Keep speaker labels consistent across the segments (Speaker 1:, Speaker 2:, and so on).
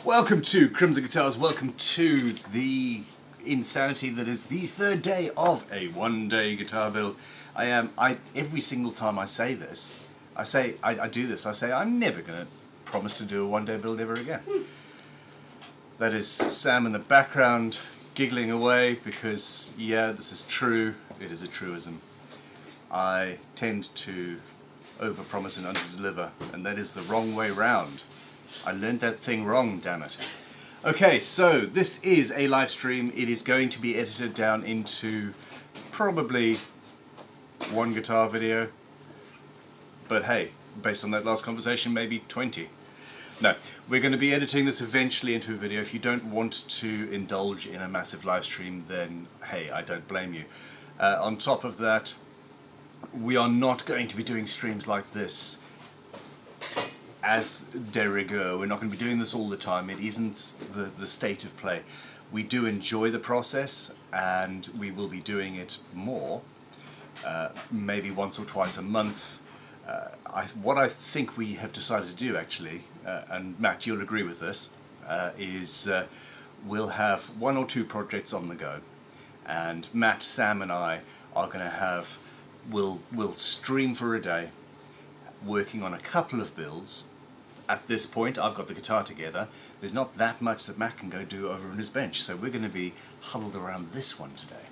Speaker 1: Welcome to Crimson Guitars, welcome to the insanity that is the third day of a one-day guitar build. Every single time I say this, I say I'm never going to promise to do a one-day build ever again. That is Sam in the background giggling away because, yeah, this is true, it is a truism. I tend to overpromise and underdeliver, and that is the wrong way round. I learned that thing wrong, damn it. Okay, so this is a live stream. It is going to be edited down into probably one guitar video. But hey, based on that last conversation, maybe 20. No, we're going to be editing this eventually into a video. If you don't want to indulge in a massive live stream, then hey, I don't blame you. On top of that, we are not going to be doing streams like this as de rigueur. We're not going to be doing this all the time. It isn't the state of play. We do enjoy the process, and we will be doing it more, maybe once or twice a month. What I think we have decided to do, actually, and Matt, you'll agree with this, is we'll have one or two projects on the go, and Matt, Sam, and I are going to have, we'll stream for a day, working on a couple of builds. At this point, I've got the guitar together. There's not that much that Matt can go do over on his bench, so we're going to be huddled around this one today.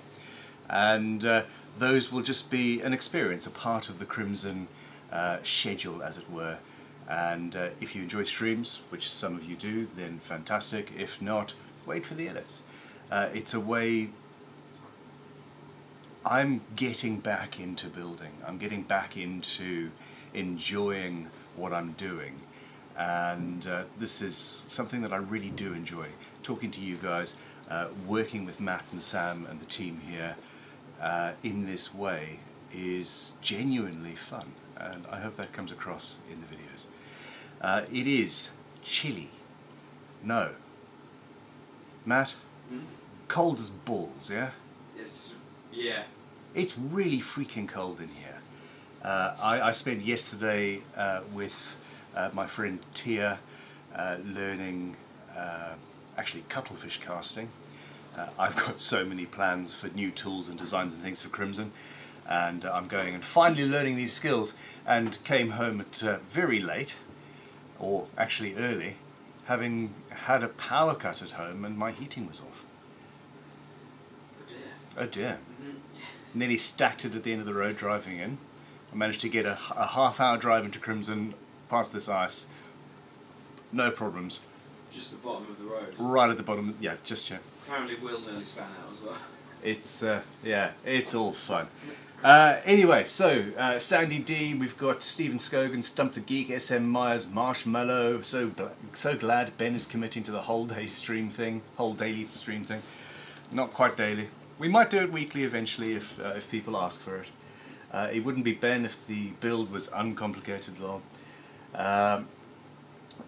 Speaker 1: And those will just be an experience, a part of the Crimson schedule, as it were. And if you enjoy streams, which some of you do, then fantastic. If not, wait for the edits. It's a way I'm getting back into building. I'm getting back into enjoying what I'm doing. And this is something that I really do enjoy. Talking to you guys, working with Matt and Sam and the team here in this way is genuinely fun, and I hope that comes across in the videos. It is chilly. No. Matt? Cold as balls, yeah?
Speaker 2: Yeah.
Speaker 1: It's really freaking cold in here. I spent yesterday with my friend Tia learning actually cuttlefish casting. I've got so many plans for new tools and designs and things for Crimson, and I'm going and finally learning these skills, and came home at very late, or actually early, having had a power cut at home and my heating was off. Oh dear. Nearly stacked it at the end of the road driving in. I managed to get a half-hour drive into Crimson, past this ice, no problems.
Speaker 2: Just the bottom of the road.
Speaker 1: Right at the bottom, yeah, just here.
Speaker 2: Apparently Will nearly span out as well.
Speaker 1: It's, yeah, it's all fun. Anyway, so, Sandy D, we've got Stephen Scogan, Stump the Geek, SM Myers, Marshmallow, so glad Ben is committing to the whole day stream thing, whole daily stream thing. Not quite daily. We might do it weekly eventually if people ask for it. It wouldn't be Ben if the build was uncomplicated though.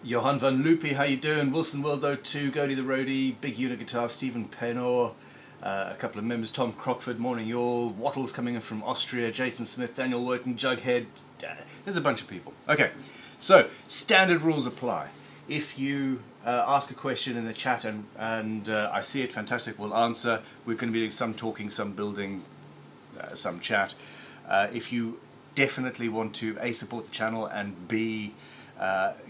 Speaker 1: Johan van Loopy, how you doing? Wilson Wildo 2, Gody the Roadie, Big Unit Guitar, Stephen Penor, a couple of members, Tom Crockford, morning y'all, Wattles coming in from Austria, Jason Smith, Daniel Worton, Jughead, there's a bunch of people. Okay, so standard rules apply. If you ask a question in the chat and I see it, fantastic, we'll answer. We're going to be doing some talking, some building, some chat. If you definitely want to A, support the channel, and B,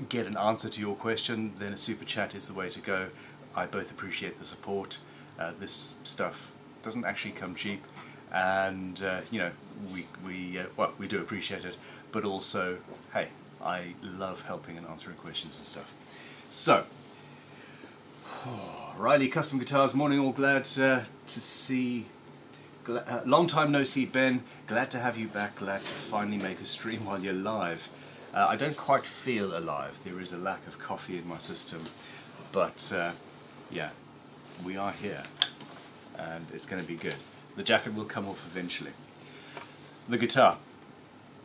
Speaker 1: get an answer to your question, then a super chat is the way to go. I both appreciate the support. This stuff doesn't actually come cheap, and you know, we do appreciate it, but also, hey, I love helping and answering questions and stuff. So, Riley Custom Guitars, morning all, glad to see. Long time no see, Ben. Glad to have you back. Glad to finally make a stream while you're live. I don't quite feel alive. There is a lack of coffee in my system. But, yeah, we are here. And it's going to be good. The jacket will come off eventually. The guitar.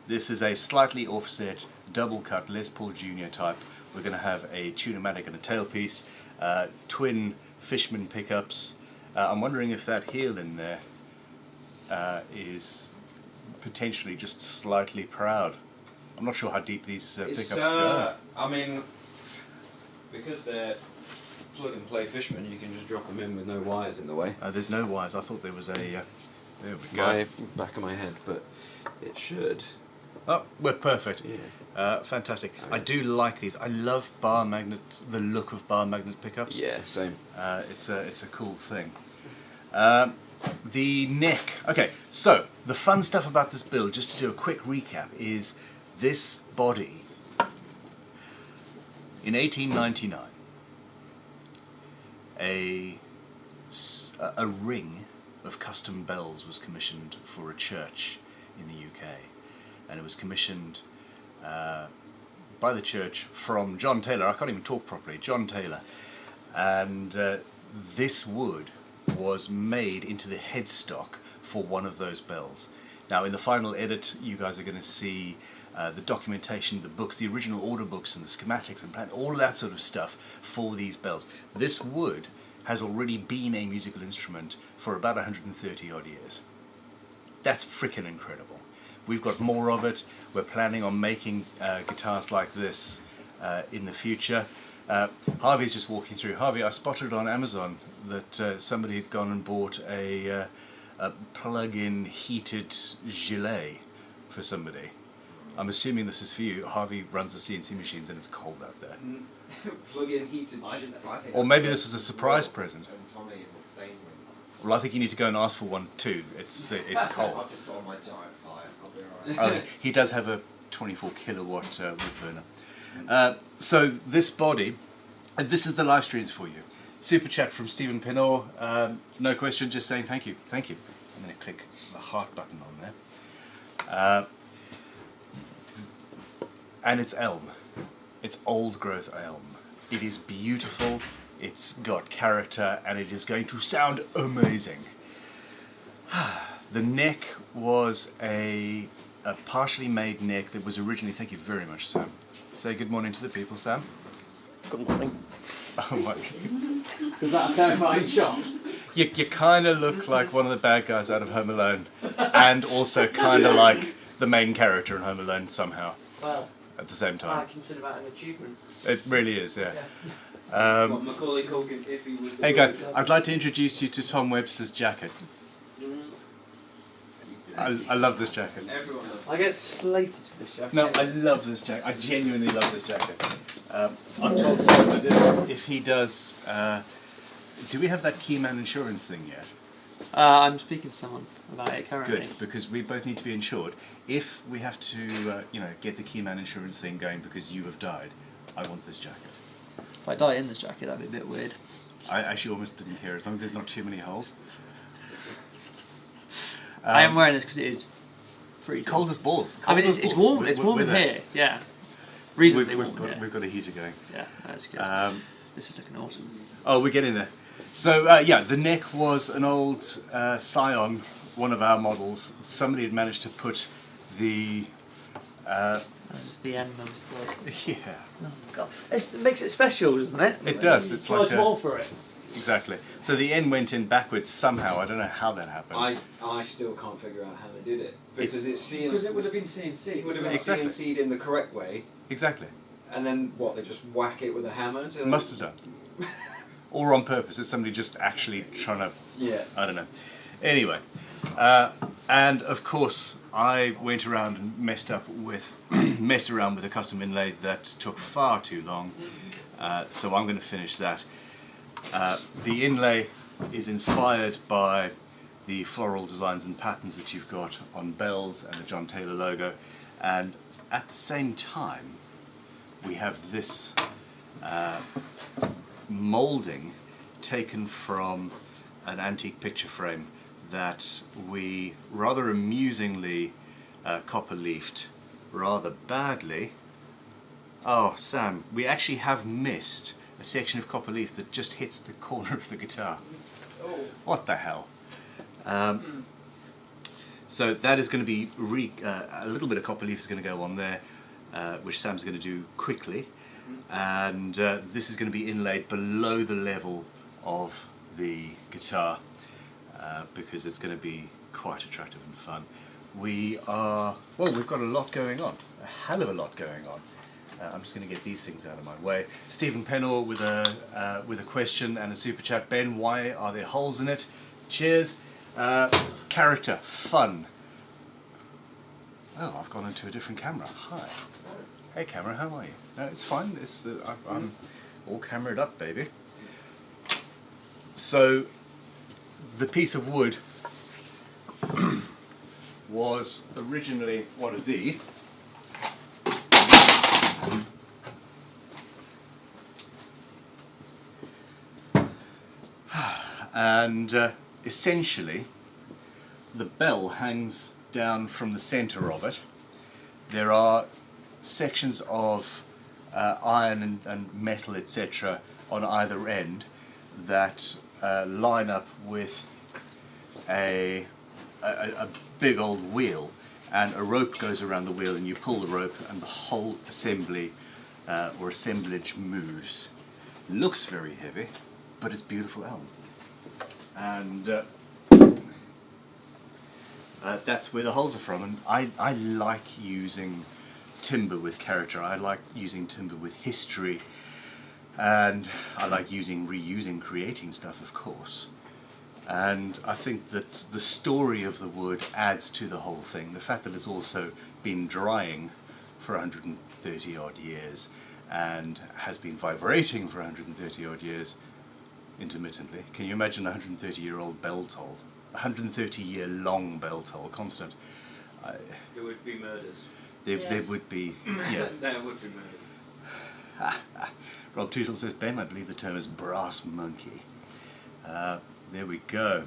Speaker 1: This is a slightly offset, double cut Les Paul Junior type. We're going to have a Tune-o-matic and a tailpiece. Twin Fishman pickups. I'm wondering if that heel in there is potentially just slightly proud. I'm not sure how deep these pickups go.
Speaker 2: I mean, Because they're plug and play Fishman, you can just drop them in with no wires in the way.
Speaker 1: There's no wires. I thought there was a. There we go.
Speaker 2: My back of my head, but it should.
Speaker 1: Oh, we're perfect.
Speaker 2: Yeah.
Speaker 1: Fantastic. I do like these. I love bar magnet. The look of bar magnet pickups.
Speaker 2: Yeah, same.
Speaker 1: It's a cool thing. The neck. Okay, so the fun stuff about this build, just to do a quick recap, is this body in 1899. A ring of custom bells was commissioned for a church in the UK, and it was commissioned by the church from John Taylor. I can't even talk properly. John Taylor, and this wood was made into the headstock for one of those bells. Now, in the final edit, you guys are going to see the documentation, the books, the original order books and the schematics and plan, all of that sort of stuff for these bells. This wood has already been a musical instrument for about 130 odd years. That's freaking incredible. We've got more of it. We're planning on making guitars like this in the future. Harvey's just walking through. Harvey, I spotted on Amazon that somebody had gone and bought a plug-in heated gilet for somebody. I'm assuming this is for you. Harvey runs the CNC machines and it's cold out there.
Speaker 2: Plug-in heated.
Speaker 1: Or maybe this was a surprise present.
Speaker 3: And Tommy in the stain room.
Speaker 1: Well, I think you need to go and ask for one too. It's cold.
Speaker 3: I've just got on my giant fire. I'll be alright.
Speaker 1: He does have a 24 kilowatt wood burner. So this body, and this is the live streams for you. Super chat from Stephen Pinor. No question, just saying thank you. Thank you. I'm going to click the heart button on there. And it's elm. It's old growth elm. It is beautiful, it's got character, and it is going to sound amazing. The neck was a partially made neck that was originally, thank you very much, Sam. Say good morning to the people, Sam.
Speaker 4: Good morning.
Speaker 1: Oh my.
Speaker 4: Is that a terrifying shot?
Speaker 1: You kind of look like one of the bad guys out of Home Alone, and also kind of like the main character in Home Alone somehow.
Speaker 4: Well,
Speaker 1: at the same time.
Speaker 4: I consider that an achievement.
Speaker 1: It really is, yeah.
Speaker 2: What Macaulay Culkin if he was.
Speaker 1: Hey guys, I'd like to introduce you to Tom Webster's jacket. I love this jacket.
Speaker 2: Everyone loves.
Speaker 4: I get slated for this jacket.
Speaker 1: No, I love this jacket. I genuinely love this jacket. I've told Tom that if he does... do we have that Keyman insurance thing yet?
Speaker 4: I'm speaking to someone about it currently.
Speaker 1: Good, because we both need to be insured. If we have to, get the Keyman insurance thing going because you have died, I want this jacket.
Speaker 4: If I die in this jacket, that'd be a bit weird.
Speaker 1: I actually almost didn't care, as long as there's not too many holes.
Speaker 4: I am wearing this because it is freezing.
Speaker 1: Cold as balls.
Speaker 4: I mean, it's warm. It's warm in here. Yeah, reasonably warm.
Speaker 1: We've got a heater going.
Speaker 4: Yeah, that's good. This is looking awesome.
Speaker 1: Oh, we're getting there. So yeah, the neck was an old Scion, one of our models. Somebody had managed to put the...
Speaker 4: That's the end of the...
Speaker 1: yeah.
Speaker 4: Oh god, it makes it special, doesn't it?
Speaker 1: It does. It's like
Speaker 4: charge more for it.
Speaker 1: Exactly. So the end went in backwards somehow. I don't know how that happened.
Speaker 2: I still can't figure out how they did it because it's CNC.
Speaker 4: Because it would have been CNC.
Speaker 2: It would have been
Speaker 1: Exactly.
Speaker 2: CNC'd in the correct way,
Speaker 1: Exactly.
Speaker 2: and then what? They just whack it with a hammer.
Speaker 1: Must have done. Or on purpose. It's somebody just actually trying to...
Speaker 2: Yeah.
Speaker 1: I don't know. Anyway. And of course, I went around and messed around with a custom inlay that took far too long. So I'm going to finish that. The inlay is inspired by the floral designs and patterns that you've got on bells and the John Taylor logo, and at the same time we have this moulding taken from an antique picture frame that we rather amusingly copper leafed rather badly. Oh Sam, we actually have missed a section of copper leaf that just hits the corner of the guitar.
Speaker 4: Oh.
Speaker 1: What the hell? So that is going to be a little bit of copper leaf is going to go on there, which Sam's going to do quickly, and this is going to be inlaid below the level of the guitar because it's going to be quite attractive and fun. We've got a lot going on, a hell of a lot going on. I'm just going to get these things out of my way. Stephen Pennell with a question and a super chat. Ben, why are there holes in it? Cheers. Character, fun. Oh, I've gone into a different camera. Hi. Hey camera, how are you? No, it's fine. I'm all cameraed up, baby. So, the piece of wood was originally one of these. And essentially, the bell hangs down from the center of it. There are sections of iron and metal, etc., on either end that line up with a big old wheel, and a rope goes around the wheel, and you pull the rope, and the whole assembly or assemblage moves. Looks very heavy, but it's beautiful elm. And that's where the holes are from. And I like using timber with character. I like using timber with history, and I like reusing, creating stuff, of course. And I think that the story of the wood adds to the whole thing. The fact that it's also been drying for 130 odd years and has been vibrating for 130 odd years intermittently. Can you imagine a 130-year-old bell toll? 130-year-long bell toll, constant.
Speaker 2: There would be murders.
Speaker 1: There would be, yeah.
Speaker 2: There would be murders.
Speaker 1: Rob Tootle says, Ben, I believe the term is brass monkey. There we go.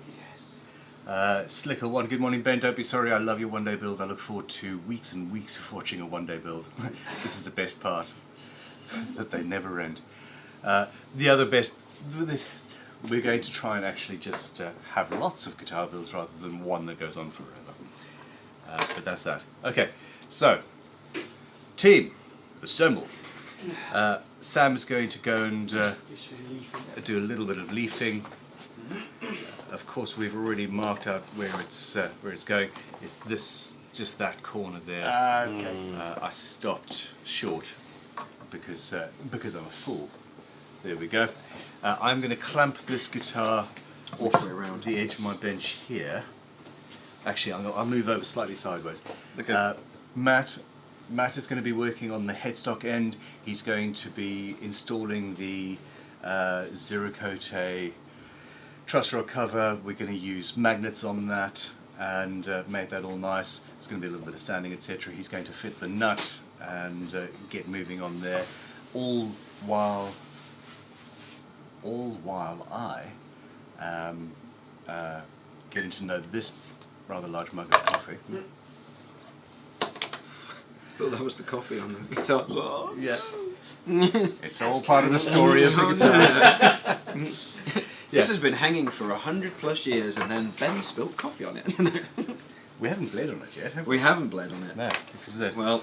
Speaker 2: Yes.
Speaker 1: Slicker one, good morning Ben, don't be sorry, I love your one-day build. I look forward to weeks and weeks of watching a one-day build. This is the best part, that they never end. The other best, we're going to try and actually just have lots of guitar builds rather than one that goes on forever. But that's that. Okay, so, team, assemble. Sam is going to go and do a little bit of leafing. Of course, we've already marked out where it's going. It's just that corner there.
Speaker 4: Okay.
Speaker 1: I stopped short because I'm a fool. There we go. I'm going to clamp this guitar off
Speaker 2: around
Speaker 1: the edge of my bench here. Actually, I'll move over slightly sideways.
Speaker 2: Okay.
Speaker 1: Matt is going to be working on the headstock end. He's going to be installing the Zero Cote truss rod cover. We're going to use magnets on that and make that all nice. It's going to be a little bit of sanding, etc. He's going to fit the nut and get moving on there, all while I am getting to know this rather large mug of coffee.
Speaker 2: Thought that was the coffee on the guitar.
Speaker 1: Yeah. It's all part of the story of the guitar.
Speaker 2: This has been hanging for 100+ years, and then Ben spilled coffee on it.
Speaker 1: We haven't bled on it yet, have we?
Speaker 2: We haven't bled on it.
Speaker 1: No, this is it.
Speaker 2: Well,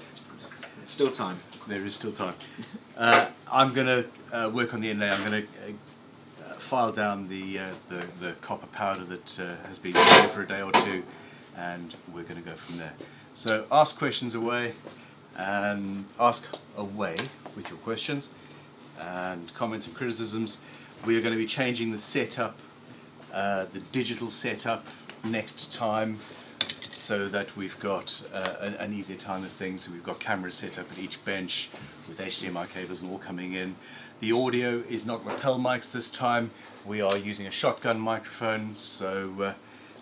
Speaker 2: it's still time.
Speaker 1: There is still time. I'm going to work on the inlay. I'm going to file down the copper powder that has been here for a day or two, and we're going to go from there. So ask questions away, and ask away with your questions and comments and criticisms. We are going to be changing the setup, the digital setup next time, so that we've got an easier time of things. So we've got cameras set up at each bench with HDMI cables and all coming in. The audio is not lapel mics this time. We are using a shotgun microphone, so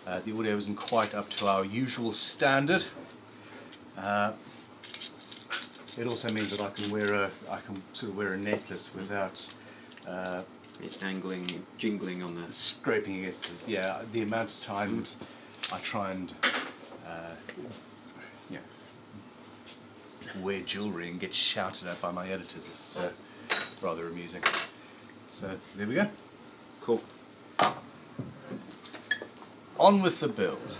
Speaker 1: the audio isn't quite up to our usual standard. It also means that I can sort of wear a necklace without
Speaker 2: It's angling, jingling on the...
Speaker 1: scraping against the, yeah, the amount of times I try and wear jewellery and get shouted at by my editors. It's rather amusing. So there we go.
Speaker 2: Cool.
Speaker 1: On with the build.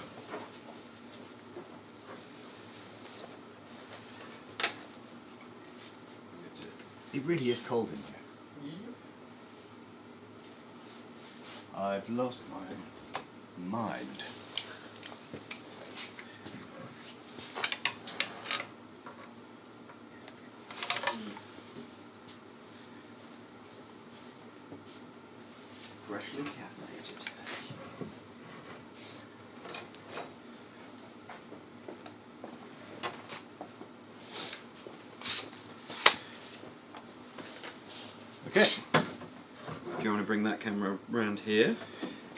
Speaker 1: It really is cold in here. I've lost my mind.
Speaker 2: freshly caffeinated.
Speaker 1: Okay.
Speaker 2: Do you want to bring that camera round here?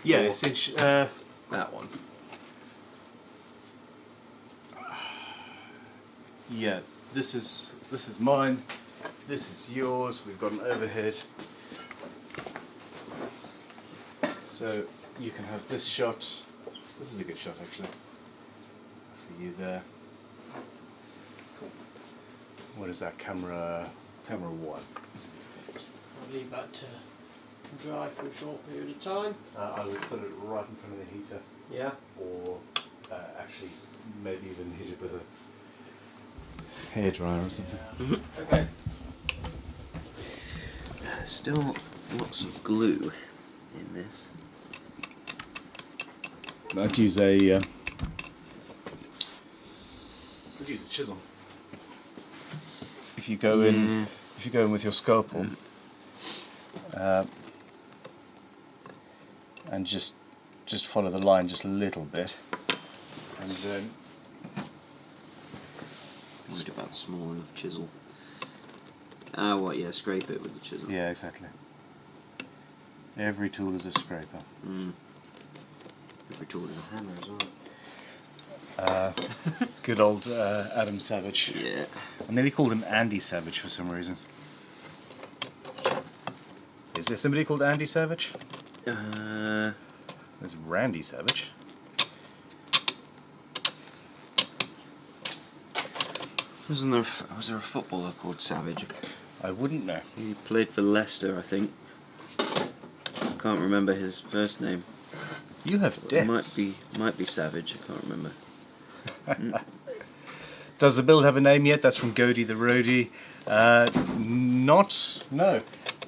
Speaker 1: Yeah,
Speaker 2: Or
Speaker 1: essentially.
Speaker 2: that one.
Speaker 1: Yeah, this is mine. This is yours. We've got an overhead, so you can have this shot. This is a good shot, actually, for you there. What is that camera? Camera 1.
Speaker 4: I'll leave that to dry for a short period of time.
Speaker 1: I would put it right in front of the heater,
Speaker 4: Yeah.
Speaker 1: or actually maybe even hit it with a hairdryer or something.
Speaker 4: Okay.
Speaker 2: Still lots of glue in this.
Speaker 1: I'd use a chisel. If you go in, if you go in with your scalpel, and just follow the line just a little bit, and then
Speaker 2: Worried about the small enough chisel. Ah, what? Yeah, scrape it with the chisel.
Speaker 1: yeah, exactly. Every tool is a scraper.
Speaker 2: Every tool is a hammer as well.
Speaker 1: Good old Adam Savage.
Speaker 2: Yeah.
Speaker 1: I nearly called him Andy Savage for some reason. Is there somebody called Andy Savage? There's Randy Savage.
Speaker 2: Was there a footballer called Savage?
Speaker 1: I wouldn't know.
Speaker 2: He played for Leicester, I think. I can't remember his first name.
Speaker 1: You have
Speaker 2: It
Speaker 1: depths.
Speaker 2: might be Savage. I can't remember.
Speaker 1: Does the build have a name yet? That's from Godey the Roadie. No.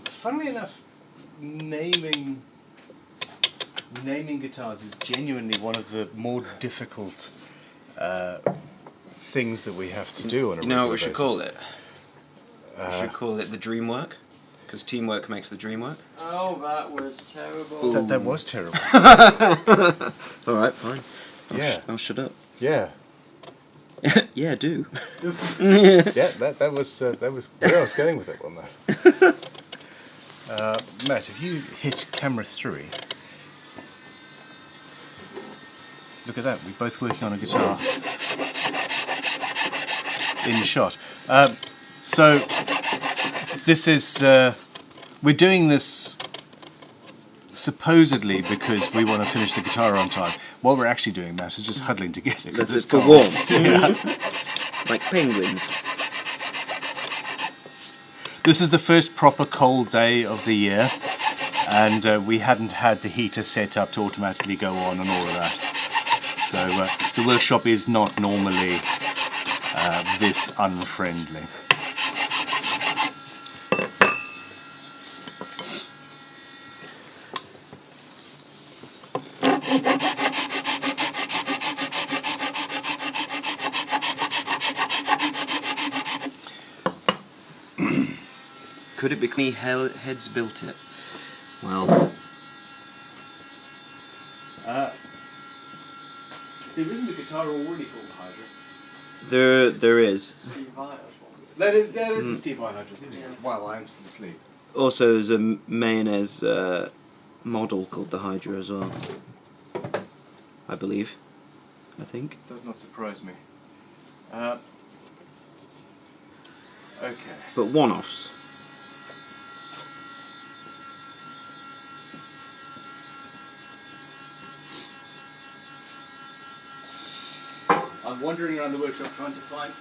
Speaker 1: Funnily enough, naming guitars is genuinely one of the more difficult things that we have to do on a
Speaker 2: You know what we
Speaker 1: regular
Speaker 2: should
Speaker 1: basis.
Speaker 2: call it? We should call it the dream work, because teamwork makes the dream work.
Speaker 4: Oh, that was terrible.
Speaker 1: That was terrible.
Speaker 2: All right, fine.
Speaker 1: Yeah.
Speaker 2: I'll shut up.
Speaker 1: Yeah.
Speaker 2: Yeah, do.
Speaker 1: Yeah, that was where I was going with it on that. Matt, if you hit camera 3, look at that, we're both working on a guitar in the shot. So this is, we're doing this supposedly because we want to finish the guitar on time. What we're actually doing, Matt, is just huddling together.
Speaker 2: That's
Speaker 1: it's
Speaker 2: it for
Speaker 1: cold.
Speaker 2: warm. Like penguins.
Speaker 1: This is the first proper cold day of the year, and we hadn't had the heater set up to automatically go on and all of that. So the workshop is not normally this unfriendly.
Speaker 2: Could it be me heads built it? Well,
Speaker 1: There isn't a guitar already called Hydra.
Speaker 2: there is.
Speaker 4: Steve Vio's one.
Speaker 1: That is a Steve Vai Hydra, isn't it?
Speaker 4: Yeah.
Speaker 1: While I am still asleep.
Speaker 2: Also, there's a mayonnaise model called the Hydra as well. I believe. I think.
Speaker 1: Does not surprise me. Okay.
Speaker 2: But one-offs.
Speaker 1: I'm wandering around the workshop trying to find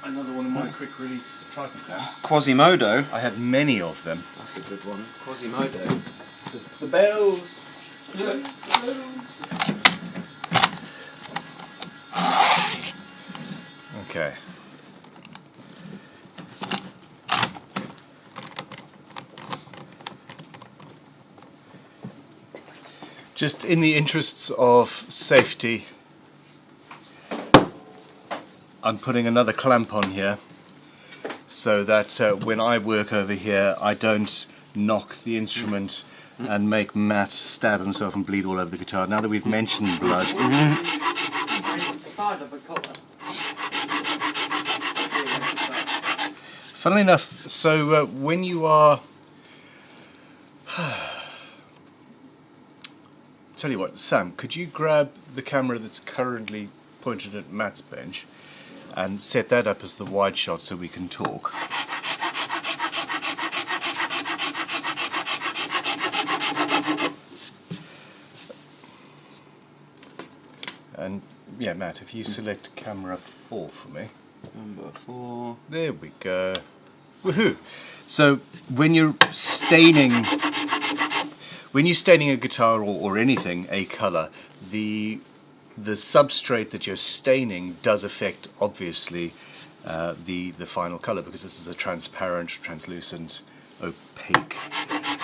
Speaker 1: another one of my quick release tripod clamps.
Speaker 2: Quasimodo.
Speaker 1: I had many of them.
Speaker 2: That's a good one. Quasimodo.
Speaker 1: The bells. Okay. Just in the interests of safety, I'm putting another clamp on here so that when I work over here I don't knock the instrument and make Matt stab himself and bleed all over the guitar. Now that we've mentioned blood. Funnily enough, so when you are... Tell you what, Sam, could you grab the camera that's currently pointed at Matt's bench and set that up as the wide shot so we can talk? And yeah, Matt, if you select camera 4 for me.
Speaker 2: Number 4.
Speaker 1: There we go. Woohoo! So when you're staining a guitar or anything, a colour, the substrate that you're staining does affect, obviously, the final colour, because this is a transparent, translucent, opaque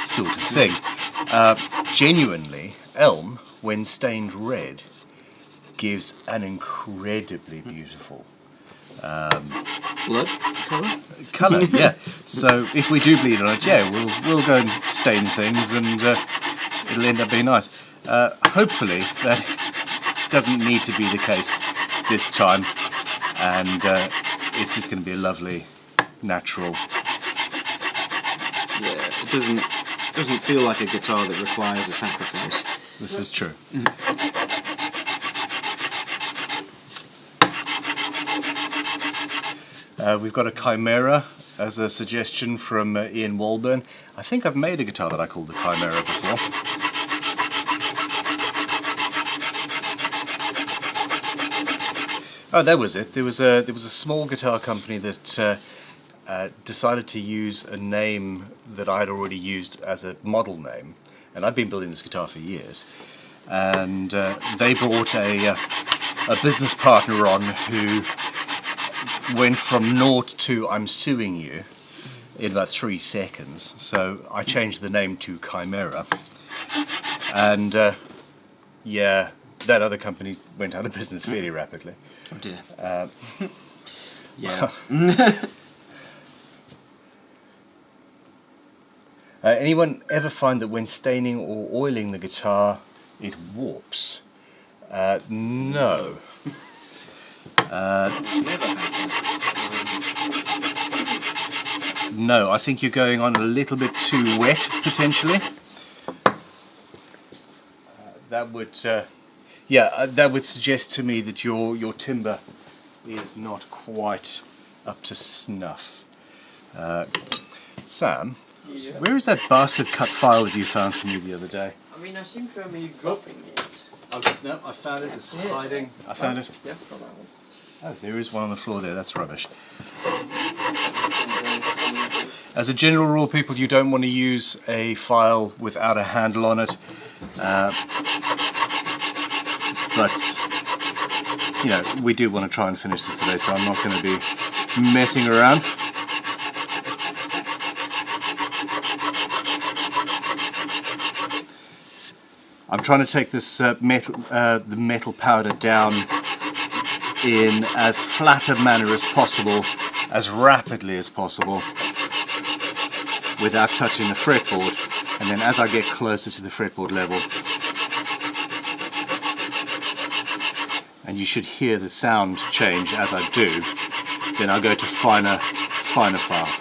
Speaker 1: sort of thing. Genuinely, elm, when stained red, gives an incredibly beautiful
Speaker 2: Blood
Speaker 1: colour. Yeah. So if we do bleed on it, yeah, we'll go and stain things, and it'll end up being nice. Hopefully that doesn't need to be the case this time, and it's just going to be a lovely, natural.
Speaker 2: Yeah, it doesn't feel like a guitar that requires a sacrifice.
Speaker 1: This is true. We've got a Chimera as a suggestion from Ian Walburn. I think I've made a guitar that I called the Chimera before. Oh, that was it. There was a small guitar company that decided to use a name that I had already used as a model name, and I've been building this guitar for years. And they brought a business partner on who went from naught to "I'm suing you" in about 3 seconds. So I changed the name to Chimera, and yeah, that other company went out of business fairly rapidly.
Speaker 2: Oh dear.
Speaker 1: Yeah. Anyone ever find that when staining or oiling the guitar it warps? No. No, I think you're going on a little bit too wet, potentially. That would, yeah, that would suggest to me that your timber is not quite up to snuff. Sam,
Speaker 4: Yeah.
Speaker 1: where is that bastard cut file that you found for me the other day?
Speaker 4: I mean, I seem to remember you dropping it.
Speaker 1: Oh, no, I found it. It's hiding. I found it.
Speaker 4: Yeah, got that one.
Speaker 1: Oh, there is one on the floor there. That's rubbish. As a general rule, people, you don't want to use a file without a handle on it. But, you know, we do want to try and finish this today, so I'm not going to be messing around. I'm trying to take this the metal powder down in as flat a manner as possible, as rapidly as possible, without touching the fretboard, and then as I get closer to the fretboard level, and you should hear the sound change as I do, then I'll go to finer files.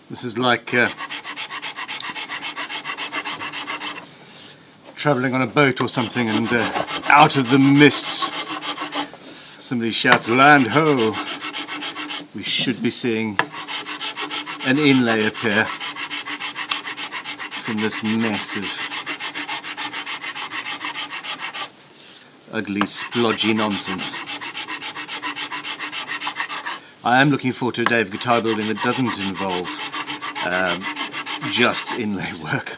Speaker 1: This is like travelling on a boat or something, and out of the mist Somebody shouts land ho! We should be seeing an inlay appear from this mess of ugly, splodgy nonsense. I am looking forward to a day of guitar building that doesn't involve just inlay work.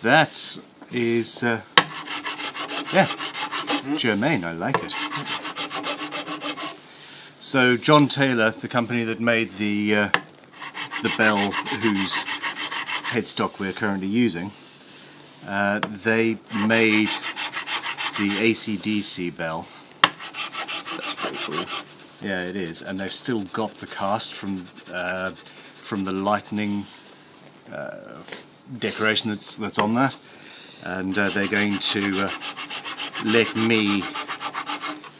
Speaker 1: That is, yeah, germane, I like it. So John Taylor, the company that made the bell whose headstock we're currently using, they made the AC/DC bell.
Speaker 2: That's pretty cool.
Speaker 1: Yeah, it is, and they've still got the cast from the lightning decoration that's on that, and they're going to let me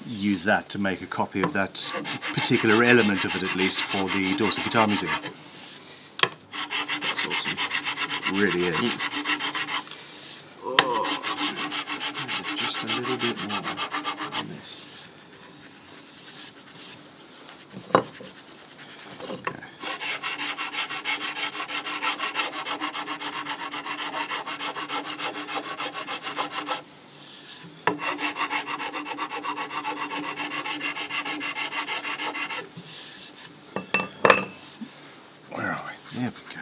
Speaker 1: use that to make a copy of that particular element of it, at least, for the Dorset Guitar Museum.
Speaker 2: That's awesome.
Speaker 1: Really is.
Speaker 2: Oh, just a little bit more on this.
Speaker 1: Okay. Where are we? There we go.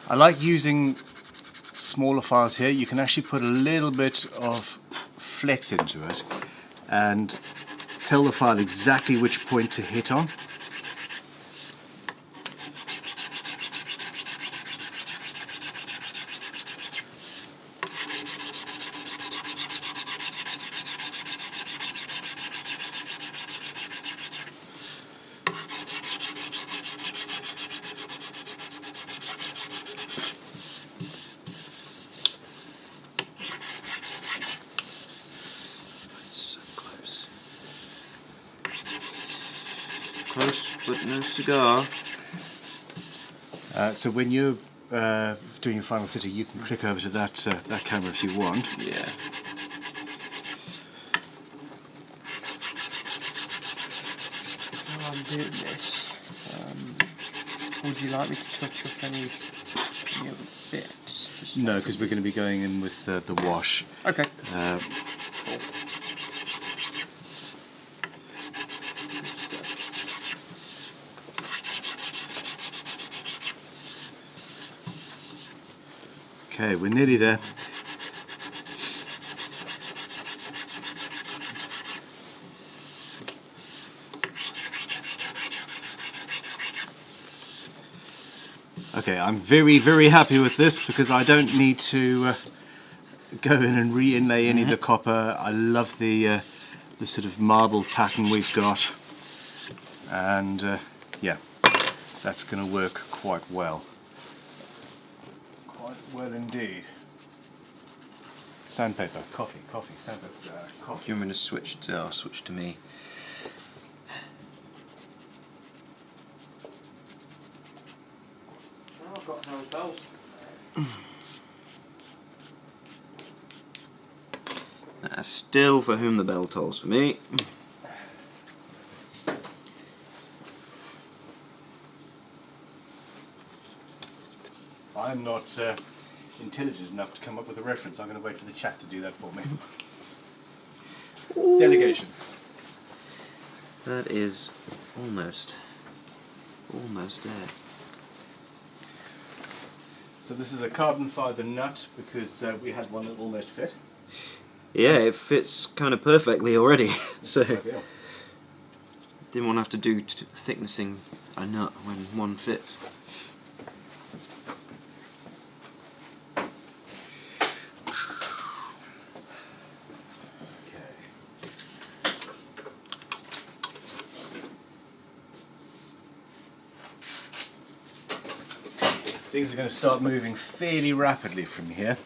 Speaker 1: I like using smaller files here. You can actually put a little bit of flex into it and tell the file exactly which point to hit on.
Speaker 2: Close, but no cigar.
Speaker 1: So when you're doing your final fitting, you can click over to that that camera if you want.
Speaker 2: Yeah.
Speaker 4: While I'm doing this, would you like me to touch up any other bits? Just
Speaker 1: No, because we're going to be going in with the wash.
Speaker 4: okay.
Speaker 1: Okay, we're nearly there. Okay, I'm very, very happy with this because I don't need to go in and re-inlay any of the copper. I love the sort of marble pattern we've got, and yeah, that's going to work quite well. Quite well indeed. Sandpaper, coffee, sandpaper, coffee.
Speaker 2: You want me to switch to? I'll switch to me.
Speaker 4: Oh, I've got those bells.
Speaker 2: That's still for whom the bell tolls for me.
Speaker 1: I'm not intelligent enough to come up with a reference. I'm going to wait for the chat to do that for me. Delegation.
Speaker 2: That is almost there.
Speaker 1: So this is a carbon fibre nut because we had one that almost fit.
Speaker 2: Yeah, it fits kind of perfectly already. So
Speaker 1: Ideal.
Speaker 2: didn't want to have to do thicknessing a nut when one fits.
Speaker 1: things are going to start moving fairly rapidly from here.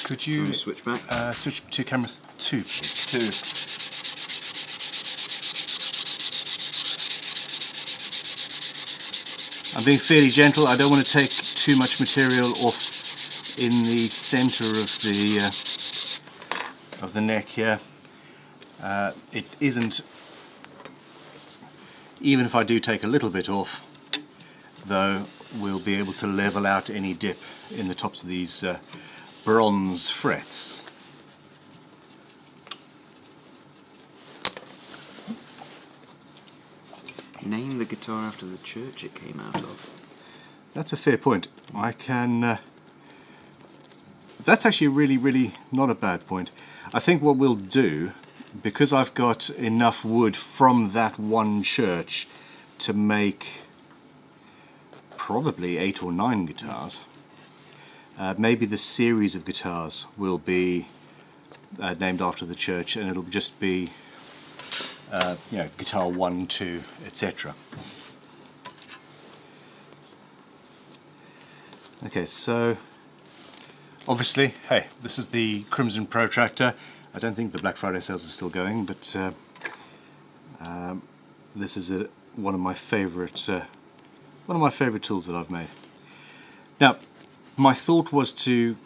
Speaker 1: Could you
Speaker 2: switch back?
Speaker 1: Switch to camera 2, please? 2. I'm being fairly gentle. I don't want to take too much material off in the centre of the neck here. It isn't, even if I do take a little bit off, though, we'll be able to level out any dip in the tops of these bronze frets.
Speaker 2: Name the guitar after the church it came out of.
Speaker 1: That's a fair point. I can... that's actually really not a bad point. I think what we'll do, because I've got enough wood from that one church to make probably 8 or 9 guitars, maybe the series of guitars will be named after the church, and it'll just be you know, guitar 1, 2, etc. Okay, so obviously, hey, this is the Crimson Protractor. I don't think the Black Friday sales are still going, but this is one of my favourite tools that I've made. Now, my thought was to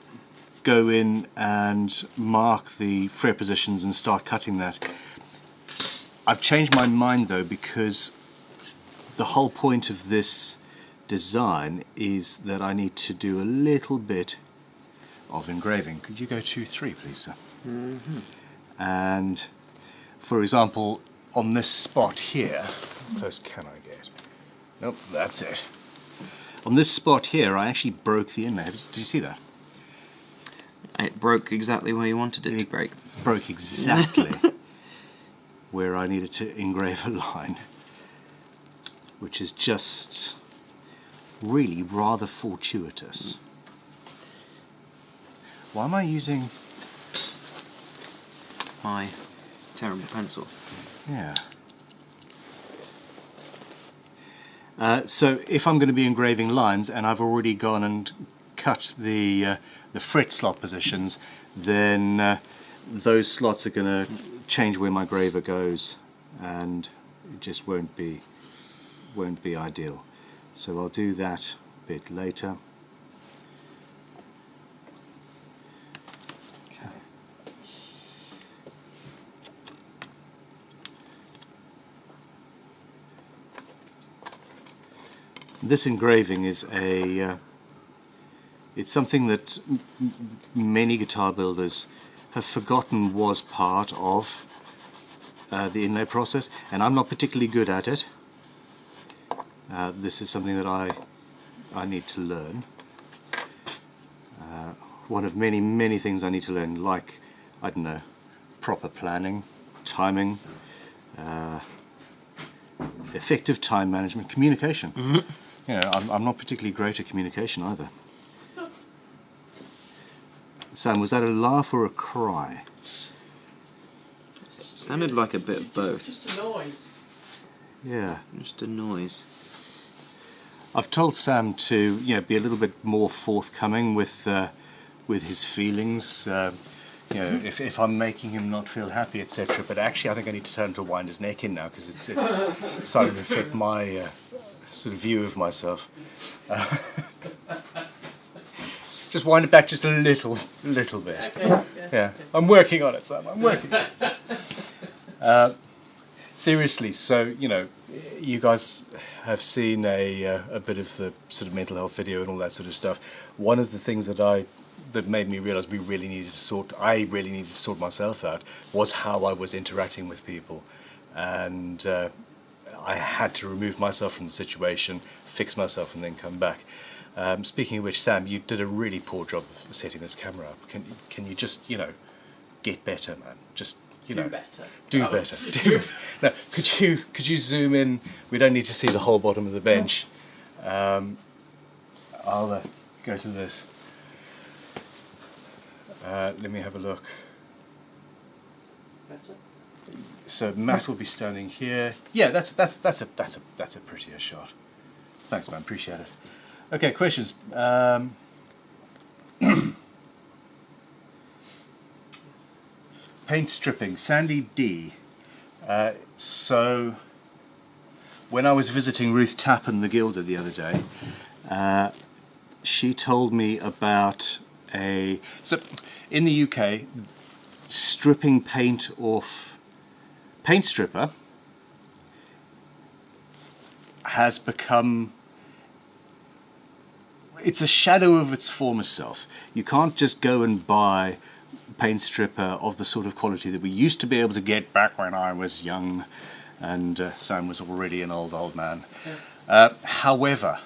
Speaker 1: go in and mark the fret positions and start cutting that. I've changed my mind though, because the whole point of this design is that I need to do a little bit of engraving. Could you go to 3, please, sir?
Speaker 2: Mm-hmm.
Speaker 1: And for example, on this spot here, how close can I get? Nope, that's it. On this spot here, I actually broke the inlay. Did you see that?
Speaker 2: It broke exactly where you wanted it to break.
Speaker 1: Broke exactly where I needed to engrave a line, which is just really rather fortuitous. Why am I using
Speaker 2: my terrible pencil?
Speaker 1: Yeah. So if I'm going to be engraving lines and I've already gone and cut the fret slot positions, then those slots are going to change where my graver goes, and it just won't be ideal. So I'll do that a bit later. Okay. This engraving is it's something that many guitar builders have forgotten was part of the inlay process, and I'm not particularly good at it. This is something that I need to learn. One of many things I need to learn, like, I don't know, proper planning, timing, effective time management, communication.
Speaker 2: Mm-hmm.
Speaker 1: You know, I'm not particularly great at communication either. Sam, was that a laugh or a cry?
Speaker 2: Sounded like a bit of both.
Speaker 4: Just a noise.
Speaker 1: Yeah.
Speaker 2: Just a noise.
Speaker 1: I've told Sam to, you know, be a little bit more forthcoming with his feelings. You know, if I'm making him not feel happy, etc. But actually, I think I need to tell him to wind his neck in now, because it's starting to affect my sort of view of myself. Just wind it back just a little bit. Yeah, I'm working on it, Sam. I'm working on it. Seriously, so, you know, you guys have seen a bit of the sort of mental health video and all that sort of stuff. One of the things that made me realise I really needed to sort myself out was how I was interacting with people, and I had to remove myself from the situation, fix myself, and then come back. Speaking of which, Sam, you did a really poor job of setting this camera up. Can you just, you know, get better, man? Just, you know, do better. Now, could you zoom in? We don't need to see the whole bottom of the bench. I'll go to this. Let me have a look.
Speaker 4: Better?
Speaker 1: So Matt will be standing here. Yeah, that's a prettier shot. Thanks, man. Appreciate it. Okay, questions. Paint stripping, Sandy D. So when I was visiting Ruth Tappan, the gilder, the other day, she told me about so in the UK, stripping paint off paint stripper has become, it's a shadow of its former self. You can't just go and buy paint stripper of the sort of quality that we used to be able to get back when I was young and Sam was already an old man. However,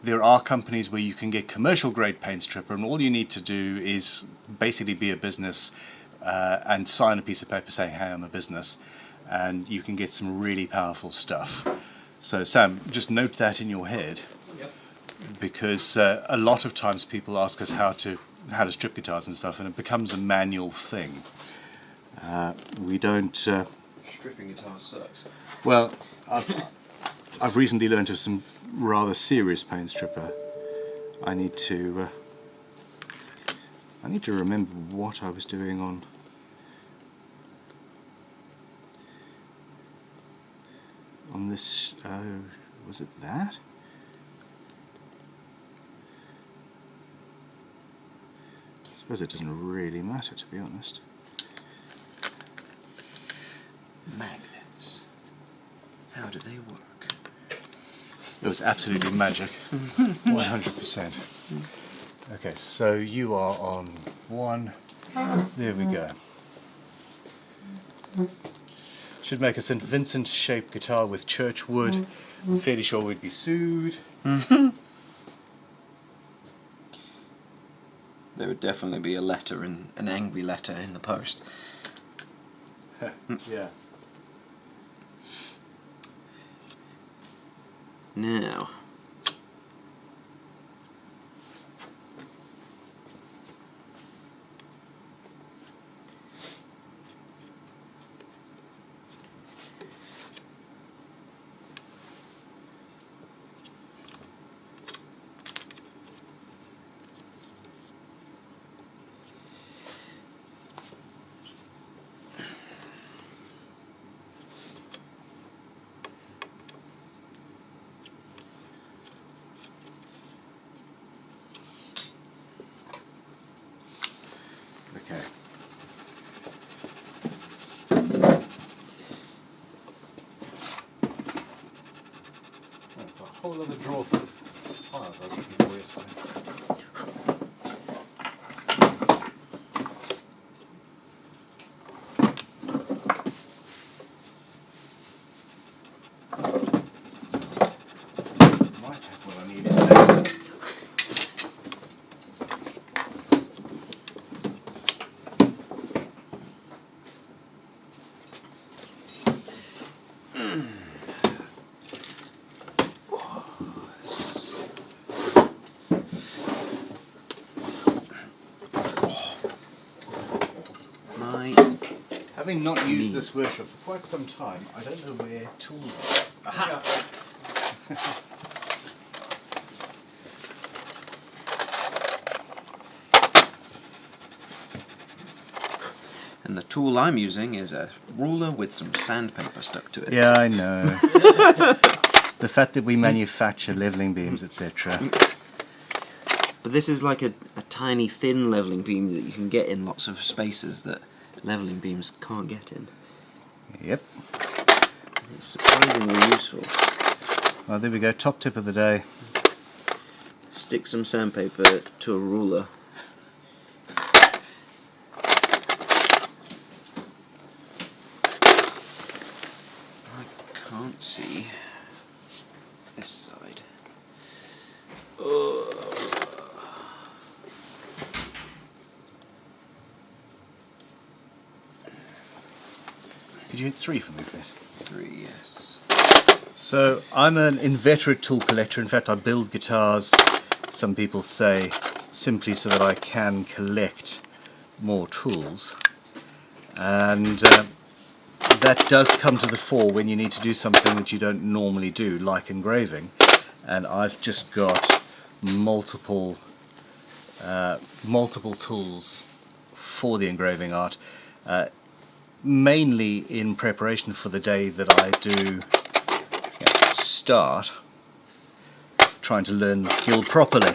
Speaker 1: there are companies where you can get commercial grade paint stripper, and all you need to do is basically be a business and sign a piece of paper saying, hey, I'm a business, and you can get some really powerful stuff. So Sam, just note that in your head, because a lot of times people ask us how to strip guitars and stuff, and it becomes a manual thing. We don't...
Speaker 2: Stripping guitars sucks.
Speaker 1: Well, I've recently learned of some rather serious paint stripper. I need to remember what I was doing on... this... was it that? I suppose it doesn't really matter, to be honest.
Speaker 2: Magnets. How do they work?
Speaker 1: It was absolutely magic. 100%. Okay, so you are on 1. There we go. Should make a St. Vincent shaped guitar with church wood. Fairly sure we'd be sued.
Speaker 2: There would definitely be a letter, an angry letter in the post.
Speaker 1: Yeah.
Speaker 2: Now,
Speaker 1: Okay. That's a whole other drawer full of files I was looking for yesterday. Might have what I needed there. Having not used this workshop for quite some time, I don't know where tools are. Aha!
Speaker 2: and the tool I'm using is a ruler with some sandpaper stuck to it.
Speaker 1: Yeah, I know. The fact that we manufacture leveling beams, etc.
Speaker 2: But this is like a tiny thin leveling beam that you can get in lots of spaces that leveling beams can't get in.
Speaker 1: Yep.
Speaker 2: It's surprisingly useful.
Speaker 1: Well, there we go. Top tip of the day.
Speaker 2: Stick some sandpaper to a ruler. I can't see this side.
Speaker 1: Could you hit 3 for me, please?
Speaker 2: 3, yes.
Speaker 1: So I'm an inveterate tool collector. In fact, I build guitars, some people say, simply so that I can collect more tools. And that does come to the fore when you need to do something that you don't normally do, like engraving. And I've just got multiple tools for the engraving art, mainly in preparation for the day that I do start trying to learn the skill properly,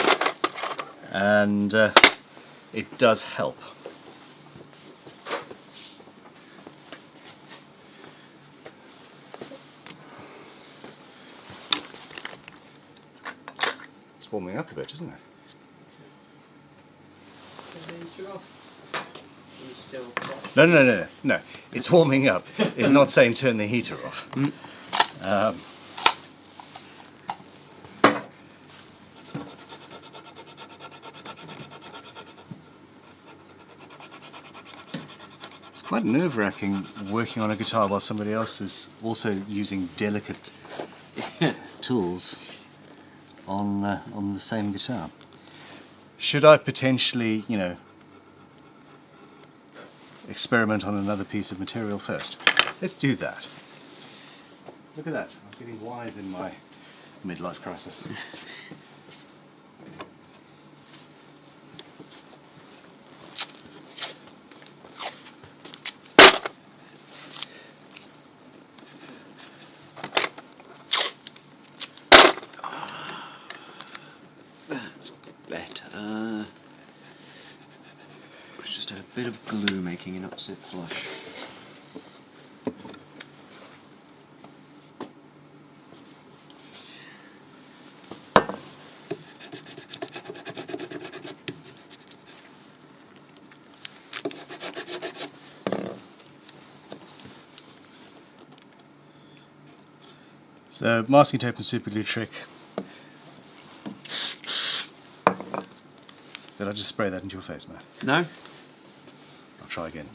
Speaker 1: and it does help. It's warming up a bit, isn't it? No. It's warming up. It's not saying turn the heater off. It's quite nerve-wracking working on a guitar while somebody else is also using delicate tools on the same guitar. Should I potentially, you know, experiment on another piece of material first? Let's do that. Look at that, I'm getting wise in my midlife crisis.
Speaker 2: That's better. It's just a bit of glue making an upset flush.
Speaker 1: So, masking tape and super glue trick. Did I just spray that into your face, Matt?
Speaker 2: No?
Speaker 1: I'll try again.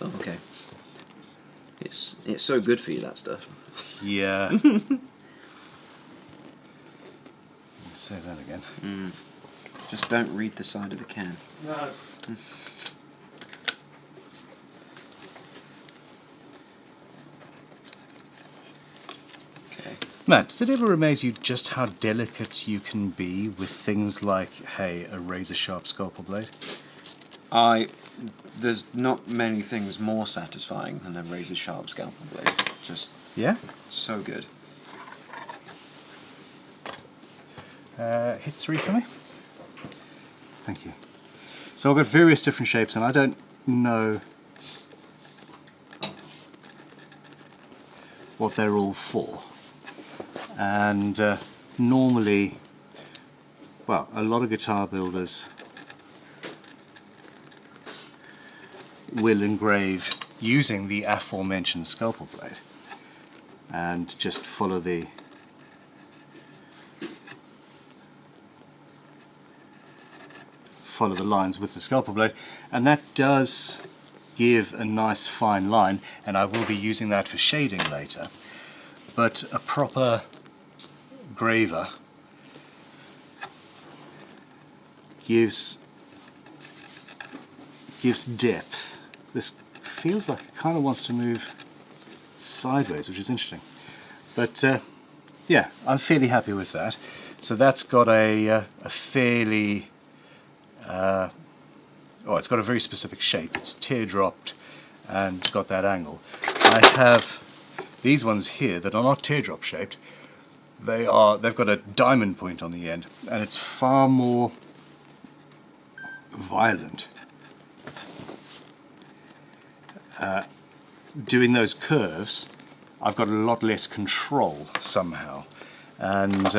Speaker 2: Oh, okay. It's so good for you, that stuff.
Speaker 1: Yeah. Let's say that again.
Speaker 2: Just don't read the side of the can.
Speaker 4: No.
Speaker 2: Okay.
Speaker 1: Matt, does it ever amaze you just how delicate you can be with things like, hey, a razor sharp scalpel blade?
Speaker 2: There's not many things more satisfying than a razor sharp scalpel blade. Just
Speaker 1: Yeah?
Speaker 2: so good.
Speaker 1: Hit 3 for me. Thank you. So I've got various different shapes, and I don't know what they're all for. And normally, well, a lot of guitar builders will engrave using the aforementioned scalpel blade and just follow the lines with the scalpel blade, and that does give a nice fine line, and I will be using that for shading later. But a proper graver gives depth. This feels like it kind of wants to move sideways, which is interesting. But yeah, I'm fairly happy with that. So that's got a fairly it's got a very specific shape. It's teardropped and got that angle. I have these ones here that are not teardrop shaped. They've got a diamond point on the end, and it's far more violent. Doing those curves, I've got a lot less control somehow, and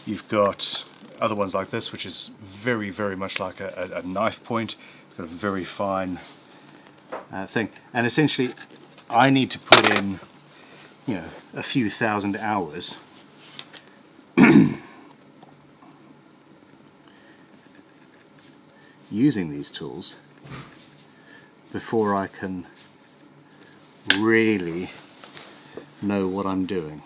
Speaker 1: you've got other ones like this, which is very, very much like a knife point. It's got a very fine thing, and essentially I need to put in, you know, a few thousand hours using these tools before I can really know what I'm doing.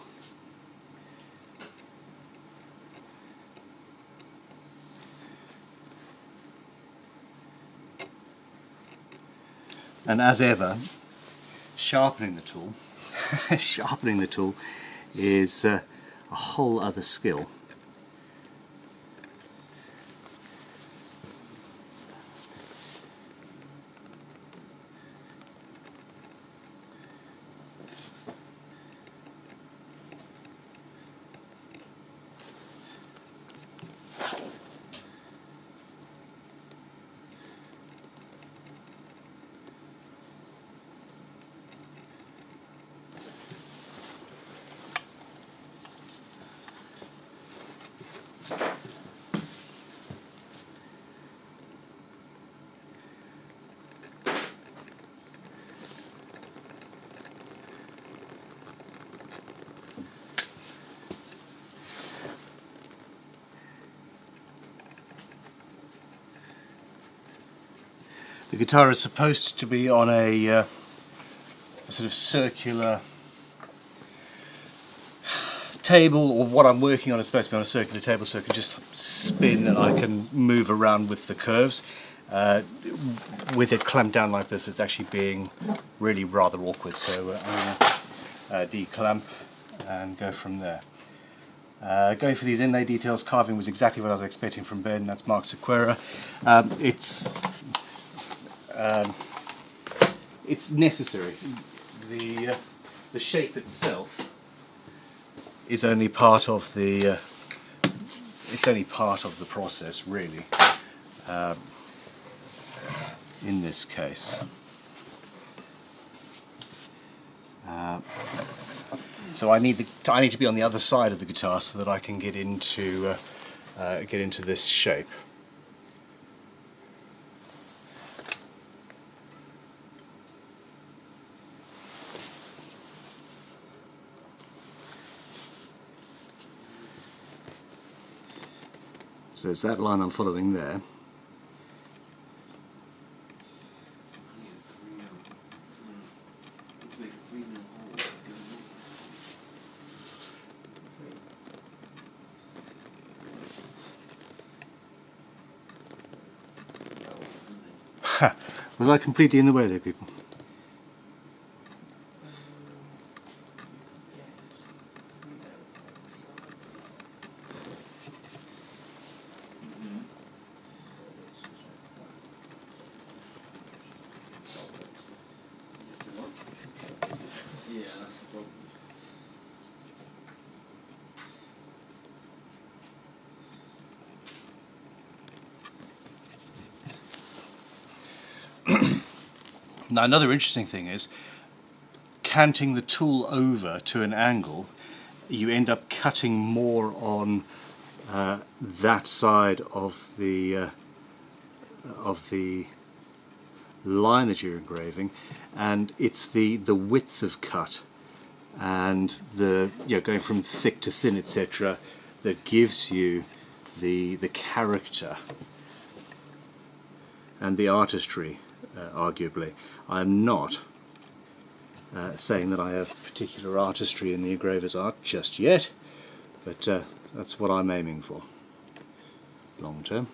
Speaker 1: And as ever, sharpening the tool, sharpening the tool is a whole other skill. The guitar is supposed to be on a sort of circular table, or what I'm working on is supposed to be on a circular table, so I can just spin and I can move around with the curves. With it clamped down like this, it's actually being really rather awkward, so I'm going to declamp and go from there. Going for these inlay details, carving was exactly what I was expecting from Ben. That's Mark Sequeira. It's necessary. The shape itself is only part of the it's only part of the process, really. In this case, so I need to be on the other side of the guitar so that I can get into this shape. So it's that line I'm following there. Was I completely in the way there, people?
Speaker 2: Yeah, that's the problem.
Speaker 1: Now, another interesting thing is canting the tool over to an angle. You end up cutting more on that side of the line that you're engraving, and it's the width of cut and the going from thick to thin, etc., that gives you the character and the artistry. Arguably, I'm not saying that I have particular artistry in the engraver's art just yet, but that's what I'm aiming for long term.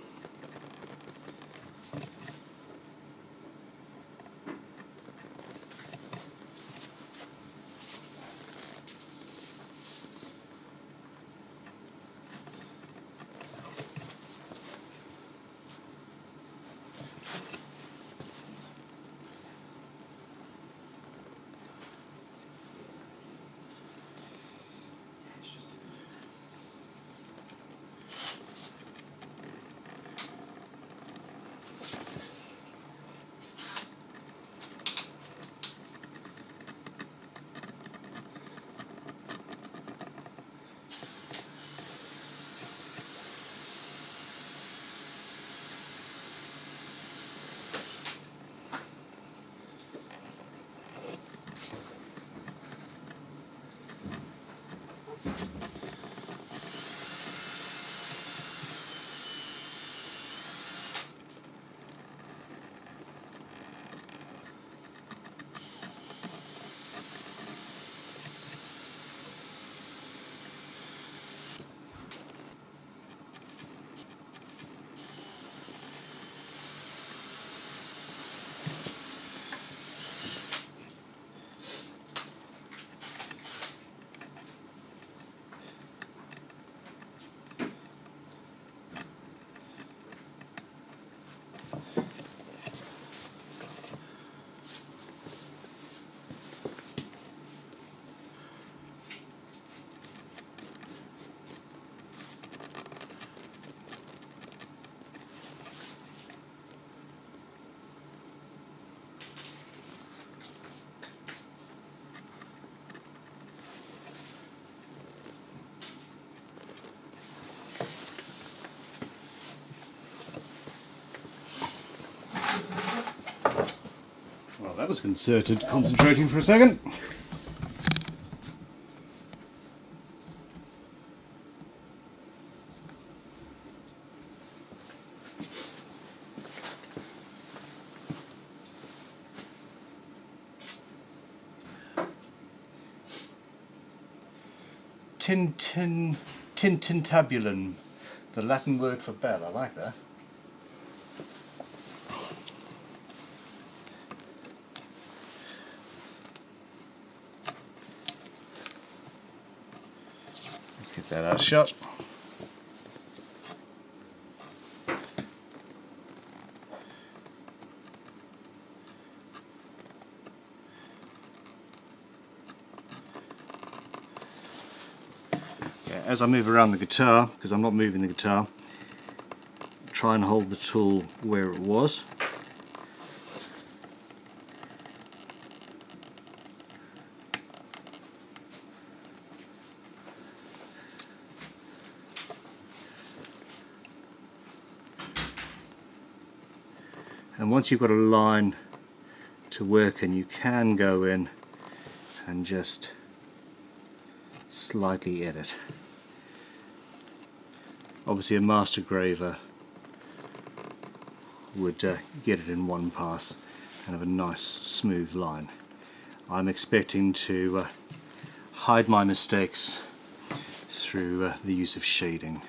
Speaker 1: That was concerted concentrating for a second. Tintintabulum, the Latin word for bell. I like that. Let's get that out of shot. As I move around the guitar, because I'm not moving the guitar, try and hold the tool where it was. And once you've got a line to work in, you can go in and just slightly edit. Obviously a master graver would get it in one pass and have a nice smooth line. I'm expecting to hide my mistakes through the use of shading.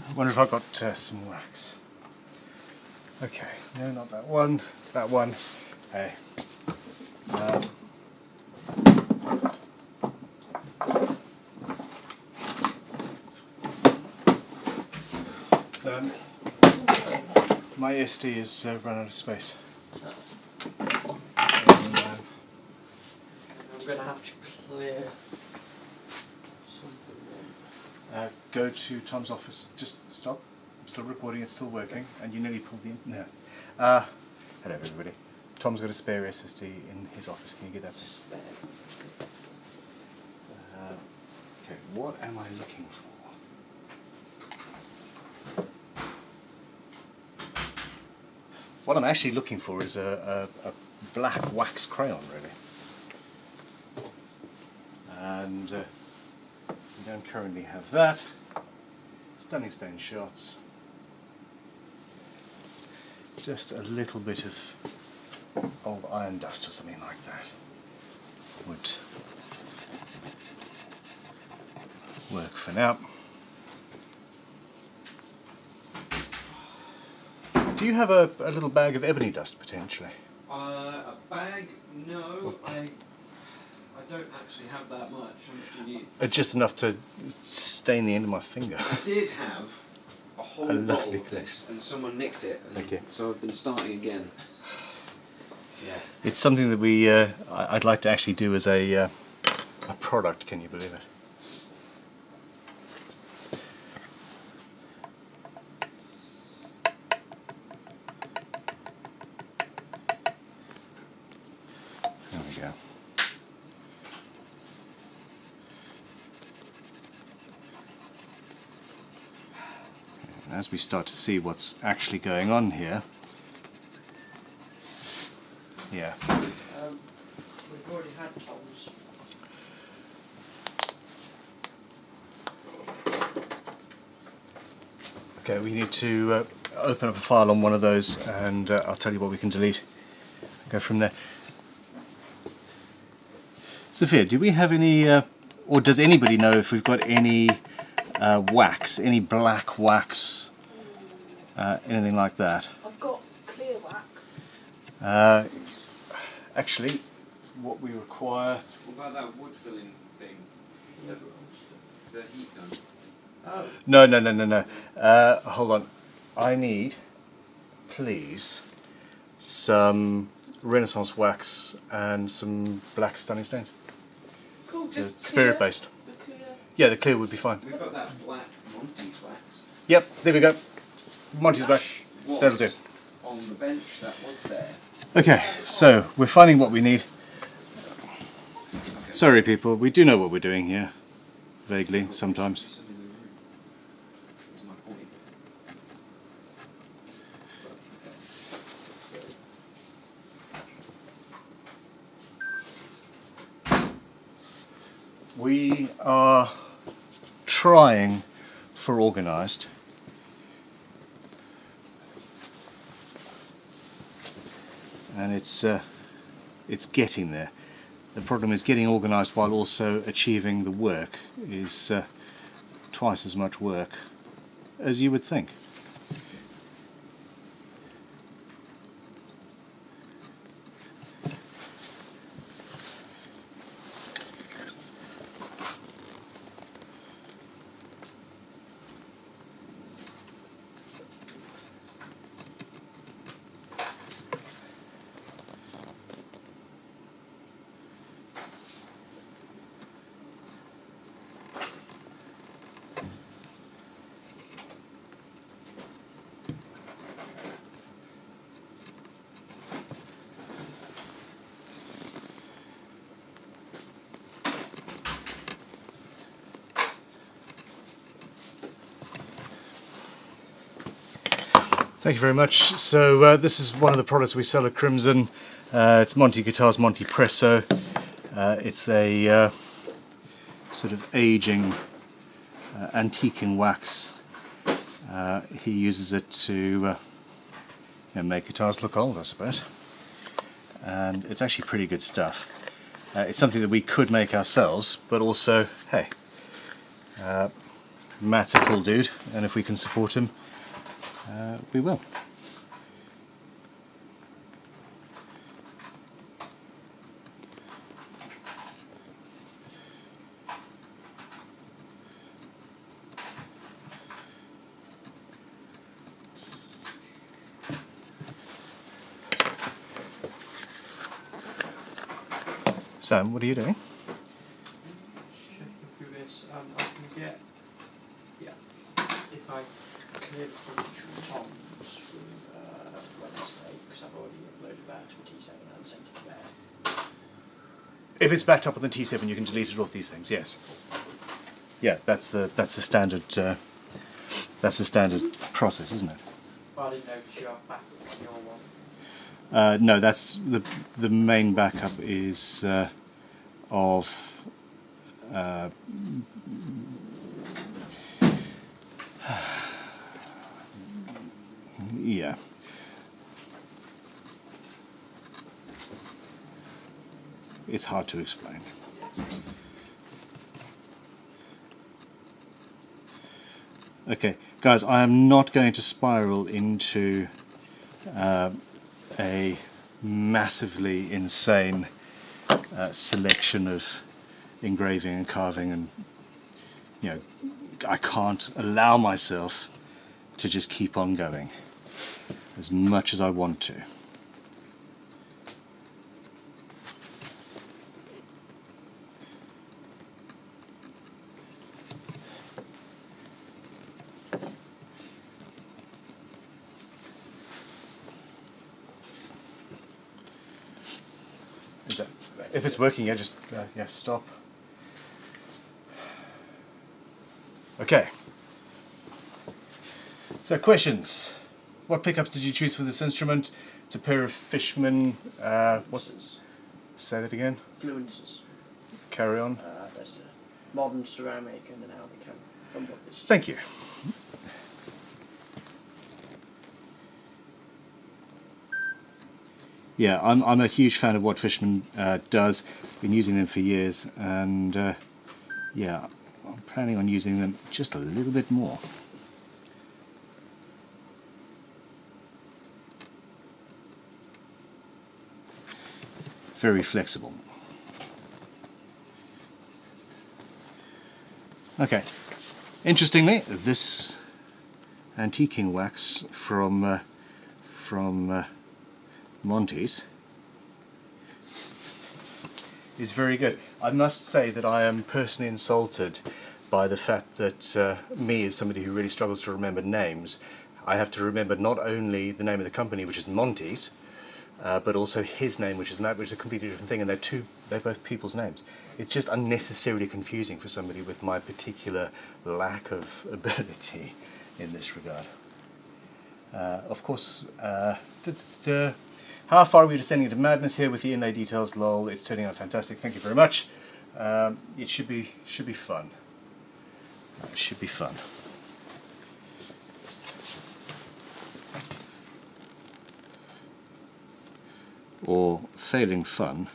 Speaker 1: I wonder if I've got some wax. Okay, no, not that one. That one. Hey. So my SD is run out of space. And,
Speaker 4: I'm going to have to clear something.
Speaker 1: Go to Tom's office. Just stop. I'm still recording. It's still working. And you nearly pulled the in. No. Hello, everybody. Tom's got a spare SSD in his office. Can you get that?
Speaker 4: Spare.
Speaker 1: Okay. What am I looking for? What I'm actually looking for is a black wax crayon, really. And we don't currently have that. Stunning stone shots. Just a little bit of old iron dust or something like that would work for now. Do you have a little bag of ebony dust potentially?
Speaker 2: A bag? No, I don't actually have that much. How much do you need?
Speaker 1: Just enough to stain the end of my finger.
Speaker 2: I did have a whole
Speaker 1: A
Speaker 2: bottle
Speaker 1: lovely
Speaker 2: of this, and someone nicked it. And
Speaker 1: Thank you.
Speaker 2: So I've been starting again. Yeah.
Speaker 1: It's something that we I'd like to actually do as a product. Can you believe it? There we go. And as we start to see what's actually going on here, yeah.
Speaker 4: We've already had Tom's.
Speaker 1: Okay, we need to open up a file on one of those, and I'll tell you what we can delete. Go from there. Sophia, do we have any, or does anybody know if we've got any wax, any black wax, anything like that.
Speaker 4: I've got clear wax.
Speaker 1: Actually, what we require.
Speaker 2: What about that wood filling thing? The heat gun.
Speaker 4: Oh.
Speaker 1: No. Hold on. I need, please, some Renaissance wax and some black stunning stains.
Speaker 4: Cool, just
Speaker 1: Spirit based.
Speaker 4: The clear.
Speaker 1: Yeah, the clear would be fine.
Speaker 2: We've got that black Monty's wax.
Speaker 1: Yep, there we go. Monty's wax.
Speaker 2: Was
Speaker 1: That'll do.
Speaker 2: on the bench that was there.
Speaker 1: Okay, so we're finding what we need. Sorry people, we do know what we're doing here. Vaguely, sometimes.
Speaker 2: That's my point.
Speaker 1: We are trying for organised. And it's getting there. The problem is getting organised while also achieving the work is twice as much work as you would think. Thank you very much. So this is one of the products we sell at Crimson. It's Monty Guitars Monty Presso. It's a sort of aging, antiquing wax. He uses it to make guitars look old, I suppose. And it's actually pretty good stuff. It's something that we could make ourselves, but also, hey, Matt's a cool dude, and if we can support him, we will. Sam, what are you doing?
Speaker 4: Checking through this, I can get, if I clear the footage from Tom's from Wednesday, because I've already uploaded that to a T7 and sent it there.
Speaker 1: If it's backed up on the T7, you can delete it off these things. Yes. Yeah, that's the standard. That's the standard process, isn't it?
Speaker 4: Well, I didn't notice you have backup on your one.
Speaker 1: No, that's the main backup is of. Yeah. It's hard to explain. Okay, guys, I am not going to spiral into a massively insane selection of engraving and carving, and I can't allow myself to just keep on going as much as I want to. Is that, if it's working, yeah, just yeah, stop. Okay. So questions. What pickups did you choose for this instrument? It's a pair of Fishman. What's? Say that again.
Speaker 4: Fluences.
Speaker 1: Carry on.
Speaker 4: There's a modern ceramic and an Albicam. From what this is.
Speaker 1: Thank you. Yeah, I'm a huge fan of what Fishman does. Been using them for years, and yeah, I'm planning on using them just a little bit more. Very flexible. Okay. Interestingly, this antiquing wax from Monty's is very good. I must say that I am personally insulted by the fact that me, as somebody who really struggles to remember names, I have to remember not only the name of the company, which is Monty's, but also his name, which is Matt, which is a completely different thing, and they're both people's names. It's just unnecessarily confusing for somebody with my particular lack of ability in this regard. Of course, how far are we descending into madness here with the inlay details? Lol, it's turning out fantastic. Thank you very much. It should be fun. It should be fun. Or, failing fun,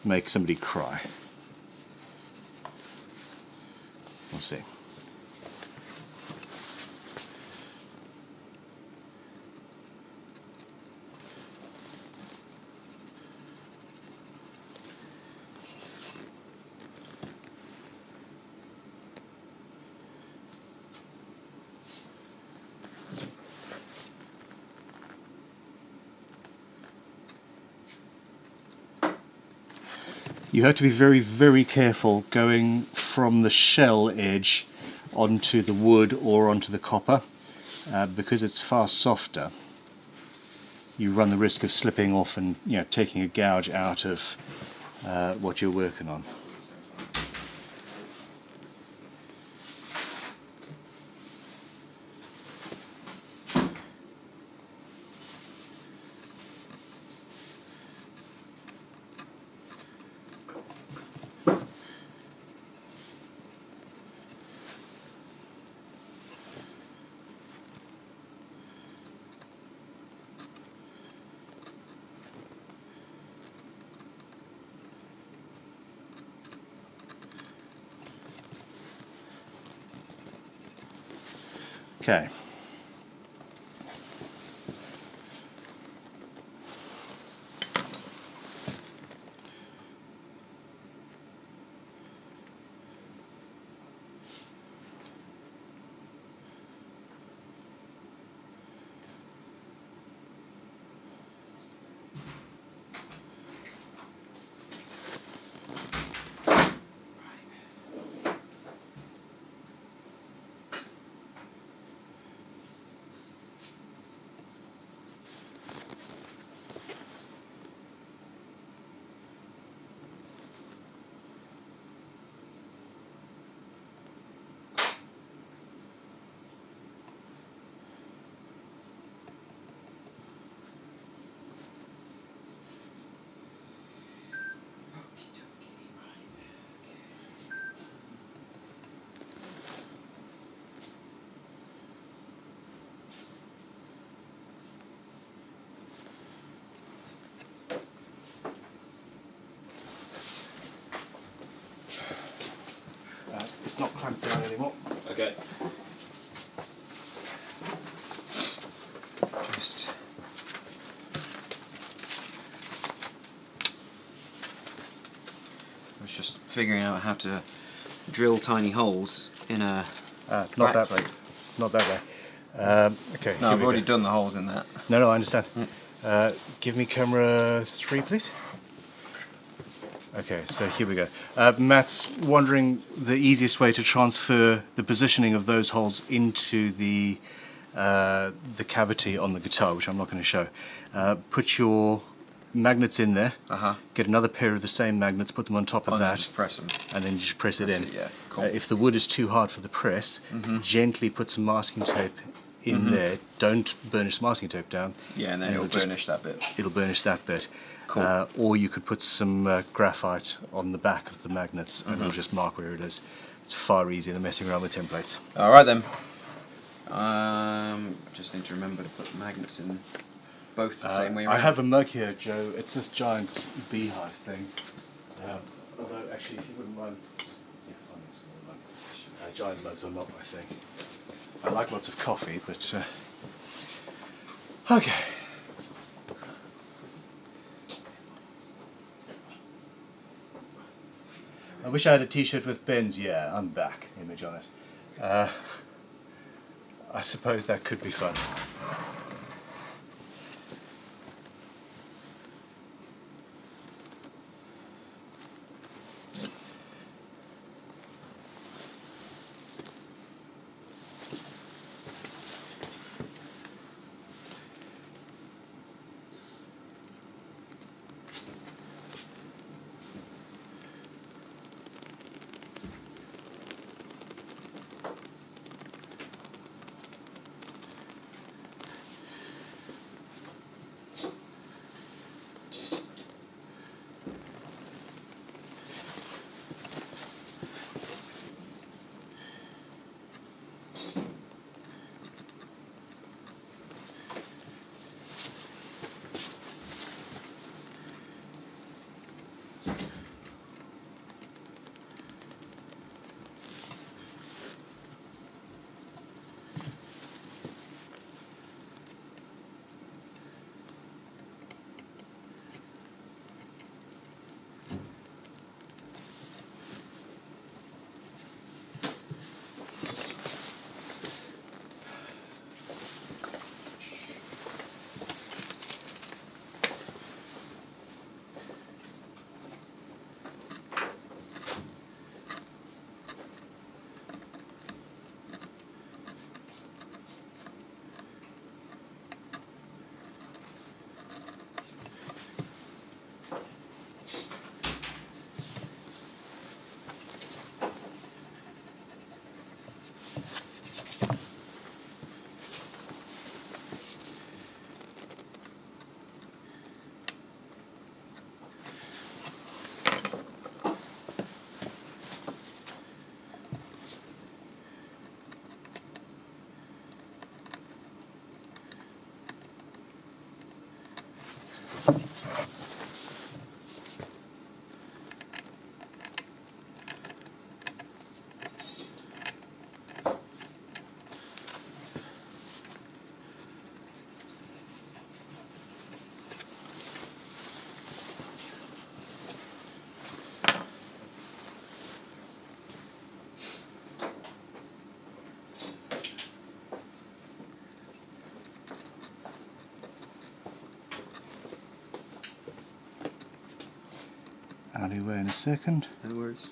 Speaker 1: make somebody cry. We'll see. You have to be very, very careful going from the shell edge onto the wood or onto the copper, because it's far softer. You run the risk of slipping off and taking a gouge out of what you're working on. Okay. It's not clamped down anymore.
Speaker 2: Okay. Just I was just figuring out how to drill tiny holes in a.
Speaker 1: Not that way. Not that way. Okay.
Speaker 2: No, I've already done the holes in that.
Speaker 1: No, I understand. Give me camera 3, please. Okay, so here we go. Matt's wondering the easiest way to transfer the positioning of those holes into the cavity on the guitar, which I'm not going to show. Put your magnets in there. Get another pair of the same magnets, put them on top of that.
Speaker 2: Just press them.
Speaker 1: And then just press it in.
Speaker 2: Yeah, cool.
Speaker 1: If the wood is too hard for the press, gently put some masking tape in there. Don't burnish the masking tape down.
Speaker 2: Yeah, and then it'll burnish that bit.
Speaker 1: It'll burnish that bit.
Speaker 2: Cool.
Speaker 1: Or you could put some graphite on the back of the magnets and it'll just mark where it is. It's far easier than messing around with templates.
Speaker 2: Alright then. Just need to remember to put magnets in both the same way around.
Speaker 1: I have a mug here, Joe. It's this giant beehive thing. Although, actually, if you wouldn't mind, just find this little mug. giant mugs are not my thing. I like lots of coffee, but okay. I wish I had a t-shirt with Ben's "Yeah, I'm back" image on it. I suppose that could be fun. Alleyway in a second.
Speaker 2: No worries.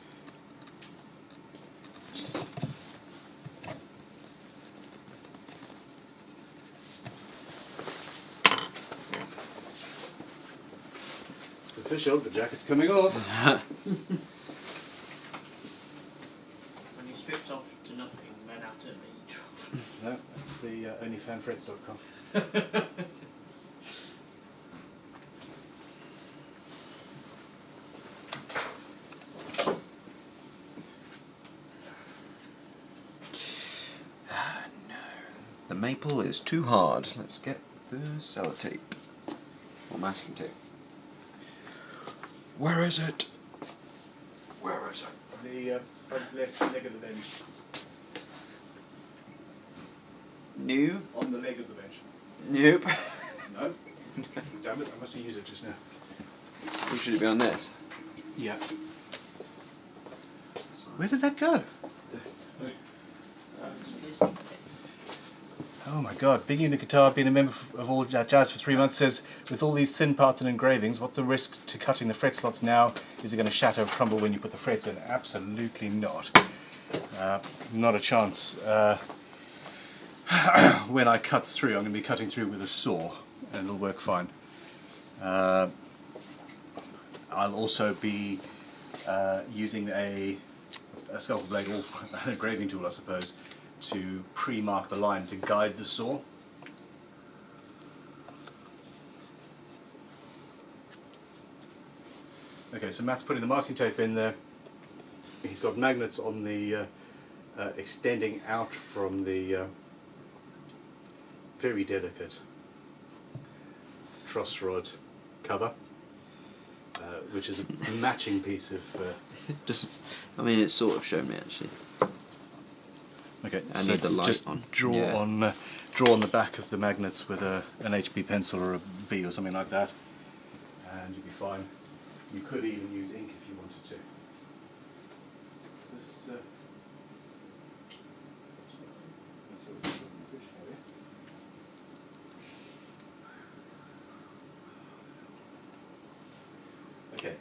Speaker 1: It's official, the jacket's coming off.
Speaker 4: When he strips off to nothing, then out to me.
Speaker 1: No, that's the onlyfanfreds.com.
Speaker 2: The maple is too hard. Let's get the sellotape. Or masking tape. Where is it? Where is it?
Speaker 1: The front left leg of the bench.
Speaker 2: New?
Speaker 1: On the leg of the bench.
Speaker 2: Nope.
Speaker 1: No? Damn it, I must have used it just now.
Speaker 2: Or should it be on this?
Speaker 1: Yeah. Where did that go? Oh my god, Biggie in the guitar, being a member of All Jazz for 3 months, says, with all these thin parts and engravings, what the risk to cutting the fret slots now? Is it going to shatter or crumble when you put the frets in? Absolutely not. Not a chance. When I cut through, I'm going to be cutting through with a saw, and it'll work fine. I'll also be using a scalpel blade, or an engraving tool I suppose, to pre-mark the line to guide the saw. Okay, so Matt's putting the masking tape in there. He's got magnets on the extending out from the very delicate truss rod cover, which is a matching piece of
Speaker 2: Just, I mean, it's sort of shown me actually.
Speaker 1: Okay,
Speaker 2: I
Speaker 1: so
Speaker 2: need the light
Speaker 1: just
Speaker 2: on.
Speaker 1: draw
Speaker 2: Yeah.
Speaker 1: on the back of the magnets with an HB pencil or a B or something like that, and you'll be fine. You could even use ink if you wanted to. Is this? Let's see what we've got in the fridge for you. Okay.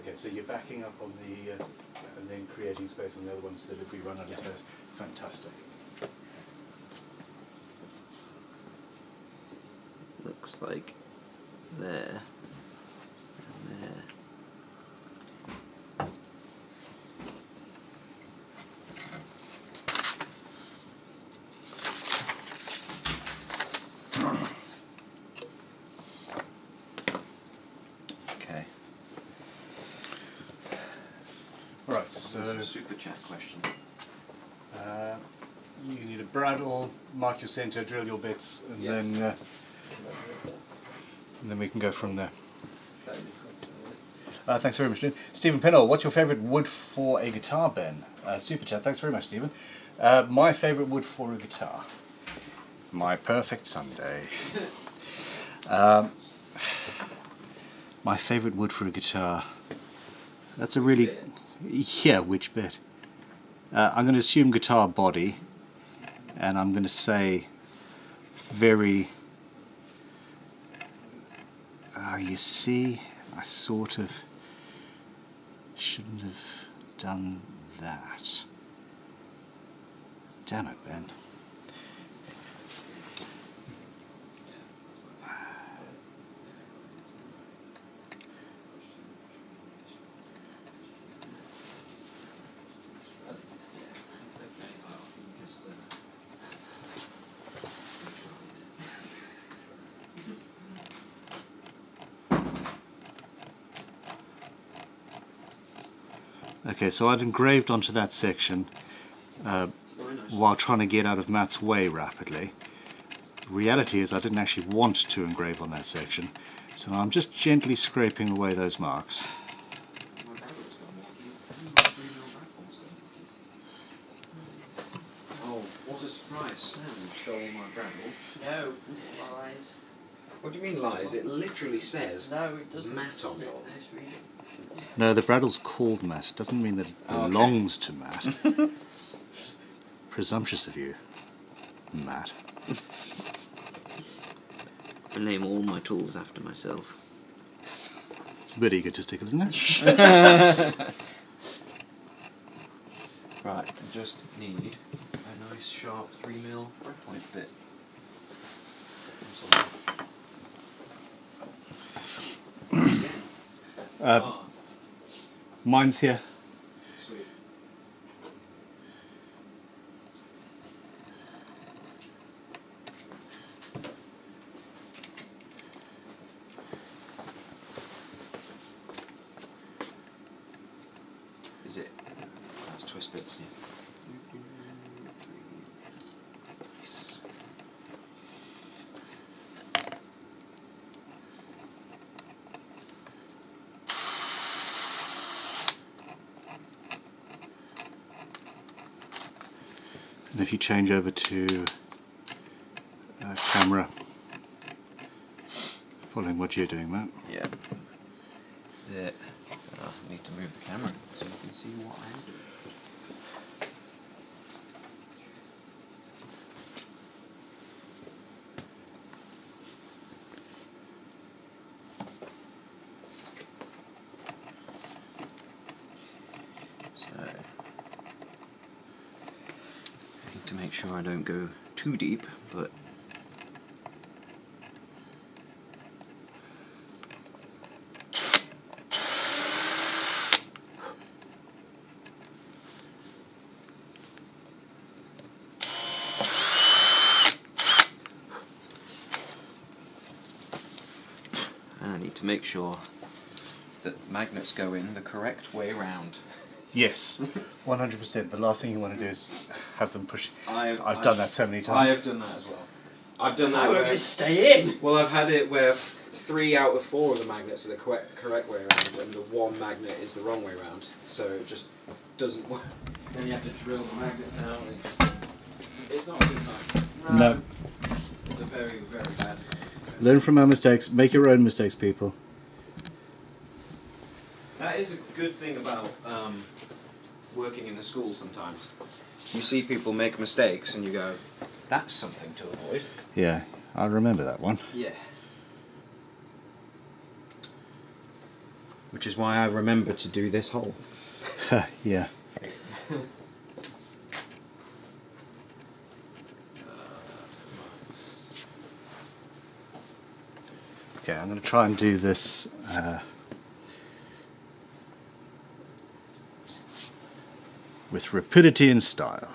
Speaker 1: Okay, so you're backing up on the and then creating space on the other ones so that if we run out of space, fantastic.
Speaker 2: Looks like there and there. Okay.
Speaker 1: Right, so
Speaker 2: super chat question.
Speaker 1: you need a brad mark your centre, drill your bits, and then we can go from there. Thanks very much, Steve. Stephen Pennell, what's your favourite wood for a guitar, Ben? Super chat, thanks very much, Stephen. My favourite wood for a guitar. My perfect Sunday. My favourite wood for a guitar. That's a really... Yeah, which bit? I'm going to assume guitar body, and I'm going to say very... you see, I sort of shouldn't have done that. Damn it, Ben. Okay, so I'd engraved onto that section while trying to get out of Matt's way rapidly. The reality is I didn't actually want to engrave on that section, so I'm just gently scraping away those marks.
Speaker 2: Oh, what a surprise! Sam stole my gravel.
Speaker 4: No, lies.
Speaker 2: What do you mean lies? It literally says
Speaker 4: No, it doesn't.
Speaker 2: Matt on it.
Speaker 4: Misreading.
Speaker 1: No, the Braddle's called Matt. It doesn't mean that it belongs to Matt. Presumptuous of you, Matt.
Speaker 2: I name all my tools after myself.
Speaker 1: It's a bit egotistical, isn't it?
Speaker 2: Right, I just need a nice sharp 3mm breadpoint bit.
Speaker 1: Mine's here.
Speaker 2: Sweet. Is it? That's twist bits, yeah.
Speaker 1: And if you change over to camera, following what you're doing, Matt.
Speaker 2: Yeah. I need to move the camera so you can see what I am doing. To make sure I don't go too deep, but and I need to make sure that magnets go in the correct way round.
Speaker 1: Yes, 100%. The last thing you want to do is have them push.
Speaker 2: I've
Speaker 1: done that so many times.
Speaker 2: I have done that as well. I've done
Speaker 4: I
Speaker 2: that
Speaker 4: won't
Speaker 2: where...
Speaker 4: just stay in.
Speaker 2: Well, I've had it where 3 out of 4 of the magnets are the correct way around, and the one magnet is the wrong way around. So it just doesn't work. Then you have to drill the magnets out. And it's not a good time.
Speaker 1: No.
Speaker 2: It's a very, very bad time.
Speaker 1: Learn from our mistakes. Make your own mistakes, people.
Speaker 2: That is a good thing about working in the school sometimes. You see people make mistakes and you go, that's something to avoid.
Speaker 1: Yeah, I remember that one.
Speaker 2: Yeah. Which is why I remember to do this hole.
Speaker 1: Yeah. Okay, I'm going to try and do this with rapidity and style.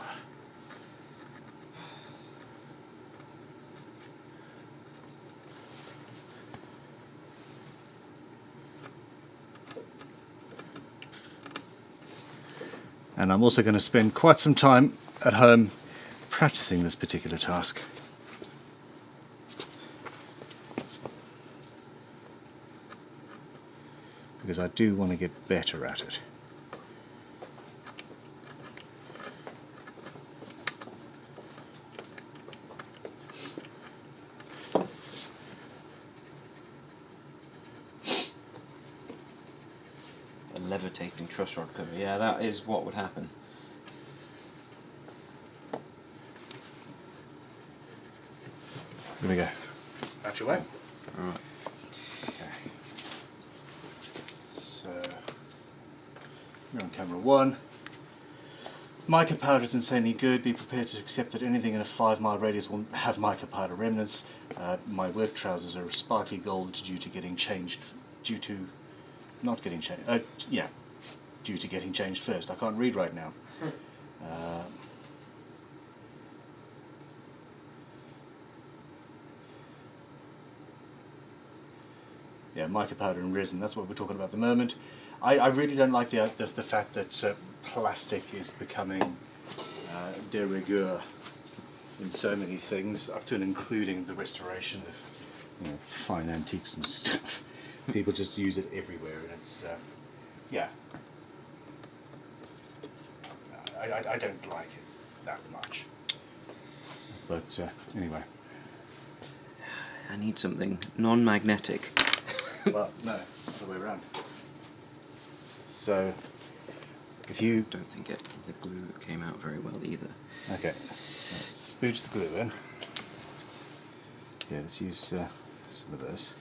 Speaker 1: And I'm also going to spend quite some time at home practicing this particular task. Because I do want to get better at it.
Speaker 2: A levitating truss rod cover. Yeah, that is what would happen.
Speaker 1: Here we go. Out your way.
Speaker 2: Alright.
Speaker 1: Okay. So, we're on camera 1. Mica powder is insanely good. Be prepared to accept that anything in a 5-mile radius will have mica powder remnants. My work trousers are sparkly gold due to getting changed, due to getting changed first. I can't read right now. Yeah, mica powder and resin, that's what we're talking about at the moment. I really don't like the fact that plastic is becoming de rigueur in so many things, up to and including the restoration of fine antiques and stuff. People just use it everywhere, and it's, yeah. I don't like it that much. But anyway.
Speaker 2: I need something non-magnetic.
Speaker 1: Well, no, other way around. So, if you...
Speaker 2: Don't think the glue came out very well either.
Speaker 1: Okay, spooge the glue in. Yeah, let's use some of this.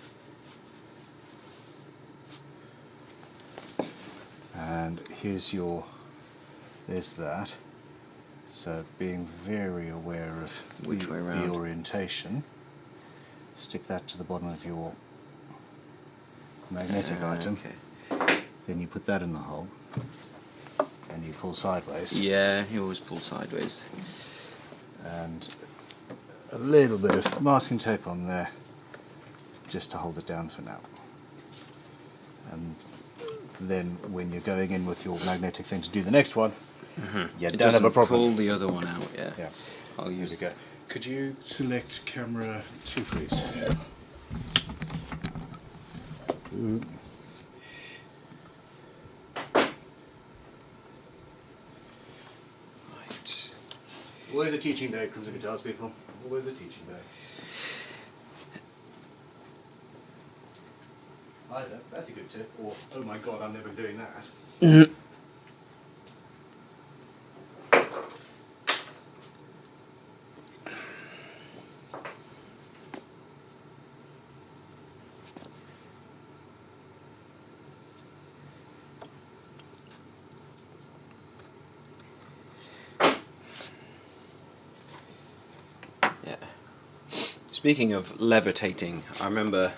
Speaker 1: And here's there's that. So being very aware of
Speaker 2: Which way round?
Speaker 1: the orientation. Stick that to the bottom of your magnetic item.
Speaker 2: Okay.
Speaker 1: Then you put that in the hole. And you pull sideways.
Speaker 2: Yeah, he always pulls sideways.
Speaker 1: And a little bit of masking tape on there just to hold it down for now. And then when you're going in with your magnetic thing to do the next one, you don't have a problem.
Speaker 2: Pull the other one out, yeah.
Speaker 1: Yeah.
Speaker 2: I'll use
Speaker 1: There we go. Could you select camera 2, please? Ooh.
Speaker 2: Right.
Speaker 1: It's always a teaching day, Crimson Guitars people. Always a teaching day. Either, that's a good tip, or, oh my god, I'm never doing that.
Speaker 2: Yeah. Speaking of levitating, I remember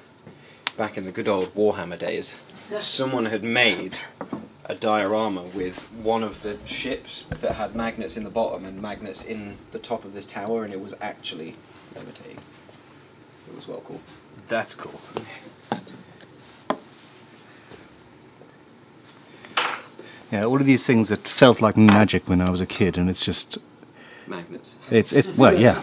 Speaker 2: back in the good old Warhammer days, someone had made a diorama with one of the ships that had magnets in the bottom and magnets in the top of this tower, and it was actually levitating. It was well cool.
Speaker 1: That's cool. Yeah, all of these things that felt like magic when I was a kid, and it's just...
Speaker 2: Magnets.
Speaker 1: It's well, yeah.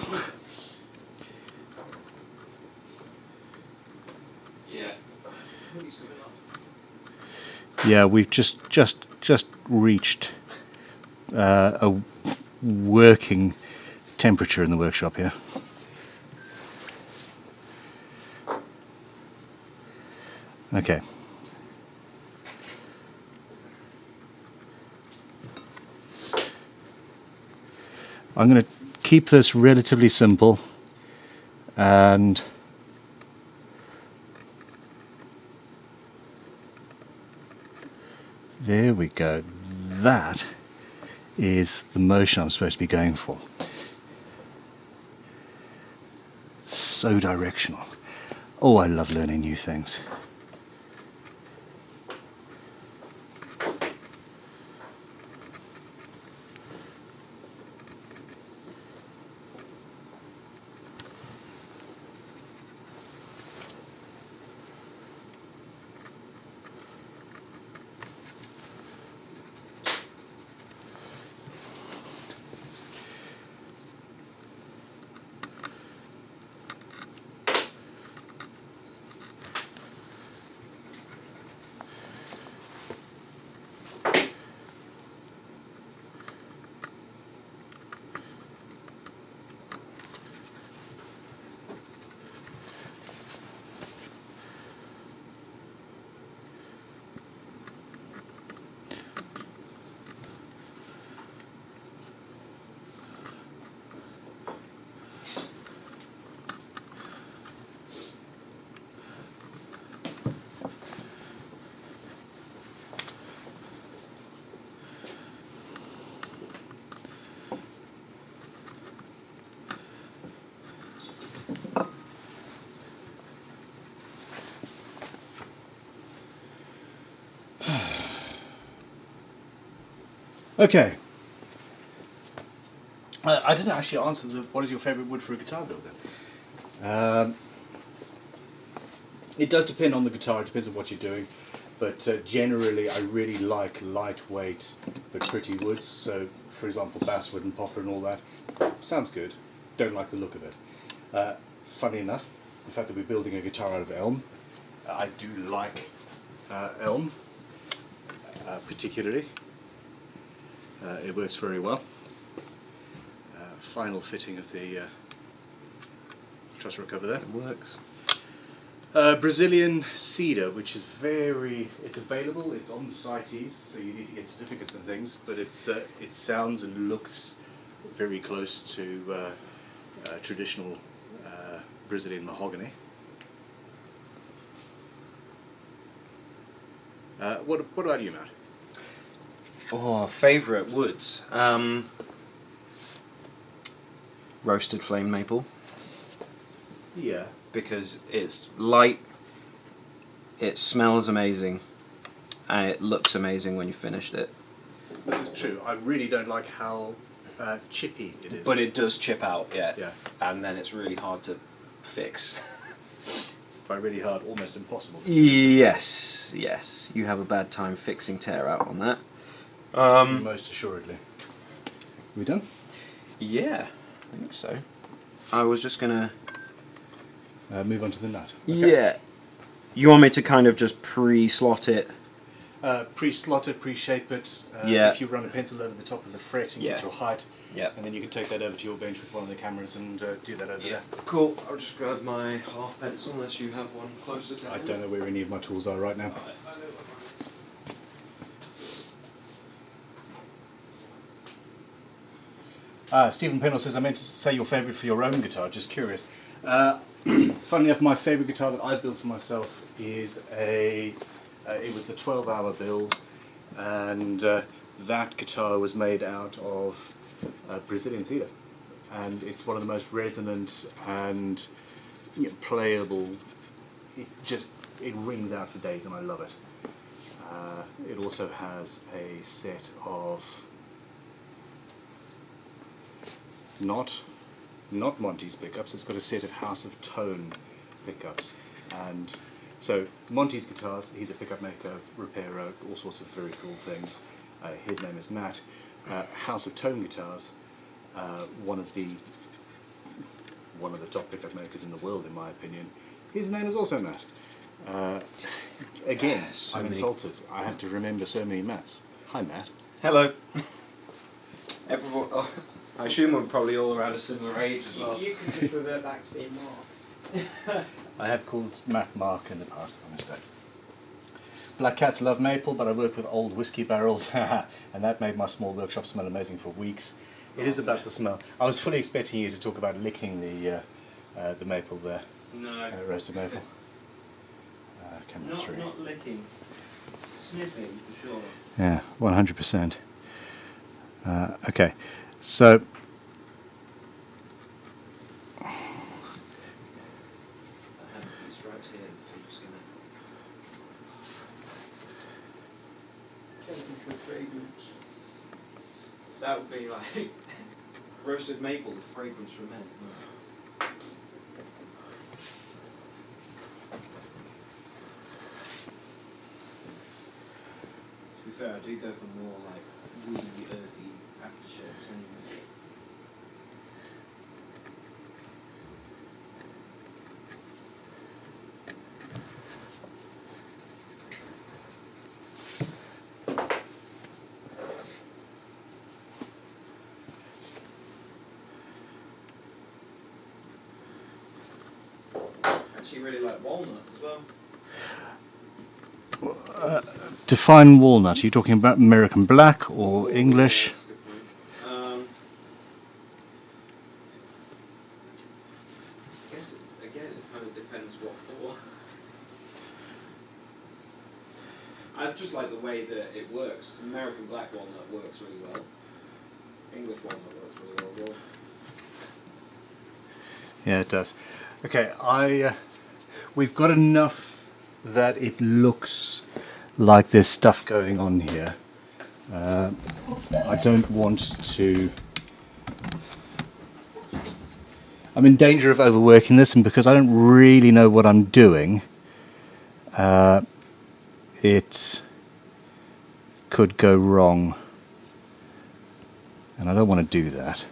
Speaker 1: Yeah, we've just reached a working temperature in the workshop here. Okay. I'm going to keep this relatively simple, and there we go. That is the motion I'm supposed to be going for. So directional. Oh, I love learning new things. Okay. I didn't actually answer what is your favourite wood for a guitar build then? It does depend on the guitar, it depends on what you're doing, but generally I really like lightweight but pretty woods. So for example, basswood and poplar and all that sounds good, don't like the look of it. Funny enough, the fact that we're building a guitar out of elm, I do like elm particularly. It works very well. Final fitting of the truss rock over there works. Brazilian cedar, which is it's available, it's on the CITES, so you need to get certificates and things, but it sounds and looks very close to traditional Brazilian mahogany. What about you, Matt?
Speaker 2: Oh, favourite woods. Roasted flame maple.
Speaker 1: Yeah.
Speaker 2: Because it's light, it smells amazing, and it looks amazing when you finished it.
Speaker 1: This is true. I really don't like how chippy it is.
Speaker 2: But it does chip out, yeah.
Speaker 1: Yeah.
Speaker 2: And then it's really hard to fix.
Speaker 1: By really hard, almost impossible.
Speaker 2: Yes, yes. You have a bad time fixing tear out on that.
Speaker 1: Most assuredly. We done?
Speaker 2: Yeah, I think so. I was just gonna
Speaker 1: move on to the nut. Okay.
Speaker 2: Yeah. You want me to kind of just pre-slot it?
Speaker 1: Pre-slot it, pre-shape it.
Speaker 2: Yeah.
Speaker 1: If you run a pencil over the top of the fret and get your height, and then you can take that over to your bench with one of the cameras and do that over there.
Speaker 2: Cool. I'll just grab my half pencil unless you have one closer to
Speaker 1: I don't know where any of my tools are right now. Stephen Pennell says, I meant to say your favourite for your own guitar, just curious. Funnily enough, my favourite guitar that I built for myself is it was the 12-hour build, and that guitar was made out of Brazilian cedar, and it's one of the most resonant and playable. It rings out for days, and I love it. It also has a set of not Monty's pickups. It's got a set of House of Tone pickups, and so Monty's guitars, he's a pickup maker, repairer, all sorts of very cool things. His name is Matt. House of Tone guitars, one of the top pickup makers in the world, in my opinion. His name is also Matt. Again,
Speaker 2: So
Speaker 1: I'm
Speaker 2: many-
Speaker 1: insulted. I have to remember so many Matts. Hi, Matt.
Speaker 2: Hello. Everyone, I assume we're probably all around a similar age as well.
Speaker 4: You can just revert back to being Mark.
Speaker 1: I have called Matt Mark in the past by mistake. Black cats love maple, but I work with old whiskey barrels, and that made my small workshop smell amazing for weeks. It is about the smell. I was fully expecting you to talk about licking the maple there,
Speaker 2: No.
Speaker 1: roasted maple. Coming through.
Speaker 2: Not licking. Sniffing for sure.
Speaker 1: Yeah, 100%. Okay, so
Speaker 2: I have these right here that I'm just gonna.
Speaker 4: Temperature fragrance.
Speaker 2: That would be like roasted maple, the fragrance from it. To be fair, I do go for more like woody, earthy aftershaves anyway. Actually, really like walnut as well.
Speaker 1: define walnut. Are you talking about American black or English?
Speaker 2: That's a good point. I guess again it kind of depends what for. I just like the way that it works. American black walnut works really well. English walnut works really well as well.
Speaker 1: Yeah, it does. Okay, we've got enough that it looks like there's stuff going on here. I don't want to... I'm in danger of overworking this, and because I don't really know what I'm doing, it could go wrong. And I don't want to do that.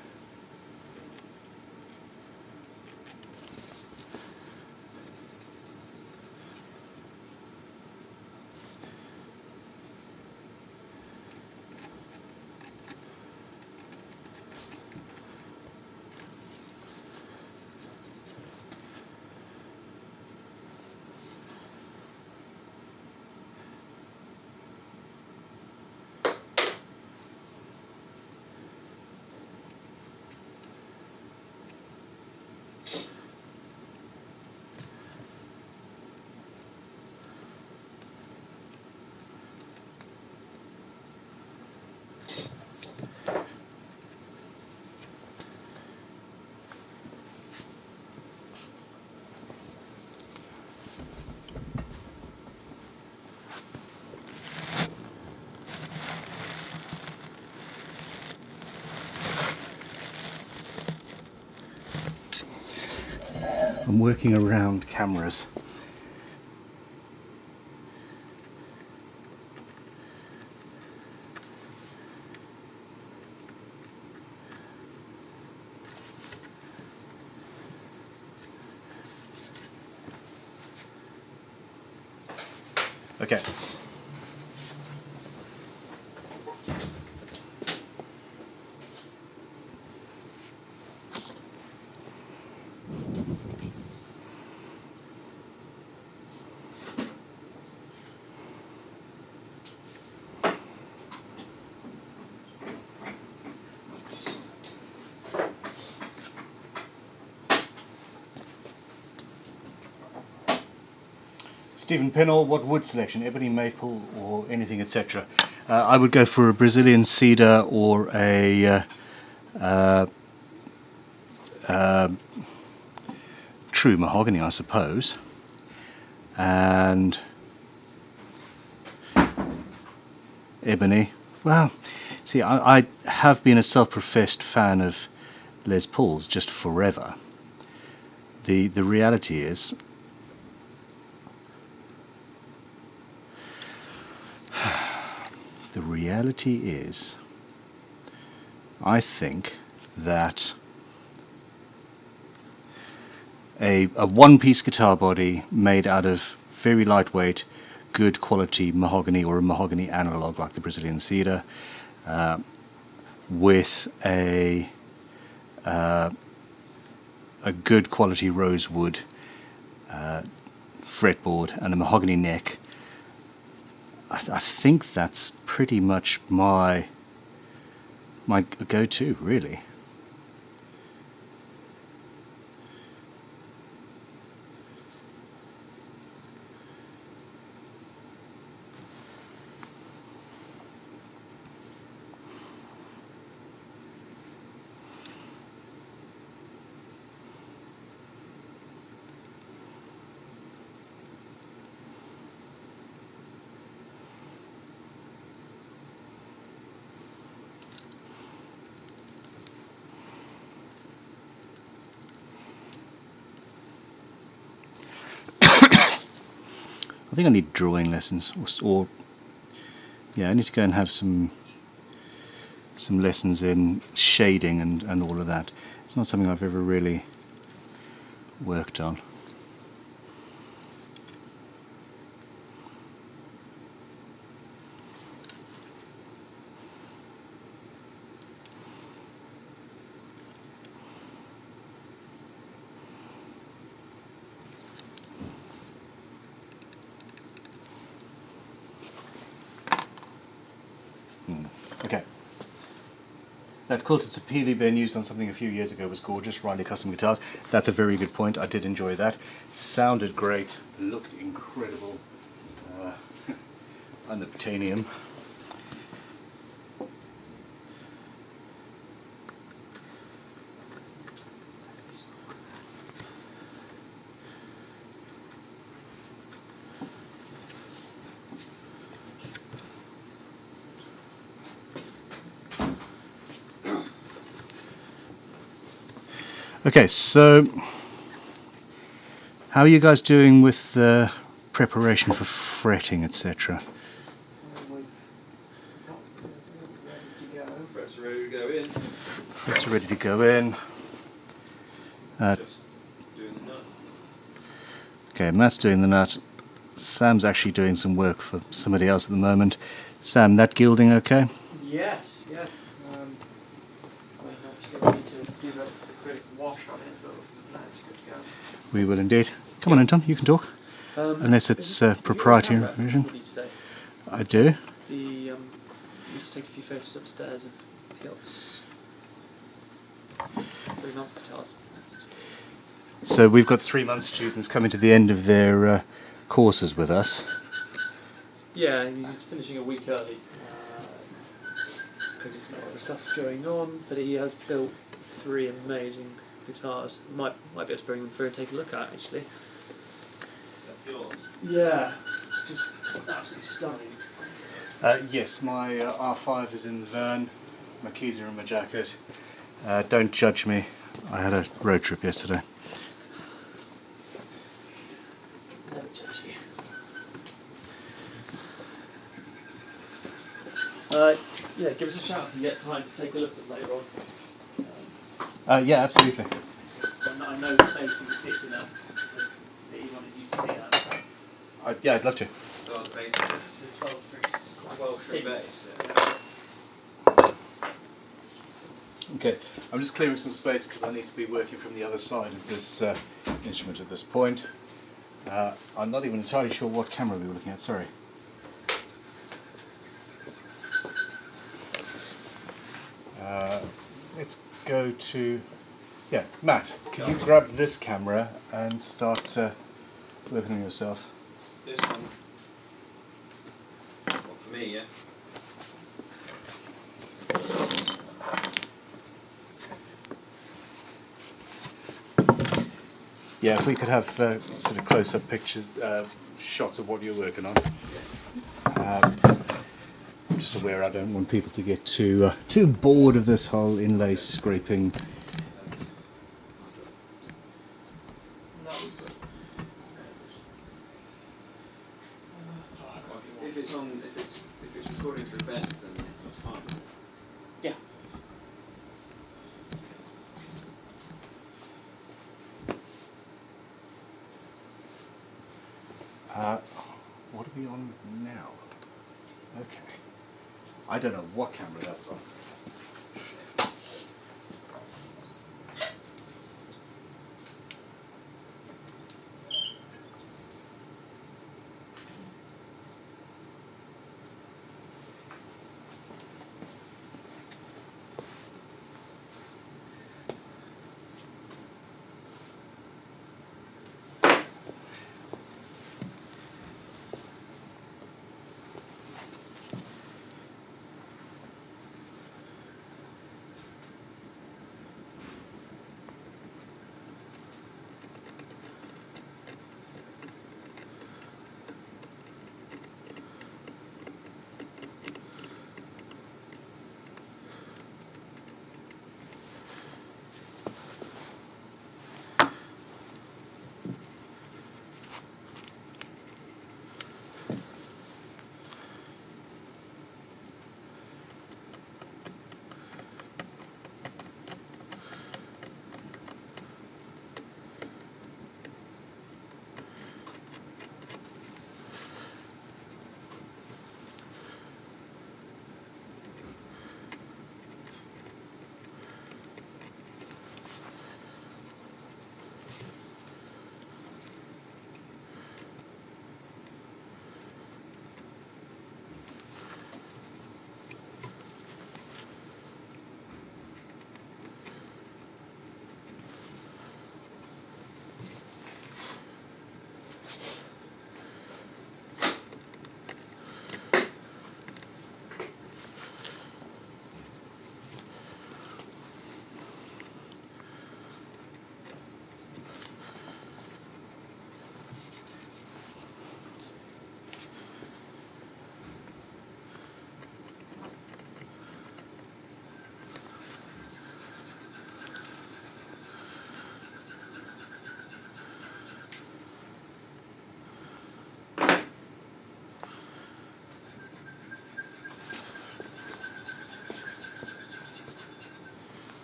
Speaker 1: I'm working around cameras. Okay. Stephen Pennell, what wood selection? Ebony, maple, or anything, etc. I would go for a Brazilian cedar or a true mahogany, I suppose. And ebony. Well, see, I have been a self-professed fan of Les Pauls just forever. The reality is, I think that a one-piece guitar body made out of very lightweight, good quality mahogany or a mahogany analog like the Brazilian cedar, with a good quality rosewood fretboard and a mahogany neck. I think that's pretty much my go-to, really. I think I need drawing lessons, or yeah, I need to go and have some lessons in shading and all of that. It's not something I've ever really worked on. Okay. That quilted sapele bin used on something a few years ago was gorgeous, Riley Custom Guitars. That's a very good point, I did enjoy that. Sounded great, looked incredible. And the titanium. Okay, so how are you guys doing with the preparation for fretting, etc.?
Speaker 4: We've got ready to go.
Speaker 2: Frets are ready to go in.
Speaker 1: Frets are ready to go in.
Speaker 2: Just doing the nut.
Speaker 1: Okay, Matt's doing the nut. Sam's actually doing some work for somebody else at the moment. Sam, that gilding okay?
Speaker 4: Yes, yeah. I mean, obviously we need to do the acrylic wash on it, but that's good to go.
Speaker 1: We will indeed. Come on in, Tom, you can talk. Unless it's proprietary information. I do.
Speaker 4: You need to take a few photos upstairs of Pilt's 3-month guitars.
Speaker 1: So we've got 3-month students coming to the end of their courses with us.
Speaker 4: Yeah, he's finishing a week early because he's got other stuff going on, but he has built 3 amazing guitars. Might be able to bring them through and take a look at, actually.
Speaker 2: Is that yours?
Speaker 4: Yeah, just absolutely stunning.
Speaker 1: Yes, my R5 is in the Vern, my keys are in my jacket. Don't judge me, I had a road trip yesterday.
Speaker 4: Never judge you. Yeah, give us a shout if you get time to take a look at it later on.
Speaker 1: Yeah, absolutely.
Speaker 4: I know the space in particular that he wanted you to see that.
Speaker 1: Yeah, I'd love to.
Speaker 2: Oh, the bass.
Speaker 4: The 12 strings.
Speaker 2: 12-string bass. Yeah.
Speaker 1: Okay, I'm just clearing some space because I need to be working from the other side of this instrument at this point. I'm not even entirely sure what camera we were looking at, sorry. Let's go to... Yeah, Matt, can you grab this camera and start working on yourself?
Speaker 2: This one. What, for me, yeah?
Speaker 1: Yeah, if we could have sort of close-up pictures, shots of what you're working on. I'm just aware I don't want people to get too bored of this whole inlay scraping.
Speaker 2: If it's recording for events, then that's fine.
Speaker 4: Yeah.
Speaker 1: What are we on now? Okay. I don't know what camera that was on.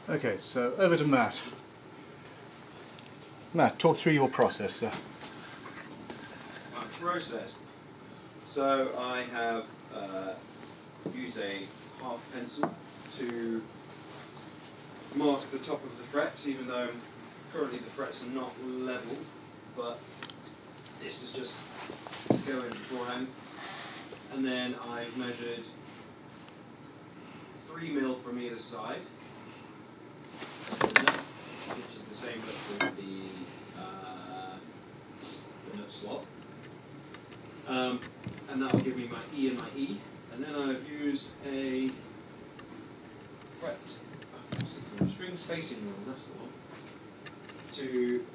Speaker 1: Okay, so over to Matt. Matt, talk through your process, sir.
Speaker 2: My process. So I have used a half pencil to mark the top of the frets, even though currently the frets are not leveled, but this is just to go in beforehand. And then I've measured 3mm from either side, which is the same width as the nut slot. And that will give me my E and my E. And then I've used a string spacing rule, that's the one, to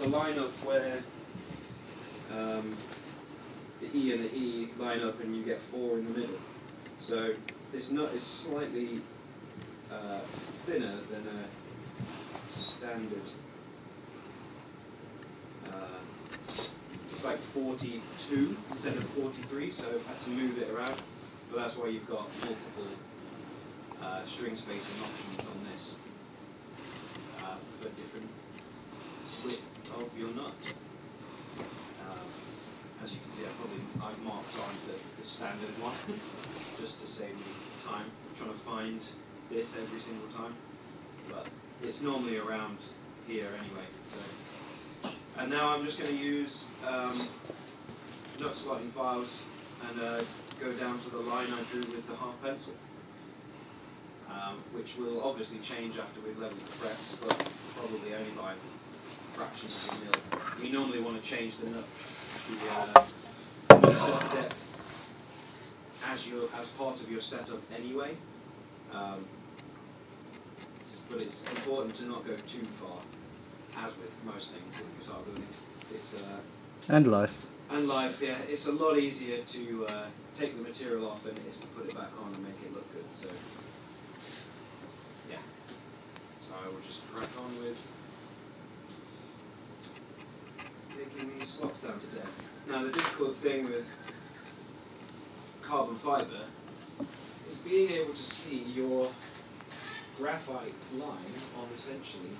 Speaker 2: line up where the E and the E line up and you get 4 in the middle. So this nut is slightly thinner than a standard. It's like 42 instead of 43, so I've had to move it around. But that's why you've got multiple string spacing options on this for different width of your nut. As you can see, I've marked on the standard one just to save me time. I'm trying to find this every single time, but it's normally around here anyway. So, and now I'm just going to use nut slotting files and go down to the line I drew with the half pencil, which will obviously change after we've leveled the frets, but probably only by fractions of a mil. We normally want to change the nut slot depth as part of your setup anyway, but it's important to not go too far, as with most things in guitar building. It's
Speaker 1: And life.
Speaker 2: and live, yeah, it's a lot easier to take the material off than it is to put it back on and make it look good. So yeah, so I will just crack on with taking these slots down to depth. Now the difficult thing with carbon fibre is being able to see your graphite line on essentially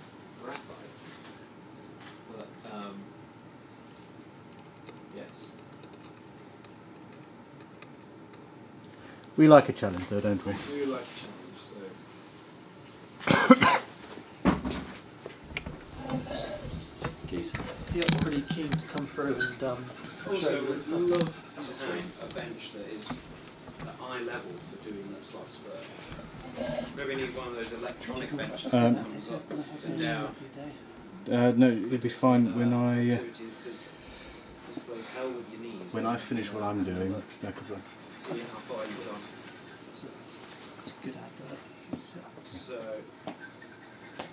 Speaker 2: graphite. But Yes.
Speaker 1: We like a challenge though, don't we?
Speaker 2: We like a challenge, so. Keys.
Speaker 4: Yeah, pretty keen to come through and
Speaker 2: Also, would love to have a bench that is at eye level for doing that slice work. Maybe need one of those electronic benches that comes up and down.
Speaker 1: No, it'd be fine when
Speaker 2: When
Speaker 1: I finish what I'm doing. That could run.
Speaker 2: See how far you've gone.
Speaker 4: It's a good advert.
Speaker 2: So,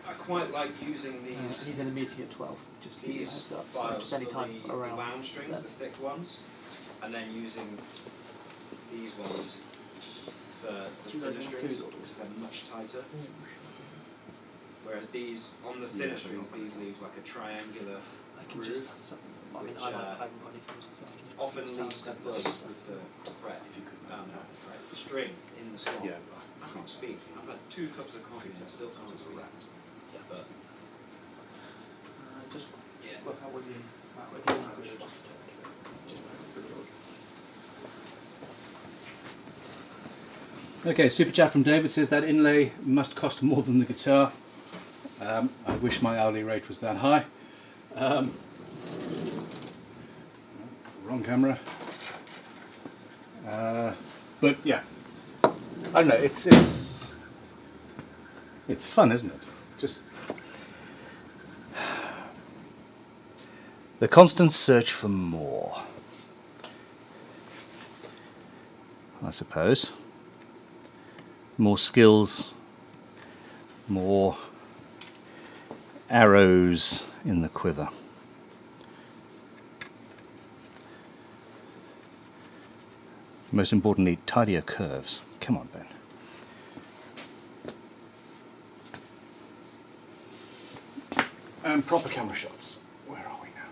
Speaker 2: I quite like using these.
Speaker 4: He's in a meeting at 12, just to give you a
Speaker 2: These
Speaker 4: heads up. So
Speaker 2: files
Speaker 4: just any
Speaker 2: for
Speaker 4: time
Speaker 2: the
Speaker 4: around.
Speaker 2: wound strings,
Speaker 4: then.
Speaker 2: the thick ones, and then using these ones for the
Speaker 4: Do you
Speaker 2: thinner
Speaker 4: guys want
Speaker 2: strings
Speaker 4: food or-
Speaker 2: because they're much tighter. Whereas these, on the thinner strings, these leave like a triangular
Speaker 4: I can
Speaker 2: groove,
Speaker 4: just. I mean,
Speaker 2: which,
Speaker 4: I haven't got any food, so I can just
Speaker 2: often
Speaker 4: stand
Speaker 2: leaves the
Speaker 4: there.
Speaker 2: buzz with the fret, not the fret, the string in the slot.
Speaker 1: Yeah.
Speaker 2: I can't speak. I've had 2 cups of coffee and I still can't speak. But
Speaker 4: Just
Speaker 2: yeah.
Speaker 4: work out what you language.
Speaker 1: Okay, super chat from David says that inlay must cost more than the guitar. I wish my hourly rate was that high. Wrong camera. But yeah, I don't know. It's fun, isn't it? Just the constant search for more, I suppose. More skills, more arrows in the quiver. Most importantly, tidier curves. Come on, Ben. And proper camera shots. Where are we now?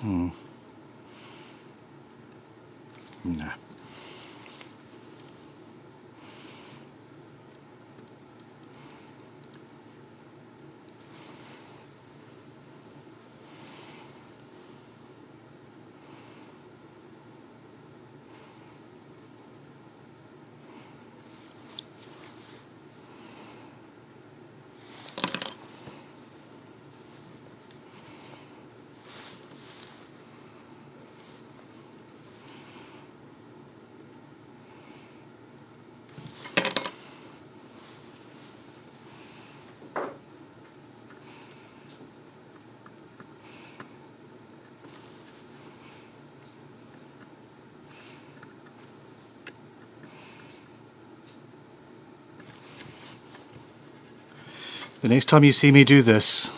Speaker 1: No. The next time you see me do this,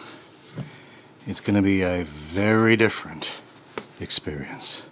Speaker 1: it's going to be a very different experience.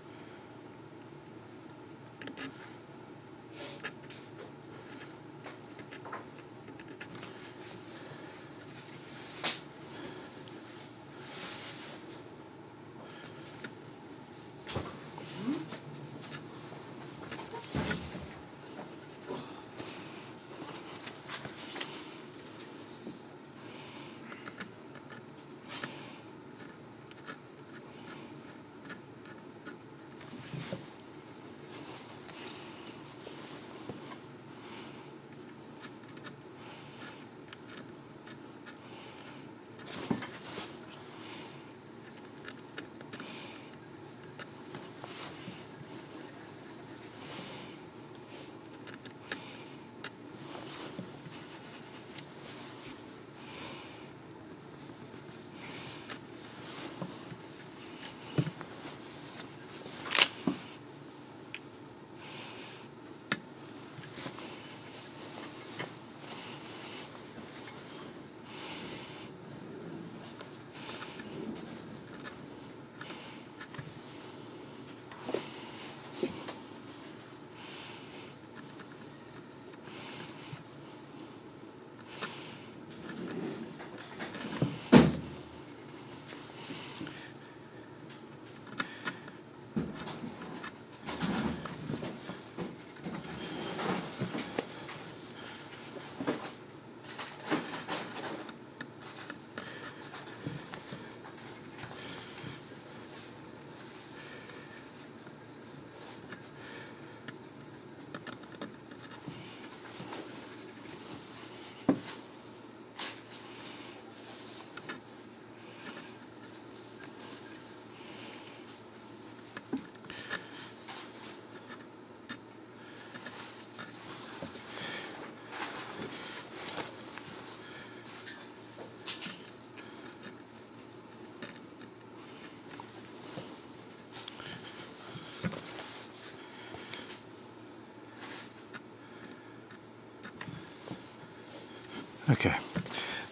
Speaker 1: Okay,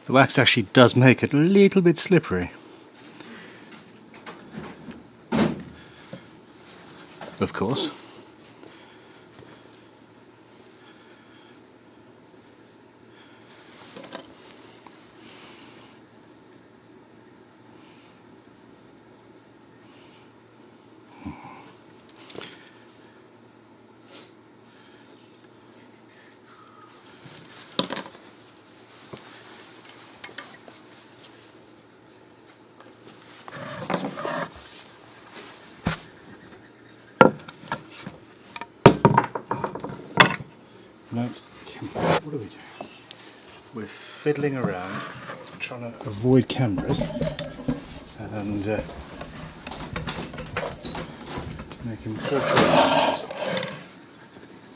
Speaker 1: the wax actually does make it a little bit slippery. Of course. No, what are we doing? We're fiddling around, trying to avoid cameras and making poor choices.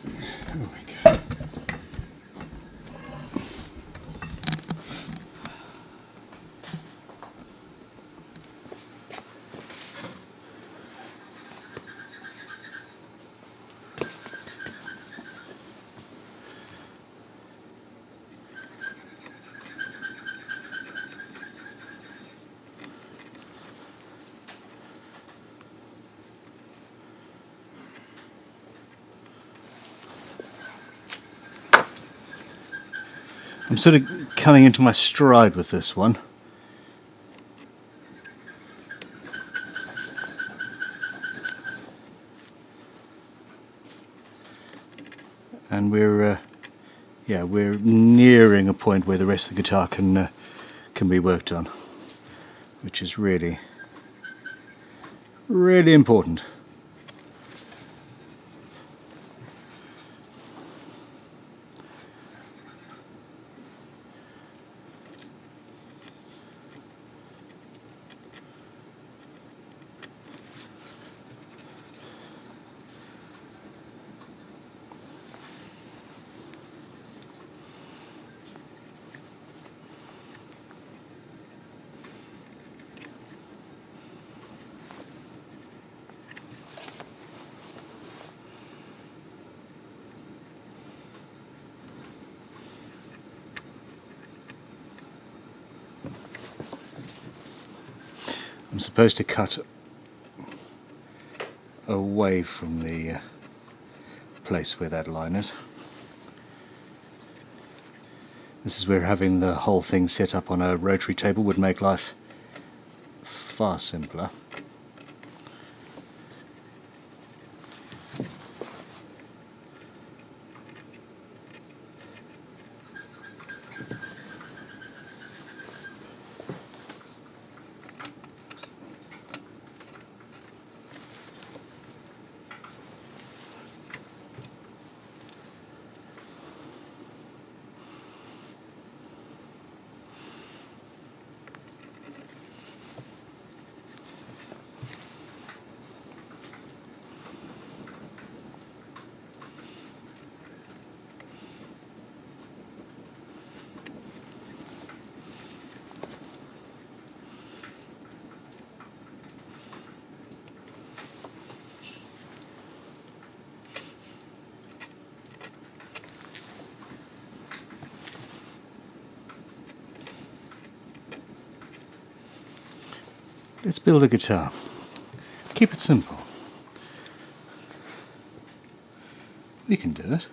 Speaker 1: Oh my God. I'm sort of coming into my stride with this one. yeah, we're nearing a point where the rest of the guitar can be worked on, which is really, really important. I'm supposed to cut away from the place where that line is. This is where having the whole thing set up on a rotary table would make life far simpler. Let's build a guitar. Keep it simple. We can do it.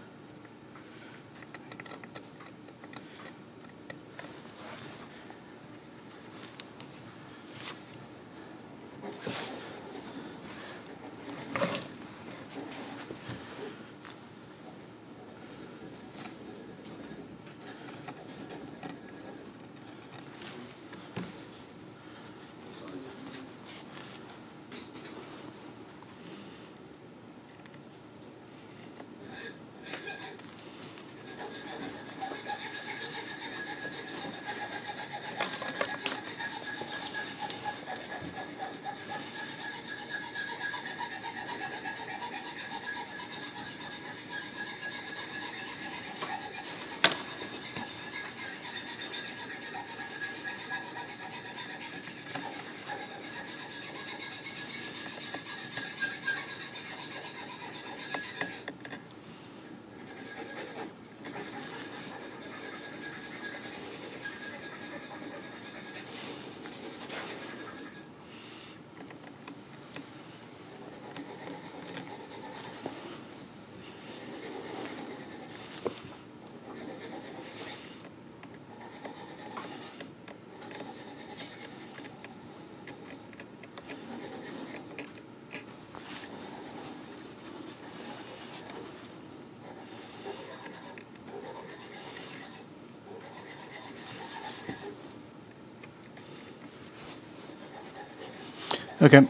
Speaker 1: Okay.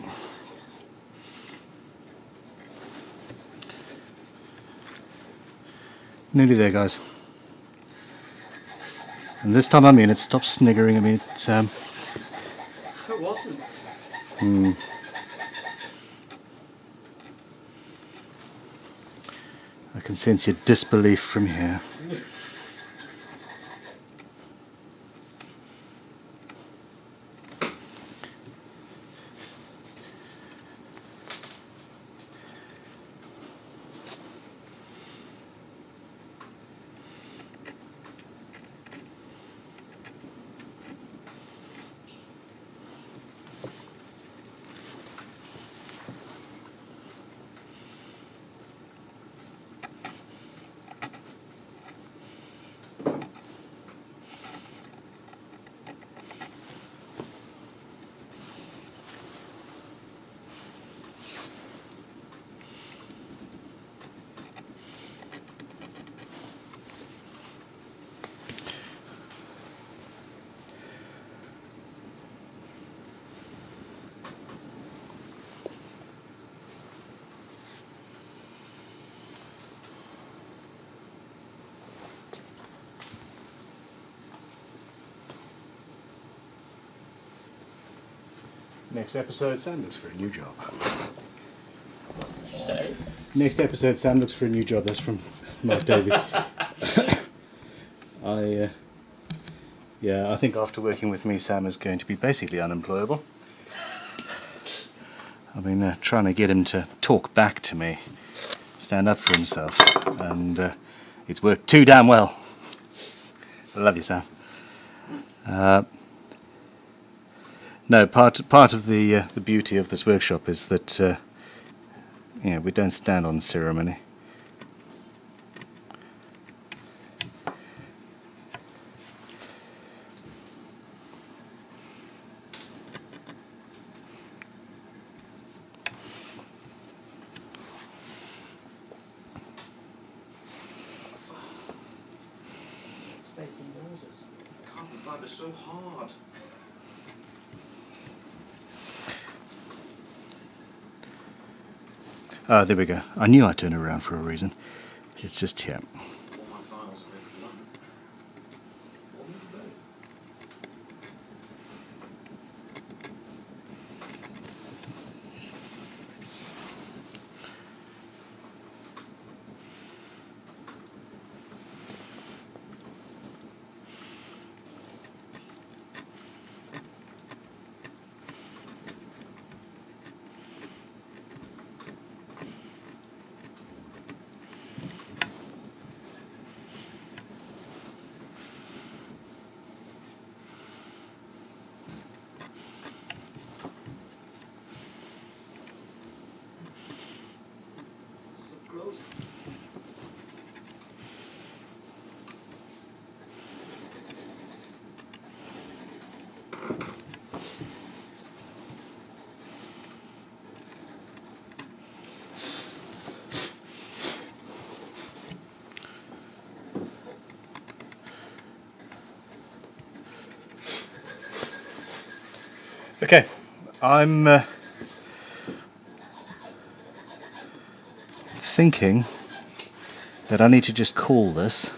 Speaker 1: Nearly there, guys. And this time I mean it. Stop sniggering at me.
Speaker 4: It wasn't.
Speaker 1: I can sense your disbelief from here. Next episode, Sam looks for a new job.
Speaker 4: So,
Speaker 1: Next episode, Sam looks for a new job. That's from Mark Davies. Yeah, I think after working with me, Sam is going to be basically unemployable. I've been trying to get him to talk back to me, stand up for himself, and it's worked too damn well. I love you, Sam. No, part of the beauty of this workshop is that we don't stand on ceremony.
Speaker 4: it's making noises.
Speaker 2: Carbon fiber's so hard.
Speaker 1: Oh, there we go. I knew I'd turn it around for a reason. It's just here.
Speaker 2: All my files are ready to run. Or maybe both. So close.
Speaker 1: Okay, I'm thinking that I need to just call this.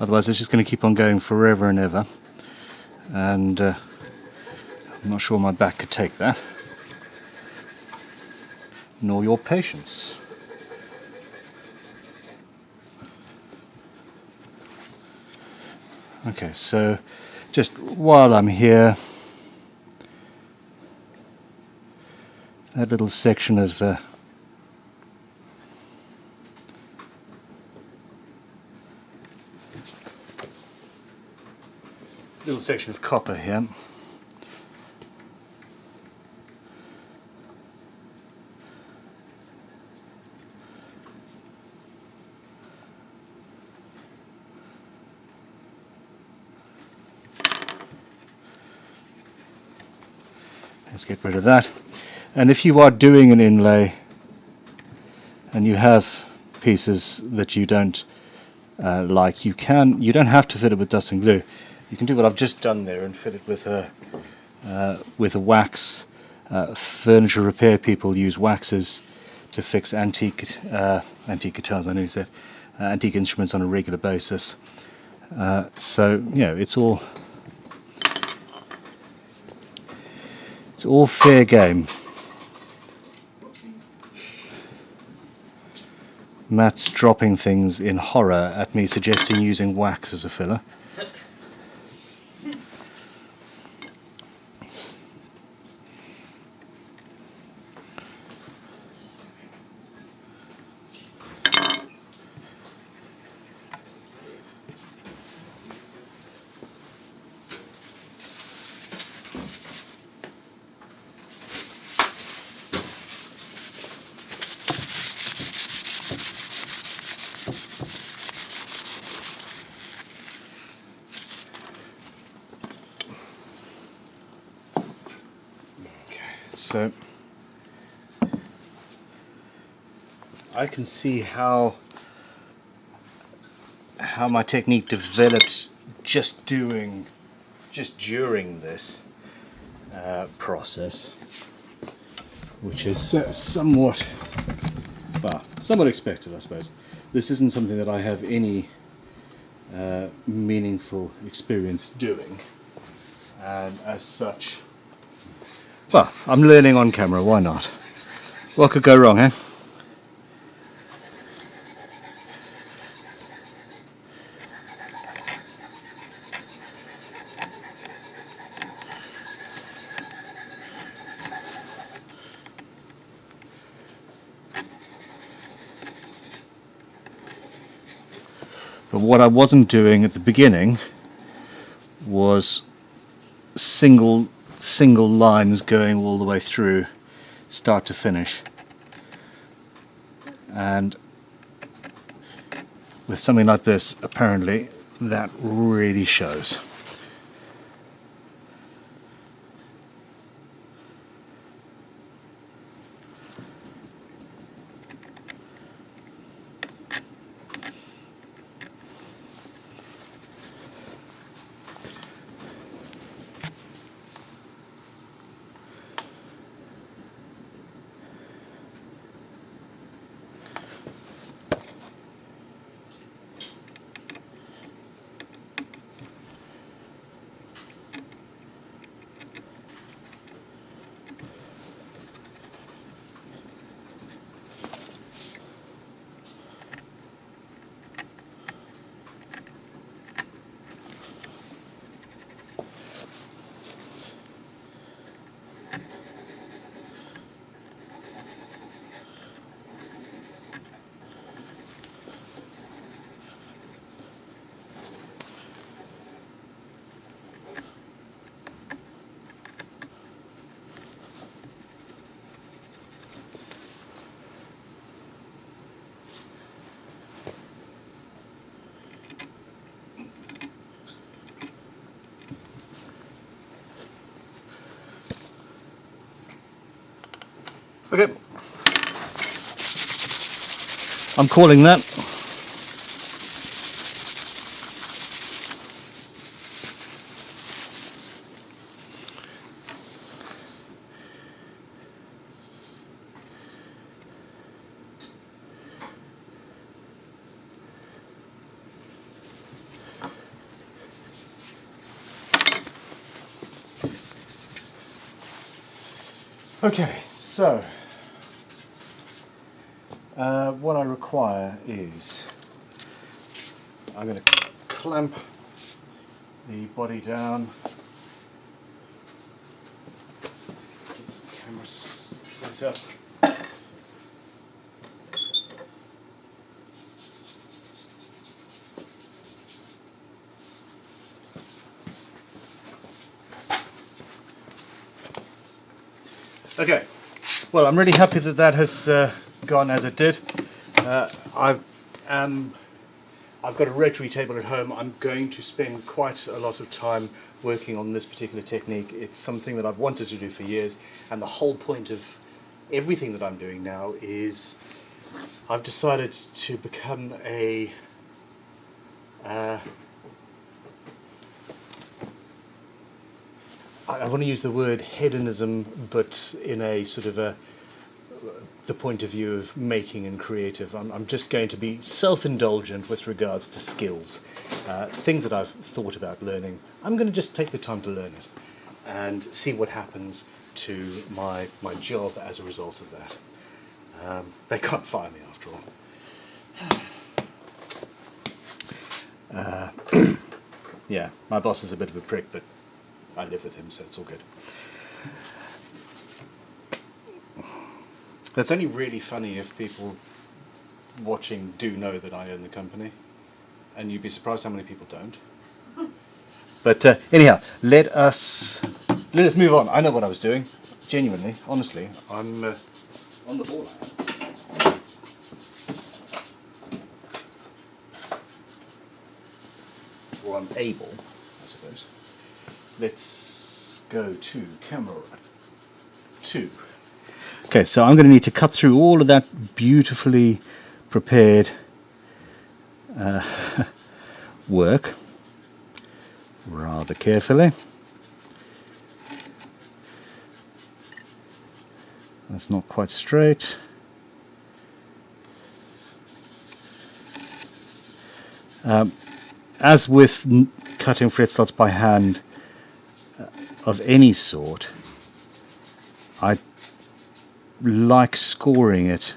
Speaker 1: Otherwise it's just going to keep on going forever and ever, and I'm not sure my back could take that, nor your patience. Okay, so just while I'm here, that little section of copper here. Let's get rid of that. And if you are doing an inlay and you have pieces that you don't like, you don't have to fit it with dust and glue. You can do what I've just done there and fit it with a wax. Furniture repair people use waxes to fix antique guitars. I know you said antique instruments on a regular basis. So it's all fair game. Matt's dropping things in horror at me suggesting using wax as a filler. So I can see how my technique developed just doing just during this process, which is somewhat expected, I suppose. This isn't something that I have any meaningful experience doing, and as such, well, I'm learning on camera, why not? What could go wrong, eh? But what I wasn't doing at the beginning was single lines going all the way through, start to finish. And with something like this, apparently that really shows. Okay, I'm calling that. Okay, so what I require is I'm going to clamp the body down, get some cameras set up. Okay, well, I'm really happy that that has gone as it did. I've got a rotary table at home. I'm going to spend quite a lot of time working on this particular technique. It's something that I've wanted to do for years, and the whole point of everything that I'm doing now is I've decided to become a I want to use the word hedonism, but in a sort of the point of view of making and creative. I'm just going to be self-indulgent with regards to skills, things that I've thought about learning. I'm going to just take the time to learn it and see what happens to my job as a result of that. They can't fire me after all. Yeah, my boss is a bit of a prick, but I live with him, so it's all good. That's only really funny if people watching do know that I own the company, and you'd be surprised how many people don't. But anyhow, let us move on. I know what I was doing. Genuinely, honestly, I'm on the ball. Or I'm able, I suppose. Let's go to camera 2. Okay, so I'm going to need to cut through all of that beautifully prepared work. rather carefully. That's not quite straight. As with cutting fret slots by hand of any sort, I like scoring it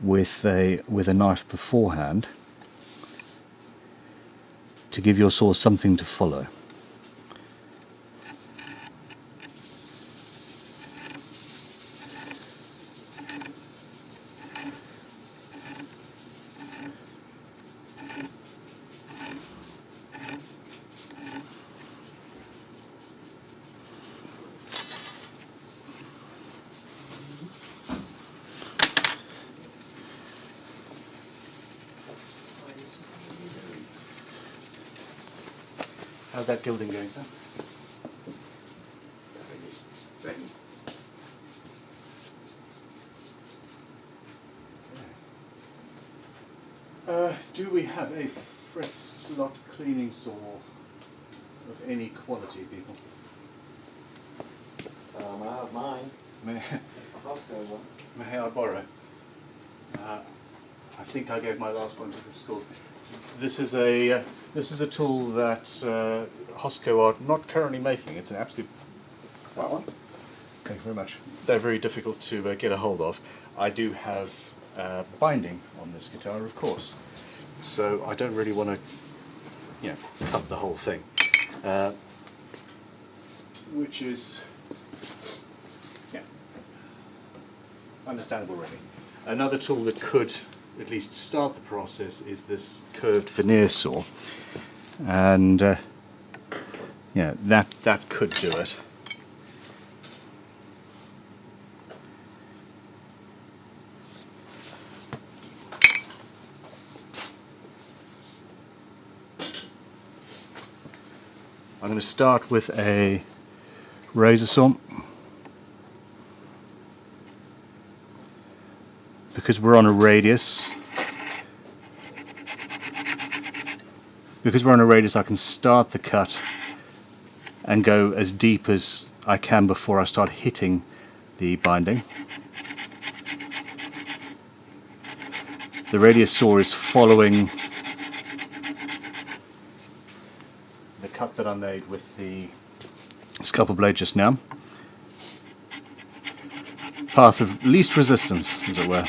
Speaker 1: with a knife beforehand to give your saw something to follow. How's that gilding going, sir? Do we have a fret slot cleaning saw of any quality, people?
Speaker 2: I have mine.
Speaker 1: May,
Speaker 2: Costco one.
Speaker 1: may I borrow? I think I gave my last one to the school. This is a tool that Hosco are not currently making. It's an absolute. That one. Thank you very much. They're very difficult to get a hold of. I do have binding on this guitar, of course, so I don't really want to, cut the whole thing, which is, understandable, really. Another tool that could at least start the process is this curved veneer saw, and that could do it. I'm going to start with a razor saw. Because we're on a radius, I can start the cut and go as deep as I can before I start hitting the binding. The radius saw is following the cut that I made with the scalpel blade just now. Path of least resistance, as it were.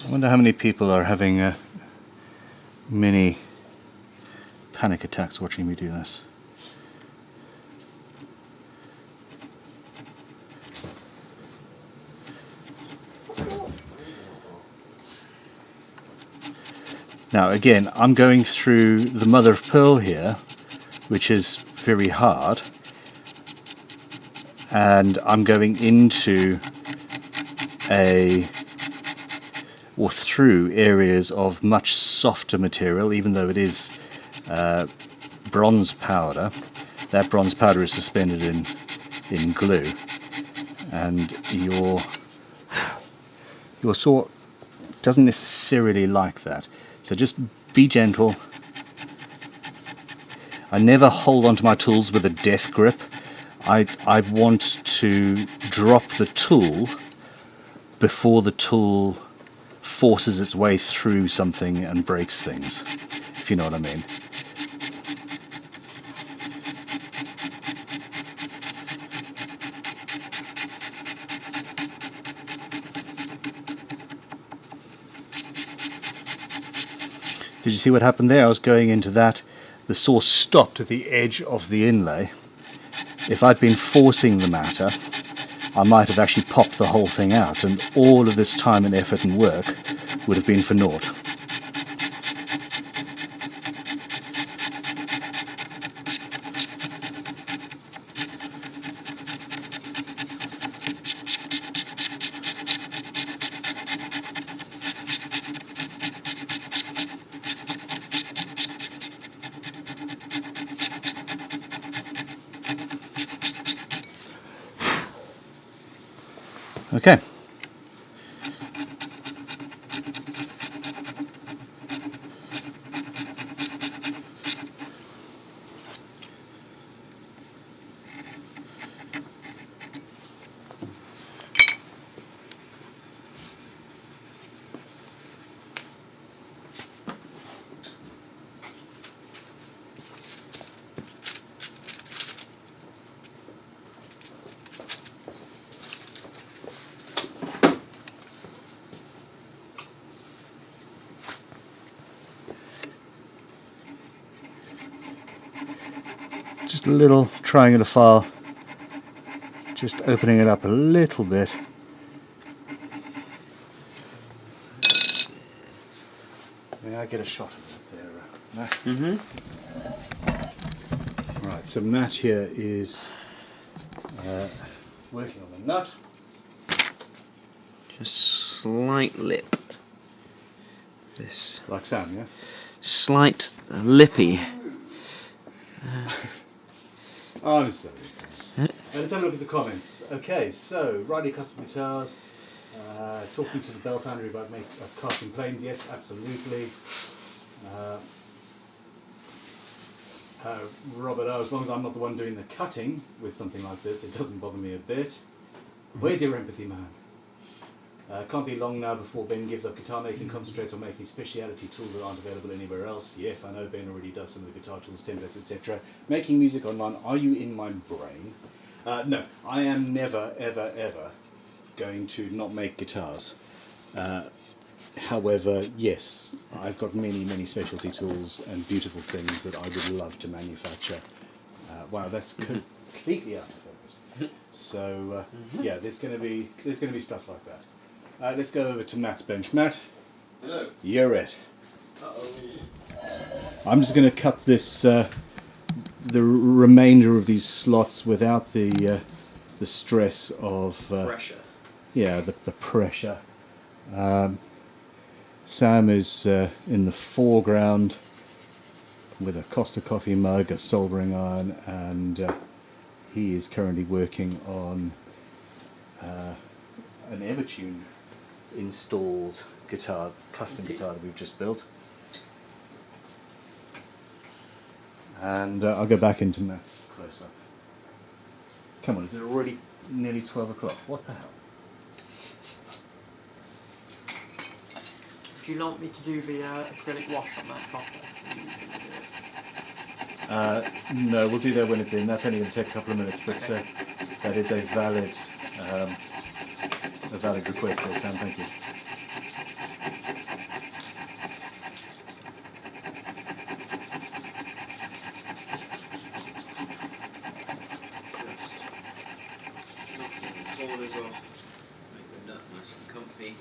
Speaker 1: I wonder how many people are having mini panic attacks watching me do this. Now again, I'm going through the mother of pearl here, which is very hard, and I'm going into through areas of much softer material, even though it is bronze powder. That bronze powder is suspended in glue, and your saw doesn't necessarily like that. So just be gentle. I never hold onto my tools with a death grip. I want to drop the tool before the tool forces its way through something and breaks things, if you know what I mean. Did you see what happened there? I was going into that, the saw stopped at the edge of the inlay. If I'd been forcing the matter, I might have actually popped the whole thing out, and all of this time and effort and work would have been for naught. Okay. Just a little triangular file, just opening it up a little bit. May I get a shot of it there, Matt?
Speaker 2: Mm-hmm.
Speaker 1: Right, so Matt here is working on the nut.
Speaker 2: Just slight lip. This
Speaker 1: Like Sam, yeah?
Speaker 2: slight lippy.
Speaker 1: Oh, I'm sorry. Let's have a look at the comments. Okay, so riding custom guitars, talking to the Bell Foundry about casting planes. Yes, absolutely. Robert, as long as I'm not the one doing the cutting with something like this, it doesn't bother me a bit. Where's your empathy, man? Can't be long now before Ben gives up guitar making, concentrates on making speciality tools that aren't available anywhere else. Yes, I know Ben already does some of the guitar tools, templates, etc. Making music online, are you in my brain? No, I am never, ever, ever going to not make guitars. However, yes, I've got many, many specialty tools and beautiful things that I would love to manufacture. Wow, that's completely out of focus. So yeah, there's going to be stuff like that. Let's go over to Matt's bench. Matt,
Speaker 3: Hello.
Speaker 1: you're it.
Speaker 3: Uh-oh.
Speaker 1: I'm just going to cut this, the remainder of these slots without the stress of
Speaker 2: Pressure.
Speaker 1: yeah, the pressure. Sam is in the foreground with a Costa coffee mug, a soldering iron, and he is currently working on an Evertune installed guitar, custom guitar that we've just built. And I'll go back into Matt's close-up. Come on, is it already nearly 12 o'clock? What the hell?
Speaker 4: Do you want me to do the acrylic wash on that copper?
Speaker 1: No, we'll do that when it's in. That's only going to take a couple of minutes, but that is a valid request there, Sam. Thank you.
Speaker 2: Corners off. Make the nut nice and comfy.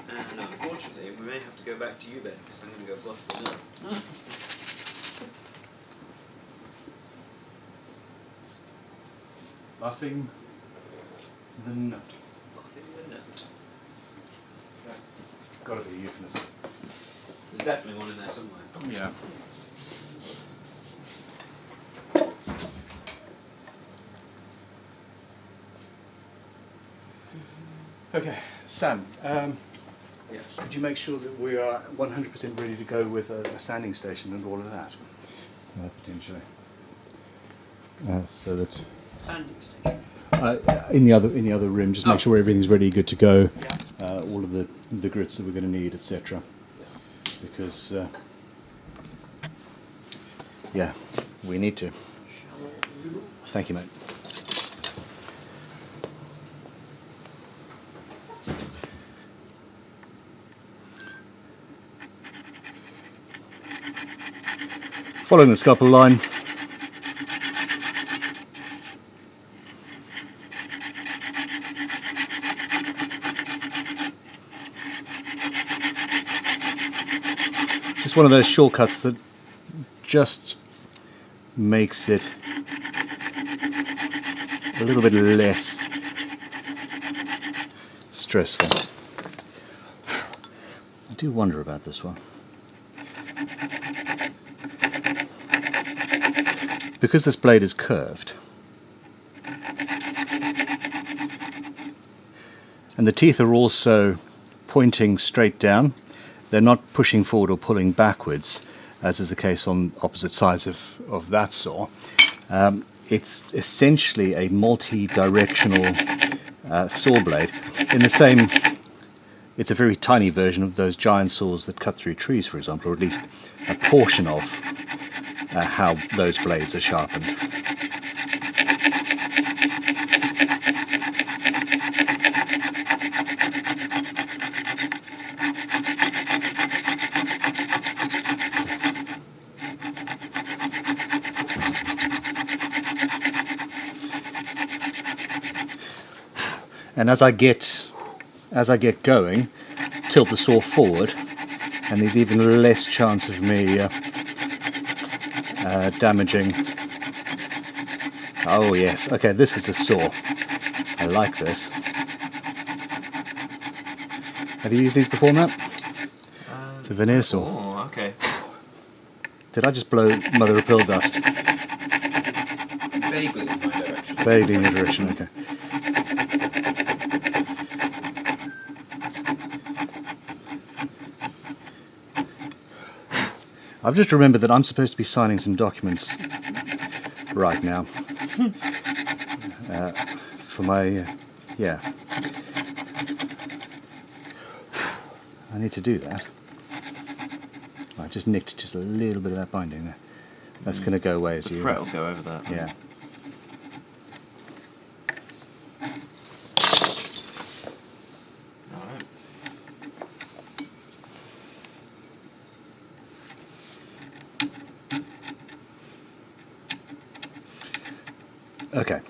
Speaker 2: And unfortunately, we may have to go back to you, Ben, because I'm going to go buff the nut.
Speaker 1: Buffing the nut.
Speaker 2: Buffing the nut.
Speaker 1: Got to be a euphemism.
Speaker 2: There's definitely one in there somewhere.
Speaker 1: Yeah. Okay, Sam.
Speaker 2: Yes.
Speaker 1: Could you make sure that we are 100% ready to go with a sanding station and all of that? Potentially. So that
Speaker 4: Sanding station.
Speaker 1: in the other room, just make sure everything's ready, good to go.
Speaker 4: Yeah.
Speaker 1: All of the grits that we're going to need, etc. Because yeah, we need to. Thank you, mate. Following the scalpel line. It's just one of those shortcuts that just makes it a little bit less stressful. I do wonder about this one. Because this blade is curved, and the teeth are also pointing straight down, they're not pushing forward or pulling backwards, as is the case on opposite sides of that saw. It's essentially a multi-directional saw blade. In the same, it's a very tiny version of those giant saws that cut through trees, for example, or at least a portion of how those blades are sharpened. And as I get going, tilt the saw forward, and there's even less chance of me damaging. Oh yes, okay, this is the saw. I like this. Have you used these before, Matt? It's a veneer saw.
Speaker 2: Oh, okay.
Speaker 1: Did I just blow mother of pearl dust?
Speaker 2: Vaguely in my direction.
Speaker 1: Vaguely in your direction, okay. I've just remembered that I'm supposed to be signing some documents right now for my, yeah. I need to do that. I just nicked just a little bit of that binding there. That's going to go away as
Speaker 2: The
Speaker 1: you...
Speaker 2: fret will go over that.
Speaker 1: Yeah.
Speaker 2: Alright.
Speaker 1: Okay.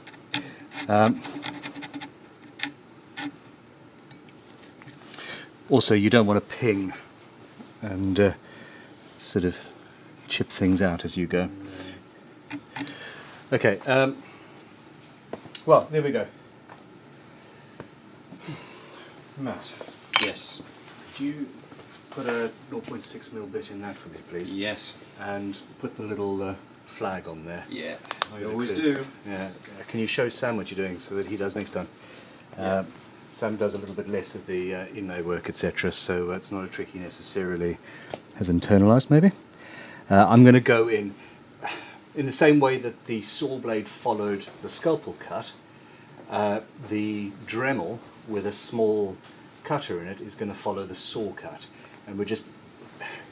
Speaker 1: Also, you don't want to ping and sort of chip things out as you go. Okay. Well, there we go. Matt,
Speaker 2: Yes.
Speaker 1: do you put a 0.6mm bit in that for me, please?
Speaker 2: Yes.
Speaker 1: And put the little flag on there.
Speaker 2: Yeah. I
Speaker 1: So
Speaker 2: always
Speaker 1: because-
Speaker 2: do.
Speaker 1: Yeah. Can you show Sam what you're doing so that he does next time?
Speaker 2: Yeah.
Speaker 1: Sam does a little bit less of the inlay work, etc. So it's not a trick he necessarily has internalized, maybe. I'm going to go in the same way that the saw blade followed the scalpel cut. The Dremel with a small cutter in it is going to follow the saw cut, and we're just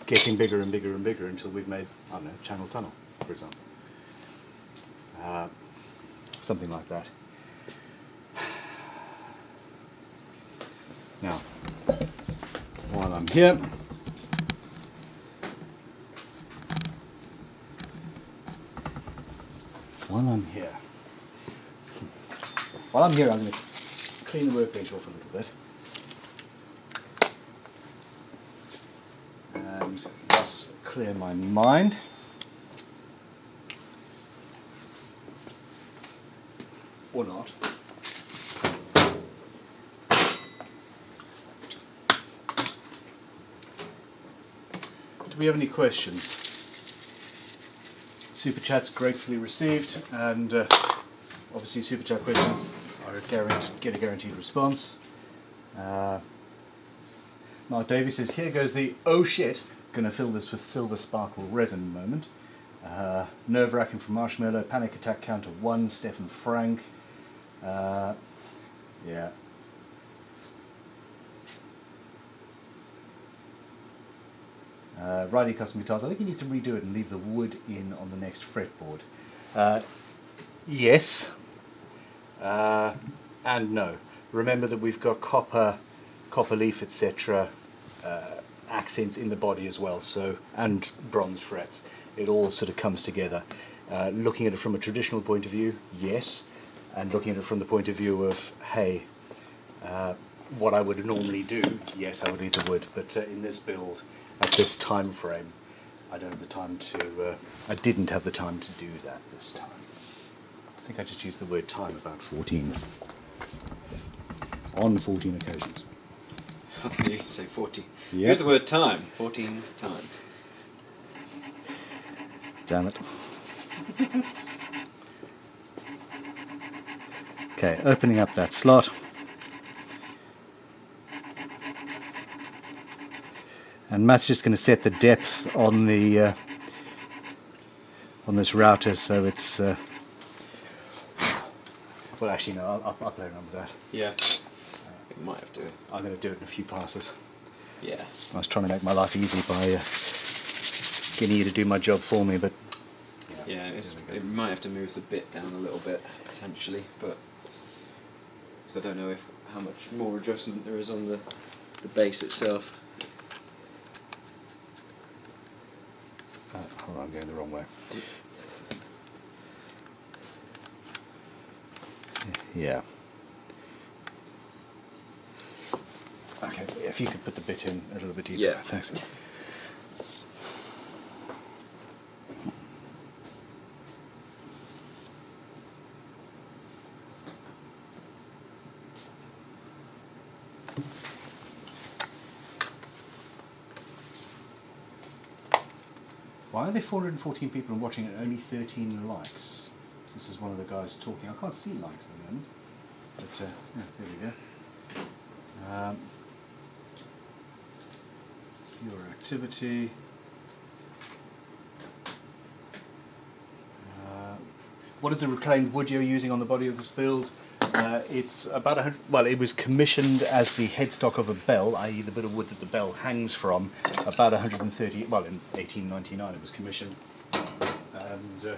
Speaker 1: getting bigger and bigger and bigger until we've made, I don't know, channel tunnel, for example. Something like that. Now, while I'm here, I'm going to clean the workbench off a little bit, and thus clear my mind. Or not. Do we have any questions? Super Chat's gratefully received, and obviously Super Chat questions are get a guaranteed response. Mark Davies says, here goes the oh shit, gonna fill this with silver sparkle resin moment. Nerve wracking from Marshmallow, panic attack counter 1, Stefan Frank. Yeah. Riley Custom Guitars, I think he needs to redo it and leave the wood in on the next fretboard. Yes. And no. Remember that we've got copper leaf, etc. Accents in the body as well, so, and bronze frets. It all sort of comes together. Looking at it from a traditional point of view, yes. And looking at it from the point of view of, hey, what I would normally do, yes, I would need the wood, but in this build, at this time frame, I don't have the time to, I didn't have the time to do that this time. think I just used the word time about 14. On 14 occasions.
Speaker 2: I thought you could say 40.
Speaker 1: Yeah.
Speaker 2: Use the word time 14 times.
Speaker 1: Damn it. Okay, opening up that slot. And Matt's just going to set the depth on the on this router, so it's well, actually no, I'll play around with that.
Speaker 2: Yeah. You might have to.
Speaker 1: I'm going to do it in a few passes.
Speaker 2: Yeah.
Speaker 1: I was trying to make my life easy by getting you to do my job for me, but
Speaker 2: Yeah, it might have to move the bit down a little bit potentially, but because I don't know how much more adjustment there is on the base itself.
Speaker 1: Hold on, I'm going the wrong way. Yeah. Okay, if you could put the bit in a little bit deeper.
Speaker 2: Yeah.
Speaker 1: Thanks. Why are there 414 people watching and only 13 likes? This is one of the guys talking. I can't see likes at the moment. But yeah, there we go. Your activity. What is the reclaimed wood you're using on the body of this build? It's about 100. Well, it was commissioned as the headstock of a bell, i.e., the bit of wood that the bell hangs from. About 130. Well, in 1899 it was commissioned, and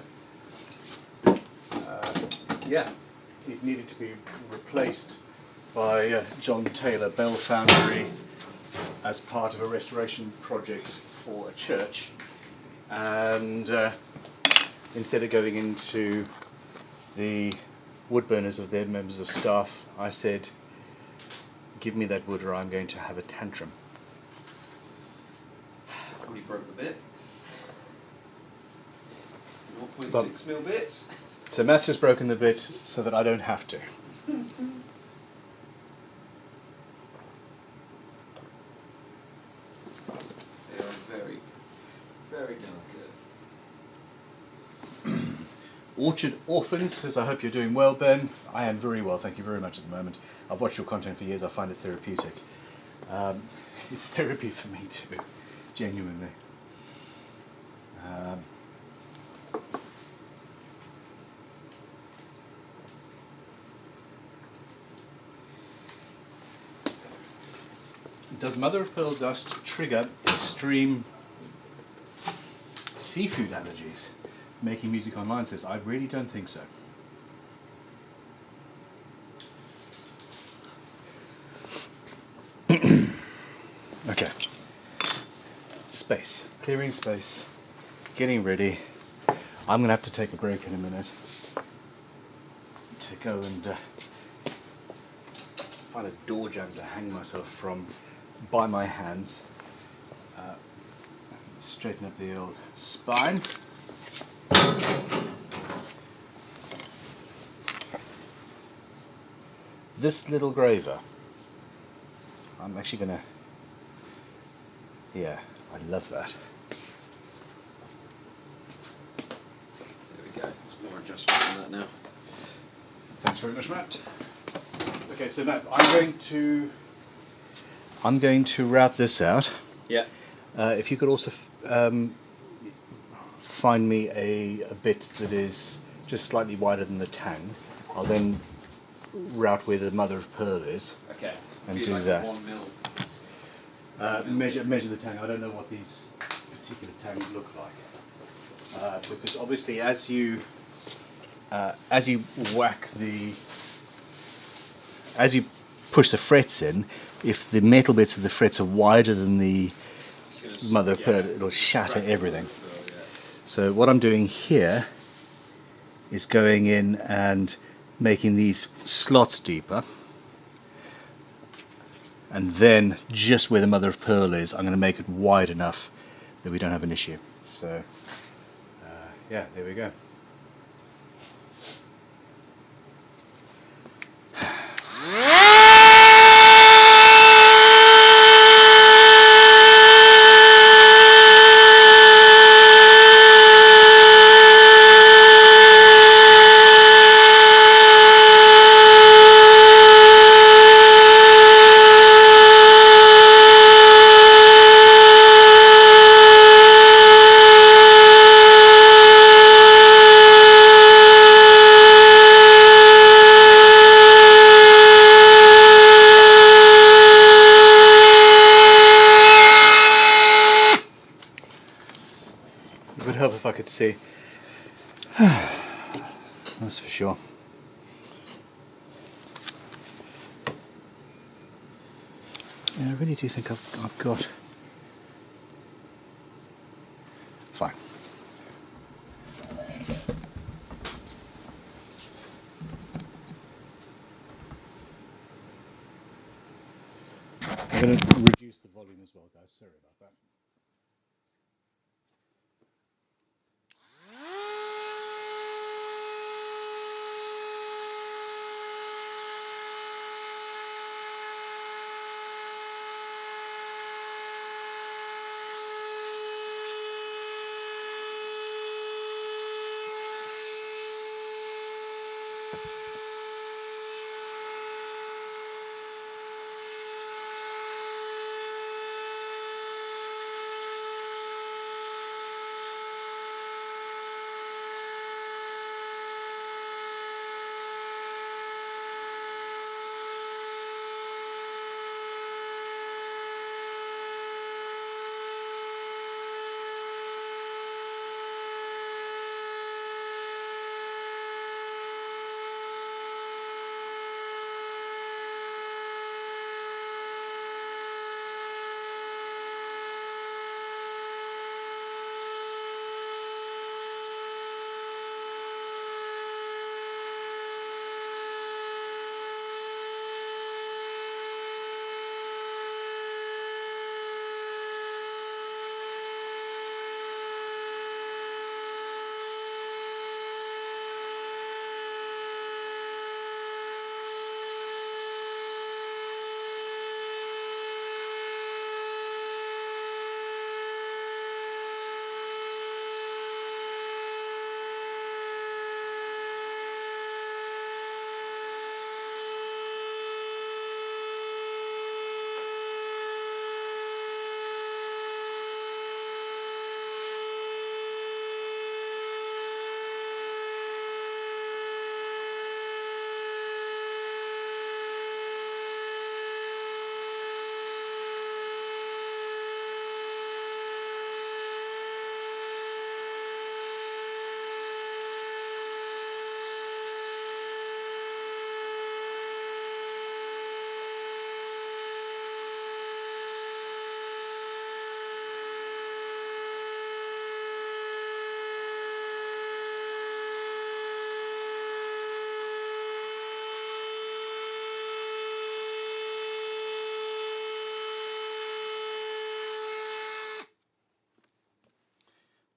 Speaker 1: yeah, it needed to be replaced by John Taylor Bell Foundry as part of a restoration project for a church, and instead of going into the wood burners of their members of staff, I said, give me that wood or I'm going to have a tantrum.
Speaker 2: Already broke the bit. 0.6
Speaker 1: But-
Speaker 2: mil bits.
Speaker 1: So Matt's just broken the bit so that I don't have to.
Speaker 2: They are very, very delicate.
Speaker 1: Orchard Orphans says, I hope you're doing well, Ben. I am very well, thank you very much at the moment. I've watched your content for years, I find it therapeutic. It's therapy for me too, genuinely. Does mother of pearl dust trigger extreme seafood allergies? Making Music Online says, I really don't think so. Okay. Space. Clearing space. Getting ready. I'm going to have to take a break in a minute to go and find a door jamb to hang myself from by my hands. Straighten up the old spine. This little graver, I'm actually gonna, yeah, I love that.
Speaker 2: There we go. There's more adjustment on that now.
Speaker 1: Thanks very much, Matt. Okay, so Matt, I'm going to route this out.
Speaker 2: Yeah.
Speaker 1: If you could also find me a bit that is just slightly wider than the tang, I'll then route where the mother of pearl is.
Speaker 2: Okay.
Speaker 1: And
Speaker 2: Be
Speaker 1: do
Speaker 2: like
Speaker 1: that.
Speaker 2: 1 mil.
Speaker 1: Measure the tang. I don't know what these particular tangs look like, because obviously as you push the frets in, if the metal bits of the frets are wider than the mother of pearl, it'll shatter everything. So what I'm doing here is going in and making these slots deeper, and then just where the mother of pearl is, I'm going to make it wide enough that we don't have an issue. So yeah, there we go. could see. That's for sure. Yeah, I really do think I've got... Fine. I'm going to reduce the volume as well, guys. Sorry about that.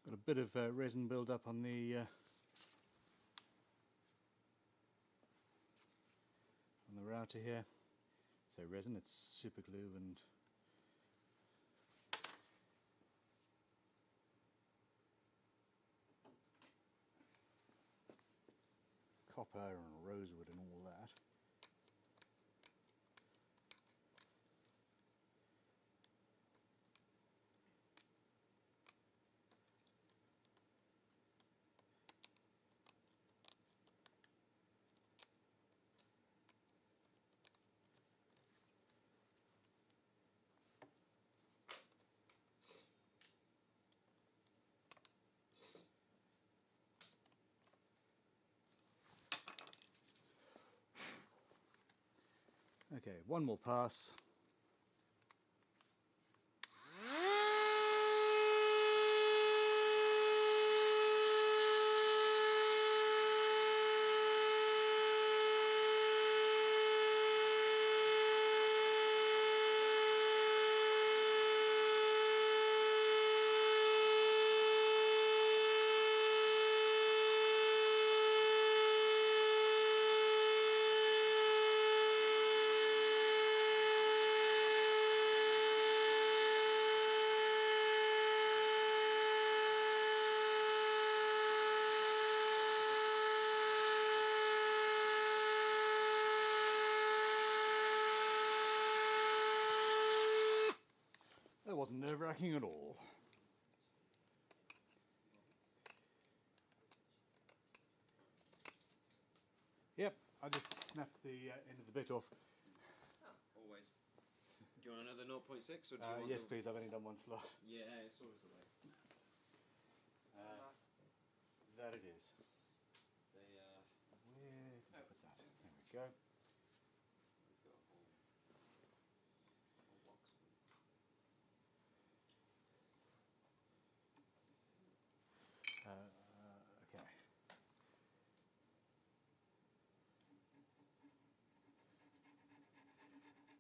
Speaker 1: Got a bit of resin build up on the router here. So resin, it's super glue and copper and rosewood and all that. Okay, one more pass. That wasn't nerve-wracking at all. Yep, I just snapped the end of the bit off.
Speaker 2: Always. Do you want another 0.6 or do you want
Speaker 1: yes, please. I've only done one slot.
Speaker 2: Yeah, it's always the way.
Speaker 1: that it is.
Speaker 2: They,
Speaker 1: Where did I put that? There we go.
Speaker 2: we've got all box.
Speaker 1: Okay.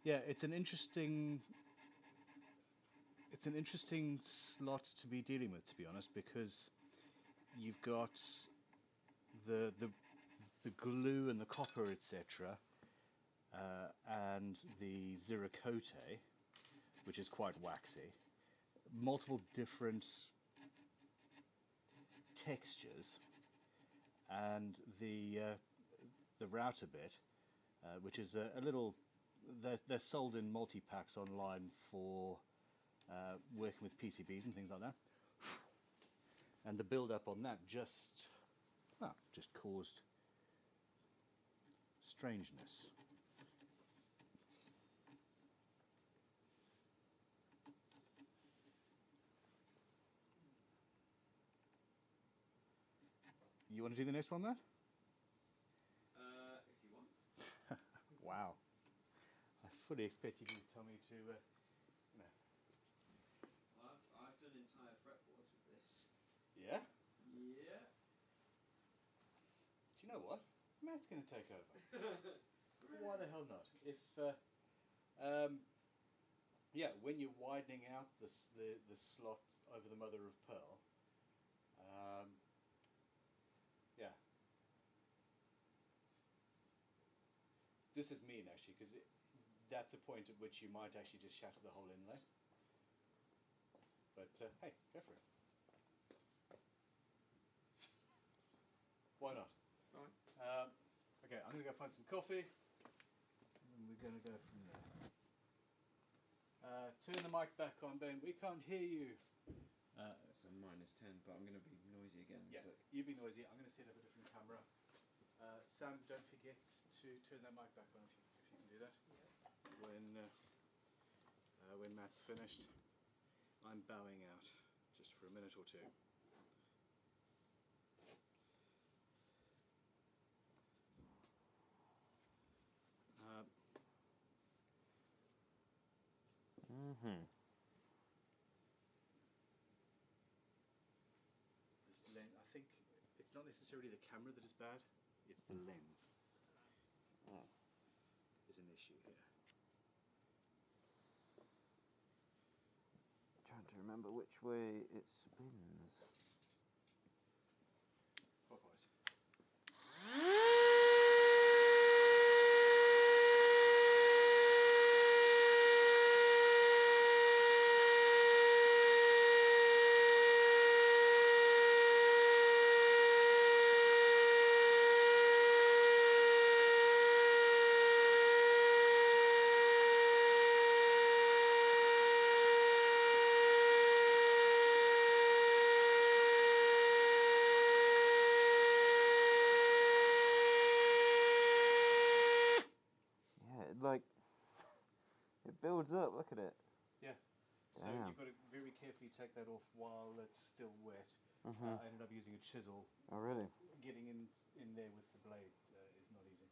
Speaker 1: Yeah, it's an interesting slot to be dealing with, to be honest, because you've got the glue and the copper, etc., and the Ziracote, which is quite waxy. Multiple different textures, and the router bit, which is a little. They're sold in multi-packs online for working with PCBs and things like that. And the build-up on that just caused strangeness. You want to do the next one, Matt?
Speaker 2: If you want.
Speaker 1: Wow. I fully expect you to tell me to, no.
Speaker 2: I've done entire fretboards with this.
Speaker 1: Yeah?
Speaker 2: Yeah.
Speaker 1: Do you know what? Matt's going to take over. Why the hell not? If, yeah, when you're widening out the slot over the mother of pearl, yeah. This is mean, actually, because that's a point at which you might actually just shatter the whole inlay. But, hey, go for it. Why not?
Speaker 2: Alright.
Speaker 1: Okay, I'm going to go find some coffee, and we're going to go from there. Turn the mic back on, Ben. We can't hear you.
Speaker 2: So -10, but I'm going to be noisy again.
Speaker 1: Yeah,
Speaker 2: So.
Speaker 1: you be noisy. I'm going to set up a different camera. Sam, don't forget to turn that mic back on if you can do that. Yeah. When Matt's finished, I'm bowing out just for a minute or two. This lens, I think it's not necessarily the camera that is bad, it's the lens. There's an issue here.
Speaker 2: Trying to remember which way it spins.
Speaker 1: Clockwise.
Speaker 2: It builds up, look at it.
Speaker 1: Yeah. So
Speaker 2: Damn.
Speaker 1: you've got to very carefully take that off while it's still wet.
Speaker 2: Mm-hmm.
Speaker 1: I ended up using a chisel.
Speaker 2: Oh, really?
Speaker 1: Getting in there with the blade is not easy.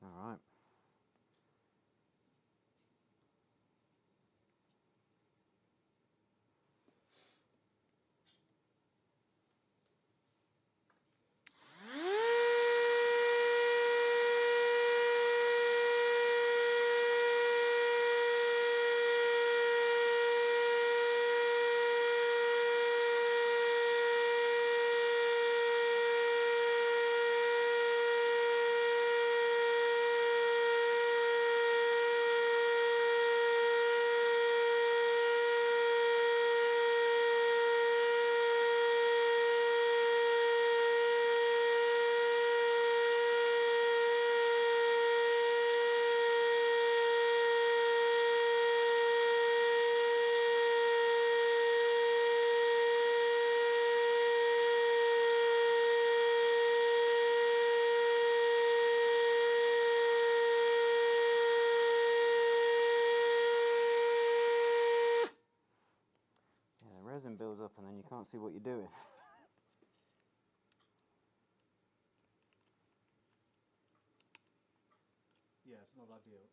Speaker 2: All right. can't see what you're doing.
Speaker 1: Yeah, it's not ideal.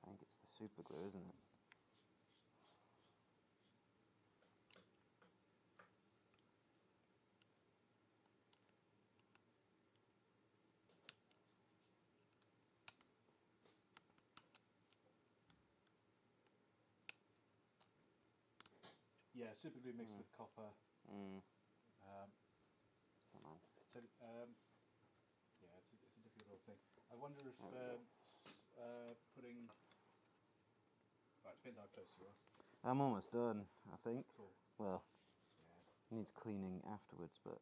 Speaker 2: I think it's the super glue, isn't it?
Speaker 1: Yeah, super glue mixed with copper.
Speaker 2: Come on.
Speaker 1: So, yeah, it's a difficult thing. I wonder if putting. Right, depends how close you are.
Speaker 2: I'm almost done, I think.
Speaker 1: Cool.
Speaker 2: Well,
Speaker 1: Yeah.
Speaker 2: needs cleaning afterwards, but.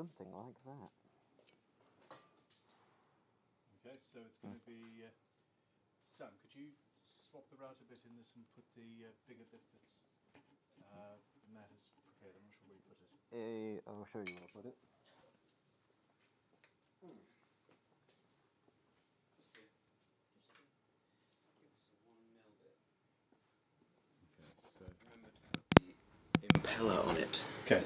Speaker 2: Something like that.
Speaker 1: Okay, so it's going to be. Sam, could you swap the router bit in this and put the bigger bit that Matt has prepared? I'm not sure where you put it.
Speaker 2: I'll show you where I put it.
Speaker 1: Okay, so.
Speaker 2: Remember to put the impeller on it.
Speaker 1: Okay.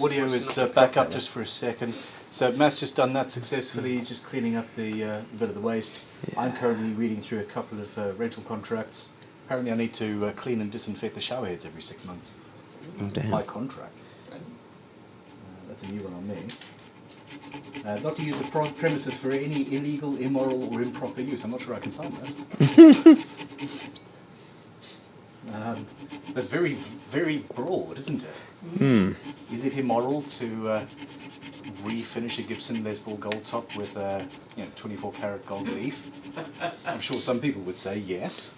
Speaker 1: Audio is back up just for a second. So Matt's just done that successfully. He's just cleaning up the bit of the waste.
Speaker 2: Yeah.
Speaker 1: I'm currently reading through a couple of rental contracts. Apparently I need to clean and disinfect the shower heads every 6 months.
Speaker 2: Oh, damn.
Speaker 1: By contract. That's a new one on me. Not to use the premises for any illegal, immoral or improper use. I'm not sure I can sign that. That's very, very broad, isn't it? Is it immoral to refinish a Gibson Les Paul gold top with 24 karat gold leaf? I'm sure some people would say yes.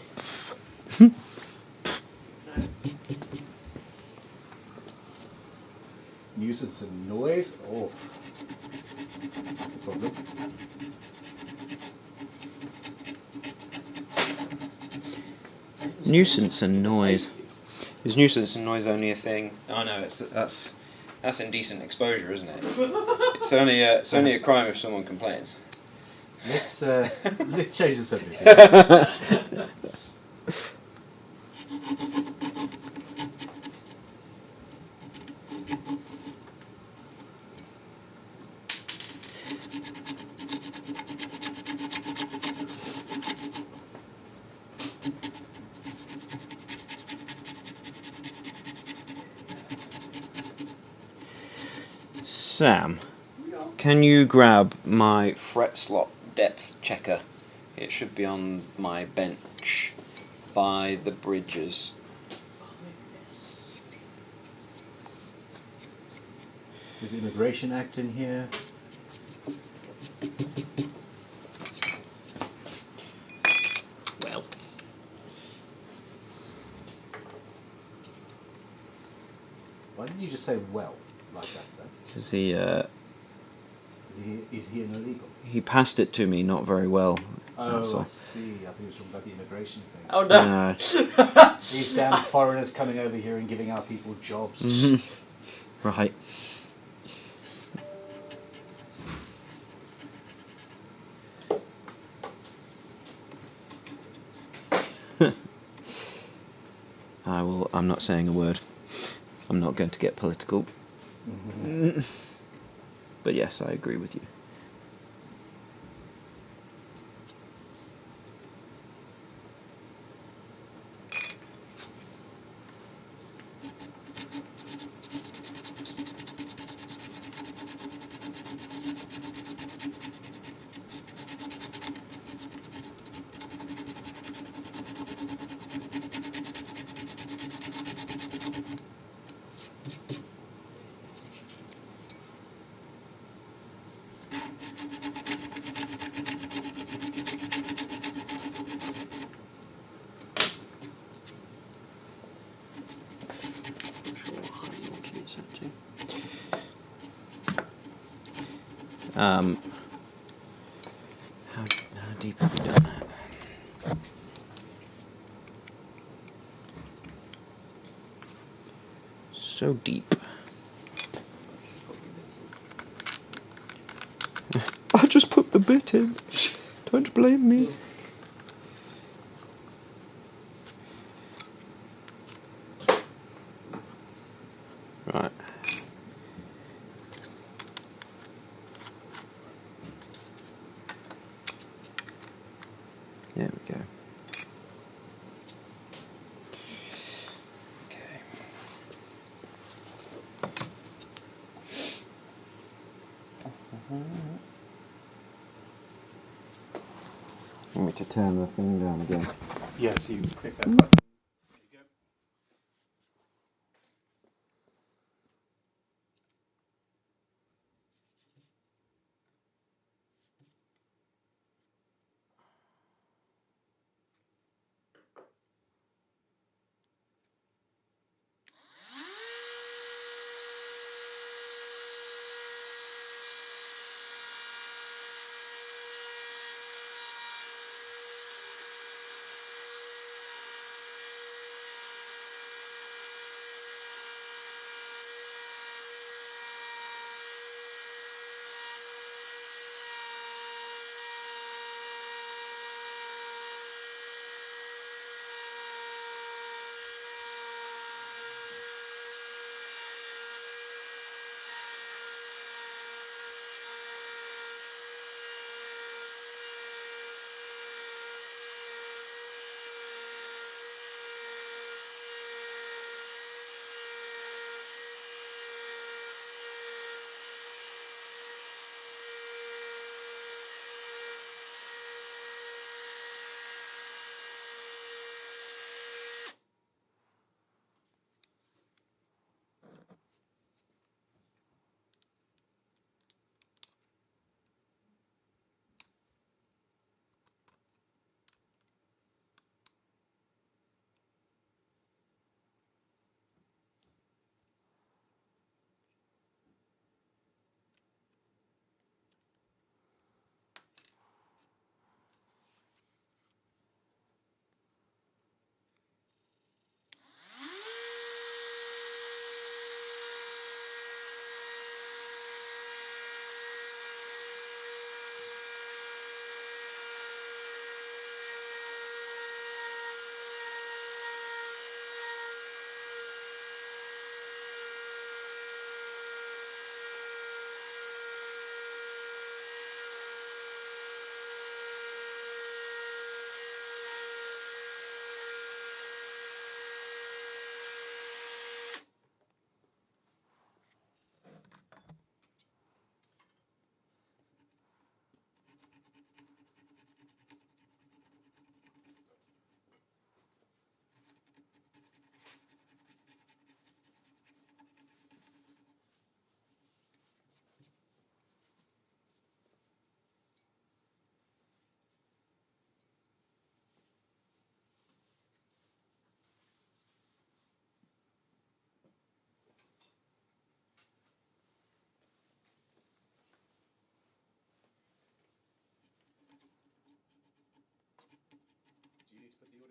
Speaker 1: Nuisance and noise? Oh, that's a problem.
Speaker 2: Nuisance and noise. Is nuisance and noise only a thing? Oh no, that's indecent exposure, isn't it? It's only a crime if someone complains.
Speaker 1: Let's change the subject.
Speaker 2: Sam, can you grab my fret slot depth checker It should be on my bench by the bridges.
Speaker 1: Is Immigration Act in here?
Speaker 2: Well,
Speaker 1: Why didn't you just say well like that, sir?
Speaker 2: because
Speaker 1: Is he an illegal?
Speaker 2: he passed it to me not very well. That's
Speaker 1: Oh,
Speaker 2: all.
Speaker 1: I see. I think he was talking about the immigration thing.
Speaker 4: Oh no!
Speaker 1: These damn foreigners coming over here and giving our people jobs.
Speaker 2: Right. I'm not saying a word. I'm not going to get political. But yes, I agree with you. How deep have we done that? So deep. I just put the bit in. Don't blame me. Right. There we go. Okay. Want me to turn the thing down again?
Speaker 1: Yes, you click that button. There you go.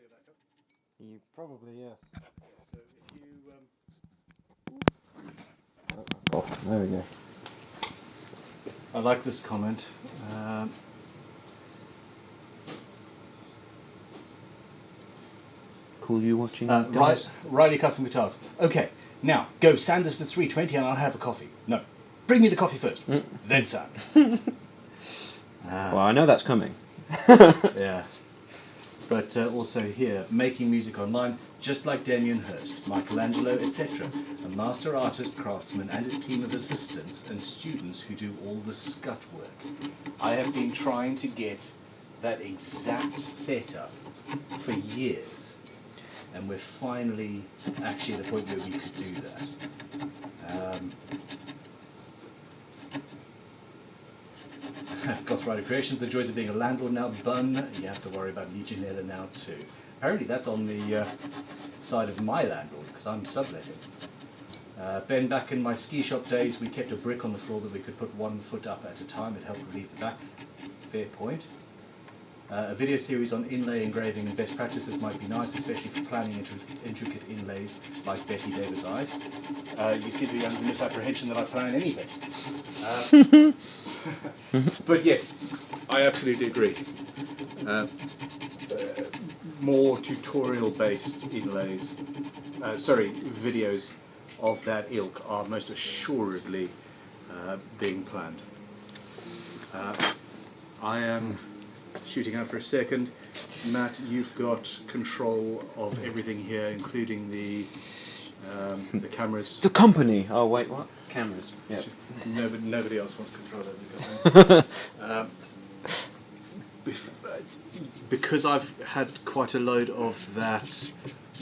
Speaker 1: audio back up?
Speaker 2: You probably, yes.
Speaker 1: So if you
Speaker 2: Oh, there we go.
Speaker 1: I like this comment.
Speaker 2: Cool you watching, guys?
Speaker 1: Riley Custom Guitars. Okay, now go sand us to 320 and I'll have a coffee. No, bring me the coffee first, then sand.
Speaker 2: Well, I know that's coming.
Speaker 1: Yeah. But also here, making music online, just like Damien Hirst, Michelangelo, etc. A master artist, craftsman, and his team of assistants and students who do all the scut work. I have been trying to get that exact setup for years, and we're finally actually at the point where we could do that. Goth Rider Creations, the joys of being a landlord now, bun. You have to worry about Legionella now too. Apparently that's on the side of my landlord, because I'm subletting. Ben, back in my ski shop days, we kept a brick on the floor that we could put 1 foot up at a time. It helped relieve the back. Fair point. A video series on inlay engraving and best practices might be nice, especially for planning intricate inlays like Betty Davis' eyes. You see the misapprehension that I plan anything. But yes, I absolutely agree. More tutorial-based inlays, videos of that ilk are most assuredly being planned. I am shooting out for a second. Matt, you've got control of everything here, including the cameras.
Speaker 2: The company! Oh, wait, what? Cameras. Yeah.
Speaker 1: Nobody else wants control over the company. Because I've had quite a load of that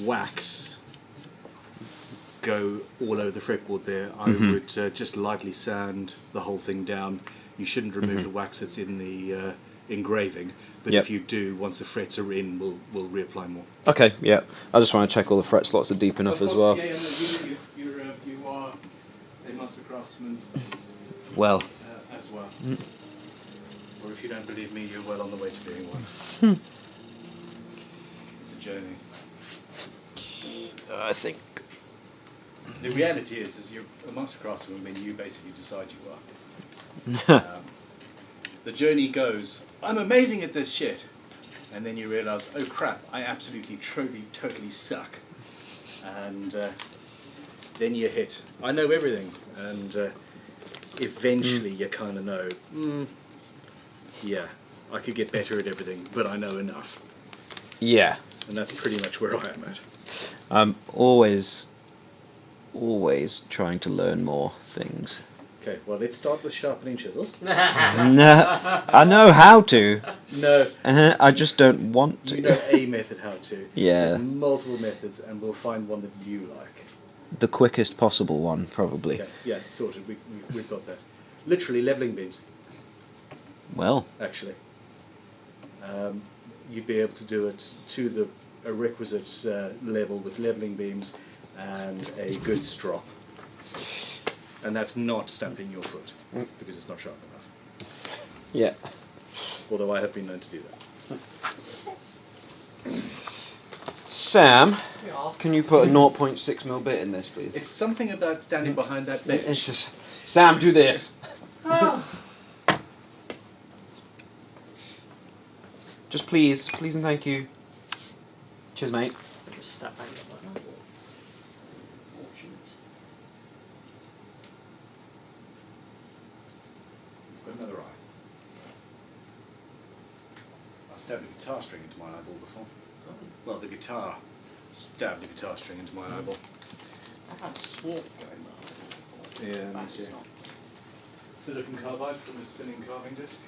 Speaker 1: wax go all over the fretboard there, I would just lightly sand the whole thing down. You shouldn't remove the wax that's in the engraving, but if you do, once the frets are in, we'll reapply more.
Speaker 2: Okay, yeah. I just want to check all the fret slots are deep enough as well.
Speaker 1: Yeah, no, you are a master craftsman.
Speaker 2: Well.
Speaker 1: As well. Or if you don't believe me, you're well on the way to being one. It's a journey.
Speaker 2: I think.
Speaker 1: The reality is you're a master craftsman when you basically decide you are. The journey goes, I'm amazing at this shit. And then you realise, oh crap, I absolutely, totally suck. And then you hit, I know everything. And eventually you kind of know, yeah, I could get better at everything, but I know enough.
Speaker 2: Yeah.
Speaker 1: And that's pretty much where I am at.
Speaker 2: I'm always trying to learn more things.
Speaker 1: Okay, well, let's start with sharpening chisels.
Speaker 2: No, I know how to.
Speaker 1: No.
Speaker 2: I just don't want to.
Speaker 1: You know a method how to.
Speaker 2: Yeah.
Speaker 1: There's multiple methods, and we'll find one that you like.
Speaker 2: The quickest possible one, probably.
Speaker 1: Okay, yeah, sorted. We've got that. Literally levelling beams,
Speaker 2: Well.
Speaker 1: actually. You'd be able to do it to a requisite level with levelling beams and a good strop. And that's not stamping your foot, because it's not sharp enough.
Speaker 2: Yeah.
Speaker 1: Although I have been known to do that.
Speaker 2: Sam, can you put a 0.6mm bit in this, please?
Speaker 1: It's something about standing behind that bench.
Speaker 2: It's just, Sam, do this. Just please and thank you. Cheers, mate.
Speaker 4: Just step back like that. Fortunate.
Speaker 1: Got another eye. I stabbed a guitar string into my eyeball before. Well, the guitar stabbed the guitar string into my eyeball.
Speaker 4: I've had a swart going on.
Speaker 1: Yeah,
Speaker 4: That's
Speaker 1: me too.
Speaker 4: not.
Speaker 1: Silicon carbide from a spinning carving disc.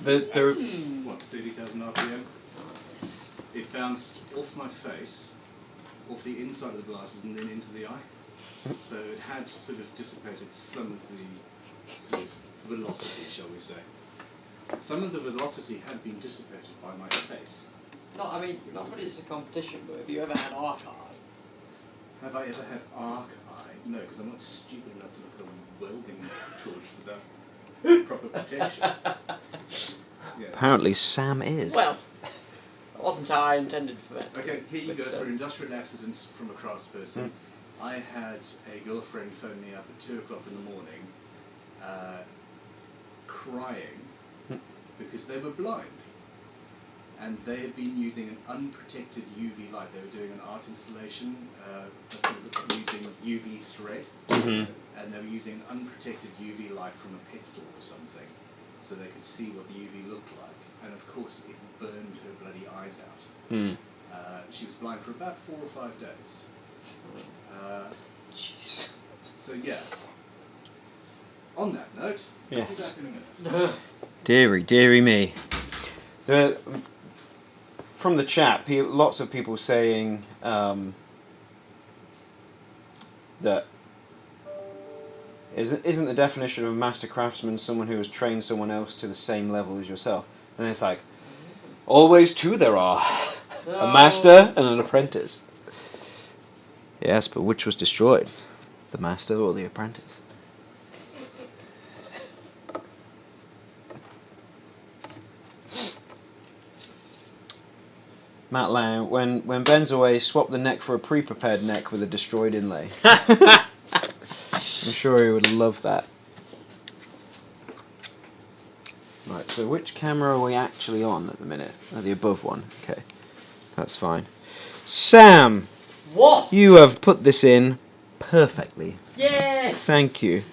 Speaker 2: There.
Speaker 1: What, 30,000 RPM? It bounced off my face, off the inside of the glasses, and then into the eye. So it had sort of dissipated some of the sort of velocity, shall we say. Some of the velocity had been dissipated by my face.
Speaker 4: No, I mean, not that it's a competition, but have you ever had arc eye?
Speaker 1: Have I ever had arc eye? No, because I'm not stupid enough to look at a welding torch without proper protection. Yeah.
Speaker 2: Apparently Sam is.
Speaker 4: Well, Wasn't how I intended for it.
Speaker 1: Okay, here you
Speaker 4: But,
Speaker 1: go for industrial accident from a craftsperson. I had a girlfriend phone me up at 2 o'clock in the morning, crying because they were blind. And they had been using an unprotected UV light. They were doing an art installation using UV thread, and they were using an unprotected UV light from a pet store or something, so they could see what the UV looked like. And of course, it burned her bloody eyes out. She was blind for about 4 or 5 days.
Speaker 2: Jeez.
Speaker 1: So yeah. On that note,
Speaker 2: Yes.
Speaker 1: I'll be back in a minute.
Speaker 2: Deary, deary me. From the chat, lots of people saying that isn't the definition of a master craftsman someone who has trained someone else to the same level as yourself? And it's like, always two there are. A master and an apprentice. Yes, but which was destroyed? The master or the apprentice? Matt Lau, when Ben's away, swap the neck for a pre-prepared neck with a destroyed inlay. I'm sure he would love that. Right, so which camera are we actually on at the minute? Oh, the above one. Okay, that's fine. Sam!
Speaker 4: What?
Speaker 2: You have put this in perfectly.
Speaker 4: Yeah!
Speaker 2: Thank you.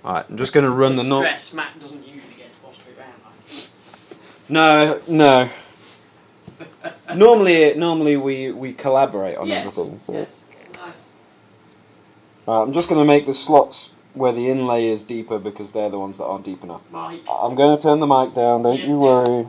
Speaker 2: Alright, I'm just going to run the knot.
Speaker 4: Stress, Matt doesn't usually get to boss it around like.
Speaker 2: No. Normally we collaborate on everything. So.
Speaker 4: Yes. Nice.
Speaker 2: I'm just going to make the slots where the inlay is deeper because they're the ones that aren't deep enough.
Speaker 4: Mike.
Speaker 2: I'm going to turn the mic down, don't you worry.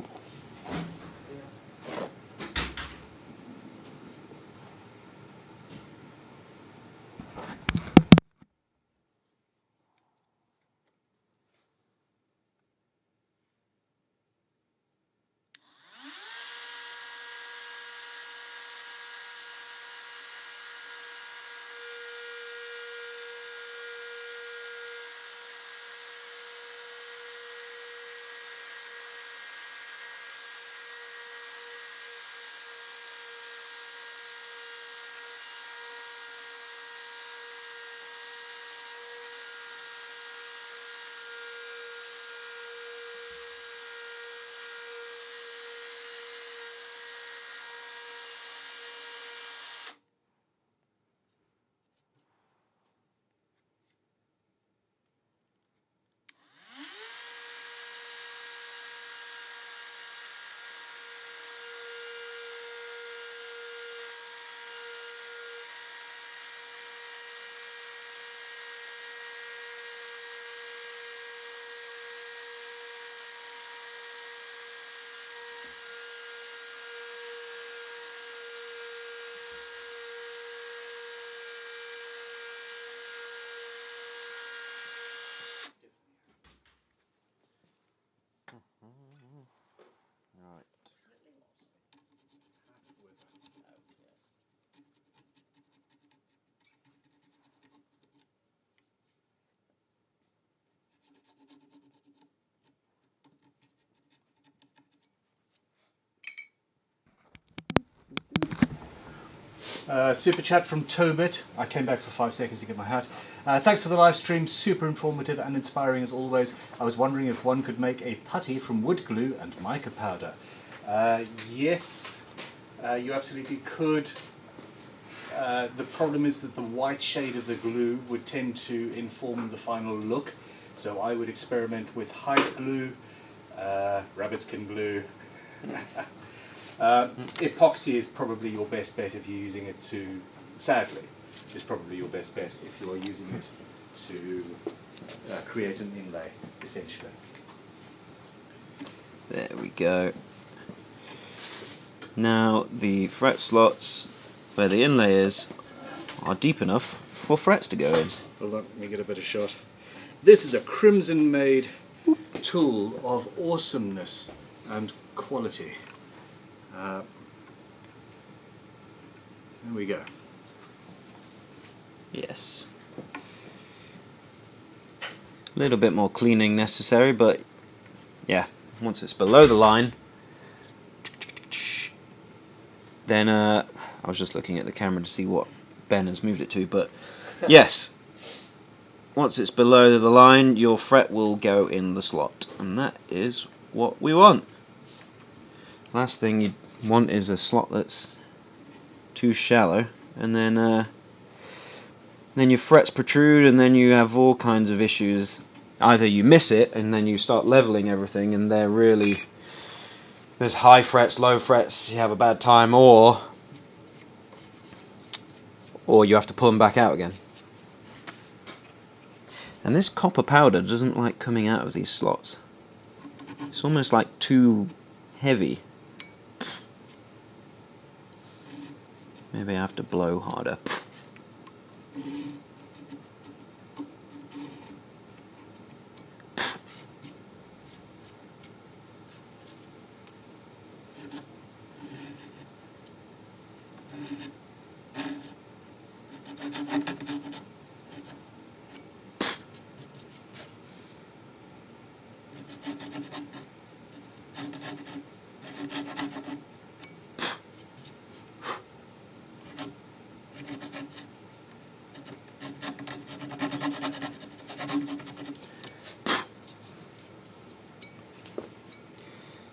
Speaker 2: Right.
Speaker 1: Super chat from Tobit. I came back for 5 seconds to get my hat. Thanks for the live stream, super informative and inspiring as always. I was wondering if one could make a putty from wood glue and mica powder. Yes, you absolutely could. The problem is that the white shade of the glue would tend to inform the final look. So I would experiment with hide glue, rabbit skin glue. Epoxy is probably your best bet if you're using it to, sadly, is probably your best bet if you are using it to create an inlay, essentially.
Speaker 2: There we go. Now the fret slots where the inlay is are deep enough for frets to go in.
Speaker 1: Hold on, let me get a better shot. This is a Crimson made tool of awesomeness and quality. There we go.
Speaker 2: Yes. A little bit more cleaning necessary, but yeah, once it's below the line, then I was just looking at the camera to see what Ben has moved it to, but yes, once it's below the line, your fret will go in the slot, and that is what we want. Last thing you want is a slot that's too shallow, and then your frets protrude, and then you have all kinds of issues. Either you miss it, and then you start leveling everything, and there's high frets, low frets, you have a bad time, or you have to pull them back out again. And this copper powder doesn't like coming out of these slots. It's almost like too heavy. Maybe I have to blow harder.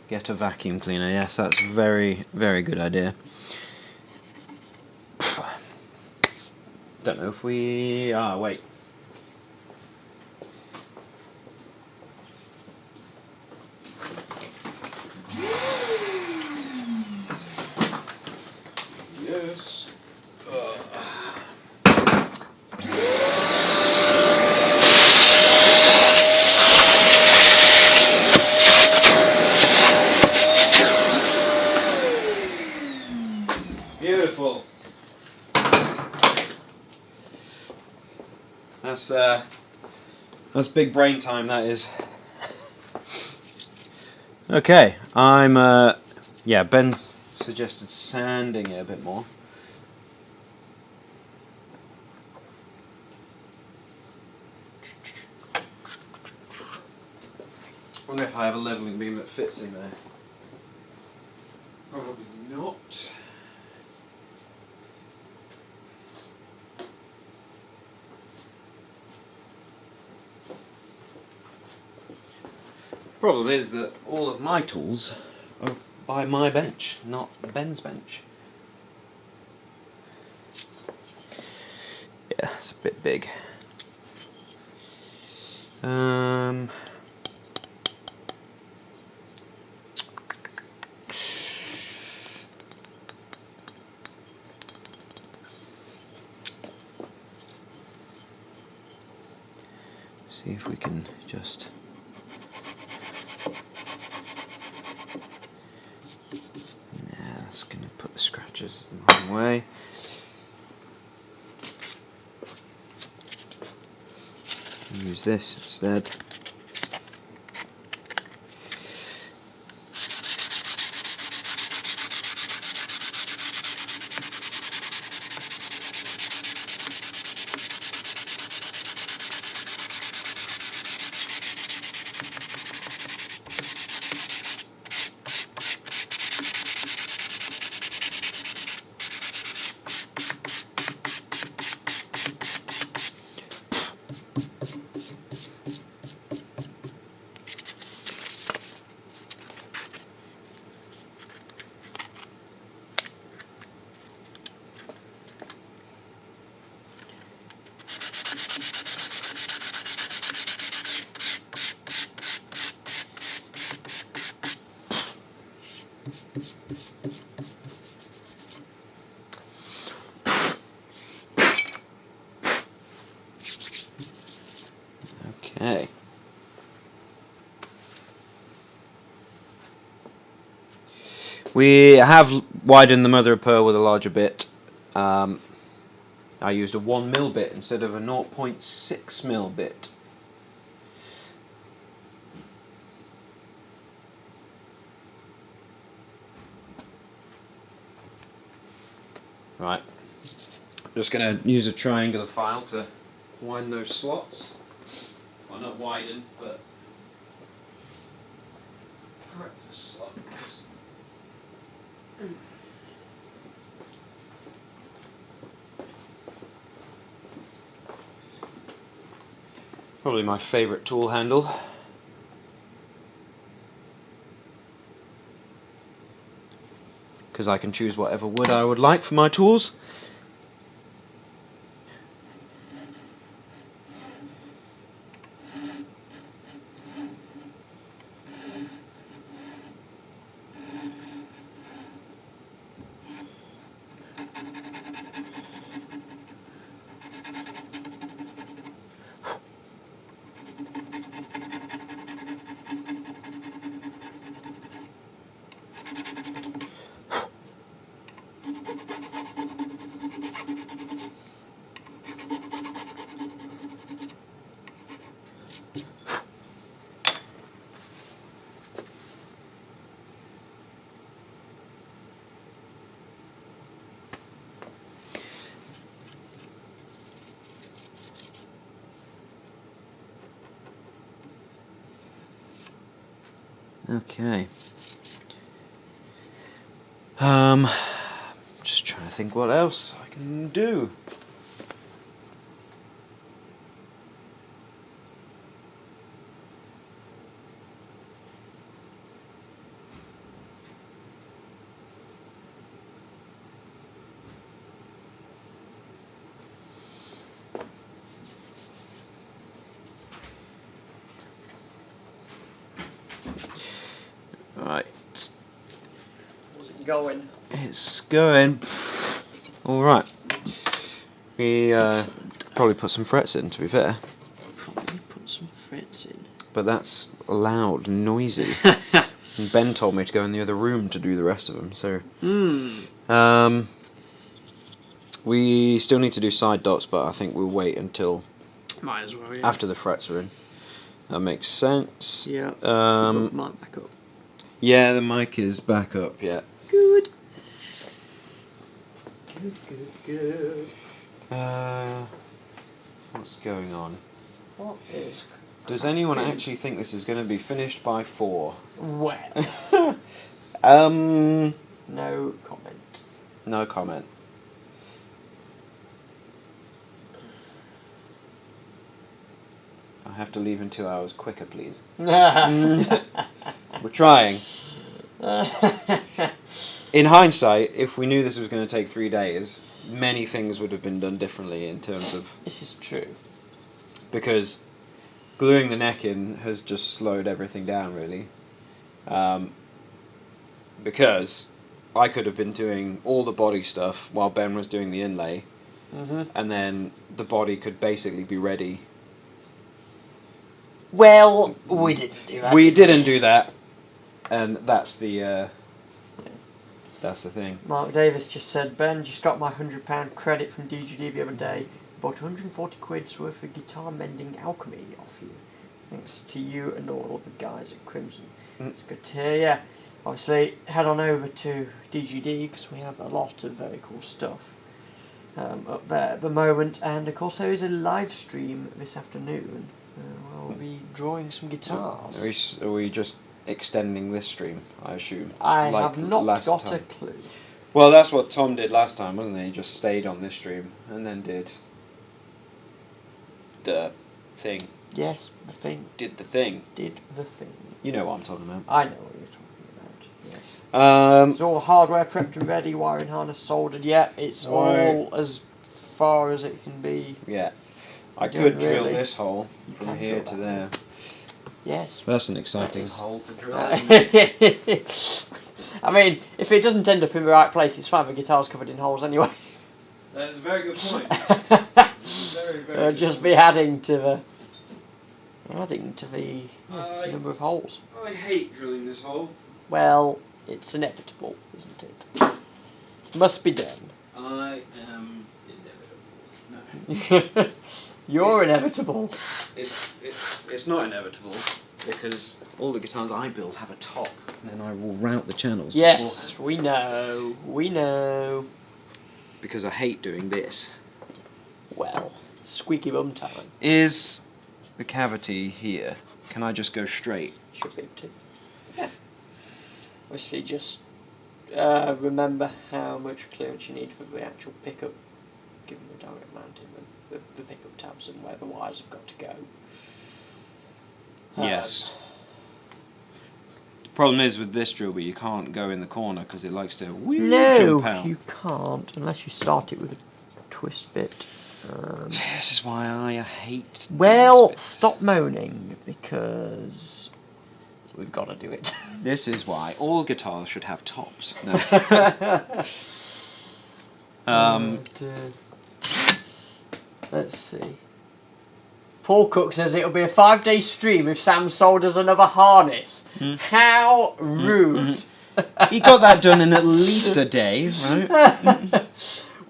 Speaker 2: Get a vacuum cleaner, yes, that's a very, very good idea. Don't know if we... wait. Yes. Beautiful. That's big brain time, that is. Okay, yeah, Ben suggested sanding it a bit more. I wonder if I have a leveling beam that fits in there. Probably not. Problem is that all of my tools are by my bench, not Ben's bench. Yeah, it's a bit big. See if we can just... scratches the wrong way. Use this instead. Okay. We have widened the mother of pearl with a larger bit. I used a 1mm bit instead of a 0.6mm bit. Right. Just going to use a triangular file to widen those slots. Well, not widen, but this slot. Probably my favourite tool handle. Because I can choose whatever wood I would like for my tools. Okay. Just trying to think what else I can do. Right.
Speaker 4: How's it going?
Speaker 2: It's going alright. We probably put some frets in, to be fair.
Speaker 4: Probably put some frets in.
Speaker 2: But that's loud and noisy. And Ben told me to go in the other room to do the rest of them, so... we still need to do side dots, but I think we'll wait until
Speaker 4: Might as well, yeah.
Speaker 2: after the frets are in. That makes sense.
Speaker 4: Yeah. Mic back up.
Speaker 2: Yeah, the mic is back up, yeah.
Speaker 4: Good. Good.
Speaker 2: What's going on?
Speaker 4: What is...
Speaker 2: Does anyone actually think this is going to be finished by 4?
Speaker 4: Well. No comment.
Speaker 2: No comment. I have to leave in 2 hours quicker, please. We're trying. In hindsight, if we knew this was going to take 3 days, many things would have been done differently in terms of...
Speaker 4: This is true.
Speaker 2: Because gluing the neck in has just slowed everything down, really. Because I could have been doing all the body stuff while Ben was doing the inlay, and then the body could basically be ready.
Speaker 4: Well, we didn't do that.
Speaker 2: We didn't do that, and that's the thing.
Speaker 4: Mark Davis just said, Ben just got my £100 credit from DGD the other day. Bought 140 quid's worth of guitar mending alchemy off you. Thanks to you and all of the guys at Crimson. It's good to hear, yeah. Obviously, head on over to DGD because we have a lot of very cool stuff up there at the moment. And of course, there is a live stream this afternoon where we'll be drawing some guitars.
Speaker 2: Are we just extending this stream, I assume?
Speaker 4: I
Speaker 2: like
Speaker 4: have not
Speaker 2: last
Speaker 4: got
Speaker 2: time?
Speaker 4: a clue.
Speaker 2: Well, that's what Tom did last time, wasn't he? He just stayed on this stream and then did the thing.
Speaker 4: Yes, the thing.
Speaker 2: Did the thing.
Speaker 4: Did the thing.
Speaker 2: You know what I'm talking about.
Speaker 4: I know what you're talking about, yes. It's
Speaker 2: Um,
Speaker 4: all hardware prepped and ready, wiring harness soldered, yeah, it's all as far as it can be.
Speaker 2: yeah. I
Speaker 4: Doing
Speaker 2: could drill
Speaker 4: really.
Speaker 2: this hole
Speaker 4: You
Speaker 2: from
Speaker 4: can
Speaker 2: here
Speaker 4: drill
Speaker 2: to
Speaker 4: that
Speaker 2: there.
Speaker 4: Yes.
Speaker 2: That's an exciting
Speaker 4: That is-
Speaker 2: hole to drill.
Speaker 4: I mean, if it doesn't end up in the right place, it's fine, the guitar's covered in holes anyway.
Speaker 2: That's a very good point. Very,
Speaker 4: It'll just be adding to the number of holes.
Speaker 2: I hate drilling this hole.
Speaker 4: Well, it's inevitable, isn't it? Must be done.
Speaker 2: I am inevitable. No.
Speaker 4: You're inevitable.
Speaker 2: It's not inevitable because all the guitars I build have a top, and then I will route the channels.
Speaker 4: Yes,
Speaker 2: beforehand.
Speaker 4: we know. We know.
Speaker 2: Because I hate doing this.
Speaker 4: Well, squeaky bum time.
Speaker 2: Is the cavity here? Can I just go straight?
Speaker 4: Should be able to. Yeah. obviously just remember how much clearance you need for the actual pickup, given the direct mounting, the pickup tabs and where the wires have got to go.
Speaker 2: Yes. The problem is with this drill bit, you can't go in the corner because it likes to jump out.
Speaker 4: You can't unless you start it with a twist bit.
Speaker 2: This is why I hate.
Speaker 4: Well, stop moaning because we've got to do it.
Speaker 2: This is why all guitars should have tops. No.
Speaker 4: Let's see. Paul Cook says it'll be a 5-day stream if Sam sold us another harness. How rude.
Speaker 2: He got that done in at least a day, right?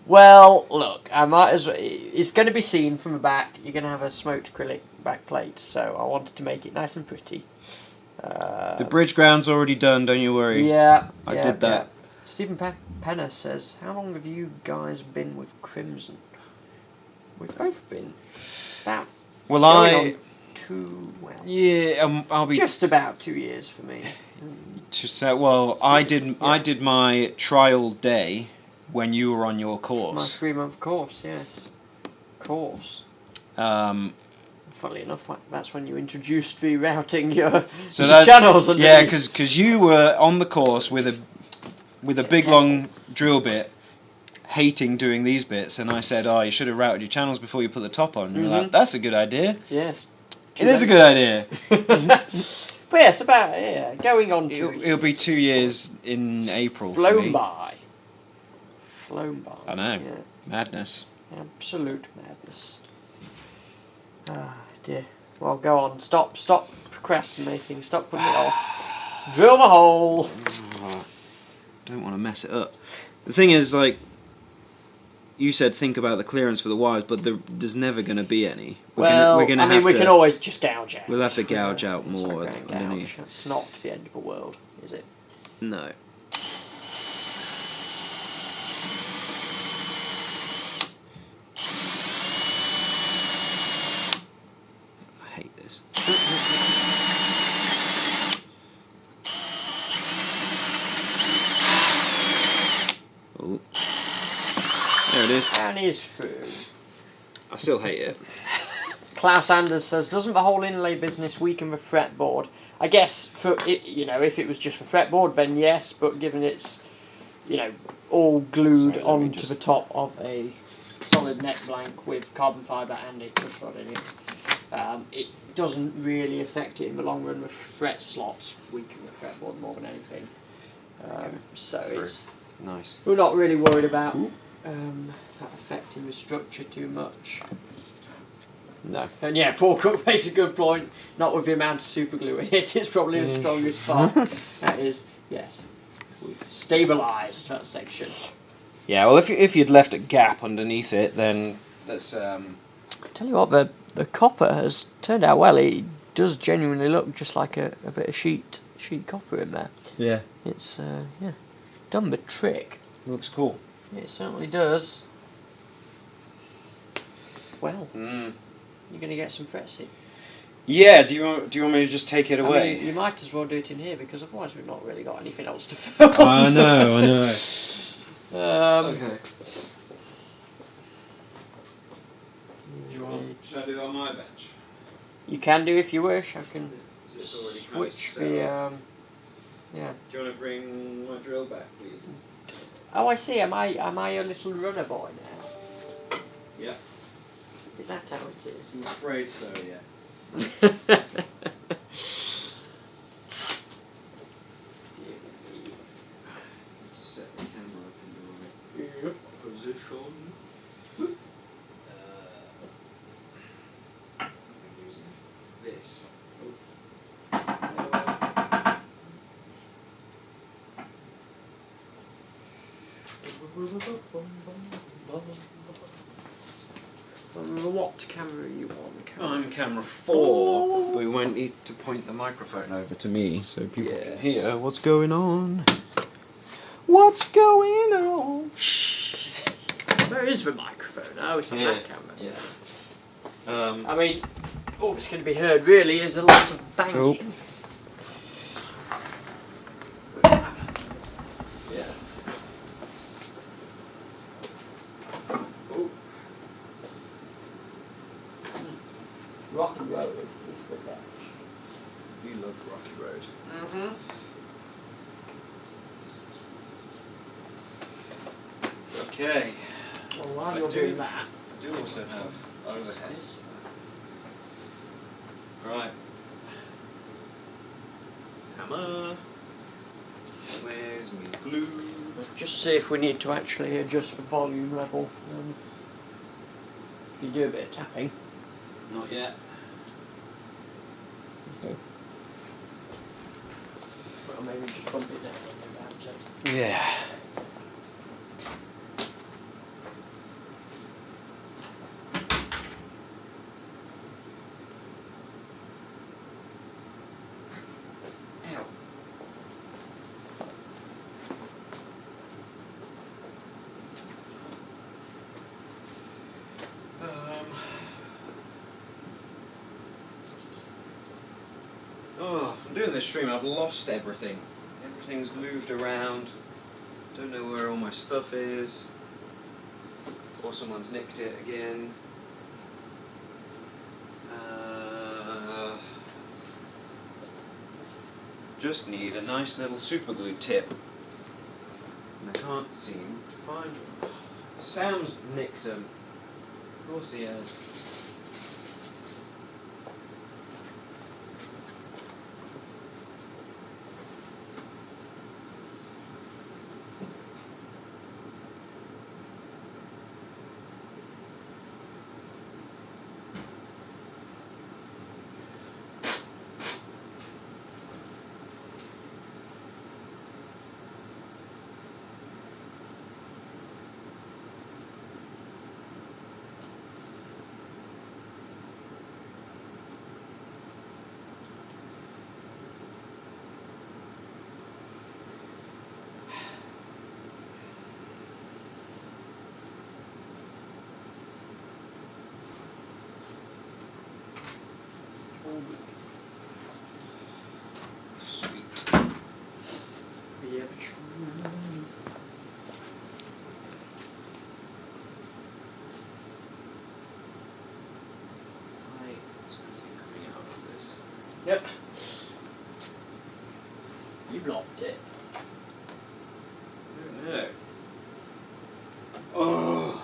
Speaker 4: Well, look, I might as well. It's going to be seen from the back. You're going to have a smoked acrylic back plate, so I wanted to make it nice and pretty.
Speaker 2: The bridge ground's already done, don't you worry.
Speaker 4: Yeah,
Speaker 2: I did that.
Speaker 4: Yeah. Stephen Penner says, how long have you guys been with Crimson? We've both been about...
Speaker 2: Well, I'll be
Speaker 4: just about 2 years for me.
Speaker 2: to say. Well, I did my trial day when you were on your course.
Speaker 4: My 3-month course, yes. Course. Funnily enough, that's when you introduced the routing your channels.
Speaker 2: Yeah, because you were on the course with a big long drill bit, hating doing these bits, and I said, "Oh, you should have routed your channels before you put the top on." And you're like, "That's a good idea."
Speaker 4: Yes,
Speaker 2: it is a good idea.
Speaker 4: But yes, about going on to
Speaker 2: it'll be 2 years in April.
Speaker 4: Flown by.
Speaker 2: I know.
Speaker 4: Yeah.
Speaker 2: Madness.
Speaker 4: Absolute madness. Ah dear. Well, go on. Stop procrastinating. Stop putting it off. Drill the hole.
Speaker 2: Don't want to mess it up. The thing is, like, you said, think about the clearance for the wires, but there's never going to be any.
Speaker 4: We can always just gouge out.
Speaker 2: We'll have to gouge out more underneath.
Speaker 4: That's not the end of the world, is it?
Speaker 2: No. I hate this. Oh. There it is.
Speaker 4: And he's through.
Speaker 2: I still hate it.
Speaker 4: Klaus Anders says, doesn't the whole inlay business weaken the fretboard? I guess for it, if it was just for fretboard, then yes. But given it's, all glued onto the top of a solid net blank with carbon fibre and a push rod in it, it doesn't really affect it in the long run. The fret slots weaken the fretboard more than anything. So it's
Speaker 2: nice.
Speaker 4: We're not really worried about that affecting the structure too much.
Speaker 2: No.
Speaker 4: And yeah, Paul Cook makes a good point. Not with the amount of super glue in it, it's probably the strongest part. That is, yes, we've stabilised that section.
Speaker 2: Yeah, well, if you'd left a gap underneath it, then that's.
Speaker 4: I tell you what, the copper has turned out well. It does genuinely look just like a bit of sheet copper in there.
Speaker 2: Yeah.
Speaker 4: It's done the trick.
Speaker 2: Looks cool.
Speaker 4: It certainly does. Well. You're going to get some frets in.
Speaker 2: Yeah, do you want me to just take it away?
Speaker 4: I mean, you might as well do it in here because otherwise we've not really got anything else to film.
Speaker 2: I know. Okay. Should I do it on my bench?
Speaker 4: You can do if you wish. I can switch the. Yeah.
Speaker 2: Do you want to bring my drill back, please?
Speaker 4: Oh, I see. Am I a little runner boy now?
Speaker 2: Yeah.
Speaker 4: Is that how it is?
Speaker 2: I'm afraid so, yeah. Just set the camera up in the right position. I'm using this.
Speaker 4: What camera are you on?
Speaker 2: I'm camera 4. We won't need to point the microphone over to me so people can hear what's going on. What's going on?
Speaker 4: Where is the microphone? Oh, it's on that camera.
Speaker 2: Yeah.
Speaker 4: I mean, all that's going to be heard really is a lot of banging.
Speaker 2: Oh. Okay.
Speaker 4: Well, while
Speaker 2: I
Speaker 4: you're
Speaker 2: do-
Speaker 4: doing that,
Speaker 2: I do also have overhead. Right. Hammer. Where's me glue?
Speaker 4: just see if we need to actually adjust the volume level. If you do a bit of tapping.
Speaker 2: Not yet.
Speaker 4: Okay. Well, maybe just bump it down a bit.
Speaker 2: Yeah. Ow. Oh, from doing this stream, I've lost everything. Everything's moved around. Don't know where all my stuff is. Or someone's nicked it again. Just need a nice little super glue tip. And I can't seem to find one. Sam's nicked them. Of course he has. Sweet.
Speaker 4: Be ever true.
Speaker 2: There's nothing coming out of this.
Speaker 4: Yep. You blocked it.
Speaker 2: I don't know. Oh.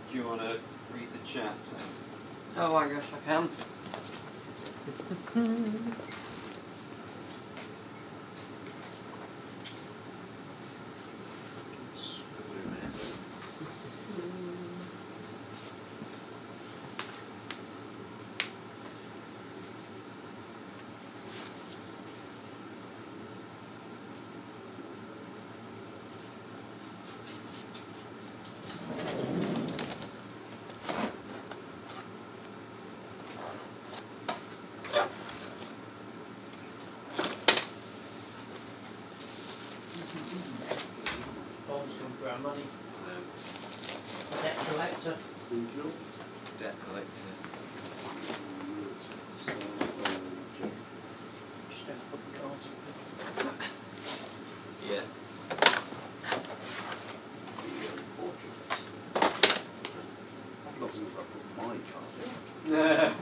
Speaker 2: Do you want to read the chat?
Speaker 4: Oh, I guess I can. Bombs come for our money. Debt collector.
Speaker 3: Thank you.
Speaker 2: Debt collector.
Speaker 3: So,
Speaker 4: Just don't put the cards.
Speaker 2: Yeah.
Speaker 3: nothing if I put my card in.
Speaker 4: No.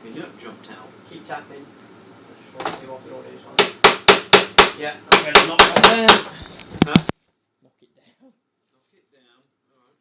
Speaker 2: Your nut jumped out.
Speaker 4: Keep tapping. I just want to see what the audio is like. Yeah, I'm going to knock that down.
Speaker 2: Huh?
Speaker 4: Knock it down.
Speaker 2: Knock it down. Alright.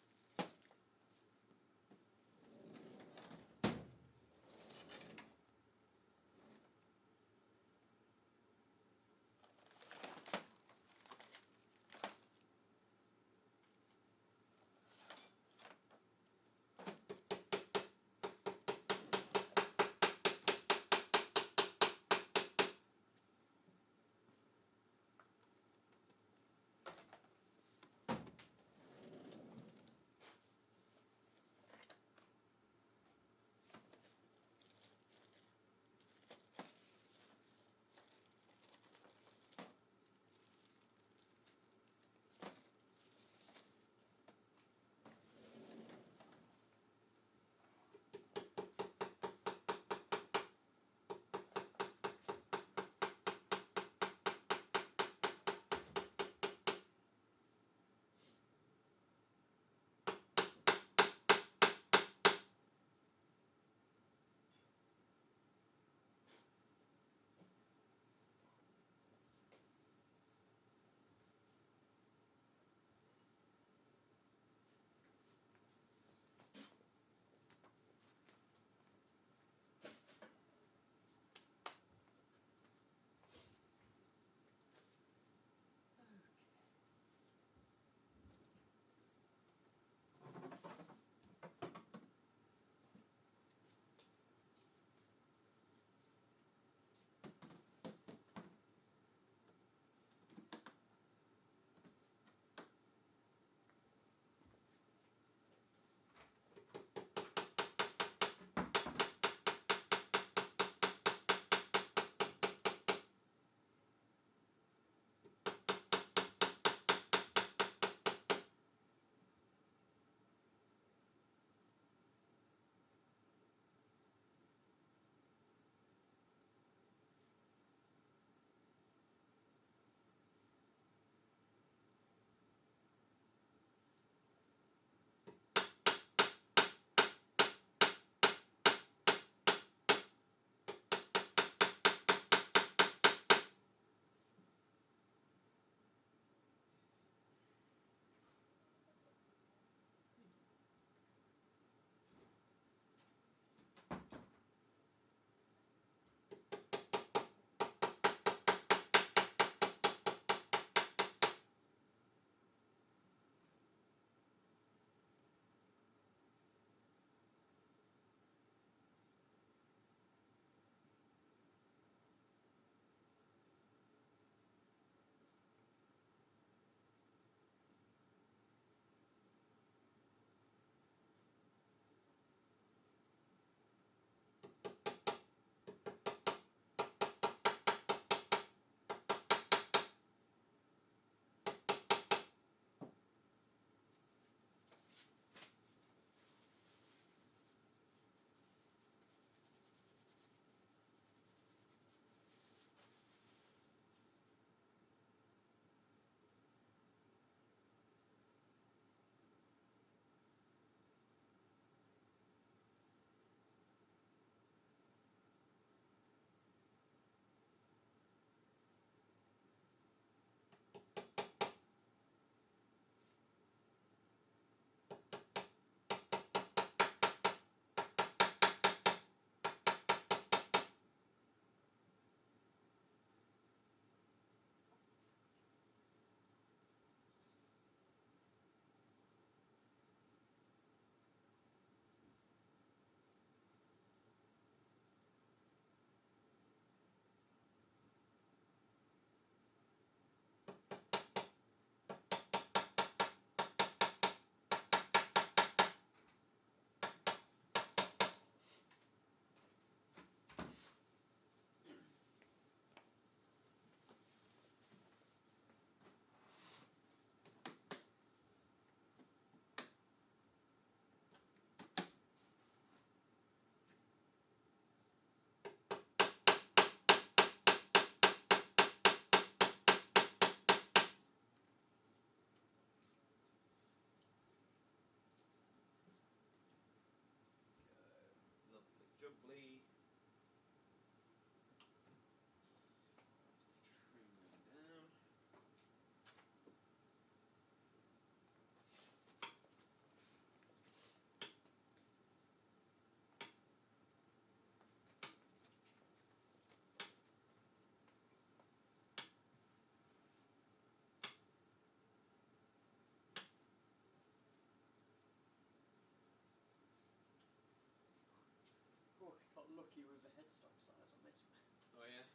Speaker 4: lucky with the headstock size on this one.
Speaker 2: Oh yeah.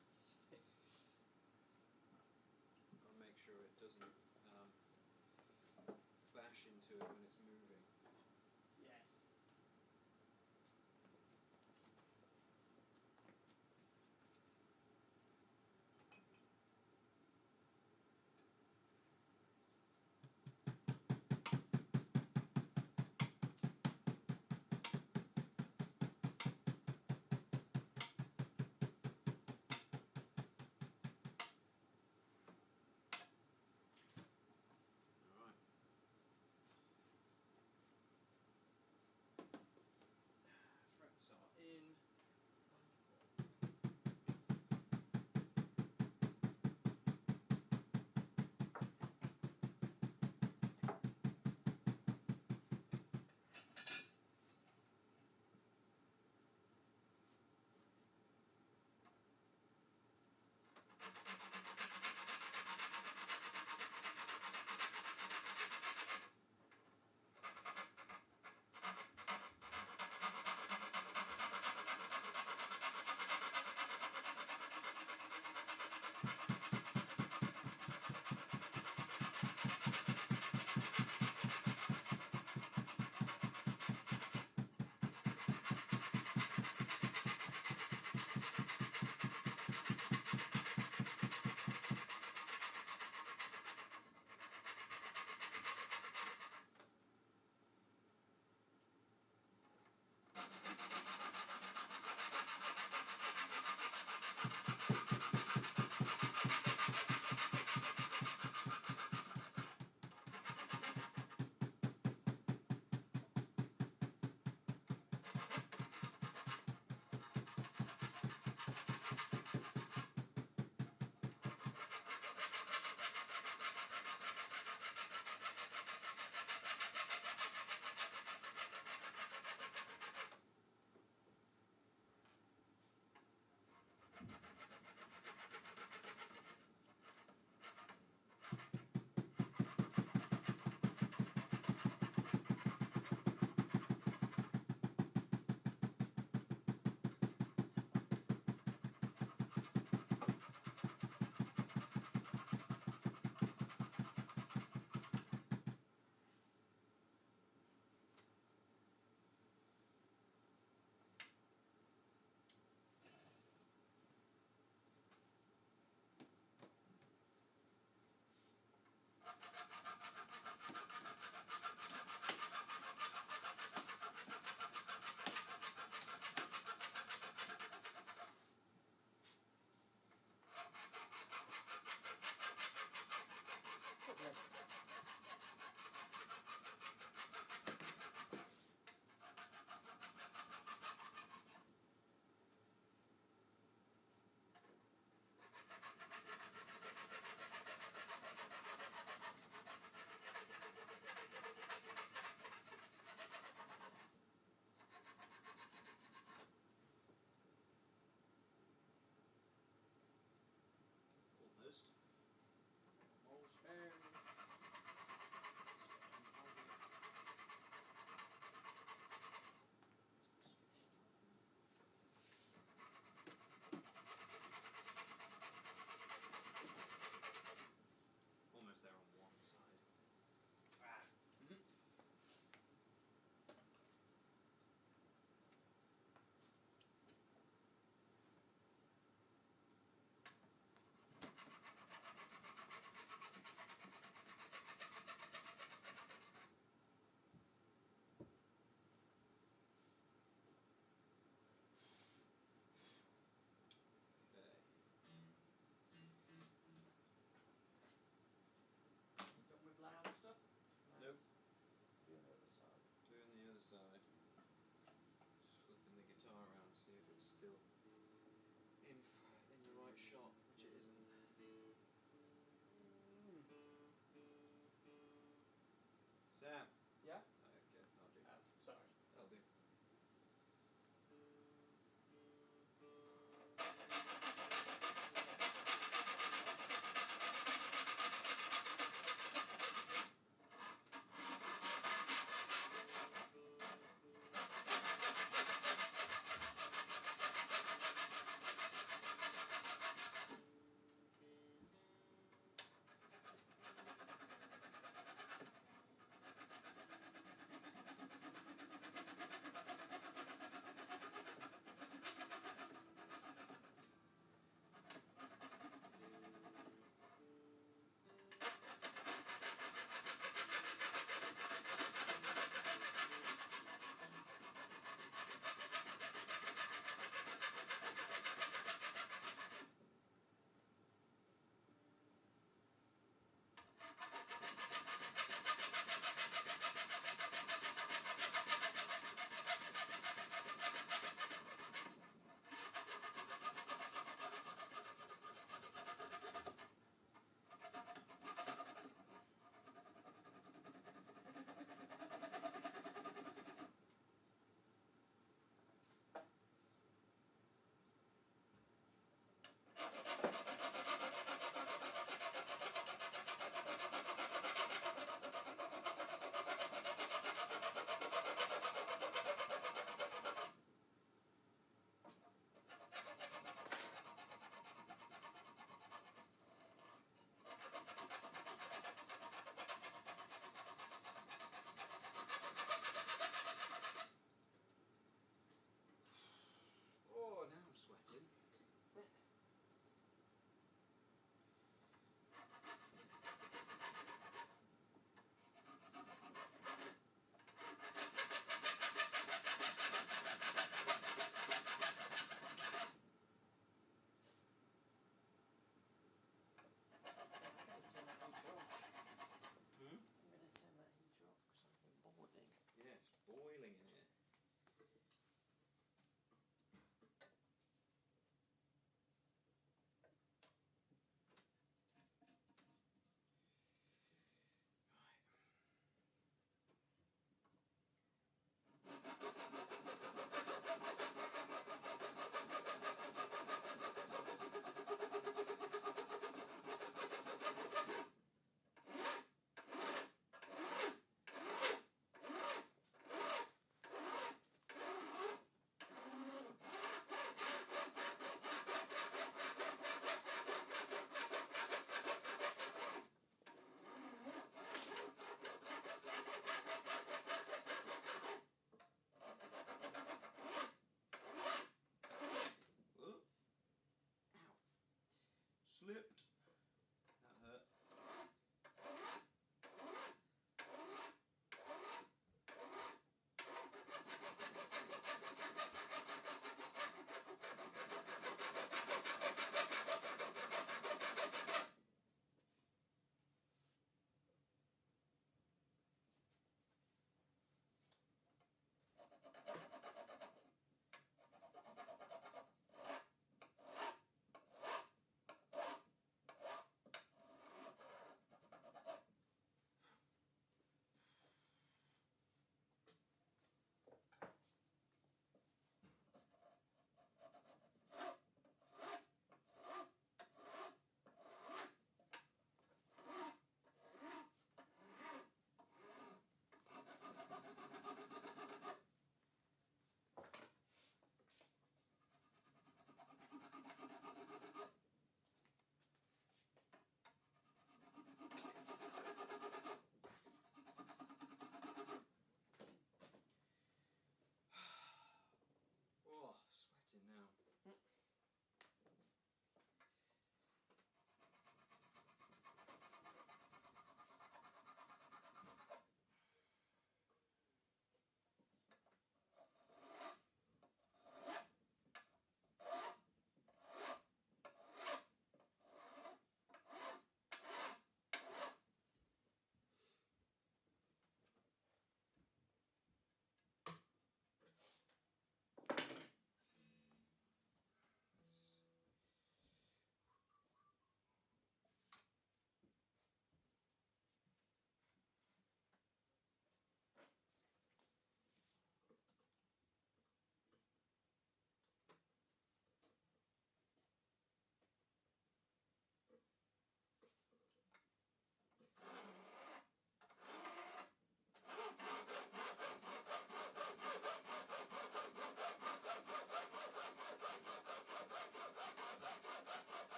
Speaker 2: I'll make sure it doesn't clash into it when it's moving.
Speaker 4: Yes.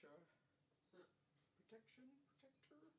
Speaker 2: protector. Protection, protector.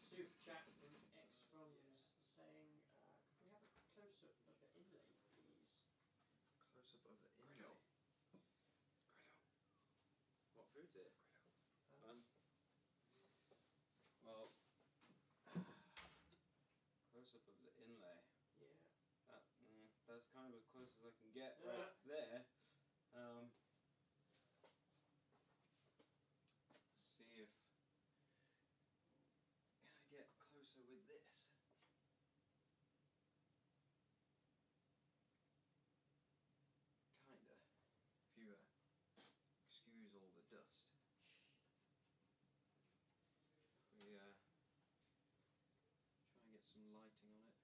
Speaker 4: Super chat from X-Funds saying, could we have a close-up of the inlay, please?
Speaker 2: Close up of the inlay. What food's it? Well, close up of the inlay.
Speaker 4: Yeah.
Speaker 2: That's kind of as close as I can get right there. See if I get closer with this. Kinda. If you excuse all the dust. We try and get some lighting on it.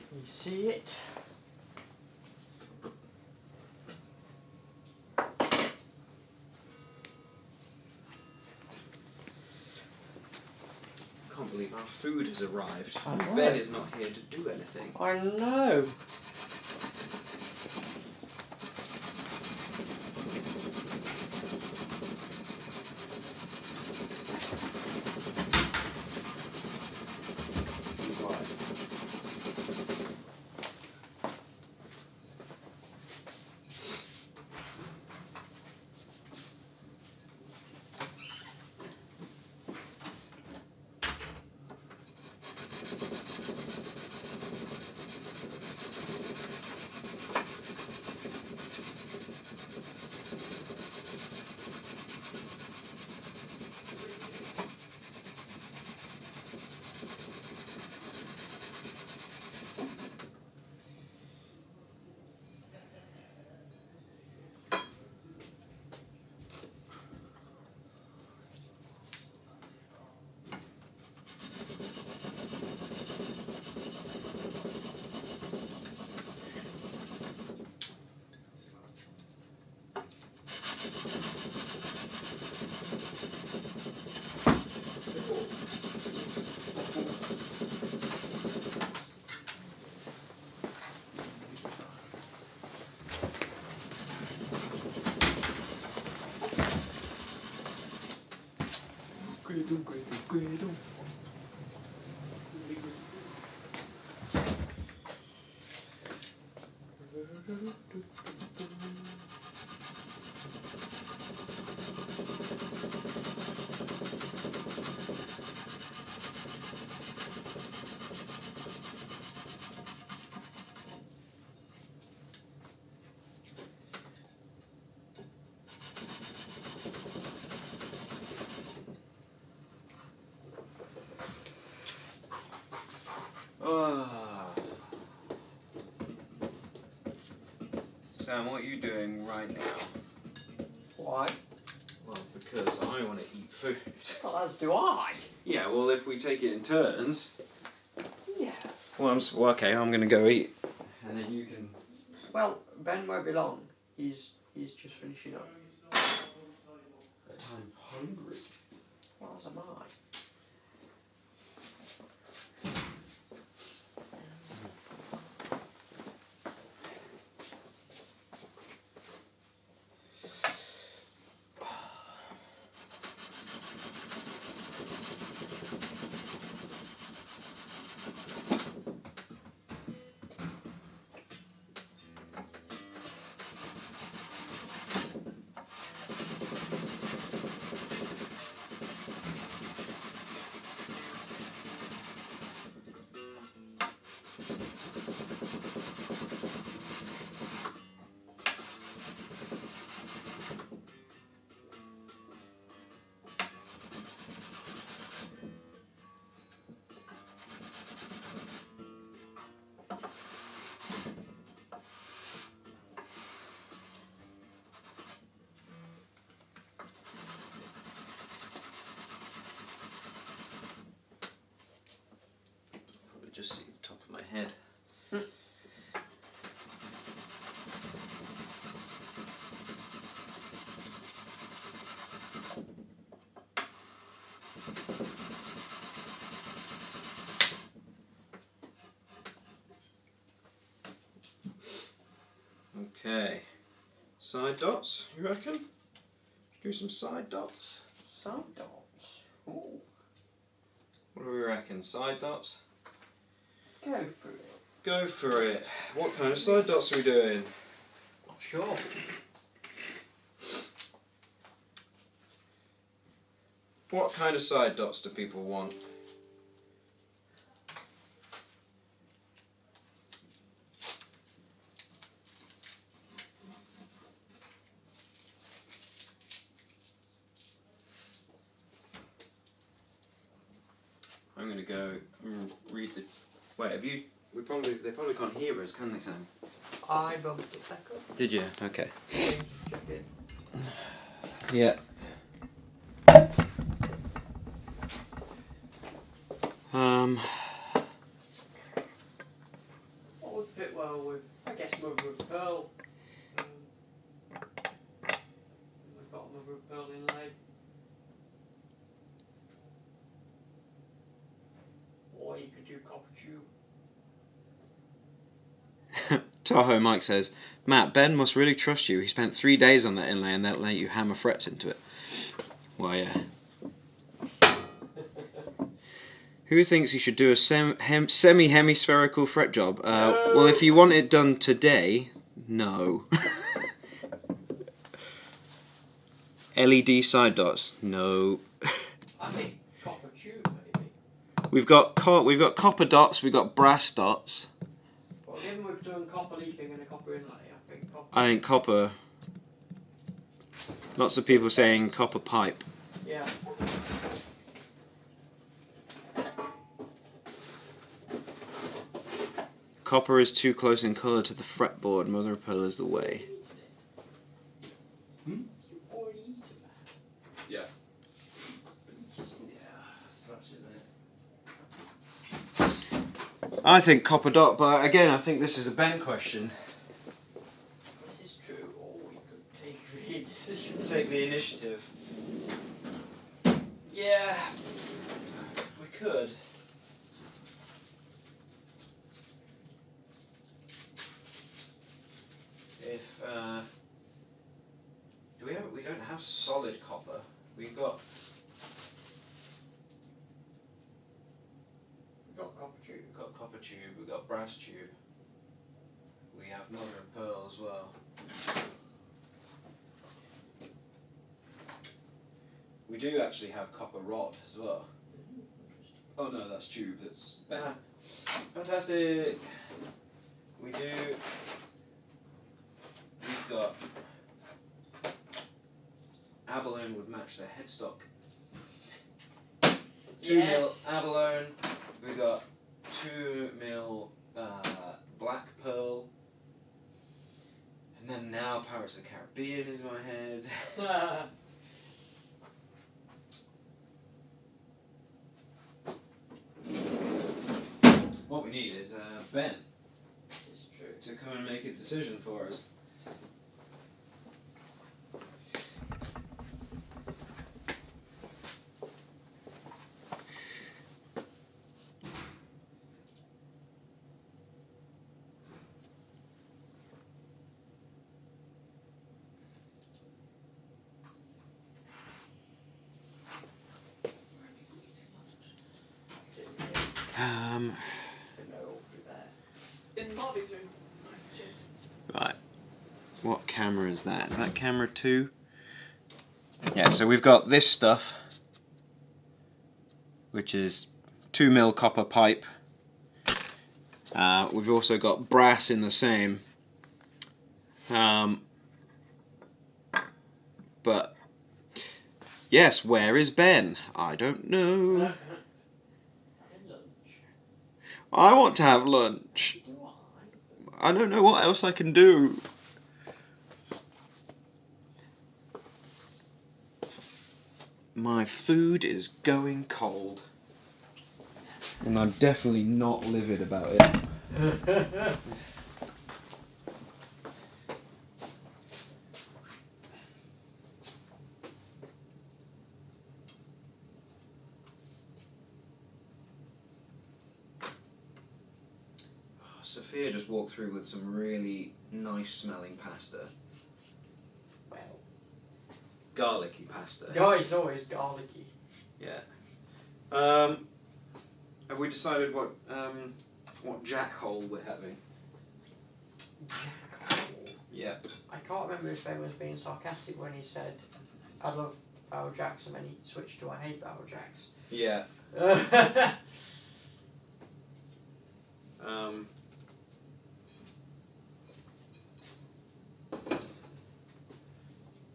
Speaker 4: Can you see it?
Speaker 2: I can't believe our food has arrived.
Speaker 4: I know.
Speaker 2: Ben is not here to do anything.
Speaker 4: I know.
Speaker 2: Sam, what are you doing right now?
Speaker 4: Why?
Speaker 2: Well, because I want to eat food.
Speaker 4: Well, as do I.
Speaker 2: Yeah, well, if we take it in turns.
Speaker 4: Yeah.
Speaker 2: Well, well, okay, I'm going to go eat. And then you can...
Speaker 4: Well, Ben won't be long. He's just finishing up.
Speaker 2: I'm hungry.
Speaker 4: Well, as am I.
Speaker 2: Okay. Side dots, you reckon? Do some side dots.
Speaker 4: Side dots. Ooh.
Speaker 2: What do we reckon? Side dots?
Speaker 4: Go for it.
Speaker 2: Go for it. What kind of side dots are we doing?
Speaker 4: Not sure.
Speaker 2: What kind of side dots do people want? I'm gonna go and read the. Wait, have you? They probably can't hear us, can they, Sam?
Speaker 4: I bumped it back up.
Speaker 2: Did you? Okay.
Speaker 4: Check it.
Speaker 2: Yeah.
Speaker 4: What would fit well with, I guess, mother of pearl. We've got mother of pearl inlay. Or you could do copper tube.
Speaker 2: Tahoe Mike says, Matt, Ben must really trust you. He spent 3 days on that inlay and that let you hammer frets into it. Well, yeah. Who thinks you should do a semi-hemispherical fret job? Well, if you want it done today, no. LED side dots, no.
Speaker 4: I think copper tube, maybe.
Speaker 2: We've got copper dots. We've got brass dots.
Speaker 4: Well, given we've done copper leafing and a copper inlay, I think copper.
Speaker 2: I think copper. Lots of people saying copper pipe.
Speaker 4: Yeah.
Speaker 2: Copper is too close in colour to the fretboard. Mother of pearl is the way.
Speaker 1: Hmm?
Speaker 4: You already eaten that.
Speaker 1: Yeah.
Speaker 2: I think copper dot, but again, I think this is a Ben question.
Speaker 4: This is true, or we could take the decision.
Speaker 2: Take the initiative. Yeah, we could. If we don't have solid copper. We've got
Speaker 4: copper tube.
Speaker 2: We've got copper tube, we've got brass tube. We have mother of pearl as well. We do actually have copper rod as well. Oh no, that's tube. That's better. Fantastic. We do. We've got abalone would match the headstock. 2mm abalone. We got 2mm black pearl. And then now Pirates of the Caribbean is in my head. What we need is Ben to come and make a decision for us. Right. What camera is that? Is that camera 2? Yeah, so we've got this stuff, which is 2mm copper pipe. We've also got brass in the same. But yes, where is Ben? I don't know. I want to have lunch. I don't know what else I can do. My food is going cold. And I'm definitely not livid about it. Sophia just walked through with some really nice smelling pasta.
Speaker 4: Well,
Speaker 2: Garlicky pasta.
Speaker 4: oh, it's always garlicky.
Speaker 2: Yeah. Have we decided what jackhole we're having?
Speaker 4: Jackhole.
Speaker 2: Yeah.
Speaker 4: I can't remember if Ben was being sarcastic when he said, I love barrel jacks, and then he switched to I hate barrel jacks.
Speaker 2: Yeah.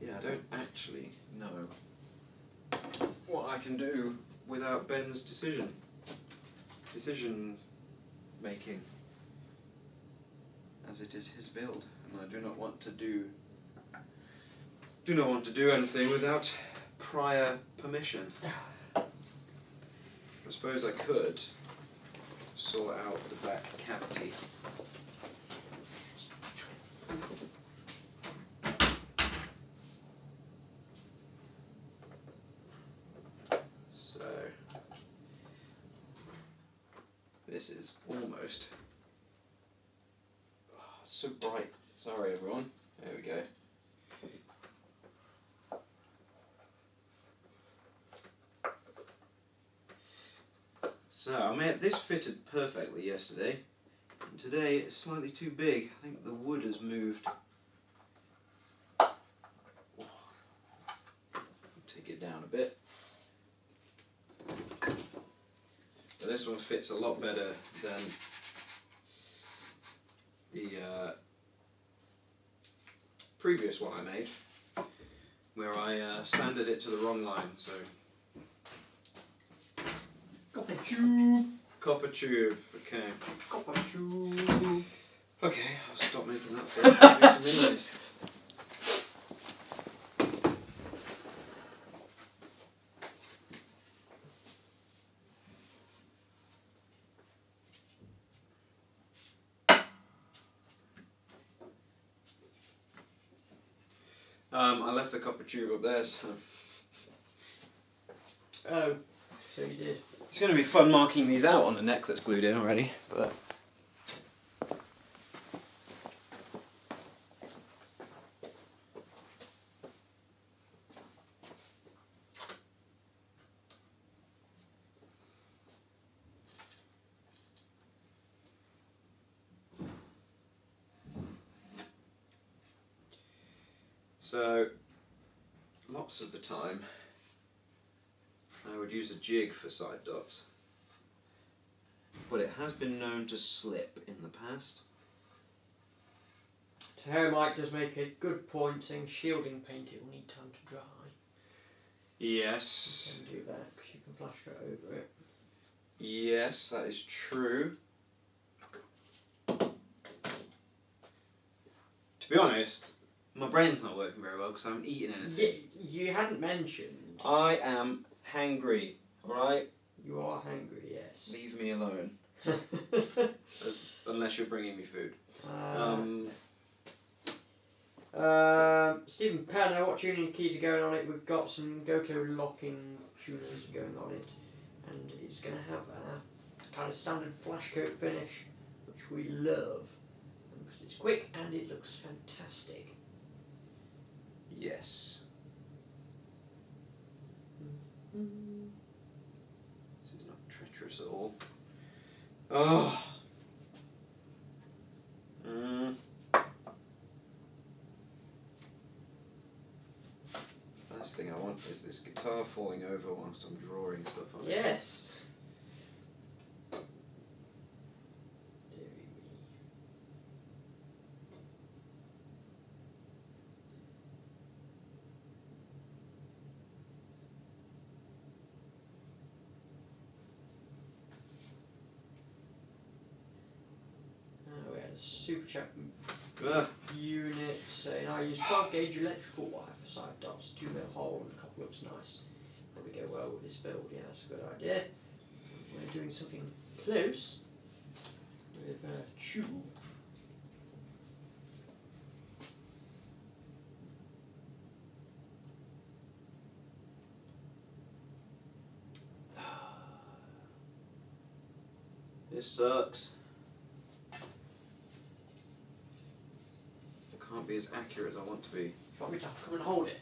Speaker 2: Yeah, I don't actually know what I can do without Ben's decision making, as it is his build, and I do not want to do anything without prior permission. I suppose I could sort out the back cavity. So this is almost so bright. Sorry everyone. There we go. So this fitted perfectly yesterday, and today it's slightly too big. I think the wood has moved. Take it down a bit. But this one fits a lot better than the previous one I made, where I sanded it to the wrong line. So.
Speaker 4: Copper tube.
Speaker 2: Copper tube, okay.
Speaker 4: Copper tube.
Speaker 2: Okay, I'll stop making that for some minutes. I left the copper tube up there, so.
Speaker 4: Oh, so you did.
Speaker 2: It's going to be fun marking these out on the neck that's glued in already, but. So, lots of the time, I would use a jig for side dots, but it has been known to slip in the past.
Speaker 4: Mike does make a good point, saying shielding paint, it will need time to dry.
Speaker 2: Yes.
Speaker 4: You can do that because you can flash it over it.
Speaker 2: Yes, that is true. To be honest, my brain's not working very well because I haven't eaten anything.
Speaker 4: You hadn't mentioned.
Speaker 2: I am hangry, alright?
Speaker 4: You are hungry, yes.
Speaker 2: Leave me alone. Unless you're bringing me food.
Speaker 4: Stephen Penner, what tuning keys are going on it? We've got some Goto locking tuners going on it, and it's going to have a kind of standard flash coat finish, which we love because it's quick and it looks fantastic.
Speaker 2: Yes. This is not treacherous at all. Oh. Last thing I want is this guitar falling over whilst I'm drawing stuff on it.
Speaker 4: Yes. We had a super chat from Unit saying I use 12 gauge electrical wire for side dots, 2mm hole, and a couple looks nice. Probably go well with this build, yeah, that's a good idea. We're doing something close with a tube.
Speaker 2: This sucks. can't be as accurate as I want to be.
Speaker 4: Do you want me to come and hold it?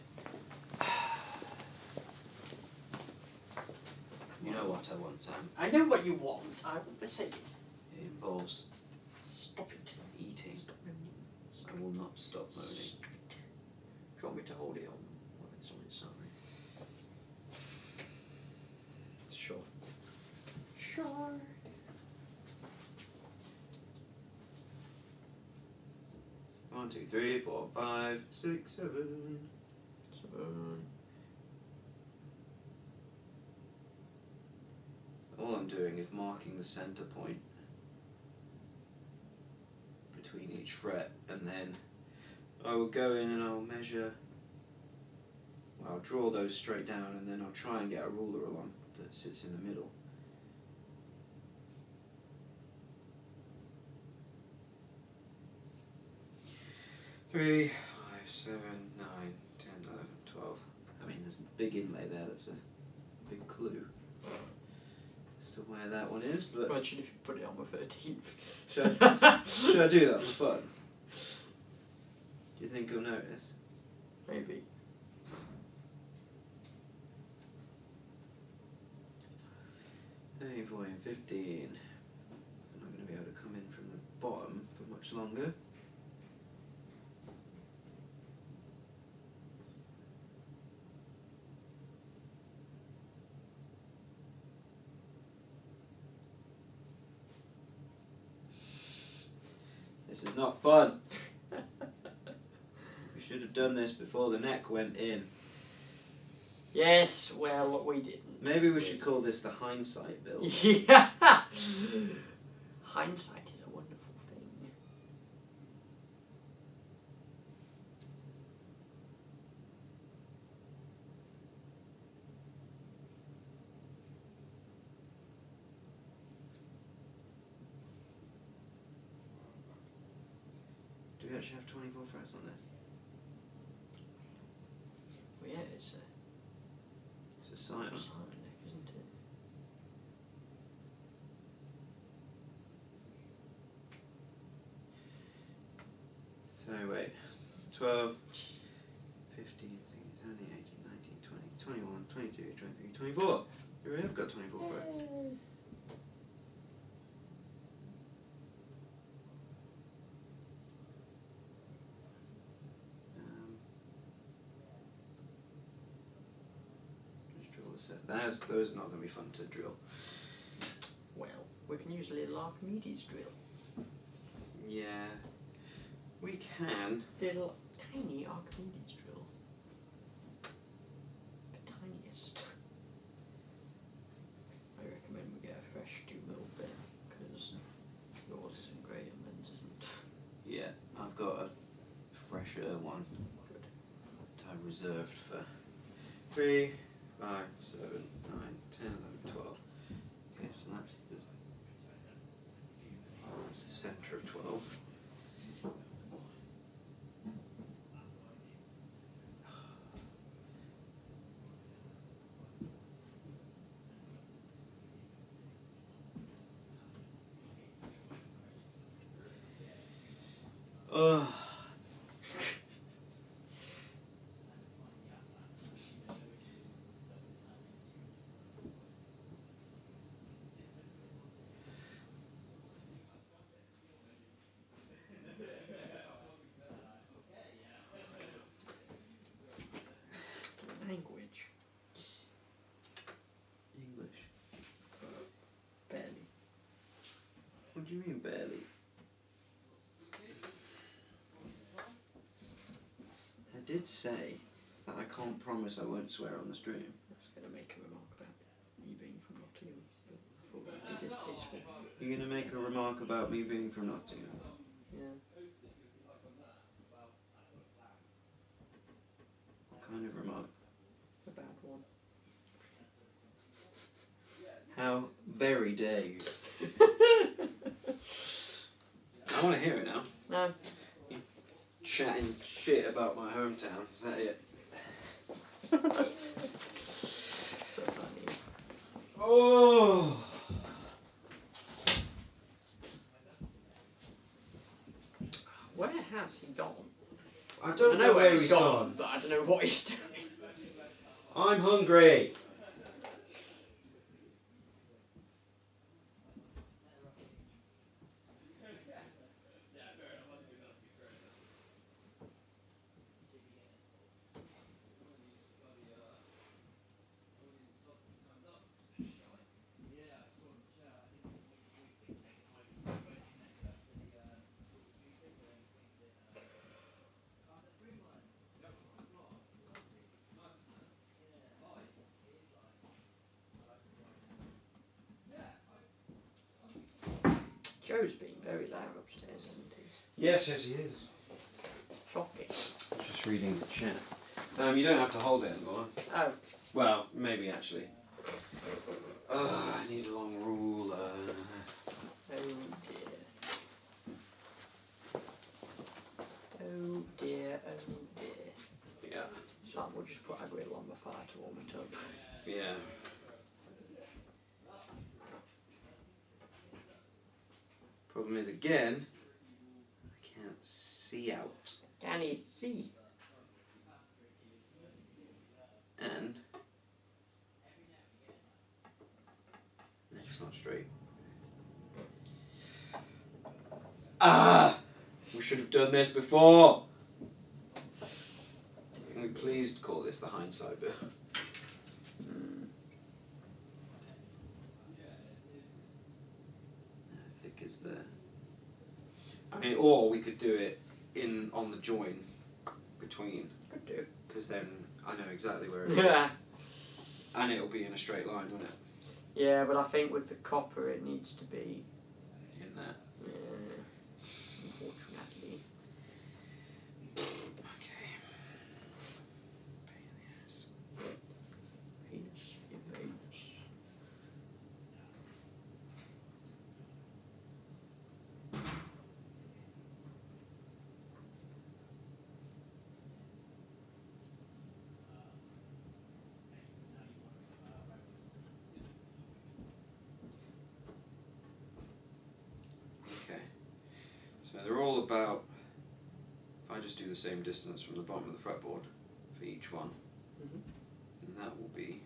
Speaker 2: You know what I want, Sam?
Speaker 4: I know what you want. I want the same.
Speaker 2: It involves
Speaker 4: Stop it.
Speaker 2: eating.
Speaker 4: Stop moaning.
Speaker 2: I will not stop moaning.
Speaker 4: Do you want me to hold it on when it's on its side?
Speaker 2: Sure.
Speaker 4: Sure.
Speaker 2: One, two, three, 4, 5, 6, 7.
Speaker 4: 7.
Speaker 2: All I'm doing is marking the center point between each fret, and then I will go in and I'll measure. Well, I'll draw those straight down, and then I'll try and get a ruler along that sits in the middle. Three, 5, 7, 9, 10, 11, 12. I mean, there's a big inlay there. That's a big clue as to where that one is. But
Speaker 4: Imagine if you put it on the 13th.
Speaker 2: should I do that for fun? Do you think he'll notice?
Speaker 4: Maybe.
Speaker 2: Hey boy, 15. So I'm not going to be able to come in from the bottom for much longer. This is not fun. We should have done this before the neck went in.
Speaker 4: Yes, well, we didn't.
Speaker 2: Maybe we should call this the hindsight build.
Speaker 4: Yeah. Hindsight is a wonderful thing.
Speaker 2: Do we actually have 24 frets on this?
Speaker 4: Well, yeah, it's a
Speaker 2: It's a Scion.
Speaker 4: silent neck, isn't it?
Speaker 2: So wait, 12, 15, 16, 17, 18, 19, 20, 21, 22, 23, 24. We have got 24 frets. Let's drill the set. Those are not going to be fun to drill.
Speaker 4: Well, we can use a little Archimedes drill.
Speaker 2: Yeah, we can.
Speaker 4: Little tiny Archimedes drill. The tiniest. I recommend we get a fresh 2mm bit, because yours isn't great and men's isn't.
Speaker 2: Yeah, I've got a fresher one
Speaker 4: Good.
Speaker 2: that I reserved for 3, 5, 7, 9, 10, 11, 12. Okay, so that's the center of 12. Ugh.
Speaker 4: Language.
Speaker 2: English.
Speaker 4: Barely.
Speaker 2: What do you mean barely? I did say that I can't promise I won't swear on the stream.
Speaker 4: I was going to make a remark about me being from Nottingham, but I thought that would be distasteful.
Speaker 2: You're going to make a remark about me being from Nottingham?
Speaker 4: Yeah.
Speaker 2: What kind of remark?
Speaker 4: A bad one.
Speaker 2: How very dare you? I want to hear it now.
Speaker 4: No.
Speaker 2: Chatting shit about my hometown. Is that it?
Speaker 4: So funny.
Speaker 2: Oh!
Speaker 4: Where has he gone?
Speaker 2: I
Speaker 4: I
Speaker 2: don't know where he's gone.
Speaker 4: but I don't know what he's doing.
Speaker 2: I'm hungry.
Speaker 4: Joe's being very loud upstairs, isn't he?
Speaker 2: Yes, yes, he is.
Speaker 4: Shocking.
Speaker 2: Just reading the chat. You don't have to hold it anymore.
Speaker 4: Oh.
Speaker 2: Well, maybe actually. I need a long ruler.
Speaker 4: Oh dear. Oh dear, oh dear.
Speaker 2: Yeah.
Speaker 4: So we'll just put a grill on the fire to warm it up.
Speaker 2: Yeah. Problem is, again, I can't see out.
Speaker 4: Can he see?
Speaker 2: And neck's not straight. Ah! We should have done this before. Can we please call this the hindsight bit? How thick is there? I mean, or we could do it on the join between.
Speaker 4: Could do.
Speaker 2: Because then I know exactly where it is.
Speaker 4: Yeah.
Speaker 2: And it'll be in a straight line, won't it?
Speaker 4: Yeah, but I think with the copper it needs to be
Speaker 2: In there.
Speaker 4: Unfortunately.
Speaker 2: Okay. Pain in the ass.
Speaker 4: Venus, Venus.
Speaker 2: Okay. So they're all about, if I just do the same distance from the bottom of the fretboard for each one, then that will be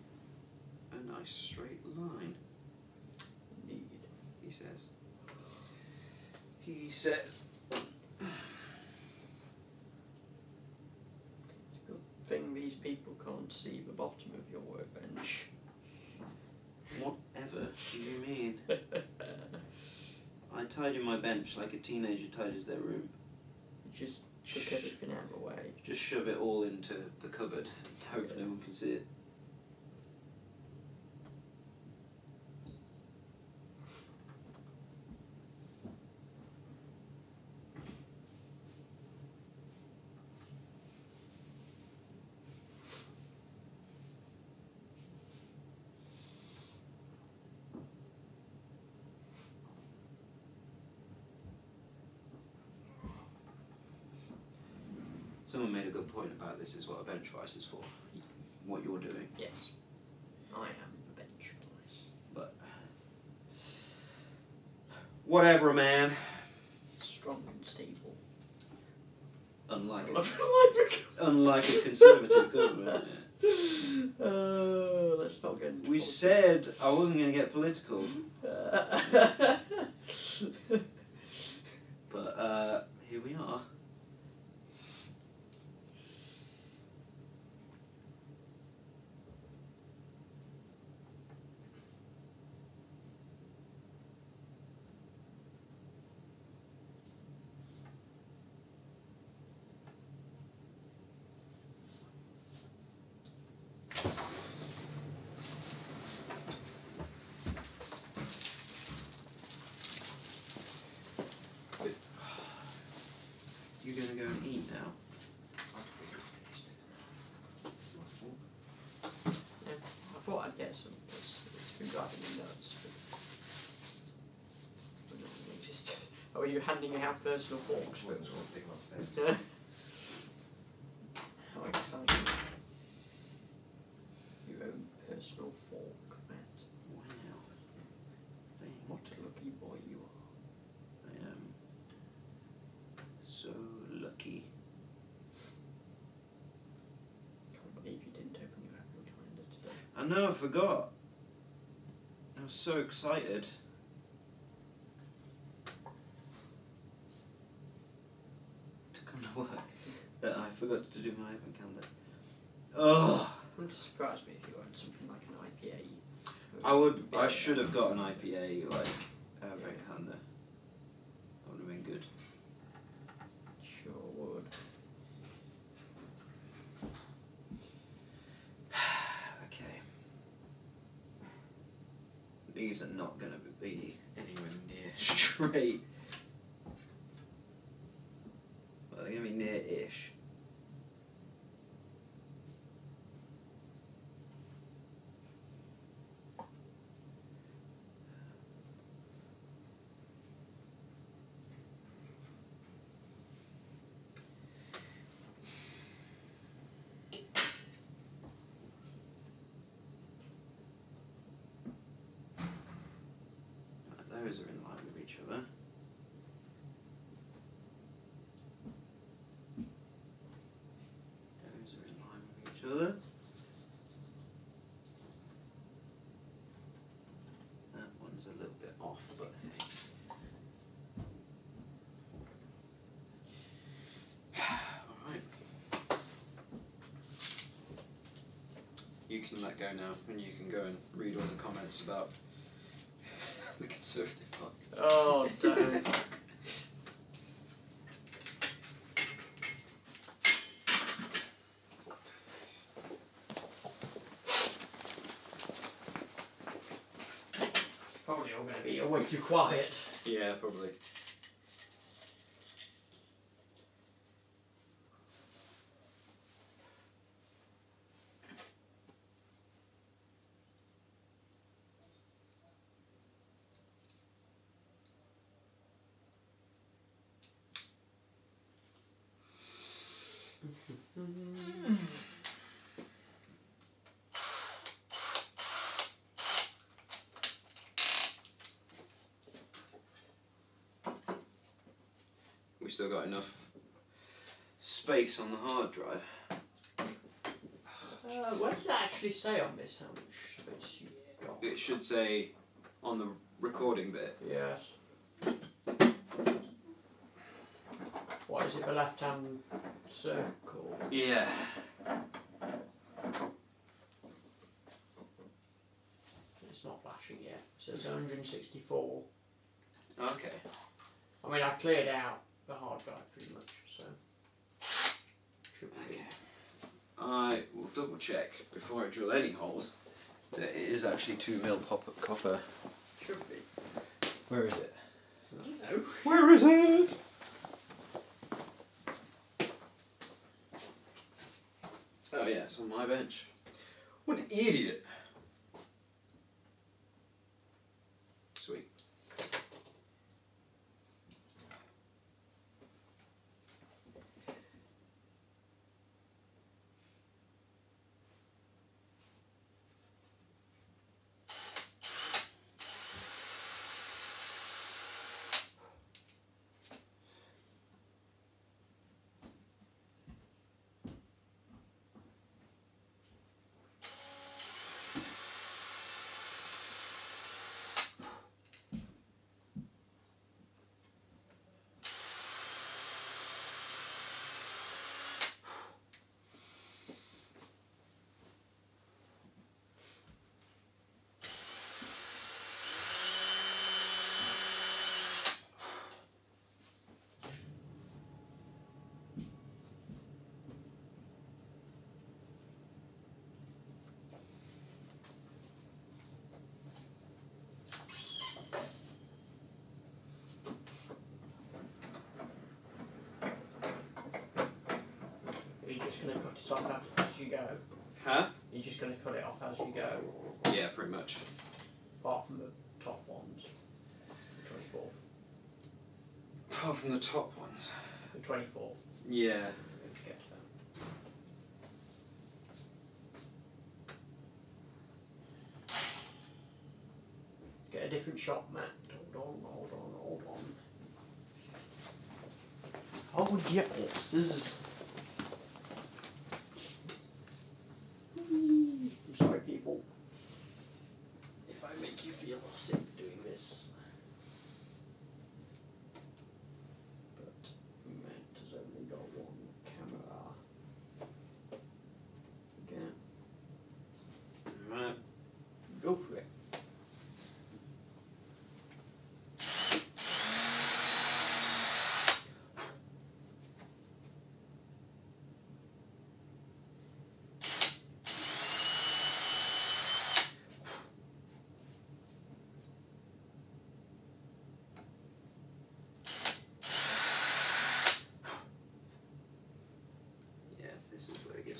Speaker 2: a nice straight line.
Speaker 4: Indeed.
Speaker 2: He says. He says.
Speaker 4: It's a good thing these people can't see the bottom of your workbench.
Speaker 2: Whatever do you mean? I tidy my bench like a teenager tidies their room.
Speaker 4: Just took everything out of the way.
Speaker 2: Just shove it all into the cupboard and hope no one can see it. Someone made a good point about this is what a bench vise is for. What you're doing.
Speaker 4: Yes. I am the bench vice.
Speaker 2: But whatever, man.
Speaker 4: Strong and stable.
Speaker 2: Unlike
Speaker 4: Oh,
Speaker 2: unlike a conservative government. Yeah.
Speaker 4: let's not get into
Speaker 2: We
Speaker 4: politics.
Speaker 2: said I wasn't going to get political, but here we are. You gonna go and eat now?
Speaker 4: Yeah, I thought I'd get some. It's been driving me nuts. But no, they exist. Oh, are you handing out personal forks?
Speaker 3: Well, there's one sticking upstairs.
Speaker 4: Yeah. How exciting. Your own personal fork, Matt.
Speaker 2: Wow.
Speaker 4: What a lucky boy you are.
Speaker 2: I am so lucky. I know, I forgot. I was so excited. To come to work that I forgot to do my advent calendar. Oh!
Speaker 4: It wouldn't surprise me if you had something like an IPA.
Speaker 2: I should have got an IPA, like, advent calendar. That would have been good.
Speaker 4: Sure would.
Speaker 2: Okay. These are not going to be anywhere near straight. Well, they're going to be near-ish. Those are in line with each other. Those are in line with each other. That one's a little bit off, but hey. Alright. You can let go now, and you can go and read all the comments about the Conservative Park.
Speaker 4: Oh, damn. Probably all going to be way too quiet.
Speaker 2: Yeah, probably. We still got enough space on the hard drive.
Speaker 4: What does it actually say on this? How much space you've got?
Speaker 2: It should say on the recording bit.
Speaker 4: Yes. What is it, the left-hand circle?
Speaker 2: Yeah.
Speaker 4: It's not flashing yet. It says 164.
Speaker 2: Okay.
Speaker 4: I mean, I cleared out the hard drive pretty much, so should be.
Speaker 2: Okay. I will double check before I drill any holes that it is actually 2mm copper.
Speaker 4: Should be.
Speaker 2: Where is it?
Speaker 4: I don't know.
Speaker 2: Where is it? Oh yeah, it's on my bench. What an idiot. Sweet.
Speaker 4: Are you just going to cut it off as you go?
Speaker 2: Huh?
Speaker 4: You're just going to cut it off as you go,
Speaker 2: Yeah, pretty much.
Speaker 4: apart from the top ones. The 24th.
Speaker 2: Apart from the top ones.
Speaker 4: The 24th.
Speaker 2: Yeah.
Speaker 4: Get to that. Get a different shot, Matt. Hold on. Oh, yes, this. I'm sorry, people.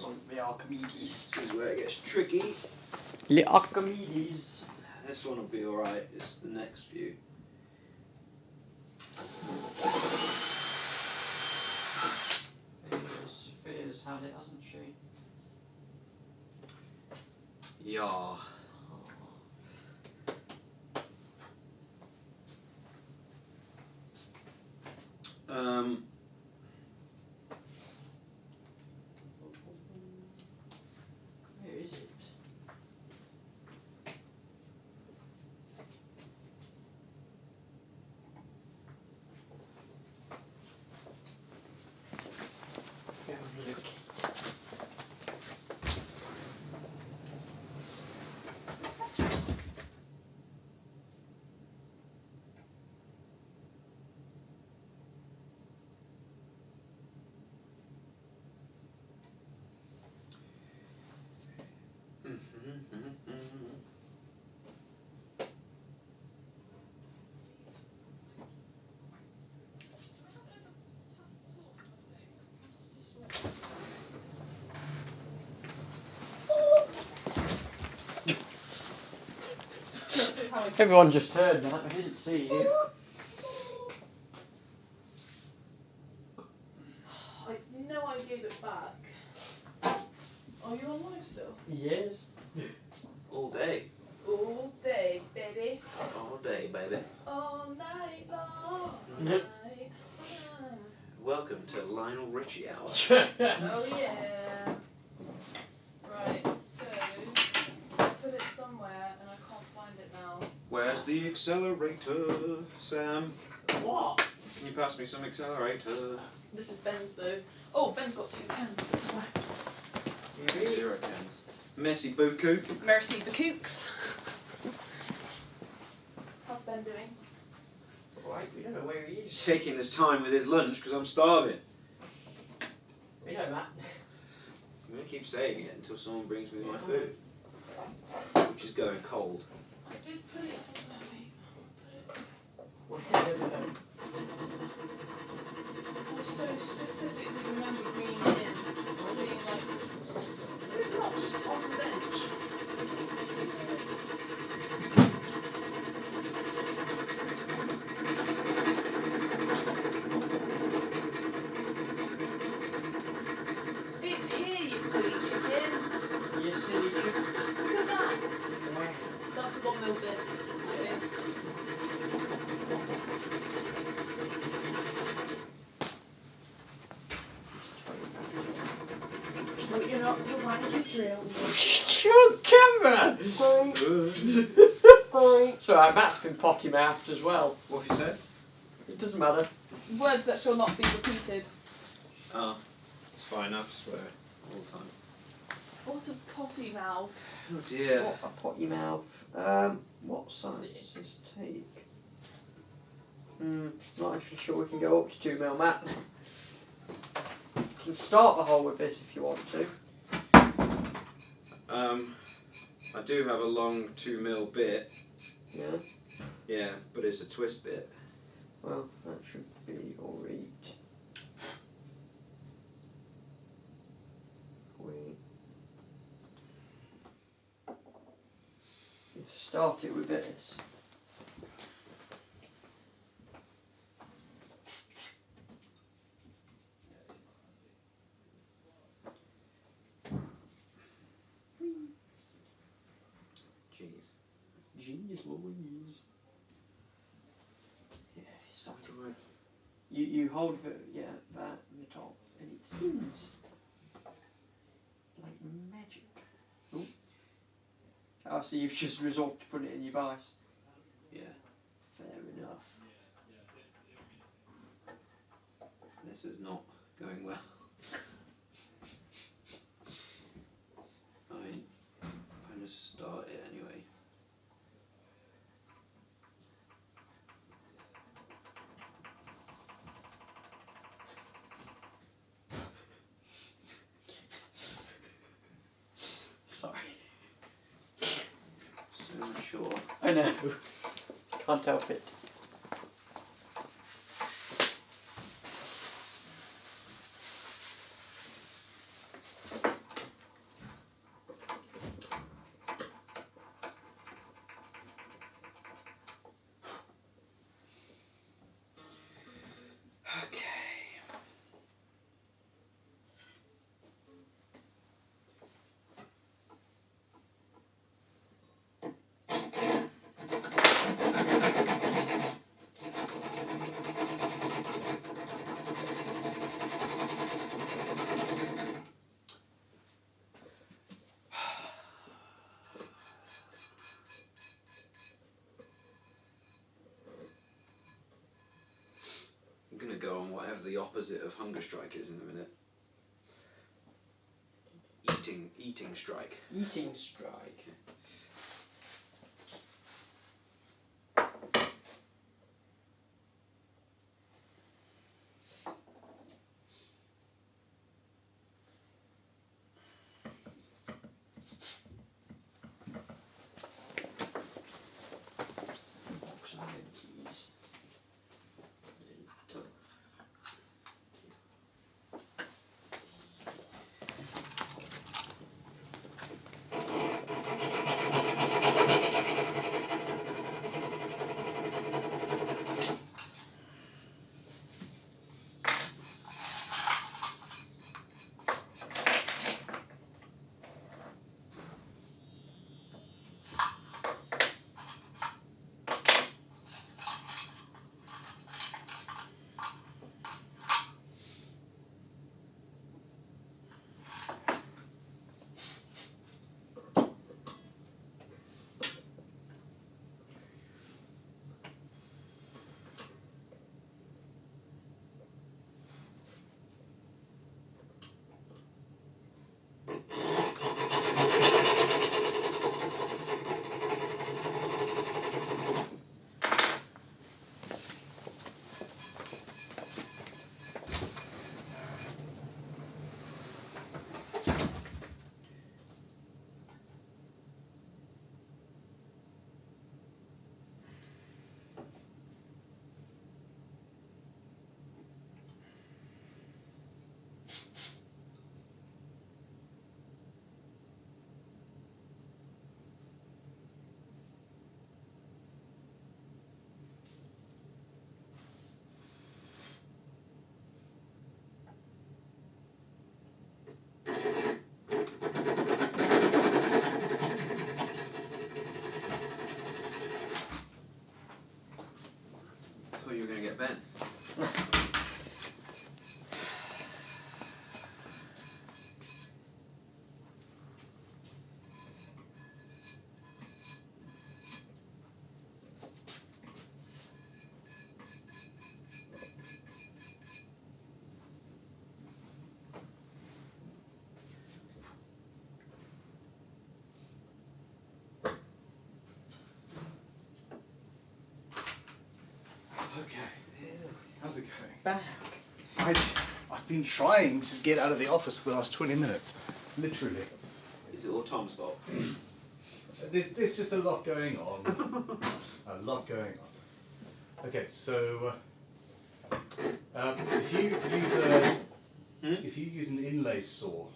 Speaker 4: on the Archimedes.
Speaker 2: This is where it gets tricky.
Speaker 4: The Archimedes.
Speaker 2: This one will be alright, it's the next few.
Speaker 4: Sophia's had it, hasn't she?
Speaker 2: Yeah.
Speaker 4: Where is it? Go and look. Everyone just heard that, I didn't see you.
Speaker 5: I've no idea that's back. Are you on live still?
Speaker 4: Yes.
Speaker 2: All day.
Speaker 5: All day, baby.
Speaker 2: All day, baby.
Speaker 5: All night long.
Speaker 4: Yep.
Speaker 5: Night.
Speaker 2: Welcome to Lionel Richie Hour.
Speaker 5: Oh yeah. Right, so I put it somewhere and I can't find it now.
Speaker 2: Where's the accelerator, Sam?
Speaker 4: What?
Speaker 2: Can you pass me some accelerator?
Speaker 5: This is Ben's though. Oh, Ben's got 2 pens, I swear.
Speaker 2: 0 cans. Merci beaucoup.
Speaker 5: Mercy the Kooks. How's Ben doing?
Speaker 4: Right, we don't know where he
Speaker 2: He's
Speaker 4: is.
Speaker 2: taking his time with his lunch because I'm starving.
Speaker 4: We know that.
Speaker 2: I'm going to keep saying it until someone brings me my food, which is going cold.
Speaker 5: I did put it somewhere, mate.
Speaker 4: What the hell?
Speaker 5: I so specifically remember bringing it in and being like, is it not just on the bench? It's here, you silly chicken.
Speaker 4: You silly chicken.
Speaker 5: Look at that. That's the 1 mil bit, I think. Well, you're not, you're right, you drill.
Speaker 4: You're on camera! It's alright, Matt's been potty mouthed as well.
Speaker 2: What have you said?
Speaker 4: It doesn't matter.
Speaker 5: Words that shall not be repeated.
Speaker 2: Oh, it's fine, I swear all the time.
Speaker 5: What a potty mouth.
Speaker 2: Oh dear.
Speaker 4: What a potty mouth. What size does this take? Not actually sure we can go up to 2 mil, Matt. You can start the hole with this if you want to.
Speaker 2: I do have a long 2 mil bit.
Speaker 4: Yeah?
Speaker 2: Yeah, but it's a twist bit.
Speaker 4: Well, that should be alright. You start it with this. Jeez Louise. Yeah, you start it right. You hold that in the top and it spins. Like magic. Ooh. Oh, so you've just resorted to putting it in your vice.
Speaker 2: Yeah.
Speaker 4: Fair enough.
Speaker 2: This is not going well. I mean, I just start it anyway.
Speaker 4: Sorry.
Speaker 2: So mature.
Speaker 4: I know. Can't help it.
Speaker 2: the opposite of hunger strike is in a minute. Eating strike.
Speaker 4: Eating strike.
Speaker 2: Thought you were going to get Ben.
Speaker 1: Okay, how's it going?
Speaker 4: Back.
Speaker 1: I've been trying to get out of the office for the last 20 minutes, literally.
Speaker 2: Is it all Tom's fault?
Speaker 1: There's just a lot going on. A lot going on. Okay, so if you use an inlay saw,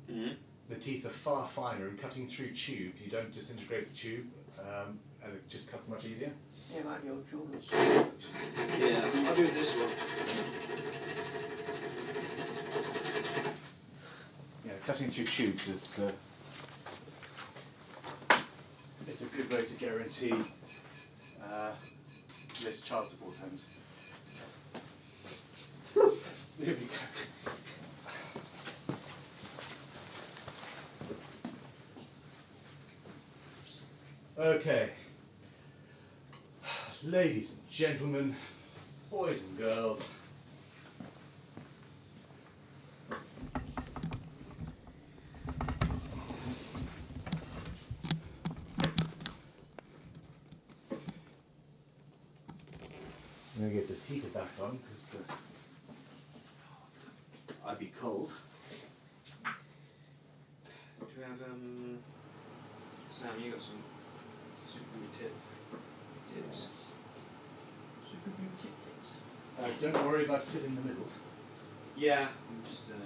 Speaker 1: the teeth are far finer, and cutting through tube, you don't disintegrate the tube, and it just cuts much easier.
Speaker 4: Yeah, like your jewels.
Speaker 2: Yeah, I'll do this one.
Speaker 1: Yeah, cutting through tubes is it's a good way to guarantee less child support homes. There we go. Okay, ladies and gentlemen, boys and girls, I'm going to get this heater back on because I'd be cold.
Speaker 2: Do you have, Sam, you got some super glue tips?
Speaker 4: Super glue tips.
Speaker 1: Don't worry about filling the middles.
Speaker 2: Yeah, I'm just,
Speaker 1: Yeah,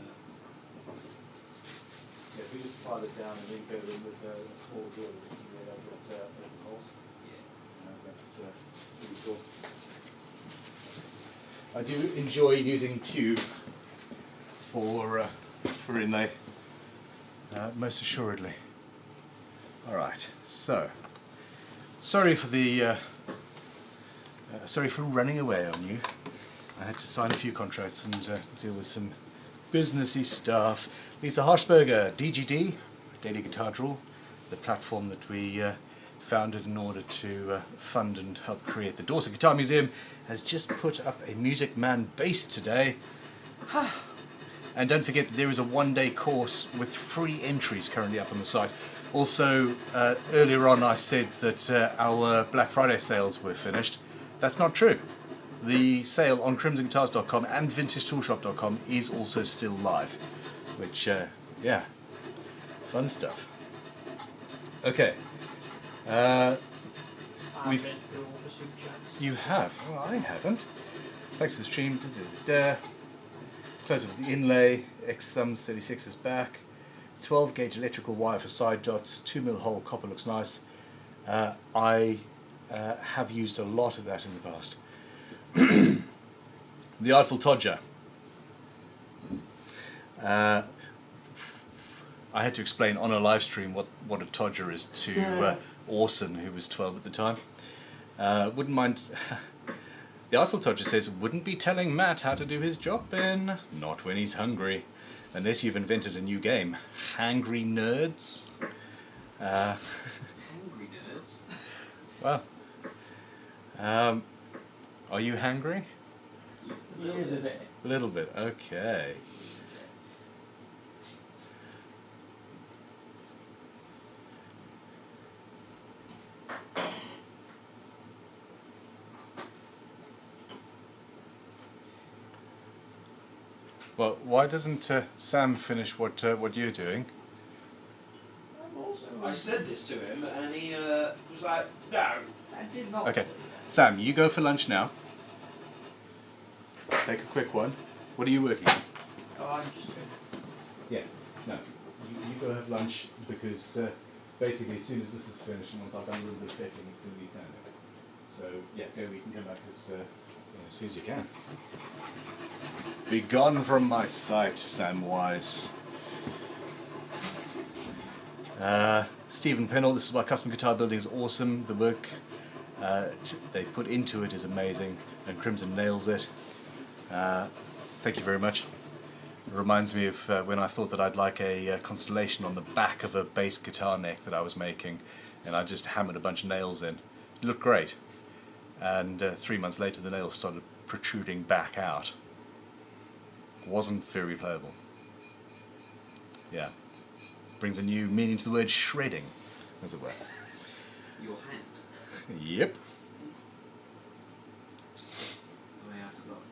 Speaker 1: if we just file it down and then go in with a small drill, we can get out with open holes.
Speaker 2: yeah.
Speaker 1: That's pretty cool. I do enjoy using tube for inlay, most assuredly. All right, so sorry for the sorry for running away on you. I had to sign a few contracts and deal with some businessy stuff. Lisa Harshberger, DGD, Daily Guitar Draw, the platform that we founded in order to fund and help create the Dorset Guitar Museum, has just put up a Music Man bass today. And don't forget that there is a one-day course with free entries currently up on the site. Also, earlier on I said that our Black Friday sales were finished. That's not true. The sale on crimsonguitars.com and vintagetoolshop.com is also still live, which, yeah, fun stuff. Okay.
Speaker 4: I've been through all the soup chats.
Speaker 1: You have? Oh, I haven't. Thanks for the stream. Close up with the Inlay. X-Thumbs 36 is back. 12 gauge electrical wire for side dots. 2mm hole copper looks nice. I have used a lot of that in the past. The Artful Todger. I had to explain on a live stream what a Todger is to Orson, who was 12 at the time. Wouldn't mind. The Artful Todger says, wouldn't be telling Matt how to do his job, Ben. Not when he's hungry. Unless you've invented a new game. Hangry Nerds.
Speaker 2: Hungry nerds.
Speaker 1: Well. Are you hangry?
Speaker 4: A little bit.
Speaker 1: A little bit, okay. Well, why doesn't Sam finish what you're doing?
Speaker 2: I said this to him and he was like, no.
Speaker 4: I did not.
Speaker 1: Okay, Sam, you go for lunch now. Take a quick one. What are you working on?
Speaker 4: Oh, I'm just doing.
Speaker 1: Yeah, no. You go have lunch because basically as soon as this is finished and once I've done a little bit of fitting, it's going to be sanding. So yeah, go. We can come back as soon as you can. Be gone from my sight, Samwise. Stephen Pennell, this is why custom guitar building is awesome. The work they put into it is amazing, and Crimson nails it. Thank you very much. It reminds me of when I thought that I'd like a constellation on the back of a bass guitar neck that I was making, and I just hammered a bunch of nails in. It looked great, and 3 months later the nails started protruding back out. Wasn't very playable. Yeah. Brings a new meaning to the word shredding, as it were.
Speaker 2: Your hand.
Speaker 1: Yep.
Speaker 2: Oh yeah, I forgot.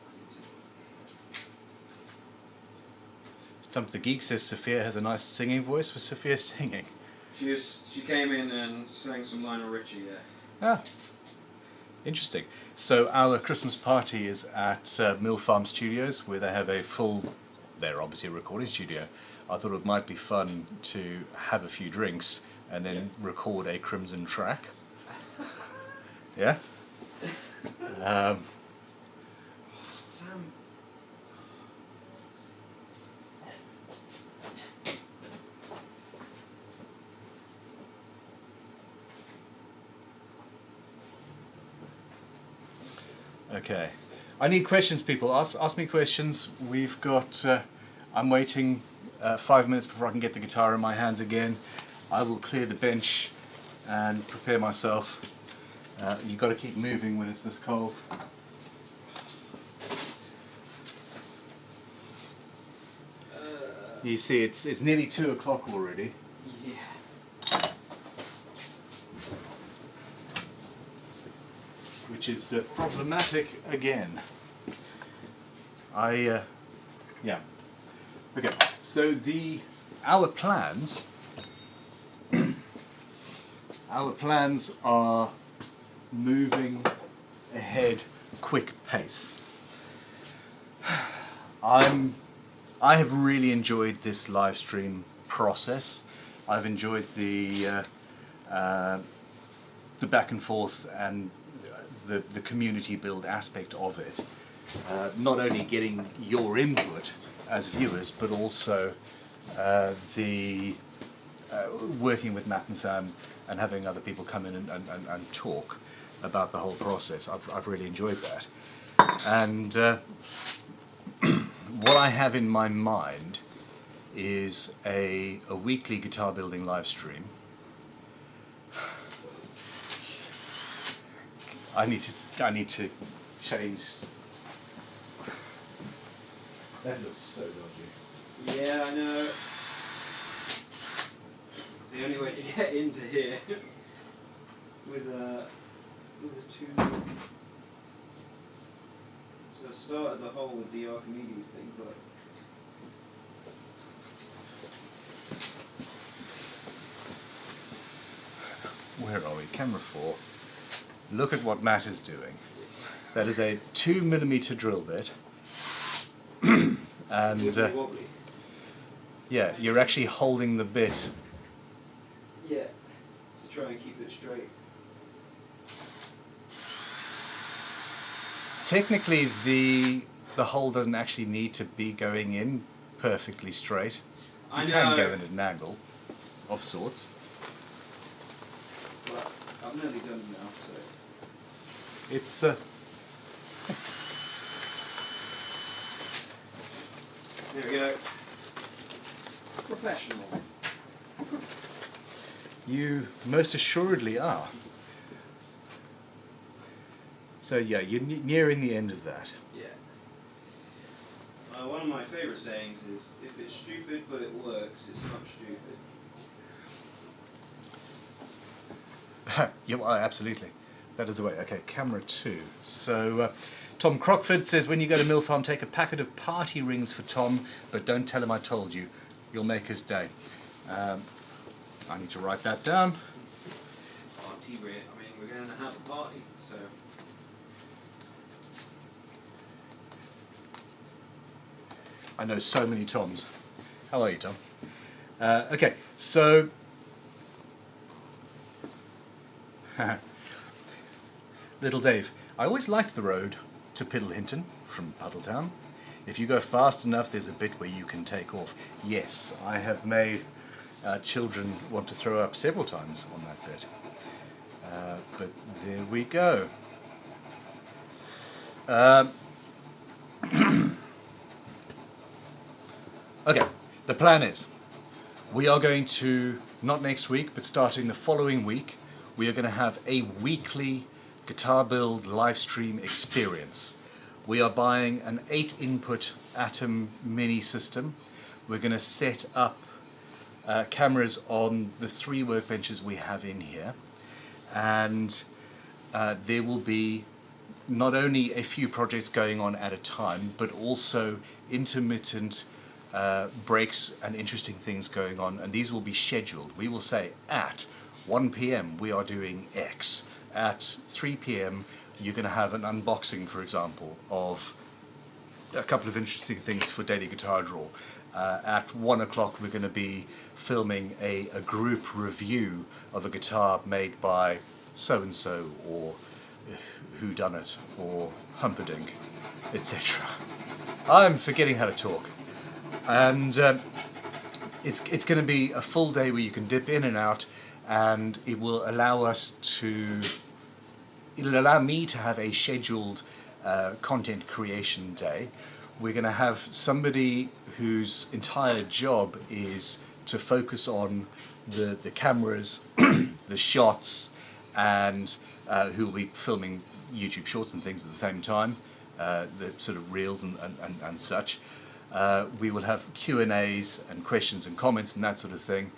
Speaker 1: Stump the Geek says Sophia has a nice singing voice. Was Sophia singing?
Speaker 2: She came in and sang some Lionel Richie there.
Speaker 1: Ah. Interesting. So our Christmas party is at Mill Farm Studios, where they have a full, they're obviously a recording studio. I thought it might be fun to have a few drinks and then record a Crimson track. Yeah?
Speaker 2: Sam.
Speaker 1: Okay. I need questions, people. Ask me questions. We've got, I'm waiting 5 minutes before I can get the guitar in my hands again. I will clear the bench and prepare myself. You've got to keep moving when it's this cold. You see, it's nearly 2 o'clock already.
Speaker 2: Yeah.
Speaker 1: Which is problematic again. Yeah. Okay, so our plans are moving ahead quick pace. I have really enjoyed this live stream process. I've enjoyed the back and forth and the community build aspect of it. Not only getting your input as viewers, but also working with Matt and Sam and having other people come in and talk about the whole process. I've really enjoyed that. And what I have in my mind is a weekly guitar building live stream I need to change. That looks so dodgy.
Speaker 2: Yeah, I know. It's the only way to get into here with a tube. So I started the hole with the Archimedes thing, but
Speaker 1: where are we? Camera 4. Look at what Matt is doing. That is a 2mm drill bit. And
Speaker 2: wibbly wobbly.
Speaker 1: yeah, you're actually holding the bit.
Speaker 2: Yeah, to try and keep it straight.
Speaker 1: Technically, the hole doesn't actually need to be going in perfectly straight.
Speaker 2: I
Speaker 1: You
Speaker 2: know.
Speaker 1: can go in at an angle of sorts.
Speaker 2: But I'm nearly done now, so.
Speaker 1: It's
Speaker 2: There we go. Professional.
Speaker 1: you most assuredly are. So yeah, you're nearing the end of that.
Speaker 2: Yeah. One of my favourite sayings is, if it's stupid but it works, it's not stupid.
Speaker 1: Yeah, well, absolutely. That is the way. Okay, camera 2. So, Tom Crockford says, when you go to Mill Farm, take a packet of party rings for Tom, but don't tell him I told you. You'll make his day. I need to write that down.
Speaker 2: Party ring. I mean, we're going to have a party, so.
Speaker 1: I know so many Toms. How are you, Tom? Okay, so... Little Dave, I always liked the road to Piddlehinton from Puddletown. If you go fast enough, there's a bit where you can take off. Yes, I have made children want to throw up several times on that bit. But there we go. Okay, the plan is, we are going to, not next week, but starting the following week, we are going to have a weekly guitar build live stream experience. We are buying an 8-input ATEM Mini system. We're going to set up cameras on the 3 workbenches we have in here, and there will be not only a few projects going on at a time, but also intermittent breaks and interesting things going on, and these will be scheduled. We will say at 1 p.m. we are doing X. At 3 p.m. you're going to have an unboxing, for example, of a couple of interesting things for Daily Guitar Draw. At 1 o'clock we're going to be filming a group review of a guitar made by so-and-so, or whodunit, or Humperdinck, etc. I'm forgetting how to talk. And it's going to be a full day where you can dip in and out, and it will allow us to, it'll allow me to have a scheduled content creation day. We're going to have somebody whose entire job is to focus on the cameras, the shots, and who will be filming YouTube shorts and things at the same time, the sort of reels and such. We will have Q&As and questions and comments and that sort of thing,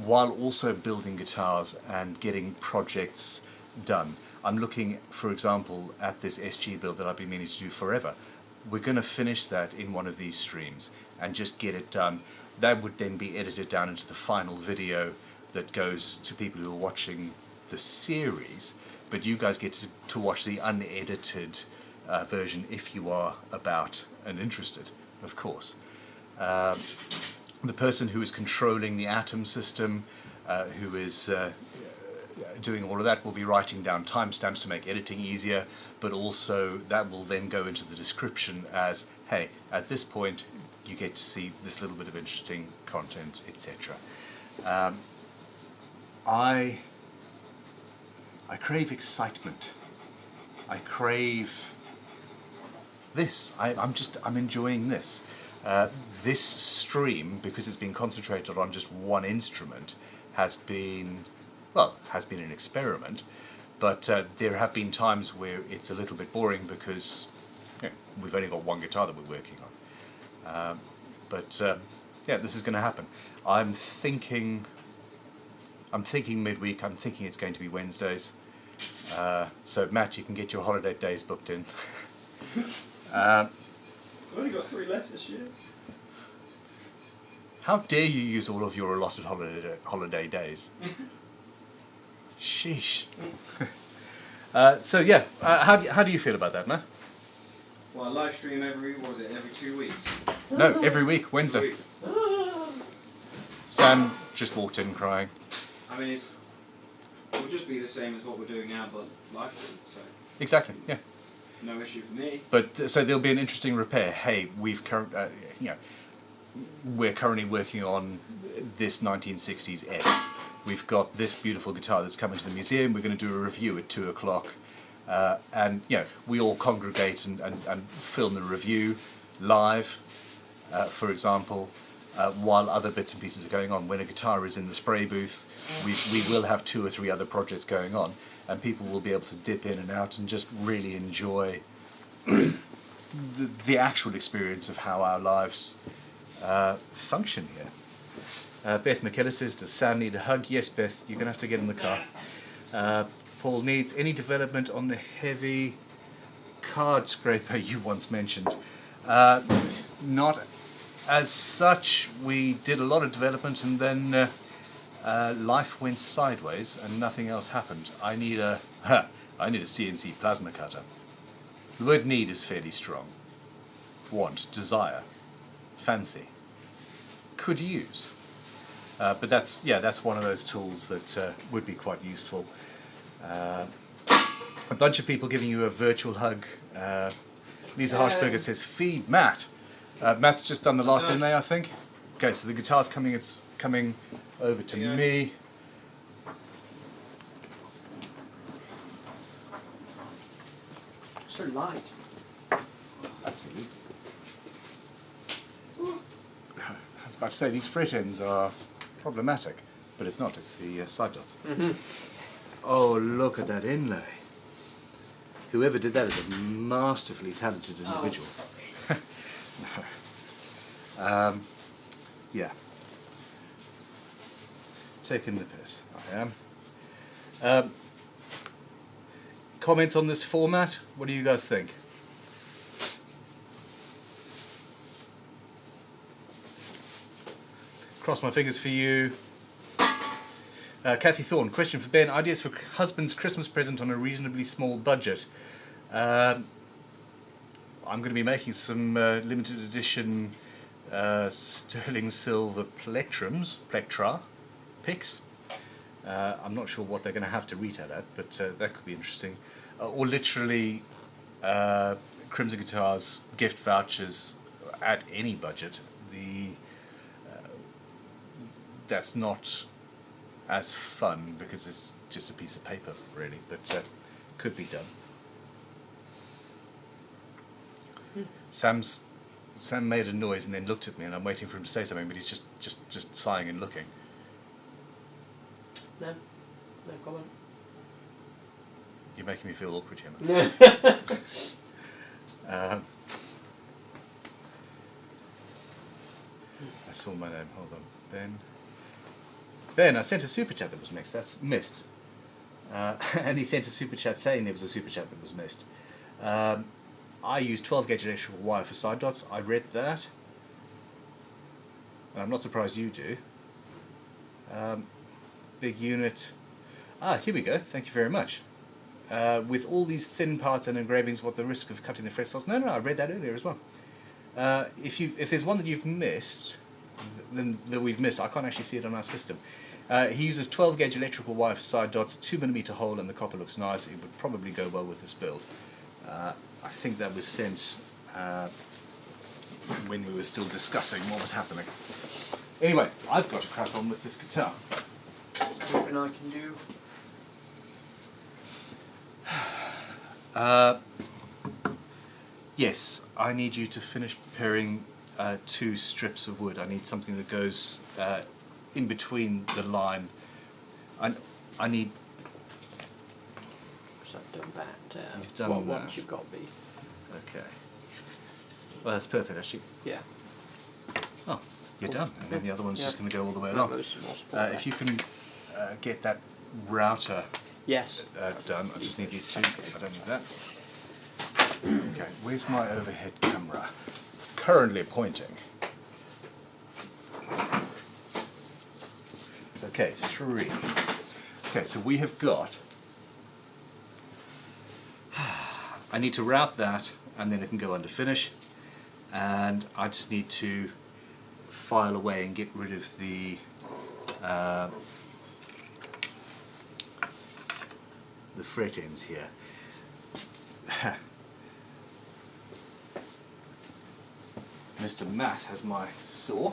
Speaker 1: while also building guitars and getting projects done. I'm looking, for example, at this SG build that I've been meaning to do forever. We're going to finish that in one of these streams and just get it done. That would then be edited down into the final video that goes to people who are watching the series, but you guys get to watch the unedited version if you are about and interested, of course. The person who is controlling the ATEM system, who is doing all of that, will be writing down timestamps to make editing easier, but also that will then go into the description as, hey, at this point you get to see this little bit of interesting content, etc. I crave excitement. I crave this. I'm enjoying this. This stream, because it's been concentrated on just one instrument, has been an experiment, but there have been times where it's a little bit boring because we've only got one guitar that we're working on. Yeah, this is going to happen. I'm thinking midweek. I'm thinking it's going to be Wednesdays. So Matt, you can get your holiday days booked in.
Speaker 2: I've only got 3 left this year.
Speaker 1: How dare you use all of your allotted holiday days? Sheesh. So yeah, how do you feel about that, Matt?
Speaker 2: Well, I live stream every 2 weeks?
Speaker 1: No, every week, Wednesday. Sam just walked in crying.
Speaker 2: I mean, it'll just be the same as what we're doing now, but live stream, so.
Speaker 1: Exactly, yeah.
Speaker 2: No issue for me.
Speaker 1: But so there'll be an interesting repair. Hey, we're currently working on this 1960s X. We've got this beautiful guitar that's coming to the museum. We're going to do a review at 2 o'clock. And we all congregate and film the review live, for example, while other bits and pieces are going on. When a guitar is in the spray booth, we will have 2 or 3 other projects going on, and people will be able to dip in and out and just really enjoy the actual experience of how our lives function here. Beth McKellar says, does Sam need a hug? Yes, Beth, you're going to have to get in the car. Paul needs any development on the heavy card scraper you once mentioned. Not as such. We did a lot of development and then life went sideways and nothing else happened. I need a CNC plasma cutter. The word need is fairly strong. Want, desire, fancy, could use. But that's one of those tools that would be quite useful. A bunch of people giving you a virtual hug. Lisa Harshberger says, feed Matt. Matt's just done the last inlay, I think. Okay, so the guitar's coming. It's coming over to me.
Speaker 4: So light.
Speaker 1: Absolutely. I was about to say, these fret ends are problematic, but it's not. It's the side dots.
Speaker 4: Mm-hmm.
Speaker 1: Oh, look at that inlay. Whoever did that is a masterfully talented individual. No. Yeah. Taking the piss, I am. Comments on this format? What do you guys think? Cross my fingers for you. Kathy Thorne, question for Ben. Ideas for husband's Christmas present on a reasonably small budget. I'm going to be making some limited edition sterling silver Plectra picks. I'm not sure what they're going to have to retail at, but that could be interesting. Or literally Crimson Guitars gift vouchers at any budget. That's not as fun because it's just a piece of paper, really, but could be done. Sam made a noise and then looked at me, and I'm waiting for him to say something, but he's just sighing and looking.
Speaker 4: No comment.
Speaker 1: You're making me feel awkward, Gemma. I saw my name. Hold on, Ben, I sent a super chat that was missed. That's missed. And he sent a super chat saying there was a super chat that was missed. I use 12 gauge electrical wire for side dots. I read that. And I'm not surprised you do. Big unit. Here we go. Thank you very much. With all these thin parts and engravings, what the risk of cutting the fret slots? No, I read that earlier as well. If there's one that you've missed, that we've missed, I can't actually see it on our system. He uses 12 gauge electrical wire for side dots, 2mm hole, and the copper looks nice. It would probably go well with this build. I think that was sent when we were still discussing what was happening. Anyway, I've got to crack on with this guitar.
Speaker 4: Anything I can do?
Speaker 1: Yes, I need you to finish preparing 2 strips of wood. I need something that goes in between the line. I need
Speaker 4: So I've done that.
Speaker 1: You've done
Speaker 4: what
Speaker 1: that.
Speaker 4: ones you've got B.
Speaker 1: Okay. Well, that's perfect actually.
Speaker 4: Yeah.
Speaker 1: Oh, you're done. And then the other one's just going to go all the way
Speaker 4: That
Speaker 1: along.
Speaker 4: goes small spot
Speaker 1: If you can get that router
Speaker 4: Yes.
Speaker 1: done, I just need these two. I don't need that. Okay, where's my overhead camera? Currently pointing. Okay, 3. Okay, so we have got. I need to route that, and then it can go under finish. And I just need to file away and get rid of the fret ends here. Mr. Matt has my saw.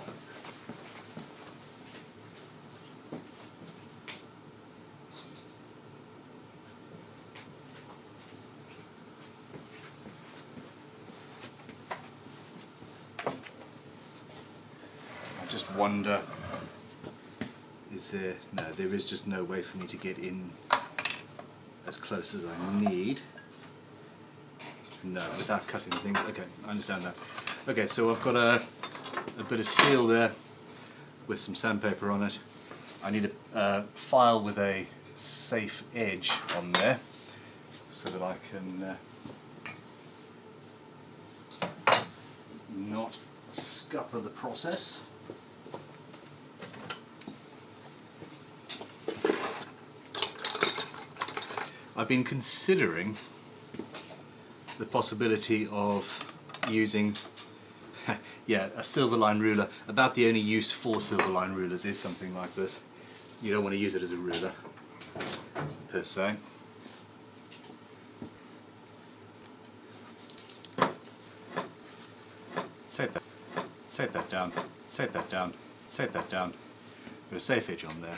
Speaker 1: I just wonder, is there, no, there is just no way for me to get in as close as I need. No, without cutting things. Okay, I understand that. Okay, so I've got a bit of steel there with some sandpaper on it. I need a file with a safe edge on there so that I can not scupper the process. I've been considering the possibility of using a silver line ruler. About the only use for silver line rulers is something like this. You don't want to use it as a ruler per se. Tape that down, tape that down, tape that down. Put a safe edge on there.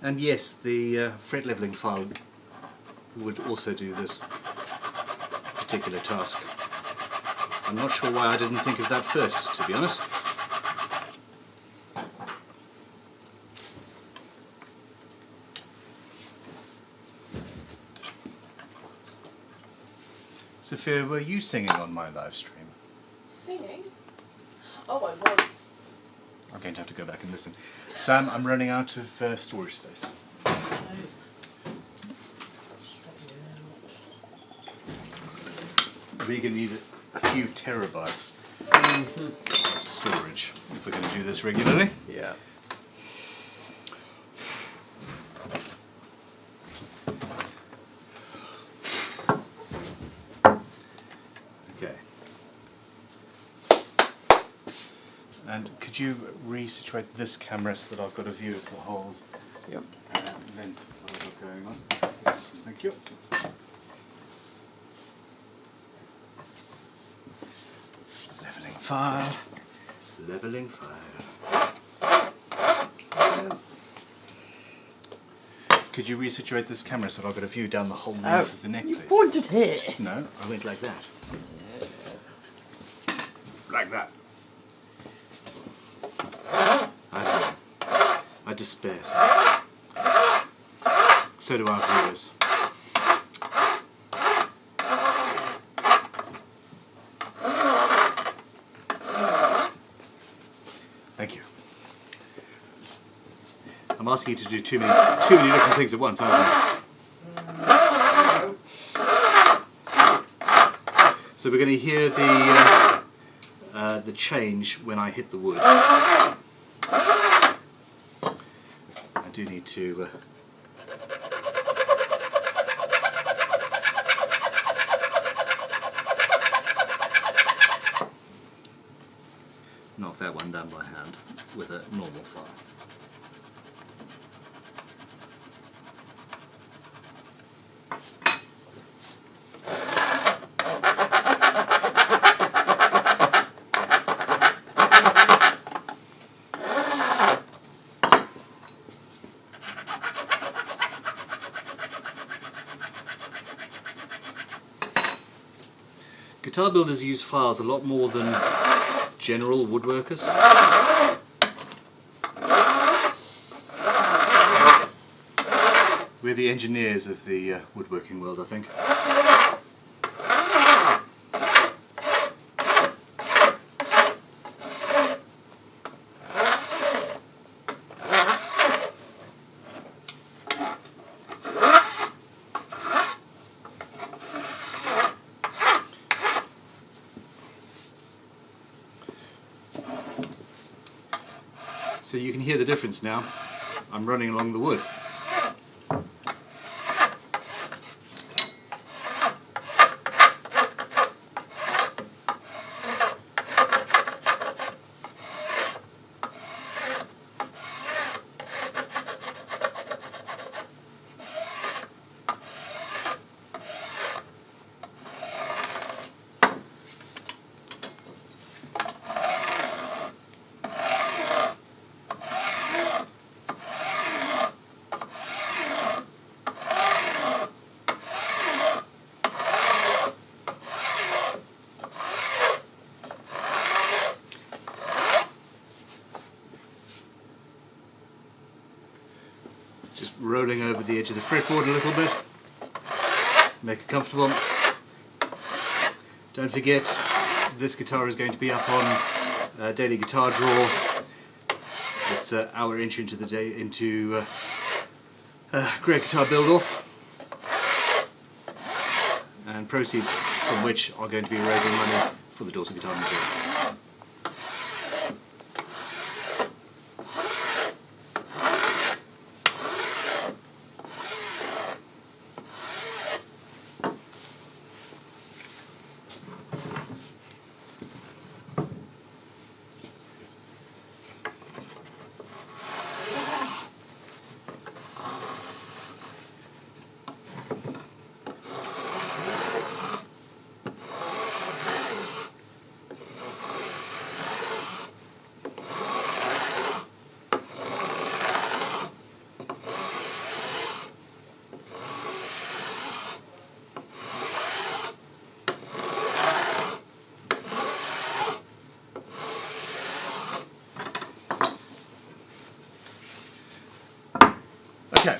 Speaker 1: And yes, the fret leveling file would also do this particular task. I'm not sure why I didn't think of that first, to be honest. Sophia, were you singing on my live stream?
Speaker 5: Singing? Oh, I was.
Speaker 1: I'm going to have to go back and listen. Sam, I'm running out of storage space. We're going to need a few terabytes of storage if we're going to do this regularly.
Speaker 4: Yeah.
Speaker 1: Okay. And could you resituate this camera so that I've got a view of the whole
Speaker 4: Yep.
Speaker 1: length of what I've got going on? Yes, thank you. Leveling file. Leveling file. Could you resituate this camera so that I've got a view down the whole length of the neck,
Speaker 4: You
Speaker 1: please?
Speaker 4: pointed here.
Speaker 1: No, I went like that. Like that. I don't know. I despair, sir. So do our viewers. Thank you. I'm asking you to do too many different things at once, aren't I? So we're going to hear the change when I hit the wood. I do need to knock that one down by hand with a normal file. Guitar builders use files a lot more than general woodworkers. We're the engineers of the woodworking world, I think. So you can hear the difference now. I'm running along the wood. Just rolling over the edge of the fretboard a little bit, make it comfortable. Don't forget, this guitar is going to be up on Daily Guitar Drawer. It's our entry into the day into Great Guitar Build Off, and proceeds from which are going to be raising money for the Dorset Guitar Museum. Okay.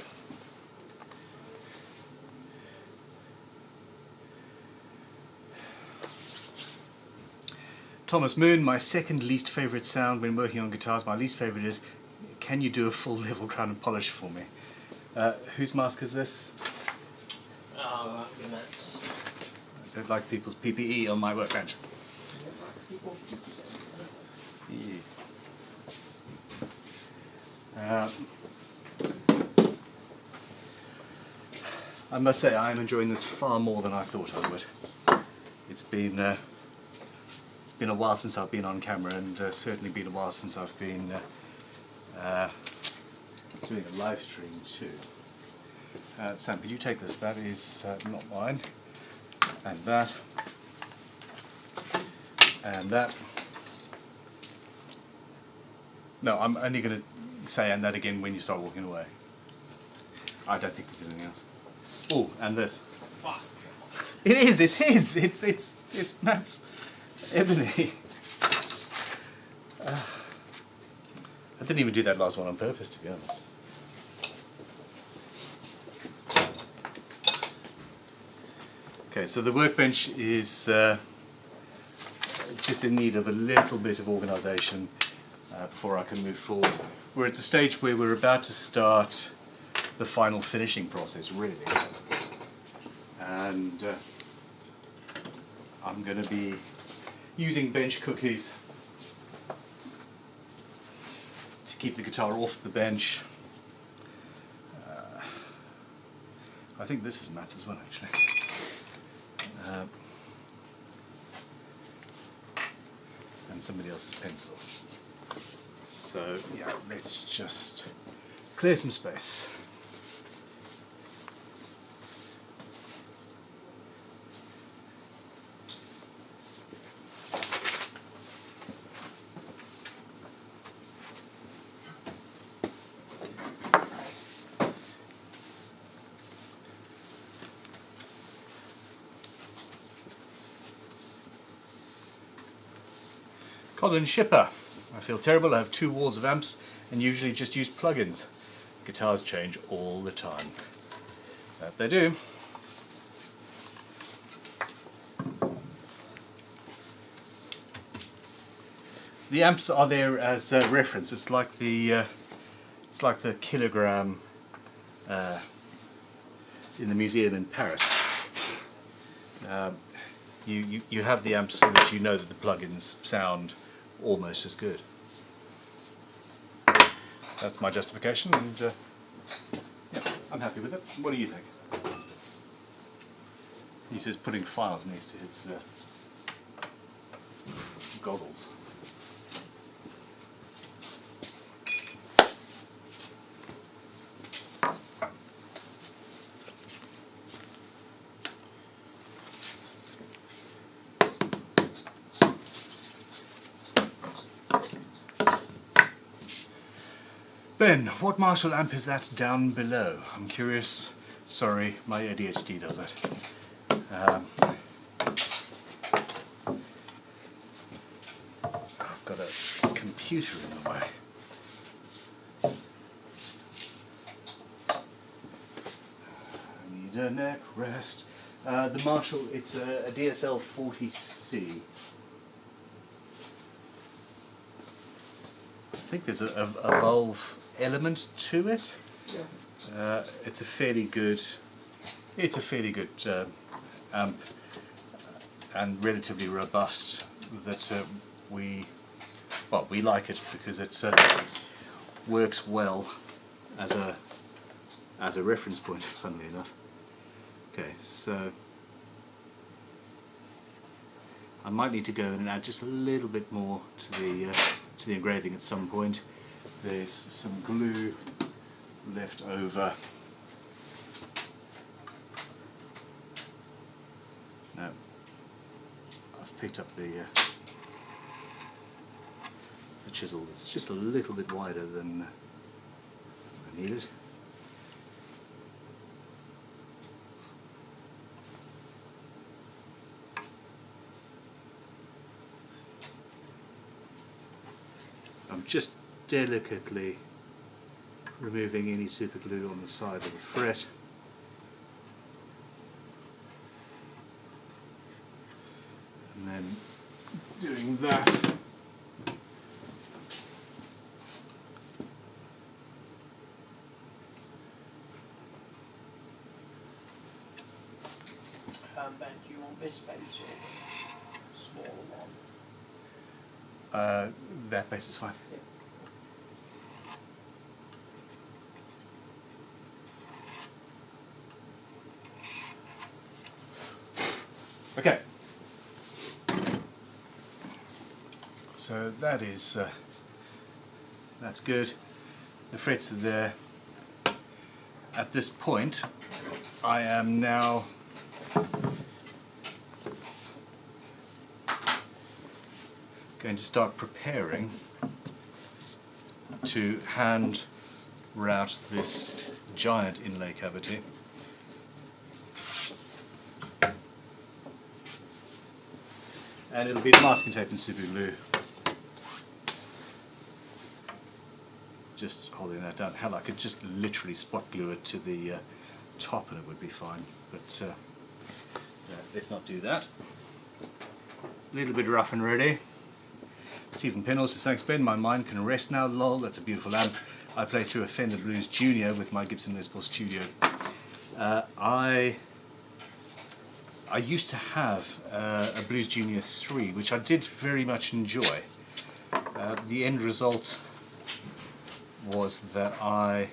Speaker 1: Thomas Moon, my second least favourite sound when working on guitars. My least favourite is, can you do a full level crown and polish for me? Whose mask is this?
Speaker 4: Oh, that's...
Speaker 1: I don't like people's PPE on my workbench. Yeah. I must say I am enjoying this far more than I thought I would. It's been a while since I've been on camera, and certainly been a while since I've been doing a live stream too. Sam, could you take this? That is not mine. And that. And that. No, I'm only going to say and that again when you start walking away. I don't think there's anything else. Oh, and this. It is. It's Matt's ebony. I didn't even do that last one on purpose, to be honest. Okay, so the workbench is just in need of a little bit of organisation before I can move forward. We're at the stage where we're about to start the final finishing process, really. And I'm going to be using bench cookies to keep the guitar off the bench. I think this is Matt's as well, actually. And somebody else's pencil. So yeah, let's just clear some space. Colin Shipper. I feel terrible. I have 2 walls of amps and usually just use plugins. Guitars change all the time. That they do. The amps are there as a reference. It's like the kilogram in the museum in Paris. You have the amps so that you know that the plugins sound almost as good. That's my justification, and yeah, I'm happy with it. What do you think? He says putting files next to his goggles. Ben, what Marshall amp is that down below? I'm curious. Sorry, my ADHD does it. I've got a computer in the way. I need a neck rest. The Marshall, it's a DSL 40C. I think there's a valve element to it. Yeah. It's a fairly good amp and relatively robust. That we like it because it works well as a reference point. Funnily enough. Okay, so I might need to go in and add just a little bit more to the engraving at some point. There's some glue left over. No, I've picked up the chisel. It's just a little bit wider than I needed. I'm just delicately removing any super glue on the side of the fret. And then doing that.
Speaker 4: Ben, do you want this base or smaller one?
Speaker 1: That base is fine.
Speaker 4: Yeah.
Speaker 1: Okay, so that is that's good. The frets are there. At this point, I am now going to start preparing to hand route this giant inlay cavity. And it'll be the masking tape and super glue. Just holding that down. Hell, I could just literally spot glue it to the top and it would be fine. But let's not do that. A little bit rough and ready. Stephen Pennell says, thanks Ben, my mind can rest now, lol, that's a beautiful amp. I play through a Fender Blues Junior with my Gibson Les Paul Studio. I used to have a Blues Junior 3, which I did very much enjoy. The end result was that I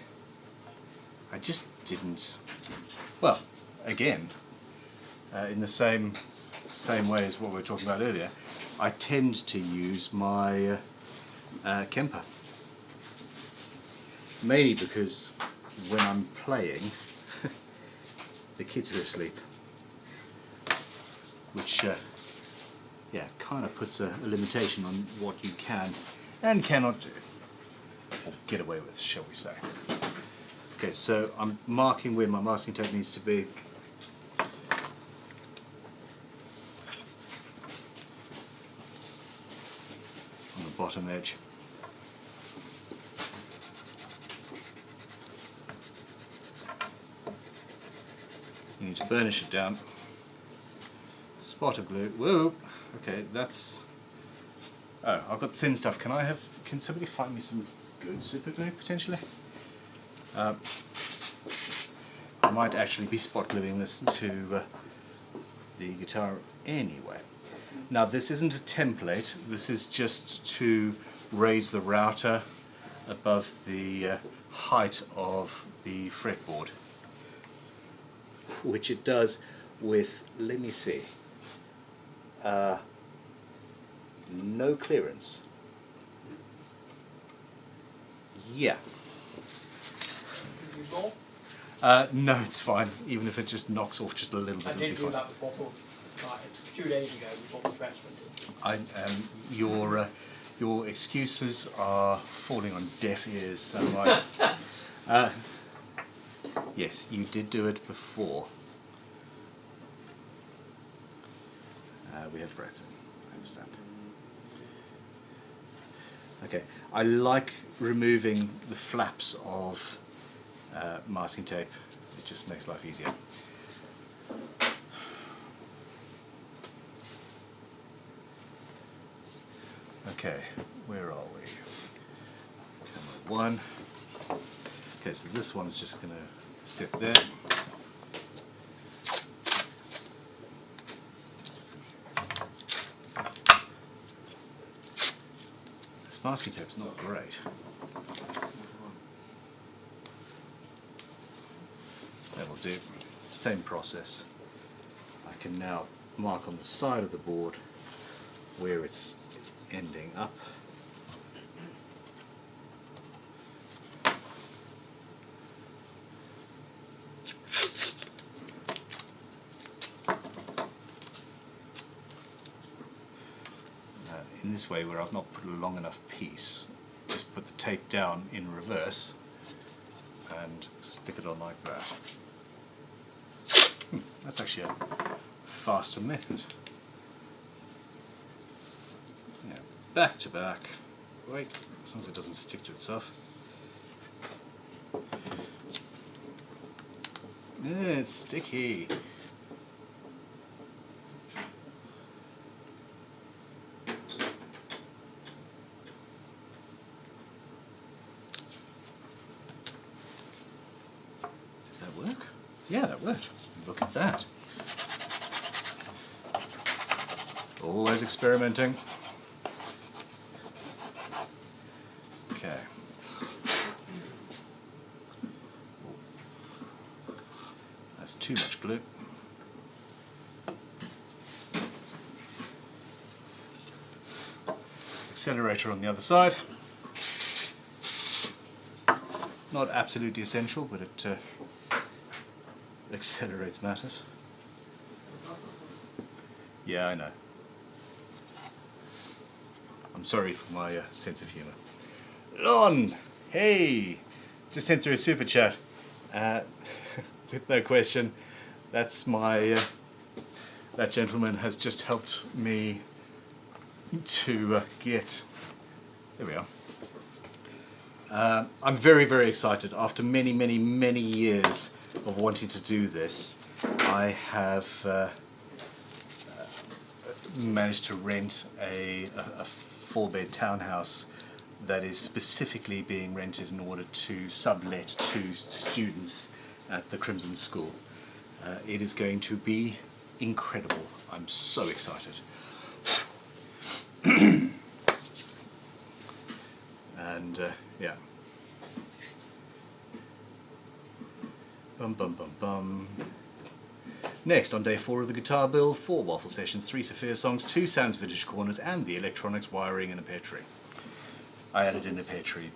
Speaker 1: just didn't, well, again, in the same way as what we were talking about earlier, I tend to use my Kemper. Mainly because when I'm playing, the kids are asleep. Which, yeah, kind of puts a limitation on what you can and cannot do. Or get away with, shall we say. Okay, so I'm marking where my masking tape needs to be. bottom edge. You need to burnish it down. Spot of glue. Whoa. Okay, that's. Oh, I've got thin stuff. Can somebody find me some good super glue potentially? I might actually be spot gluing this to the guitar anyway. Now this isn't a template. This is just to raise the router above the height of the fretboard, which it does with, let me see, no clearance. Yeah. No, it's fine. Even if it just knocks off just a little bit,
Speaker 4: I
Speaker 1: it'll be
Speaker 4: did
Speaker 1: fine.
Speaker 4: do that before. Right, 2 days ago before the freshman did.
Speaker 1: Your excuses are falling on deaf ears, Sunrise. Yes, you did do it before. We had frets in, I understand. Okay, I like removing the flaps of masking tape. It just makes life easier. Okay, where are we? Camera 1. Okay, so this one's just going to sit there. This masking tape's not great. That'll do. Same process. I can now mark on the side of the board where it's ending up. In this way, where I've not put a long enough piece, just put the tape down in reverse and stick it on like that. That's actually a faster method. Yeah, back to back. Wait, as long as it doesn't stick to itself. Yeah, it's sticky. Did that work? Yeah, that worked. Look at that. Always experimenting. Okay. That's too much glue. Accelerator on the other side. Not absolutely essential, but it accelerates matters. Yeah, I know. I'm sorry for my sense of humour. Lon! Hey! Just sent through a super chat. With no question, that's my... that gentleman has just helped me to get... There we are. I'm very, very excited. After many, many, many years of wanting to do this, I have managed to rent a 4-bed townhouse that is specifically being rented in order to sublet to students at the Crimson School. It is going to be incredible. I'm so excited. And yeah. Bum bum bum bum. Next, on day 4 of the guitar build, 4 waffle sessions, 3 Sophia songs, 2 sounds vintage corners, and the electronics, wiring, and a pear tree. I added in a pear tree.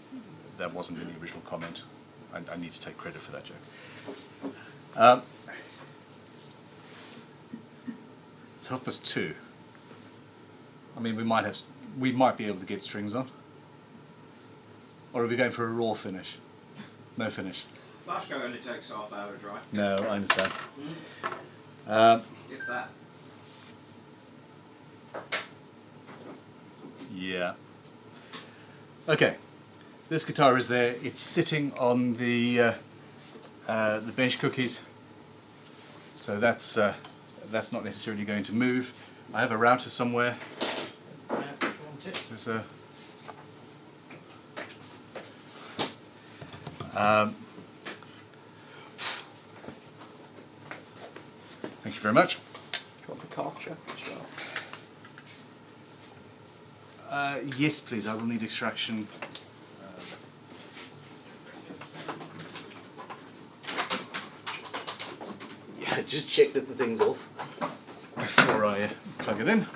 Speaker 1: That wasn't in the original comment. I need to take credit for that joke. It's 2:30. I mean, we might be able to get strings on. Or are we going for a raw finish? No finish.
Speaker 2: Flash go only takes half hour to dry.
Speaker 1: No, I understand.
Speaker 2: If that.
Speaker 1: Yeah. Okay, this guitar is there. It's sitting on the bench cookies, so that's not necessarily going to move. I have a router somewhere. There's a thank you very much.
Speaker 4: Do you want the car check as well?
Speaker 1: Yes, please. I will need extraction.
Speaker 3: Yeah, just check that the thing's off.
Speaker 1: Before I plug it in.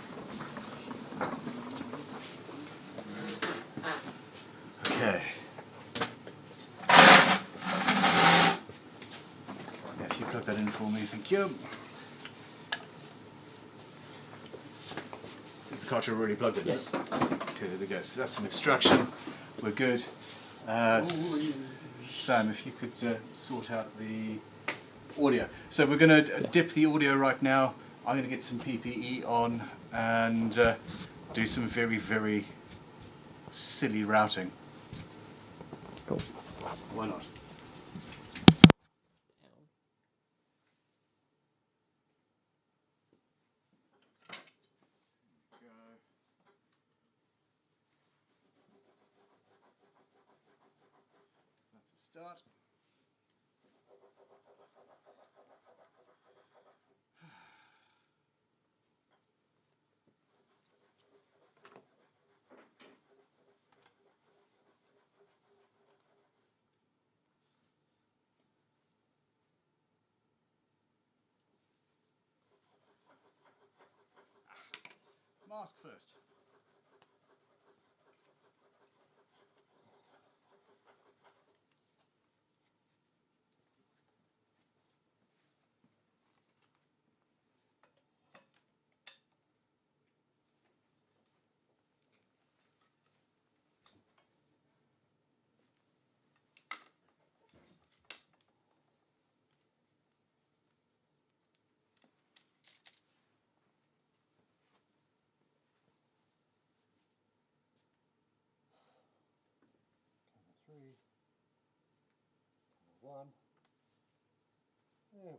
Speaker 1: Okay. Yeah, if you plug that in for me, thank you. Is the cartridge already plugged in?
Speaker 4: Yes.
Speaker 1: Okay, there we go. So that's some extraction. We're good. Sam, if you could sort out the audio. So we're going to dip the audio right now. I'm going to get some PPE on and do some very, very silly routing.
Speaker 4: Cool.
Speaker 1: Why not? That's a start. Mask first. Three, one. There we go.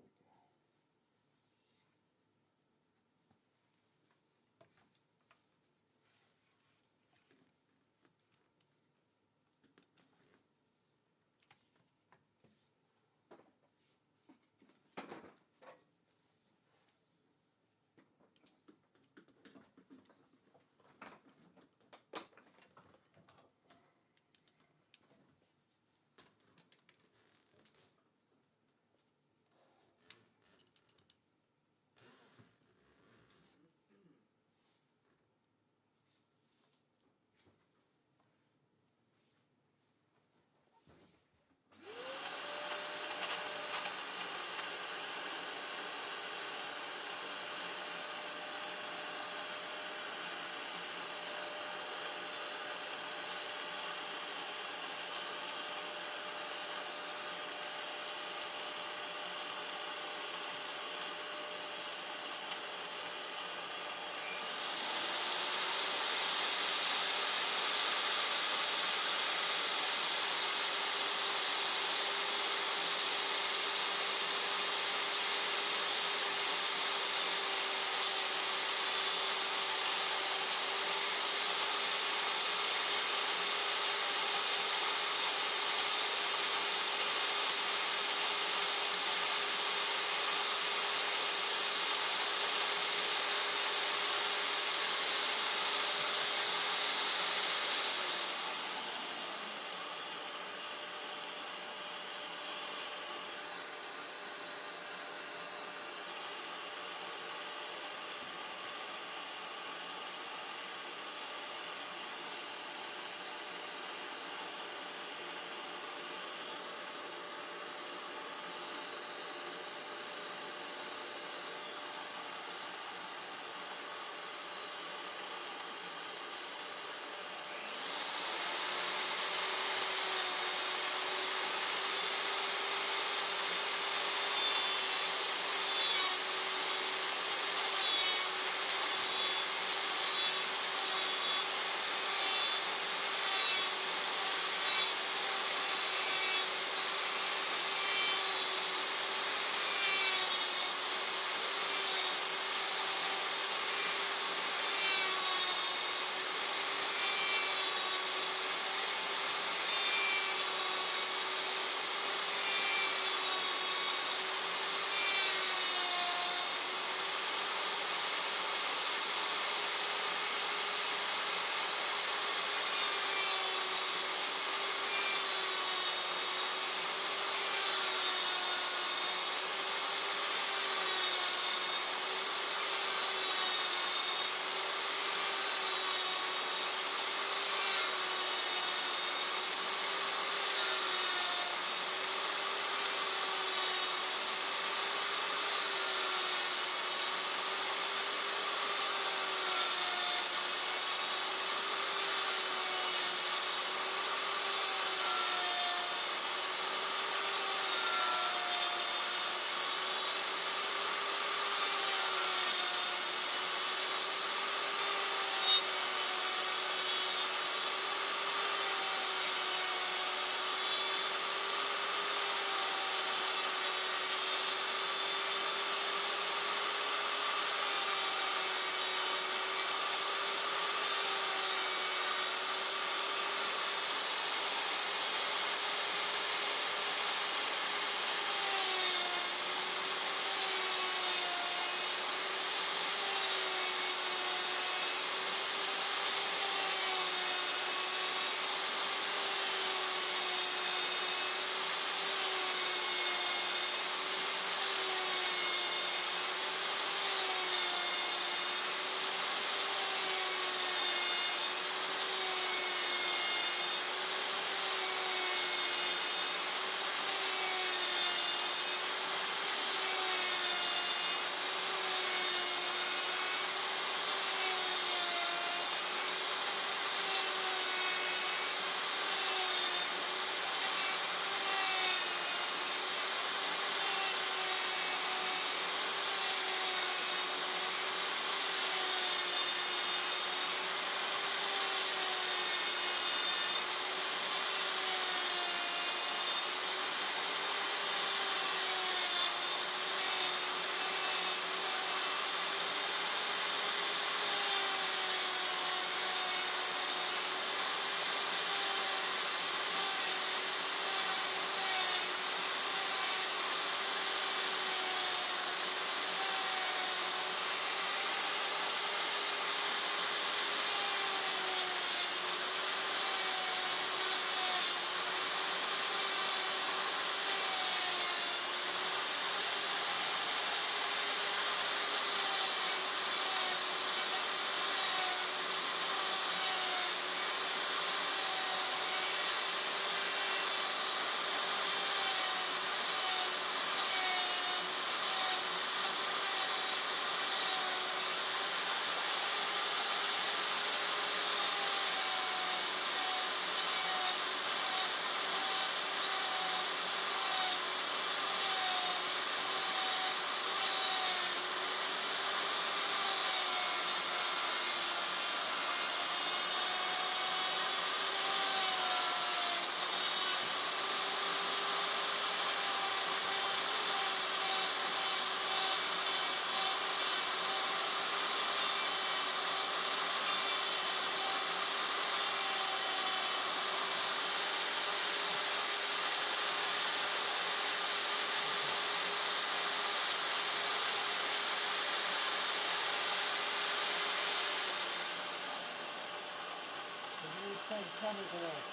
Speaker 4: same channels are there.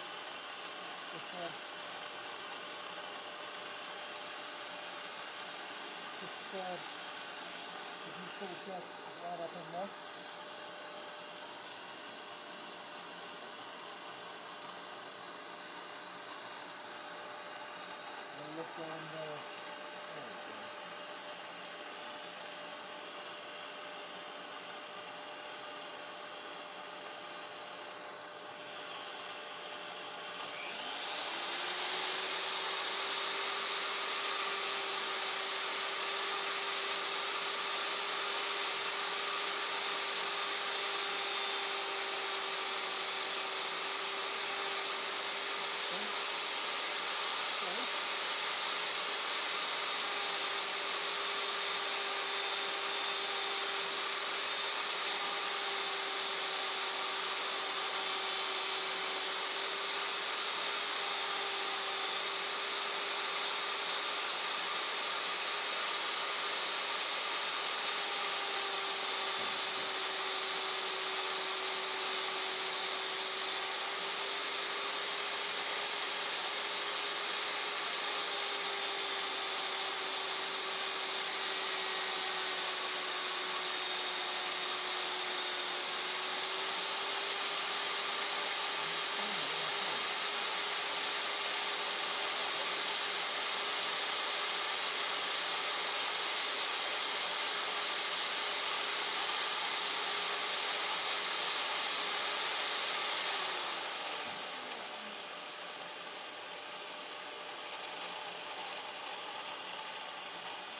Speaker 4: If you pull just right up in there. And look down there.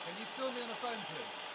Speaker 1: Can you film me on a phone, please?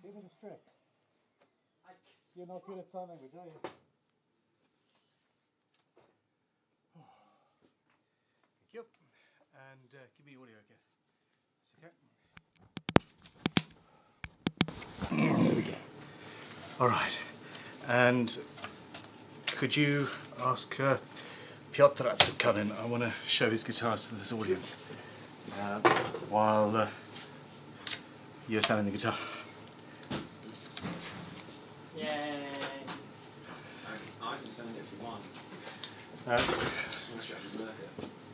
Speaker 6: Give it a strip. You're not good at sign language, are you?
Speaker 1: Thank you. And give me audio again. There we go. All right. And could you ask Piotr to come in? I want to show his guitars to this audience while you're sounding the guitar.
Speaker 4: Yay!
Speaker 2: I can send it if you want.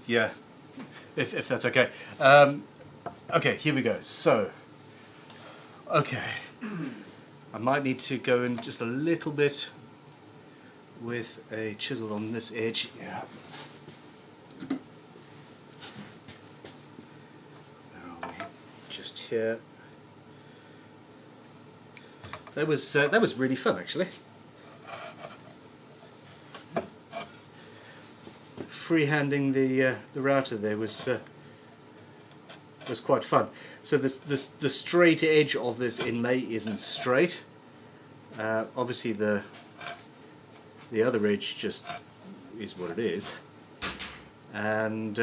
Speaker 1: Yeah, if that's okay. Okay, here we go. So, okay, I might need to go in just a little bit with a chisel on this edge. Yeah. Just here. That was really fun, actually. Freehanding the router there was quite fun. So the straight edge of this inlay isn't straight. Obviously the other edge just is what it is, and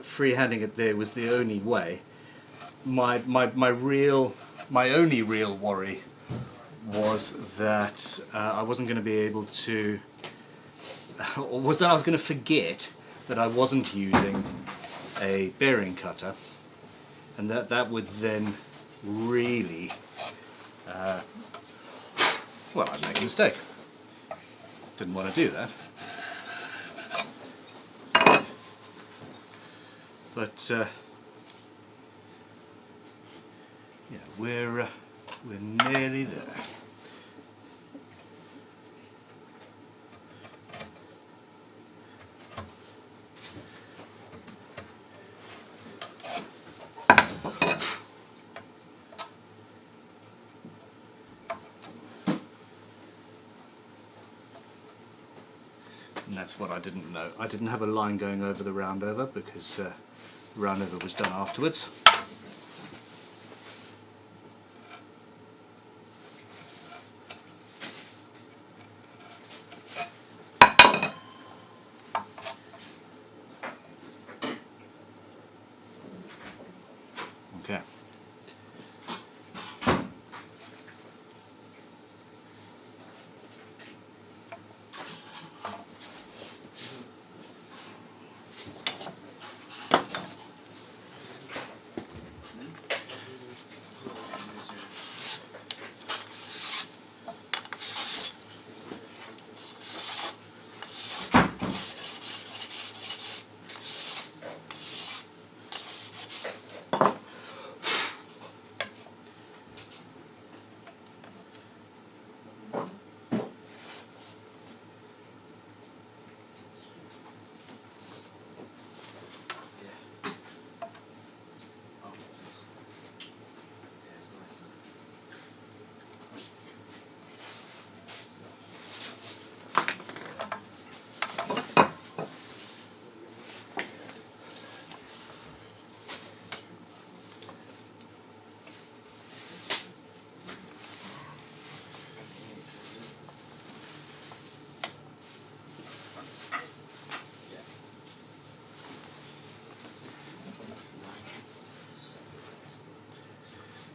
Speaker 1: freehanding it there was the only way. My only real worry was that I wasn't going to be able to, or was that I was going to forget that I wasn't using a bearing cutter, and that would then really, well, I'd make a mistake. Didn't want to do that. But yeah, we're nearly there. And that's what I didn't know. I didn't have a line going over the roundover because the roundover was done afterwards. Okay.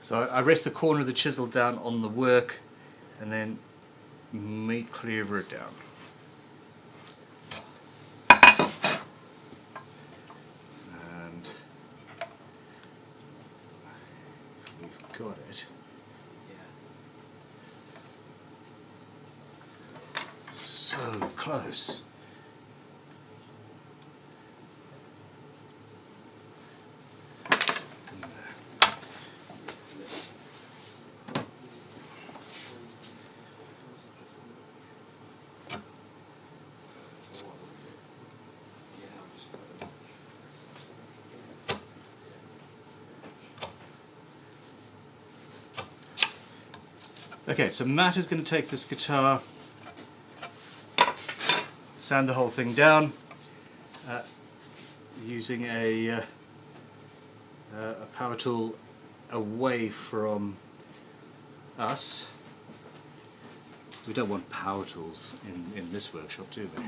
Speaker 1: So I rest the corner of the chisel down on the work and then meat cleaver it down. And we've got it. So close. Okay, so Matt is going to take this guitar, sand the whole thing down using a power tool away from us. We don't want power tools in this workshop, do we?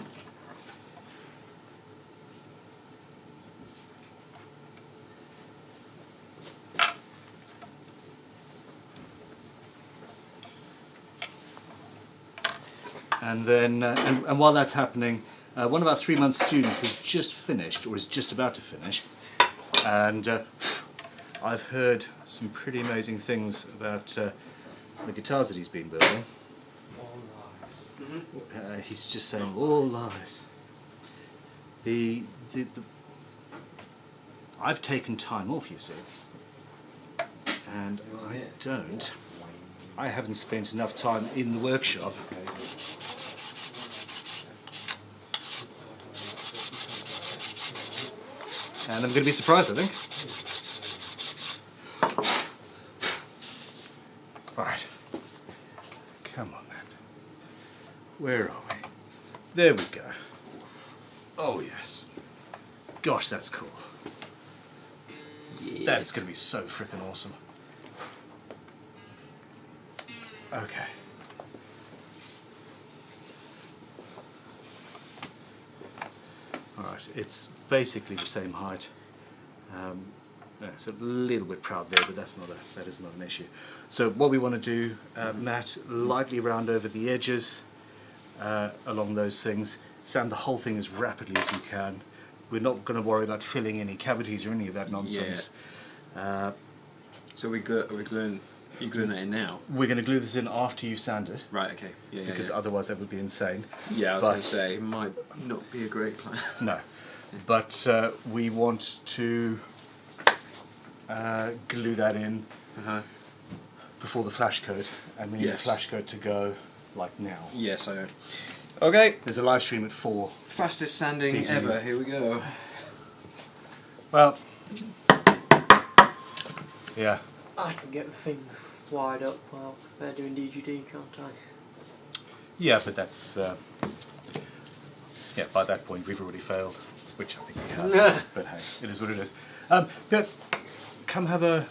Speaker 1: And then, and while that's happening, one of our 3-month students has just finished, or is just about to finish, and I've heard some pretty amazing things about the guitars that he's been building.
Speaker 3: All lies.
Speaker 1: He's just saying all lies. I've taken time off, you see, and I haven't spent enough time in the workshop. And I'm going to be surprised, I think. Right. Come on then. Where are we? There we go. Oh yes. Gosh, that's cool.
Speaker 2: Yes.
Speaker 1: That's going to be so freaking awesome. Okay. Alright, it's basically the same height. It's a little bit proud there, but that is not an issue. So what we want to do, Matt, lightly round over the edges along those things. Sand the whole thing as rapidly as you can. We're not going to worry about filling any cavities or any of that nonsense.
Speaker 2: So are we gluing that in now?
Speaker 1: We're going to glue this in after you sand it.
Speaker 2: Right, okay. Yeah,
Speaker 1: because
Speaker 2: yeah.
Speaker 1: otherwise that would be insane.
Speaker 2: Yeah, I was going to say, it might not be a great plan.
Speaker 1: No. But we want to glue that in before the flash coat, and we need the flash coat to go like now.
Speaker 2: Yes, I know. Okay.
Speaker 1: There's a live stream at 4.
Speaker 2: Fastest sanding ever, here we go.
Speaker 1: Well, yeah.
Speaker 4: I can get the thing wired up while they're doing DGD, can't I?
Speaker 1: Yeah, but that's yeah. By that point, we've already failed, which I think we have. But hey, it is what it is. But come have a.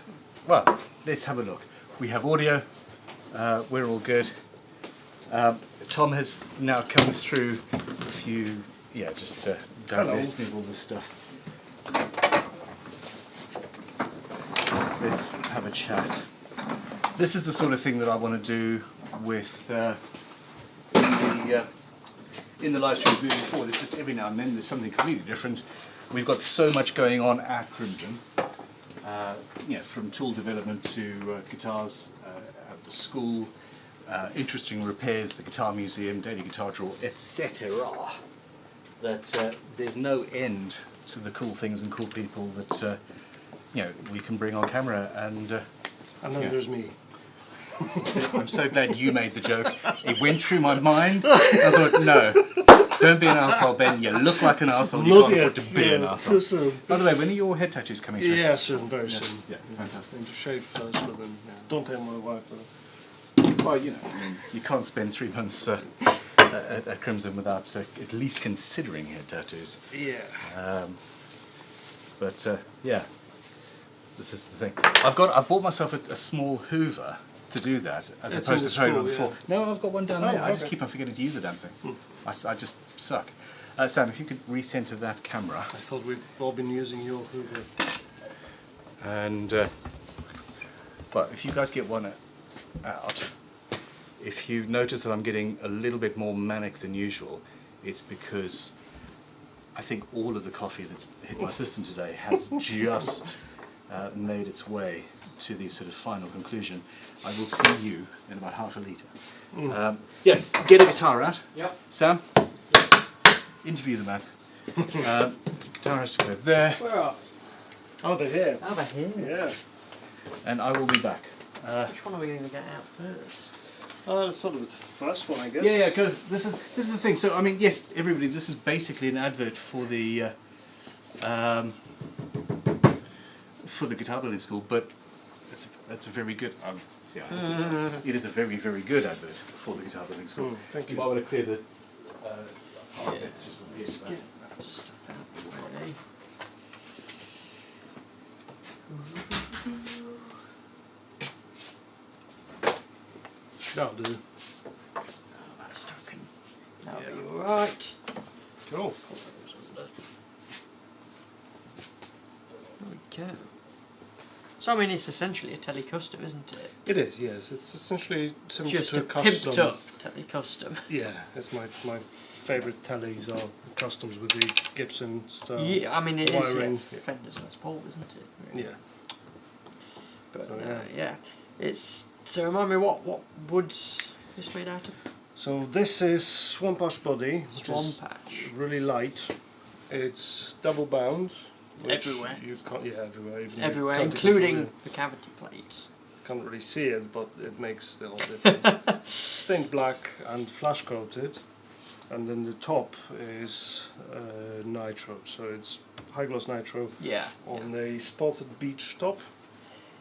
Speaker 1: Well, let's have a look. We have audio. We're all good. Tom has now come through a few. Yeah, just divest me of all this stuff. Let's have a chat. This is the sort of thing that I want to do with in the live stream moving forward. It's just every now and then there's something completely different. We've got so much going on at Crimson, from tool development to guitars at the school, interesting repairs, the guitar museum, daily guitar drawer, etc. That there's no end to the cool things and cool people that we can bring on camera. And
Speaker 3: then there's me.
Speaker 1: I'm so glad you made the joke. It went through my mind. I thought, no, don't be an arsehole, Ben. You look like an arsehole. You can't afford to be an arsehole.
Speaker 3: Too soon.
Speaker 1: By the way, when are your head tattoos coming through?
Speaker 3: Yeah, soon, very soon.
Speaker 1: Yeah, fantastic.
Speaker 3: Going to shave first, but then don't tell my wife though.
Speaker 1: Well, you can't spend 3 months at Crimson without at least considering head tattoos.
Speaker 3: Yeah.
Speaker 1: Yeah, this is the thing. I bought myself a small Hoover to do that, as opposed to throwing it on the floor. No, I've got one down there. I just keep on forgetting to use the damn thing. I just suck. Sam, if you could recenter that camera.
Speaker 3: I thought we'd all been using your Hoover.
Speaker 1: And, well, if you guys get one out, if you notice that I'm getting a little bit more manic than usual, it's because I think all of the coffee that's hit my system today has just made its way to the sort of final conclusion. I will see you in about half a litre. Yeah, get a guitar out.
Speaker 4: Yep.
Speaker 1: Sam, interview the man. Guitar has to go there.
Speaker 3: Where are they? Oh, they're here.
Speaker 4: Over here.
Speaker 3: Yeah.
Speaker 1: And I will be back.
Speaker 4: Which one are we going to get out first?
Speaker 3: Let's start with the first one, I guess.
Speaker 1: Yeah, go. This is the thing. So I mean, yes, everybody. This is basically an advert for the guitar building school, but it's a very good. It is a very, very good advert for the guitar building school.
Speaker 3: Thank you.
Speaker 1: might want to clear the.
Speaker 4: It's just get stuff out the way.
Speaker 7: That'll do.
Speaker 4: Oh, that stuff can. That'll be alright.
Speaker 7: Cool.
Speaker 4: There we go. So I mean, it's essentially a tele-custom, isn't it?
Speaker 7: It is, yes. It's essentially similar
Speaker 4: Just
Speaker 7: to
Speaker 4: a
Speaker 7: a custom.
Speaker 4: pimped up tele-custom.
Speaker 7: Yeah, it's my favourite tellies are customs with the Gibson style.
Speaker 4: Yeah, I mean it
Speaker 7: wiring.
Speaker 4: is Fender's Les Paul, isn't it? Really?
Speaker 7: Yeah.
Speaker 4: But
Speaker 7: So,
Speaker 4: yeah, it's. So remind me what wood's this made out of?
Speaker 7: So this is Swamp Ash body, which
Speaker 4: Swamp
Speaker 7: is
Speaker 4: Ash.
Speaker 7: really light. It's double bound. which
Speaker 4: Everywhere.
Speaker 7: You can't, yeah, everywhere. Even
Speaker 4: Everywhere,
Speaker 7: you can't
Speaker 4: including
Speaker 7: even-
Speaker 4: the cavity plates.
Speaker 7: Can't really see it, but it makes the whole difference. Stained black and flash coated, and then the top is nitro. So it's high gloss nitro
Speaker 4: Yeah.
Speaker 7: on a spotted beach top.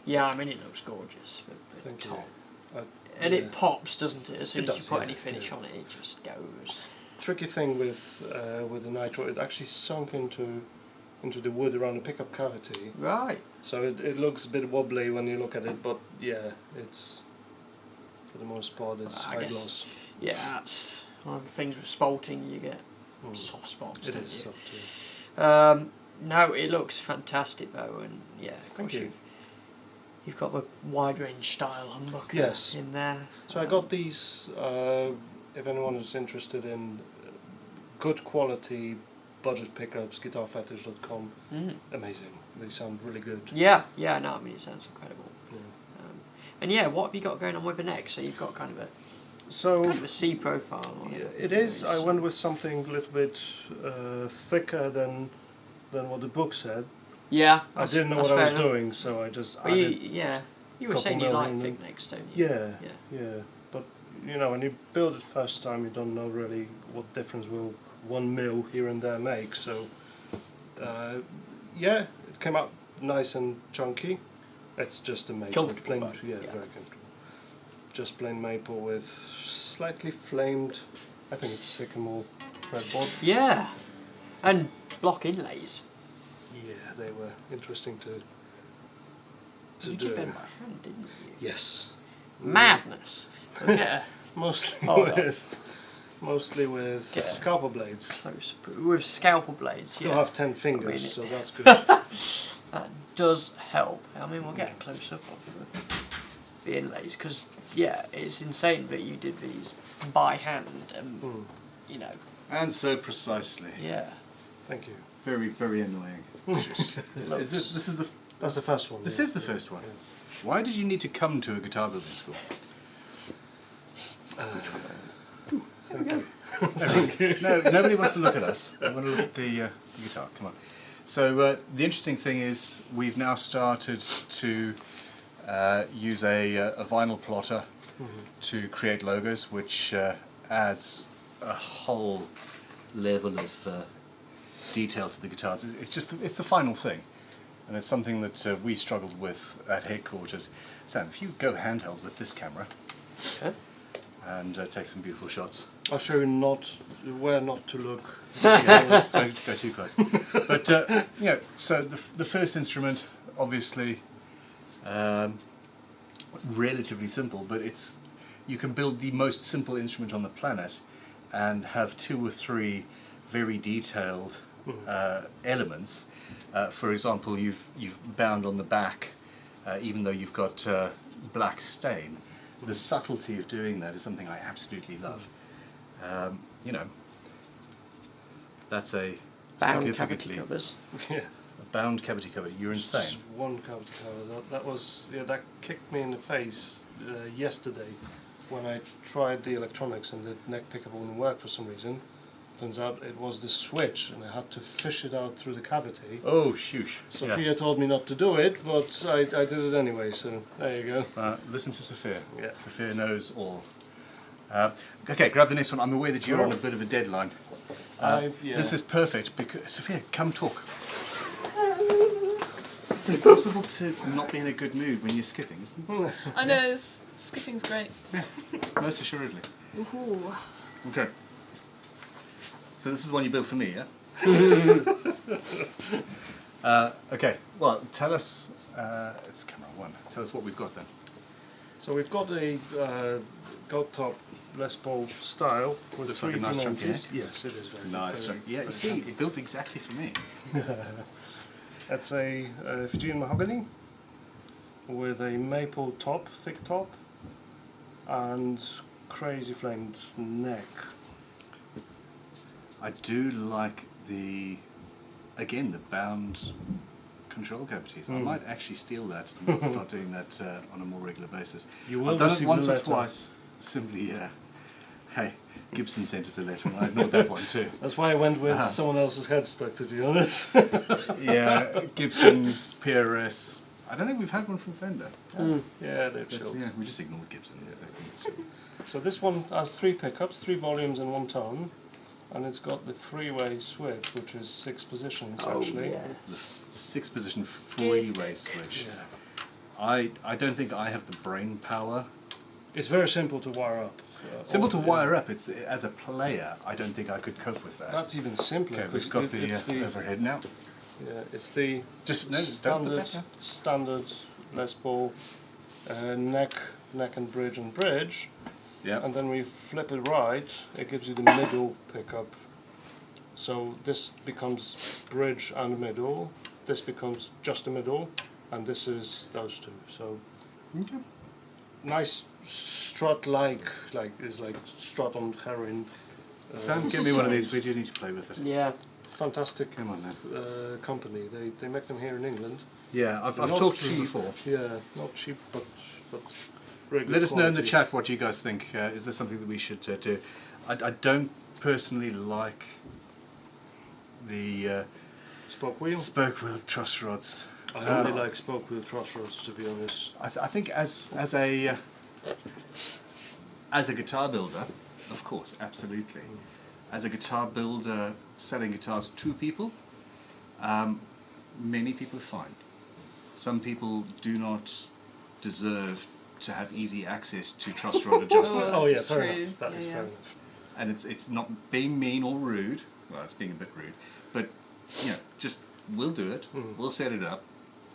Speaker 4: Yeah, I mean it looks gorgeous. The
Speaker 7: Thank you.
Speaker 4: top.
Speaker 7: Uh,
Speaker 4: And
Speaker 7: yeah.
Speaker 4: it pops, doesn't it? As soon
Speaker 7: It
Speaker 4: as you
Speaker 7: does,
Speaker 4: put
Speaker 7: yeah,
Speaker 4: any finish
Speaker 7: yeah.
Speaker 4: on it, it just goes.
Speaker 7: Tricky thing with the nitro, it actually sunk into the wood around the pickup cavity.
Speaker 4: Right.
Speaker 7: So it looks a bit wobbly when you look at it, but yeah, it's for the most part it's
Speaker 4: I
Speaker 7: high
Speaker 4: guess-
Speaker 7: gloss.
Speaker 4: Yeah, that's one of the things with spalting. You get
Speaker 7: Mm.
Speaker 4: soft spots.
Speaker 7: It
Speaker 4: don't
Speaker 7: is
Speaker 4: you?
Speaker 7: soft, yeah.
Speaker 4: No, it looks fantastic though, and yeah, of
Speaker 7: Thank
Speaker 4: course
Speaker 7: you.
Speaker 4: you've got the wide range style humbucker
Speaker 7: Yes.
Speaker 4: in there.
Speaker 7: So I got these. If anyone is interested in good quality budget pickups, guitarfetish.com. Amazing. They sound really good.
Speaker 4: Yeah, yeah, no, I mean it sounds incredible.
Speaker 7: Yeah.
Speaker 4: And yeah, what have you got going on with the neck? So you've got kind of
Speaker 7: So
Speaker 4: a C profile on
Speaker 7: yeah,
Speaker 4: it.
Speaker 7: it is. I went with something a little bit thicker than what the book said.
Speaker 4: Yeah,
Speaker 7: I didn't know what I was doing, so I just
Speaker 4: But you,
Speaker 7: added.
Speaker 4: yeah, you were
Speaker 7: couple
Speaker 4: saying you
Speaker 7: mil
Speaker 4: like
Speaker 7: in
Speaker 4: thick
Speaker 7: them.
Speaker 4: necks, don't you?
Speaker 7: Yeah,
Speaker 4: Yeah.
Speaker 7: yeah. But you know, when you build it first time, you don't know really what difference will 1 mil here and there make. So yeah, it came out nice and chunky. It's just a maple.
Speaker 4: Comfortable,
Speaker 7: Plain,
Speaker 4: right?
Speaker 7: yeah,
Speaker 4: Yeah.
Speaker 7: very comfortable. Just plain maple with slightly flamed. I think it's sycamore fretboard.
Speaker 4: Yeah, and block inlays.
Speaker 7: Yeah, they were interesting to
Speaker 4: You
Speaker 7: do.
Speaker 4: did them by hand, didn't you?
Speaker 7: Yes.
Speaker 4: Madness. Yeah,
Speaker 7: Mostly
Speaker 4: Hold on.
Speaker 7: with
Speaker 4: Yeah.
Speaker 7: scalpel blades.
Speaker 4: close with scalpel blades.
Speaker 7: Still
Speaker 4: yeah.
Speaker 7: have 10 fingers,
Speaker 4: it-
Speaker 7: so that's good.
Speaker 4: That does help. I mean, we'll get a close up of the inlays because yeah, it's insane that you did these by hand, and
Speaker 7: Mm.
Speaker 4: you know,
Speaker 1: And so precisely.
Speaker 4: yeah.
Speaker 7: Thank you.
Speaker 1: Very, very annoying. Is this is the
Speaker 7: That's the first one.
Speaker 1: This
Speaker 7: yeah.
Speaker 1: is the first one.
Speaker 7: Yeah.
Speaker 1: Why did you need to come to a guitar building school?
Speaker 7: Thank you.
Speaker 1: No, nobody wants to look at us. I want to look at the guitar. Come on. So the interesting thing is we've now started to use a vinyl plotter to create logos, which adds a whole level of detail to the guitars. It's the final thing, and it's something that we struggled with at headquarters. Sam, if you go handheld with this camera
Speaker 4: Okay.
Speaker 1: and take some beautiful shots.
Speaker 7: I'll show you where not to look.
Speaker 1: Yeah, don't go too close. But you know, so the first instrument, obviously, relatively simple, but you can build the most simple instrument on the planet and have 2 or 3 very detailed elements. For example, you've bound on the back, even though you've got black stain. The subtlety of doing that is something I absolutely love. You know, that's a
Speaker 4: Bound cavity
Speaker 1: significantly
Speaker 4: covers.
Speaker 7: Yeah.
Speaker 1: a bound cavity cover. You're
Speaker 7: Just
Speaker 1: insane.
Speaker 7: one cavity cover. That kicked me in the face yesterday when I tried the electronics and the neck pickup wouldn't work for some reason. Turns out it was the switch, and I had to fish it out through the cavity.
Speaker 1: Oh, shoosh.
Speaker 7: Sophia told me not to do it, but I did it anyway. So there you go.
Speaker 1: Listen to Sophia.
Speaker 7: Yeah.
Speaker 1: Sophia knows all. Okay, grab the next one. I'm aware that you're on a bit of a deadline.
Speaker 7: Yeah.
Speaker 1: This is perfect because Sophia, come talk. It's impossible to not be in a good mood when you're skipping, isn't it?
Speaker 5: I know, skipping's great.
Speaker 1: Most assuredly.
Speaker 5: Ooh.
Speaker 1: Okay. So this is one you built for me, yeah? Okay. Well, tell us. It's camera 1. Tell us what we've got then.
Speaker 7: So we've got a gold top Les Paul style with
Speaker 1: Looks
Speaker 7: three
Speaker 1: like a nice chunky
Speaker 7: P90s. Yes, it is very
Speaker 1: Nice.
Speaker 7: very,
Speaker 1: Yeah, you
Speaker 7: very
Speaker 1: see,
Speaker 7: chunky.
Speaker 1: built exactly for me.
Speaker 7: That's a Fijian mahogany with a maple top, thick top, and crazy flamed neck.
Speaker 1: I do like the bound control cavities. I might actually steal that and start doing that on a more regular basis.
Speaker 7: You will
Speaker 1: I've done it
Speaker 7: receive
Speaker 1: once
Speaker 7: the
Speaker 1: or
Speaker 7: letter.
Speaker 1: twice. Simply, hey, Gibson sent us a letter, and I ignored that one too.
Speaker 7: That's why I went with someone else's headstock, to be honest.
Speaker 1: Yeah, Gibson, PRS. I don't think we've had one from Fender.
Speaker 7: Yeah, they're
Speaker 1: But,
Speaker 7: chilled.
Speaker 1: yeah, we just ignored Gibson.
Speaker 7: So this one has 3 pickups, 3 volumes and 1 tone, and it's got the 3-way switch, which is 6 positions actually.
Speaker 4: Yeah.
Speaker 1: The 6-position freeway switch. I don't think I have the brain power.
Speaker 7: It's very simple to wire up.
Speaker 1: Simple to wire up. It's as a player, I don't think I could cope with that.
Speaker 7: That's even simpler.
Speaker 1: Okay, we've
Speaker 7: 'cause
Speaker 1: got
Speaker 7: it's
Speaker 1: the overhead now.
Speaker 7: Yeah, it's the
Speaker 1: Just no, don't put that down.
Speaker 7: standard Les Paul neck and bridge,
Speaker 1: Yeah.
Speaker 7: and then we flip it right, it gives you the middle pickup. So this becomes bridge and middle, this becomes just the middle, and this is those two. So
Speaker 1: Okay.
Speaker 7: nice strut like strut on heroin.
Speaker 1: Sam, give me one of these. We do need to play with it.
Speaker 4: Yeah.
Speaker 7: Fantastic
Speaker 1: Come on then.
Speaker 7: company. They make them here in England.
Speaker 1: Yeah, I've
Speaker 7: Not
Speaker 1: talked to
Speaker 7: cheap.
Speaker 1: you before.
Speaker 7: Yeah, not cheap, but very good
Speaker 1: Let us know in the
Speaker 7: quality.
Speaker 1: chat what you guys think. Is there something that we should do? I don't personally like the
Speaker 7: Spoke wheel.
Speaker 1: spoke wheel truss rods.
Speaker 7: I only like spoke wheel truss rods, to be honest.
Speaker 1: I think as a guitar builder, of course, absolutely. As a guitar builder selling guitars to people, many people are fine. Some people do not deserve to have easy access to truss rod adjustment.
Speaker 7: Oh yeah,
Speaker 5: That's
Speaker 7: fair
Speaker 5: true.
Speaker 7: enough. That is
Speaker 5: Yeah,
Speaker 7: fair
Speaker 5: yeah.
Speaker 7: enough.
Speaker 1: And it's not being mean or rude. Well, it's being a bit rude, but just we'll do it. We'll set it up.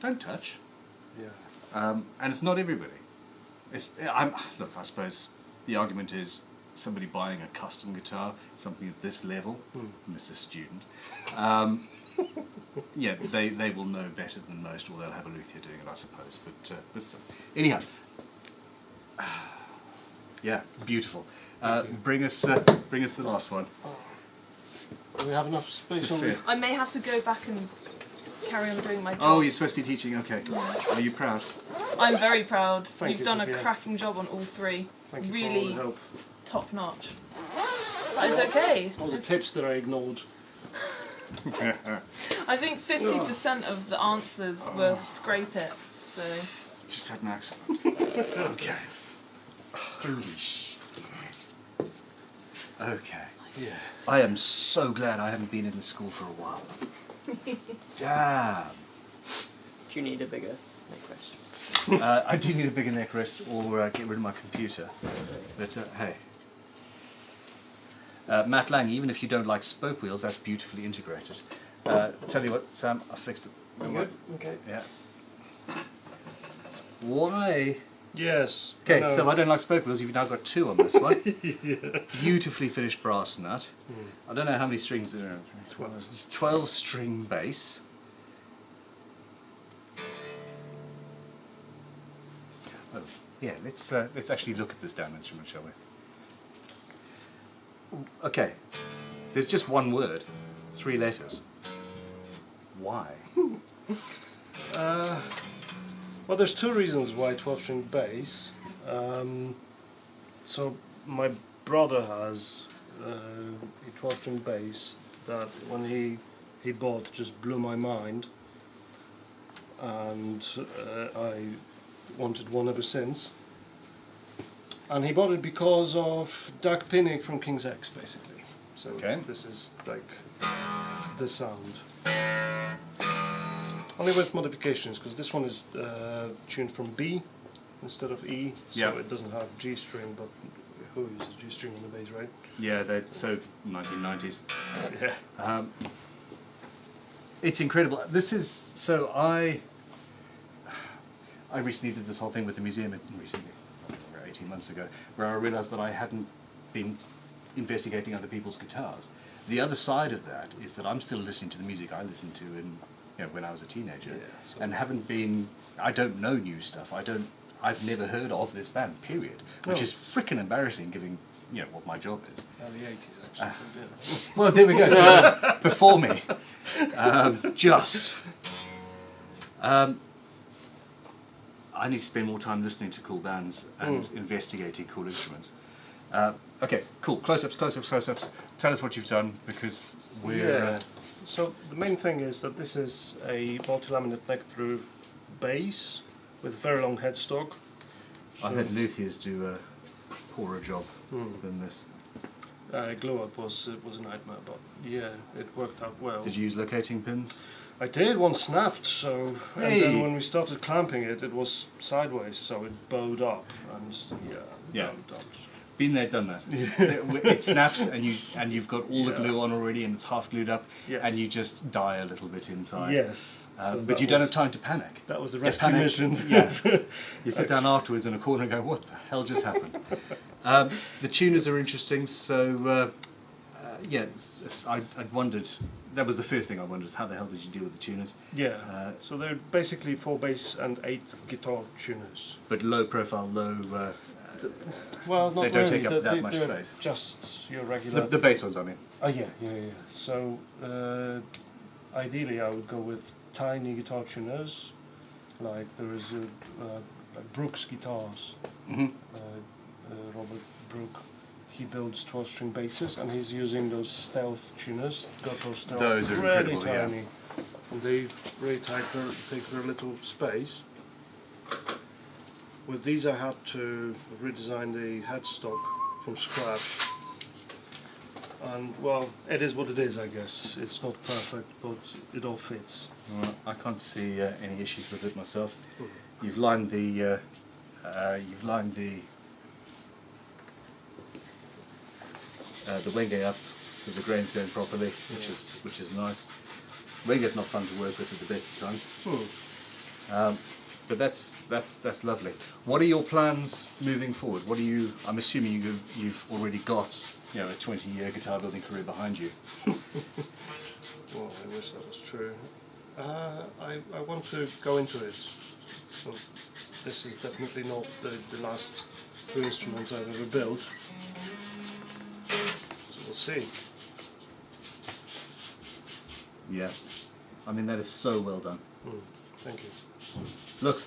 Speaker 1: Don't touch.
Speaker 7: Yeah.
Speaker 1: And it's not everybody. Look. I suppose the argument is somebody buying a custom guitar, something at this level, Mr. Student. Yeah, they will know better than most, or they'll have a luthier doing it, I suppose. But still. Anyhow, yeah, beautiful. Bring us the last one.
Speaker 7: Do we have enough space on the...
Speaker 1: Sophia.
Speaker 5: I may have to go back and carry on doing my job.
Speaker 1: Oh, you're supposed to be teaching. Okay. Are you proud?
Speaker 5: I'm very proud.
Speaker 7: Thank
Speaker 5: You've
Speaker 7: you,
Speaker 5: done
Speaker 7: Sophia.
Speaker 5: a cracking job on all 3.
Speaker 7: Thank you for all
Speaker 5: Really
Speaker 7: the help.
Speaker 5: top notch. That is okay.
Speaker 7: All the tips that I ignored.
Speaker 5: I think 50% of the answers were scrape it. So
Speaker 1: Just had an accent. Okay. Holy shit. Okay.
Speaker 7: Yeah.
Speaker 1: I am so glad I haven't been in the school for a while. Damn.
Speaker 4: Do you need a bigger neck rest?
Speaker 1: I do need a bigger neck rest or get rid of my computer. But hey. Matt Lang, even if you don't like spoke wheels, that's beautifully integrated. Tell you what, Sam, I fixed it.
Speaker 4: Good. Okay.
Speaker 1: Yeah. Why?
Speaker 7: Yes.
Speaker 1: Okay,
Speaker 7: no.
Speaker 1: so I don't like spoke wheels. You've now got 2 on this one. Beautifully finished brass nut. I don't know how many strings there are.
Speaker 7: 12.
Speaker 1: It's 12 string bass. Oh, yeah. Let's actually look at this damn instrument, shall we? Okay. There's just one word, 3 letters. Why?
Speaker 7: Well, there's 2 reasons why 12-string bass. So my brother has a 12-string bass that when he bought just blew my mind, and I wanted one ever since. And he bought it because of Doug Pinnick from King's X, basically. So
Speaker 1: Okay.
Speaker 7: this is like the sound. Only with modifications, because this one is tuned from B instead of E, so
Speaker 1: Yeah.
Speaker 7: it doesn't have G string, but who uses G string on the bass, right?
Speaker 1: Yeah, so 1990s.
Speaker 7: Yeah.
Speaker 1: It's incredible. This is so I recently did this whole thing with the museum recently. 18 months ago, where I realised that I hadn't been investigating other people's guitars. The other side of that is that I'm still listening to the music I listened to when I was a teenager, and haven't been. I don't know new stuff. I've never heard of this band, period, which is freaking embarrassing, given what my job is.
Speaker 7: The 80s actually.
Speaker 1: Well, there we go. So that's before me. I need to spend more time listening to cool bands and investigating cool instruments. Okay, cool. Close-ups, close-ups, close-ups. Tell us what you've done, because we're...
Speaker 7: So the main thing is that this is a multi-laminate neck-through base with very long headstock.
Speaker 1: I've had luthiers do a poorer job than this.
Speaker 7: Glue-up was a nightmare, but yeah, it worked out well.
Speaker 1: Did you use locating pins?
Speaker 7: I did, one snapped, so, and then when we started clamping it, it was sideways, so it bowed up, and bowed up.
Speaker 1: Been there, done that. It snaps, and you've got all the glue on already, and it's half glued up, and you just die a little bit inside.
Speaker 7: Yes.
Speaker 1: But you don't have time to panic.
Speaker 7: That was a rescue mission.
Speaker 1: You sit down afterwards in a corner and go, what the hell just happened? The tuners are interesting, so I wondered, that was the first thing I wondered, is how the hell did you deal with the tuners?
Speaker 7: So they're basically 4 bass and 8 guitar tuners.
Speaker 1: But low profile, low...
Speaker 7: well, not
Speaker 1: they don't
Speaker 7: really.
Speaker 1: take up that much space.
Speaker 7: Just your regular...
Speaker 1: The bass ones, I mean.
Speaker 7: Oh yeah. So ideally I would go with tiny guitar tuners, like there is like Brooks guitars. Robert Brook, he builds 12-string basses, and he's using those stealth tuners.
Speaker 1: Those are
Speaker 7: really
Speaker 1: incredible,
Speaker 7: tiny, and they really take very little space. With these, I had to redesign the headstock from scratch, and well, it is what it is. I guess it's not perfect, but it all fits.
Speaker 1: Well, I can't see any issues with it myself. You've lined the wenge up, so the grain's going properly, which is nice. Wenge's not fun to work with at the best of times, but that's lovely. What are your plans moving forward? What are you? I'm assuming you've already got a 20-year guitar building career behind you.
Speaker 7: Well, I wish that was true. I want to go into it. So this is definitely not the last 3 instruments I've ever built. So we'll see.
Speaker 1: Yeah, I mean that is so well done.
Speaker 7: Thank you.
Speaker 1: Look.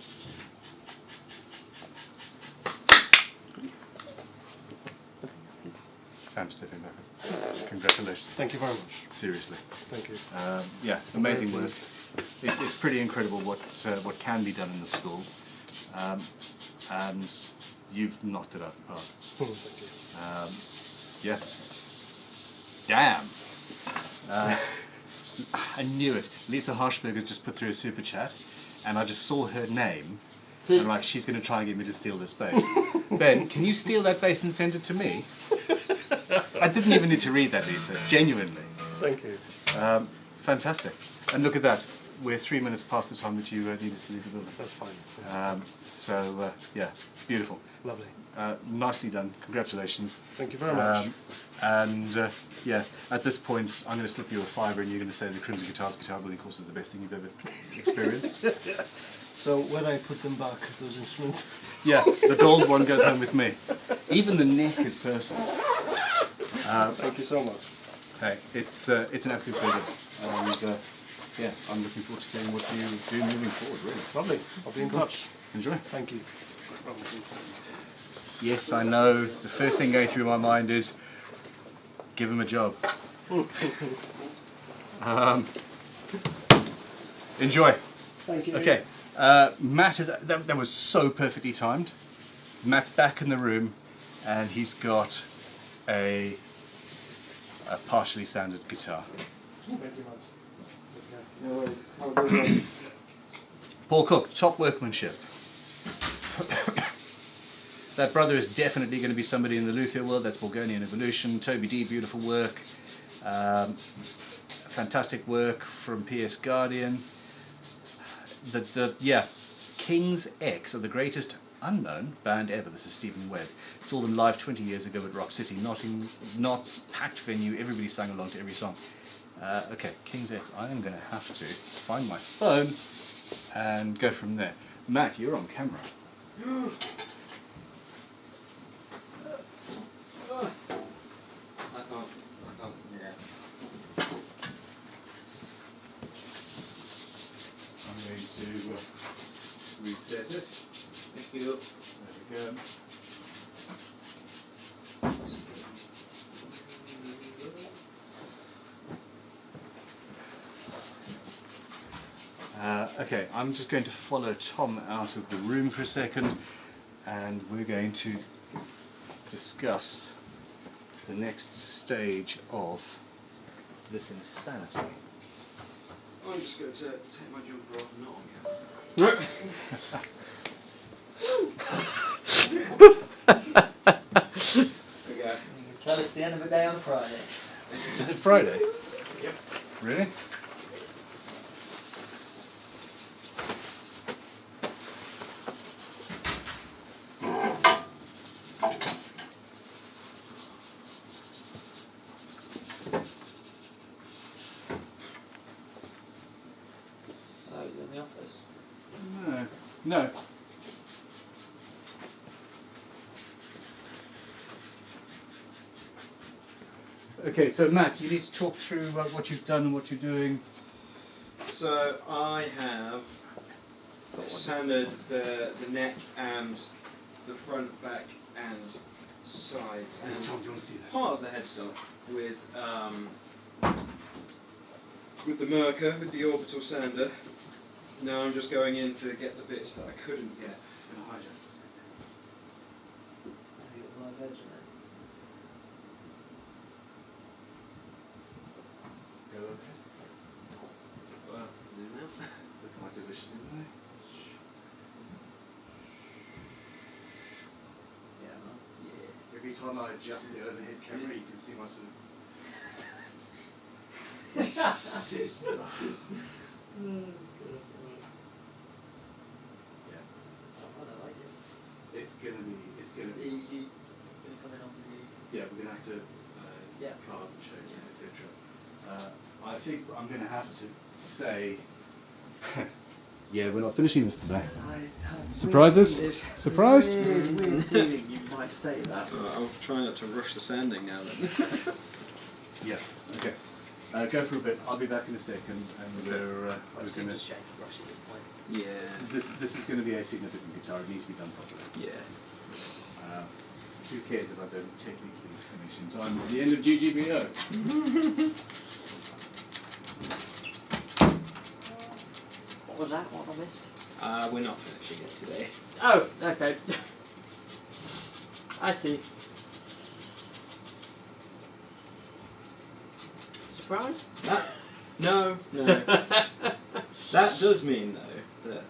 Speaker 1: Sam's stepping backwards. Congratulations.
Speaker 7: Thank you very much.
Speaker 1: Seriously.
Speaker 7: Thank you.
Speaker 1: Yeah, amazing work. It's pretty incredible what can be done in the school, and you've knocked it out the park.
Speaker 7: Thank you.
Speaker 1: Yeah. Damn. I knew it. Lisa Harshberg has just put through a super chat, and I just saw her name, and like she's going to try and get me to steal this bass. Ben, can you steal that bass and send it to me? I didn't even need to read that, Lisa. Genuinely.
Speaker 7: Thank you.
Speaker 1: Fantastic. And look at that. We're 3 minutes past the time that you needed to leave the building.
Speaker 7: That's fine.
Speaker 1: Yeah, beautiful.
Speaker 7: Lovely.
Speaker 1: Nicely done. Congratulations.
Speaker 7: Thank you very much.
Speaker 1: Yeah, at this point, I'm going to slip you a fiver, and you're going to say the Crimson Guitars guitar building course is the best thing you've ever experienced.
Speaker 7: So when I put them back, those instruments.
Speaker 1: Yeah, the gold one goes home with me. Even the neck is perfect.
Speaker 7: Thank you so much.
Speaker 1: Hey, it's an absolute pleasure. And yeah, I'm looking forward to seeing what you do moving forward, really.
Speaker 7: Lovely. I'll be in touch.
Speaker 1: Enjoy.
Speaker 7: Thank you.
Speaker 1: Yes, I know. The first thing going through my mind is give him a job. Enjoy.
Speaker 7: Thank you.
Speaker 1: Okay. Matt is that was so perfectly timed. Matt's back in the room, and he's got a partially sounded guitar.
Speaker 7: Thank you much.
Speaker 3: No worries. Have a good one.
Speaker 1: Paul Cook, top workmanship. That brother is definitely going to be somebody in the luthier world. That's Bulgarian Evolution. Toby D, beautiful work. Fantastic work from PS Guardian. Yeah, King's X are the greatest unknown band ever. This is Stephen Webb. Saw them live 20 years ago at Rock City, not packed venue. Everybody sang along to every song. Okay, King's X. I am going to have to find my phone and go from there. Matt, you're on camera. I'm going to reset it.
Speaker 2: Thank you.
Speaker 1: There we go. Okay, I'm just going to follow Tom out of the room for a second, and we're going to discuss the next stage of this insanity.
Speaker 2: I'm just going to take my jumper off and not on camera. Okay.
Speaker 4: You can tell it's the end of the day on a Friday.
Speaker 1: Is it Friday?
Speaker 2: Yep.
Speaker 1: Really?
Speaker 4: I was in the office.
Speaker 1: No. No. Okay, so Matt, you need to talk through what you've done and what you're doing.
Speaker 2: So I have sanded the neck and the front, back and sides and
Speaker 1: Tom, do you want to see that?
Speaker 2: part of the headstock with the marker, with the orbital sander. Now I'm just going in to get the bits that I couldn't get.
Speaker 1: It's going to hijack this.
Speaker 4: Have you got live edge in it?
Speaker 1: Go over it.
Speaker 2: Well, zoom out.
Speaker 1: Look at my delicious Inlay.
Speaker 4: Yeah, man.
Speaker 1: Yeah. Every time I adjust the overhead camera, you can see my sort of. Yeah.
Speaker 4: I don't like it.
Speaker 1: It's gonna be.
Speaker 4: Easy. Gonna come in on the.
Speaker 1: Yeah, we're gonna have to
Speaker 4: Yeah.
Speaker 1: carve and shape, etc. I think I'm gonna have to say. Yeah, we're not finishing this today. Surprises? Surprised?
Speaker 4: Weird feeling you might say that.
Speaker 2: I'll try not to rush the sanding now then.
Speaker 1: Yeah. Okay. Go for a bit. I'll be back in a second, and we're
Speaker 4: I
Speaker 1: going
Speaker 4: seem
Speaker 1: to.
Speaker 4: to change the brush at this point.
Speaker 2: Yeah.
Speaker 1: This is going to be a significant guitar. It needs to be done properly.
Speaker 2: Yeah.
Speaker 1: Who cares if I don't technically finish in time at the end of GGBO?
Speaker 4: What was that? What I missed?
Speaker 2: We're not finishing it today.
Speaker 4: Oh, okay. I see. Surprise?
Speaker 2: No. That does mean though that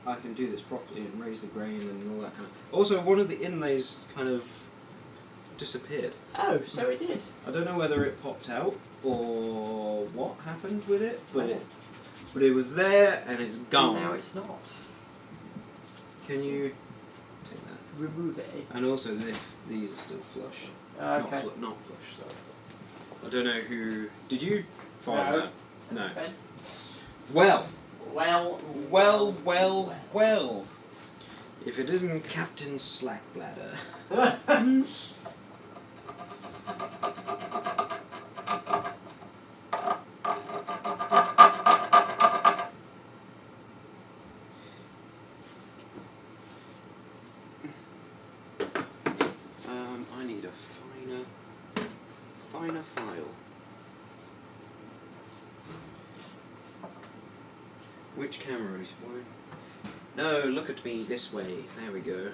Speaker 2: I can do this properly and raise the grain and all that kind of. Also, one of the inlays kind of disappeared.
Speaker 4: Oh, so it did.
Speaker 2: I don't know whether it popped out or what happened with it, but it was there and it's gone.
Speaker 4: And now it's not.
Speaker 2: Can you take that?
Speaker 4: Remove it.
Speaker 2: And also these are still flush.
Speaker 4: Okay.
Speaker 2: Not flush. Sorry. I don't know who. Did you find that? No.
Speaker 4: Okay.
Speaker 2: Well.
Speaker 4: Well.
Speaker 2: If it isn't Captain Slackbladder. I need a finer file. Which camera is one? No, look at me this way. There we go.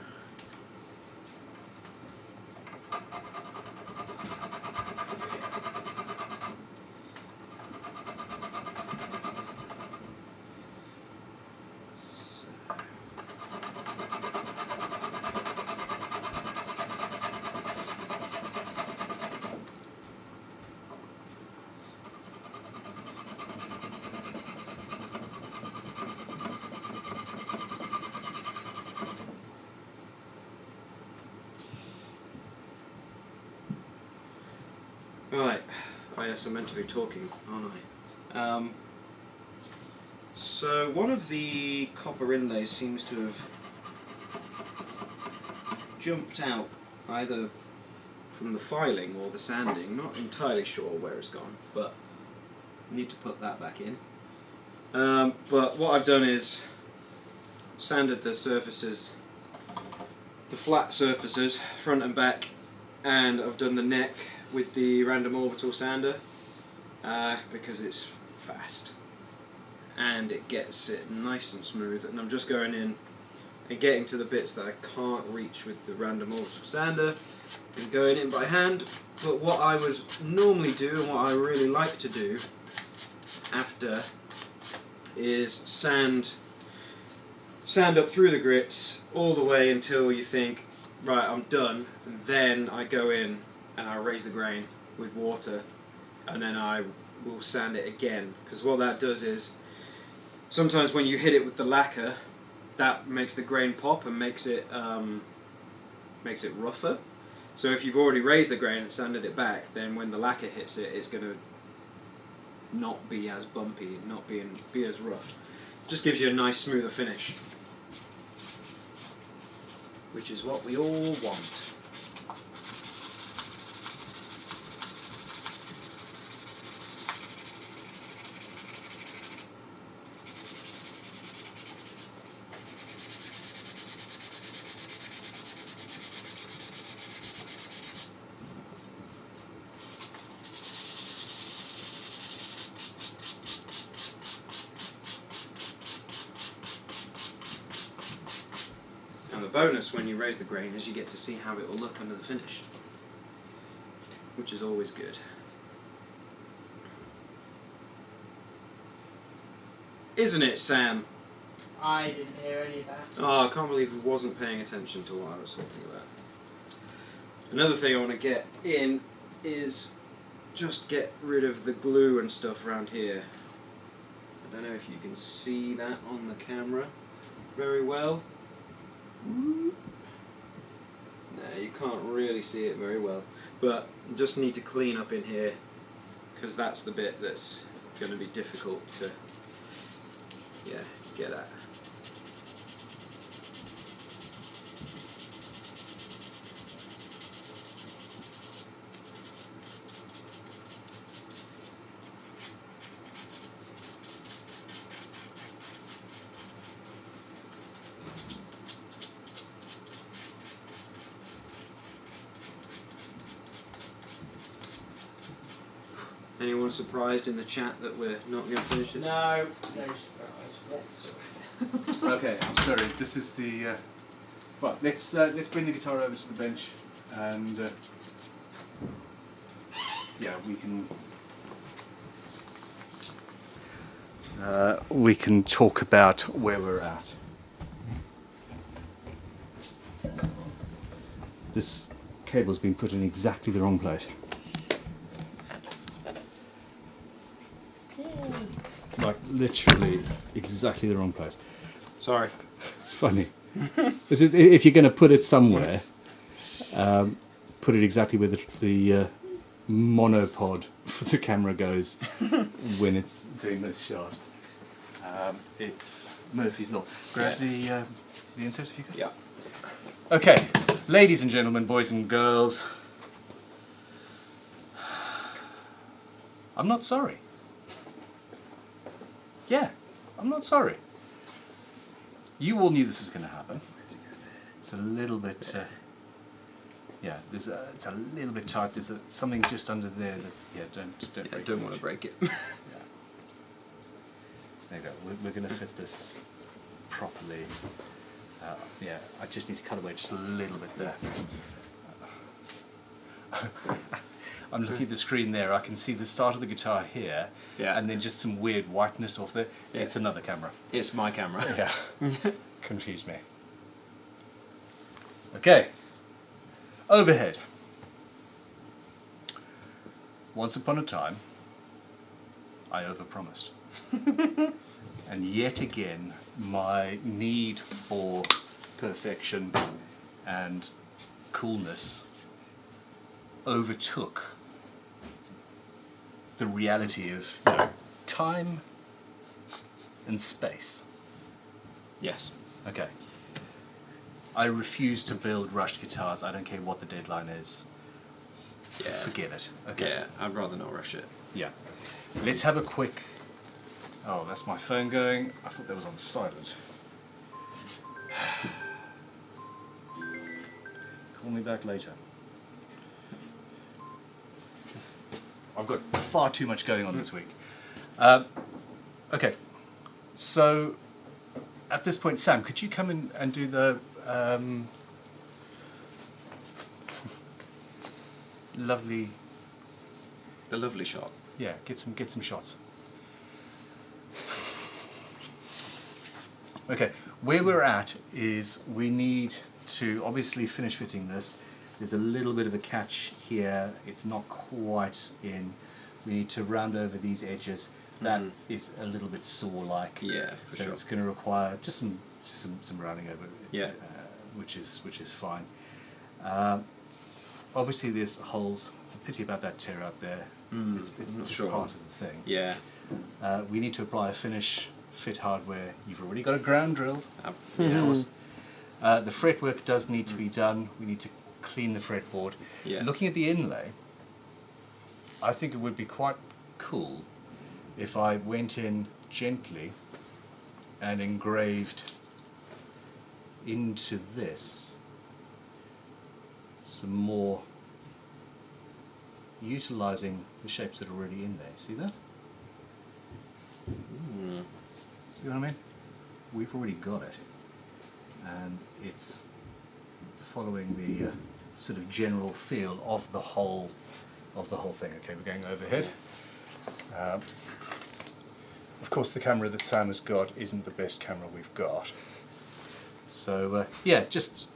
Speaker 2: Right. Oh yes, I'm meant to be talking, aren't I? So one of the copper inlays seems to have jumped out either from the filing or the sanding. Not entirely sure where it's gone, but I need to put that back in. But what I've done is sanded the surfaces, the flat surfaces, front and back, and I've done the neck with the random orbital sander because it's fast and it gets it nice and smooth, and I'm just going in and getting to the bits that I can't reach with the random orbital sander and going in by hand. But what I would normally do and what I really like to do after is sand up through the grits all the way until you think, right, I'm done, and then I go in and I raise the grain with water, and then I will sand it again, because what that does is sometimes when you hit it with the lacquer, that makes the grain pop and makes it rougher. So if you've already raised the grain and sanded it back, then when the lacquer hits it, it's going to not be as bumpy, not be as rough. Just gives you a nice smoother finish, which is what we all want. And the bonus when you raise the grain is you get to see how it will look under the finish, which is always good. Isn't it, Sam?
Speaker 4: I didn't hear any of that.
Speaker 2: Oh, I can't believe he wasn't paying attention to what I was talking about. Another thing I want to get in is just get rid of the glue and stuff around here. I don't know if you can see that on the camera very well. No, you can't really see it very well, but you just need to clean up in here, because that's the bit that's going to be difficult to get at. Anyone surprised in the chat that we're not going to finish this?
Speaker 4: No surprise whatsoever.
Speaker 1: Okay, I'm sorry. This is the. Well, let's bring the guitar over to the bench, and yeah, we can talk about where we're at. This cable's been put in exactly the wrong place. Like literally exactly the wrong place.
Speaker 2: Sorry.
Speaker 1: It's funny. This is, if you're going to put it somewhere, put it exactly where the monopod for the camera goes when it's doing this shot. It's Murphy's Law. Grab the insert if you could.
Speaker 2: Yeah.
Speaker 1: Okay, ladies and gentlemen, boys and girls, I'm not sorry. Yeah, I'm not sorry. You all knew this was going to happen. It's a little bit, yeah. It's a little bit tight. There's something just under there that, yeah, don't
Speaker 2: want to break it.
Speaker 1: Yeah. There you go. We're going to fit this properly. Yeah, I just need to cut away just a little bit there. I'm looking at the screen there. I can see the start of the guitar here, and then just some weird whiteness off there. Yeah. It's another camera.
Speaker 2: It's my camera.
Speaker 1: Yeah, confused me. Okay, overhead. Once upon a time, I overpromised. And yet again, my need for perfection and coolness overtook the reality of time and space.
Speaker 2: Yes.
Speaker 1: Okay. I refuse to build rushed guitars. I don't care what the deadline is.
Speaker 2: Yeah.
Speaker 1: Forget it. Okay.
Speaker 2: Yeah, I'd rather not rush it.
Speaker 1: Yeah. Let's have a quick... Oh, that's my phone going. I thought that was on silent. Call me back later. I've got far too much going on this week. Okay. So, at this point, Sam, could you come in and do the... lovely...
Speaker 2: The lovely shot.
Speaker 1: Yeah, get some shots. Okay, where we're at is we need to obviously finish fitting this. There's a little bit of a catch here. It's not quite in. We need to round over these edges. That is a little bit saw-like.
Speaker 2: Yeah, for
Speaker 1: so
Speaker 2: sure.
Speaker 1: it's going to require just some rounding over.
Speaker 2: Yeah.
Speaker 1: Which is fine. Obviously, there's holes. It's a pity about that tear out there. It's just
Speaker 2: sure.
Speaker 1: part of the thing.
Speaker 2: Yeah.
Speaker 1: We need to apply a finish, fit hardware. You've already got a ground drilled, of
Speaker 2: Yeah.
Speaker 1: course. The fretwork does need to be done. We need to clean the fretboard.
Speaker 2: Yeah.
Speaker 1: Looking at the inlay, I think it would be quite cool if I went in gently and engraved into this some more, utilizing the shapes that are already in there. See that? See what I mean? We've already got it, and it's following the sort of general feel of the whole thing. Okay, we're going overhead. Of course, the camera that Sam has got isn't the best camera we've got. So yeah, just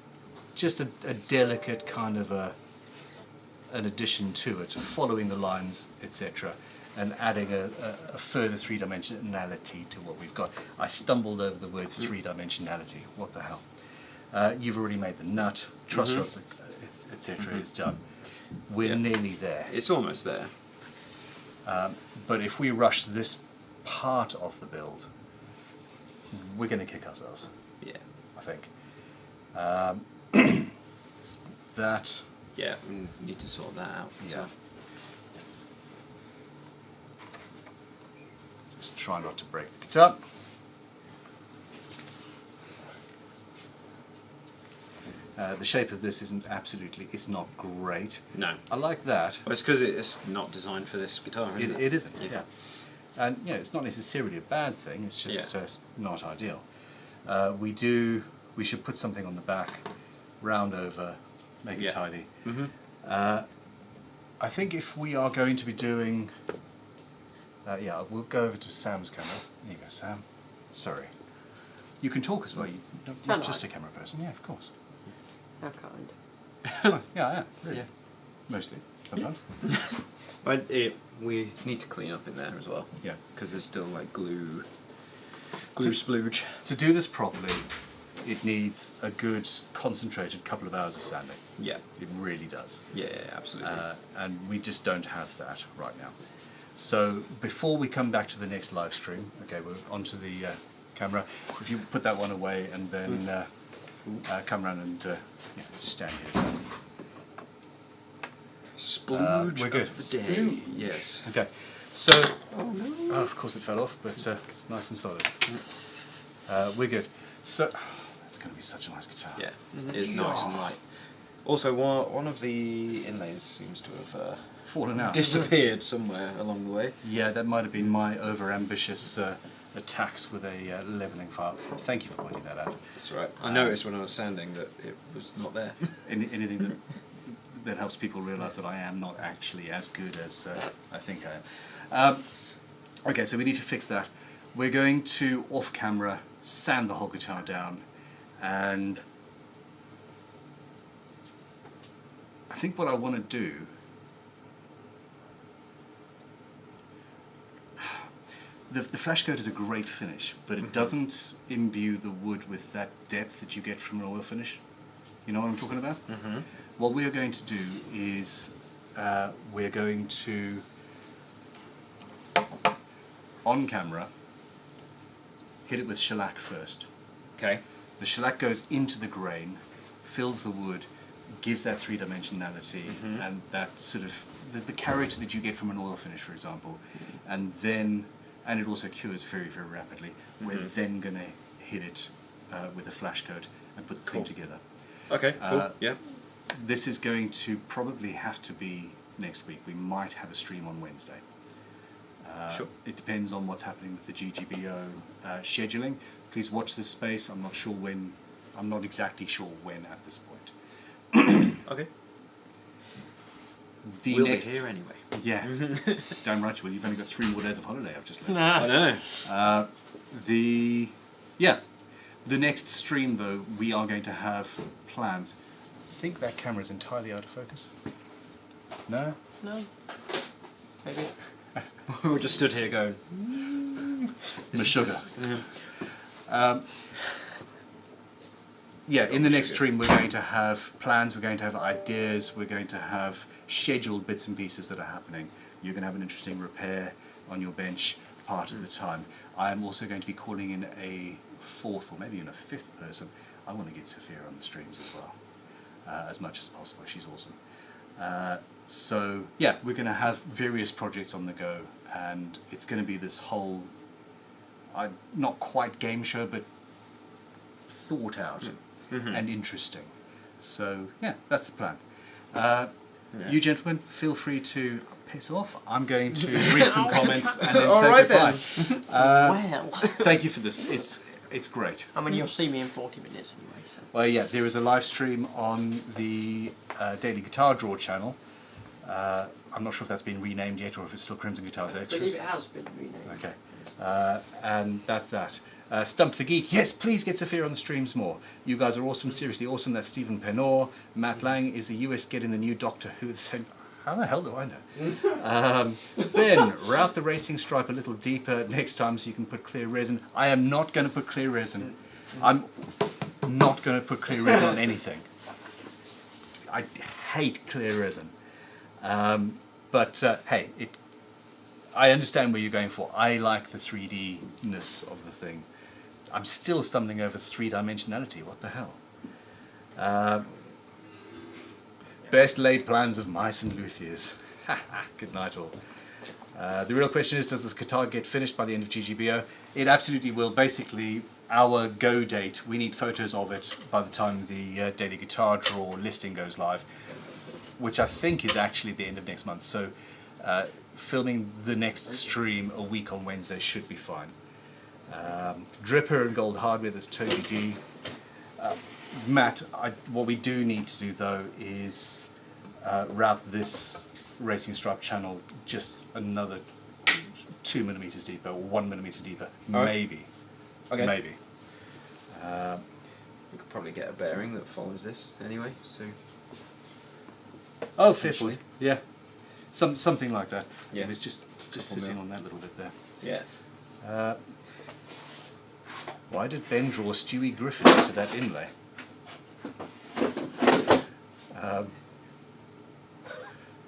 Speaker 1: a delicate kind of an addition to it, following the lines, etc., and adding a further three-dimensionality to what we've got. I stumbled over the word three-dimensionality. What the hell? You've already made the nut, truss rods, etc. is done. We're nearly there.
Speaker 2: It's almost there.
Speaker 1: But if we rush this part of the build, we're going to kick ourselves.
Speaker 2: Yeah.
Speaker 1: I think. That.
Speaker 2: Yeah, we need to sort that out.
Speaker 1: Yeah. Just try not to break the guitar. The shape of this it's not great.
Speaker 2: No.
Speaker 1: I like that.
Speaker 2: Well, it's because it's not designed for this guitar, isn't it?
Speaker 1: It isn't, yeah. And it's not necessarily a bad thing, it's just not ideal. We should put something on the back, round over, make it tidy. I think if we are going to be doing... we'll go over to Sam's camera. There you go, Sam. Sorry. You can talk as well, you're not just a camera person. Yeah, of course.
Speaker 4: How kind.
Speaker 1: Oh, yeah, I am. Really.
Speaker 2: Yeah.
Speaker 1: Mostly, sometimes.
Speaker 2: But we need to clean up in there as well.
Speaker 1: Yeah.
Speaker 2: Because there's still like glue splooge.
Speaker 1: To do this properly, it needs a good concentrated couple of hours of sanding.
Speaker 2: Yeah.
Speaker 1: It really does.
Speaker 2: Yeah, absolutely.
Speaker 1: And we just don't have that right now. So before we come back to the next live stream, okay, we're onto the camera. If you put that one away and then come around and stand here. So.
Speaker 2: Splooge
Speaker 1: we're good.
Speaker 2: of the day. Yes.
Speaker 1: Okay. So, of course it fell off, but it's nice and solid. We're good. So, it's going to be such a nice guitar.
Speaker 2: Yeah, it is nice and light. Also, one of the inlays seems to have
Speaker 1: fallen out.
Speaker 2: disappeared somewhere along the way.
Speaker 1: Yeah, that might have been my over-ambitious attacks with a leveling file. Thank you for pointing that out.
Speaker 2: That's right. I noticed when I was sanding that it was not there.
Speaker 1: Anything that helps people realise that I am not actually as good as I think I am. Okay, so we need to fix that. We're going to, off-camera, sand the whole guitar down, and I think what I want to do the flash coat is a great finish, but it doesn't imbue the wood with that depth that you get from an oil finish. You know what I'm talking about? What we are going to do is we're going to on camera, hit it with shellac first.
Speaker 2: Okay.
Speaker 1: The shellac goes into the grain, fills the wood, gives that three-dimensionality and that sort of the character that you get from an oil finish, for example, and it also cures very, very rapidly. We're then going to hit it with a flash coat and put the thing together.
Speaker 2: Okay, cool. Yeah.
Speaker 1: This is going to probably have to be next week. We might have a stream on Wednesday.
Speaker 2: Sure.
Speaker 1: It depends on what's happening with the GGBO scheduling. Please watch this space. I'm not sure when. I'm not exactly sure when at this point.
Speaker 2: Okay.
Speaker 1: We'll
Speaker 2: be here anyway.
Speaker 1: Yeah. Damn right you will. You've only got 3 more days of holiday. I've just learned.
Speaker 2: I know.
Speaker 1: The next stream though, we are going to have plans. I think that camera is entirely out of focus. No?
Speaker 4: No. Maybe.
Speaker 2: We just stood here going.
Speaker 1: The sugar. In the next stream we're going to have plans, we're going to have ideas, we're going to have scheduled bits and pieces that are happening. You're going to have an interesting repair on your bench part of the time. I'm also going to be calling in a 4th or maybe even a 5th person. I want to get Sophia on the streams as well, as much as possible. She's awesome. So yeah, we're going to have various projects on the go, and it's going to be this whole, not quite game show, but thought out and interesting. So yeah, that's the plan. You gentlemen, feel free to piss off. I'm going to read some comments and then say goodbye.
Speaker 4: Well.
Speaker 1: Thank you for this. It's great.
Speaker 4: I mean, you'll see me in 40 minutes anyway. So.
Speaker 1: Well, yeah, there is a live stream on the Daily Guitar Draw channel. I'm not sure if that's been renamed yet or if it's still Crimson Guitars
Speaker 4: I
Speaker 1: Extras.
Speaker 4: believe it has been renamed.
Speaker 1: Okay. And that's that. Stump the Geek. Yes, please get Sophia on the streams more. You guys are awesome, seriously awesome. That's Stephen Penor. Matt Lang. Is the US getting the new Doctor Who? How the hell do I know? Ben, route the racing stripe a little deeper next time so you can put clear resin. I am not going to put clear resin. I'm not going to put clear resin on anything. I hate clear resin. But hey, I understand where you're going for. I like the 3D-ness of the thing. I'm still stumbling over 3-dimensionality. What the hell? Best laid plans of mice and luthiers. Good night all. The real question is, does this guitar get finished by the end of GGBO? It absolutely will. Basically, our go date, we need photos of it by the time the Daily Guitar Draw listing goes live, which I think is actually the end of next month. So filming the next stream a week on Wednesday should be fine. Dripper and Gold Hardware, that's Toby D. Matt, what we do need to do though is route this racing stripe channel just another 2 millimeters deeper or 1 millimeter deeper, maybe.
Speaker 2: Okay.
Speaker 1: Maybe.
Speaker 2: We could probably get a bearing that follows this anyway. So.
Speaker 1: Oh, officially, yeah. Something like that.
Speaker 2: Yeah.
Speaker 1: It was just sitting on that little bit there.
Speaker 2: Yeah.
Speaker 1: Why did Ben draw Stewie Griffin into that inlay?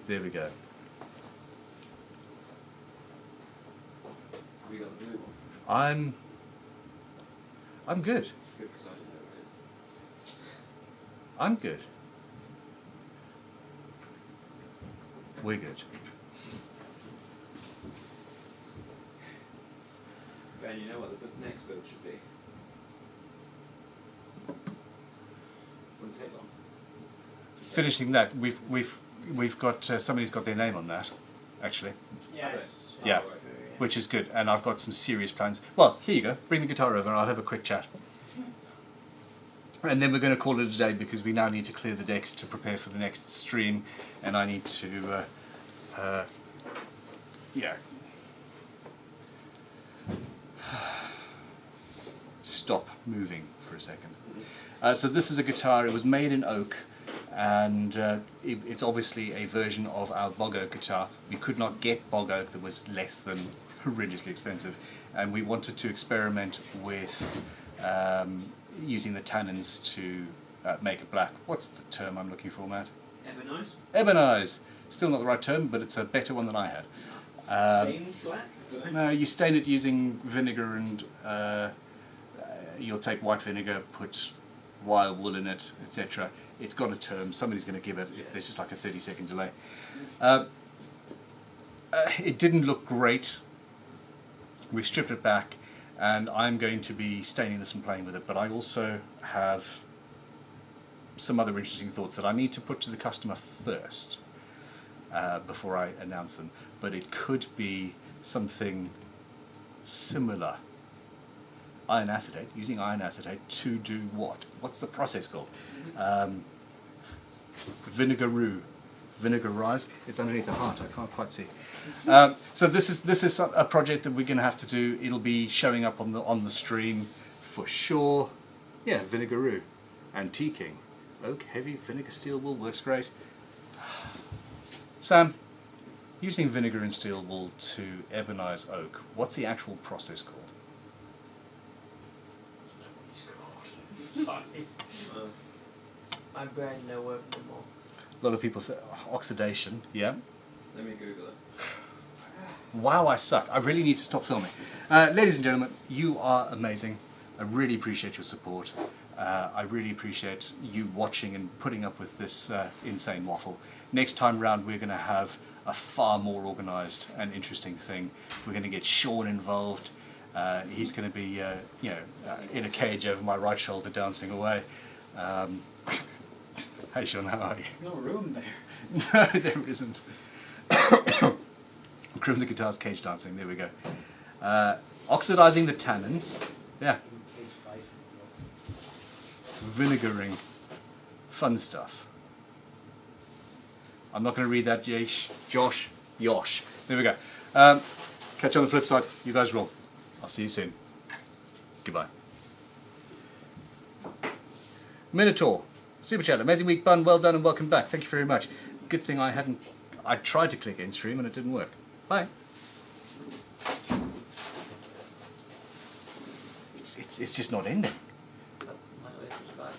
Speaker 1: There we go.
Speaker 2: We got the blue one.
Speaker 1: I'm good.
Speaker 2: Good, because I didn't know what it is.
Speaker 1: I'm good. We're good.
Speaker 2: Ben, you know what the next build should be? Wouldn't take long.
Speaker 1: Finishing that, we've got somebody's got their name on that, actually.
Speaker 4: Yes.
Speaker 1: Yeah, which is good, and I've got some serious plans. Well, here you go. Bring the guitar over, and I'll have a quick chat. And then we're going to call it a day because we now need to clear the decks to prepare for the next stream, and I need to, yeah. Stop moving for a second. So this is a guitar. It was made in oak, and it's obviously a version of our bog oak guitar. We could not get bog oak that was less than horrendously expensive, and we wanted to experiment with using the tannins to make it black. What's the term I'm looking for, Matt?
Speaker 2: Ebonize?
Speaker 1: Ebonize. Still not the right term, but it's a better one than I had.
Speaker 2: Stained black? Don't know.
Speaker 1: No, you stain it using vinegar and you'll take white vinegar, put wire wool in it, etc. It's got a term, somebody's going to give it, if there's just like a 30-second delay. It didn't look great. We've stripped it back and I'm going to be staining this and playing with it, but I also have some other interesting thoughts that I need to put to the customer first before I announce them, but it could be something similar. Iron acetate, using iron acetate to do what? What's the process called? Vinegar-roux. Vinegarize. It's underneath the heart. I can't quite see. So this is a project that we're going to have to do. It'll be showing up on the stream for sure. Yeah, vinegar-roux, antiquing, oak, heavy vinegar, steel wool works great. Sam, using vinegar and steel wool to ebonize oak. What's the actual process called?
Speaker 4: Sorry. My brain no work anymore.
Speaker 1: A lot of people say oxidation. Yeah.
Speaker 2: Let me Google it.
Speaker 1: Wow, I suck. I really need to stop filming. Ladies and gentlemen, you are amazing. I really appreciate your support. I really appreciate you watching and putting up with this insane waffle. Next time round, we're going to have a far more organised and interesting thing. We're going to get Sean involved. He's going to be, in a cage over my right shoulder, dancing away. Hey Sean, how are you?
Speaker 6: There's no room there.
Speaker 1: No, there isn't. Crimson Guitars cage dancing. There we go. Oxidizing the tannins. Yeah. Vinegaring. Fun stuff. I'm not going to read that, Josh. There we go. Catch you on the flip side. You guys roll. I'll see you soon. Goodbye. Minotaur. Super chat. Amazing week, Bun. Well done and welcome back. Thank you very much. Good thing I tried to click in stream and it didn't work. Bye. It's just not ending.
Speaker 4: My way was bad.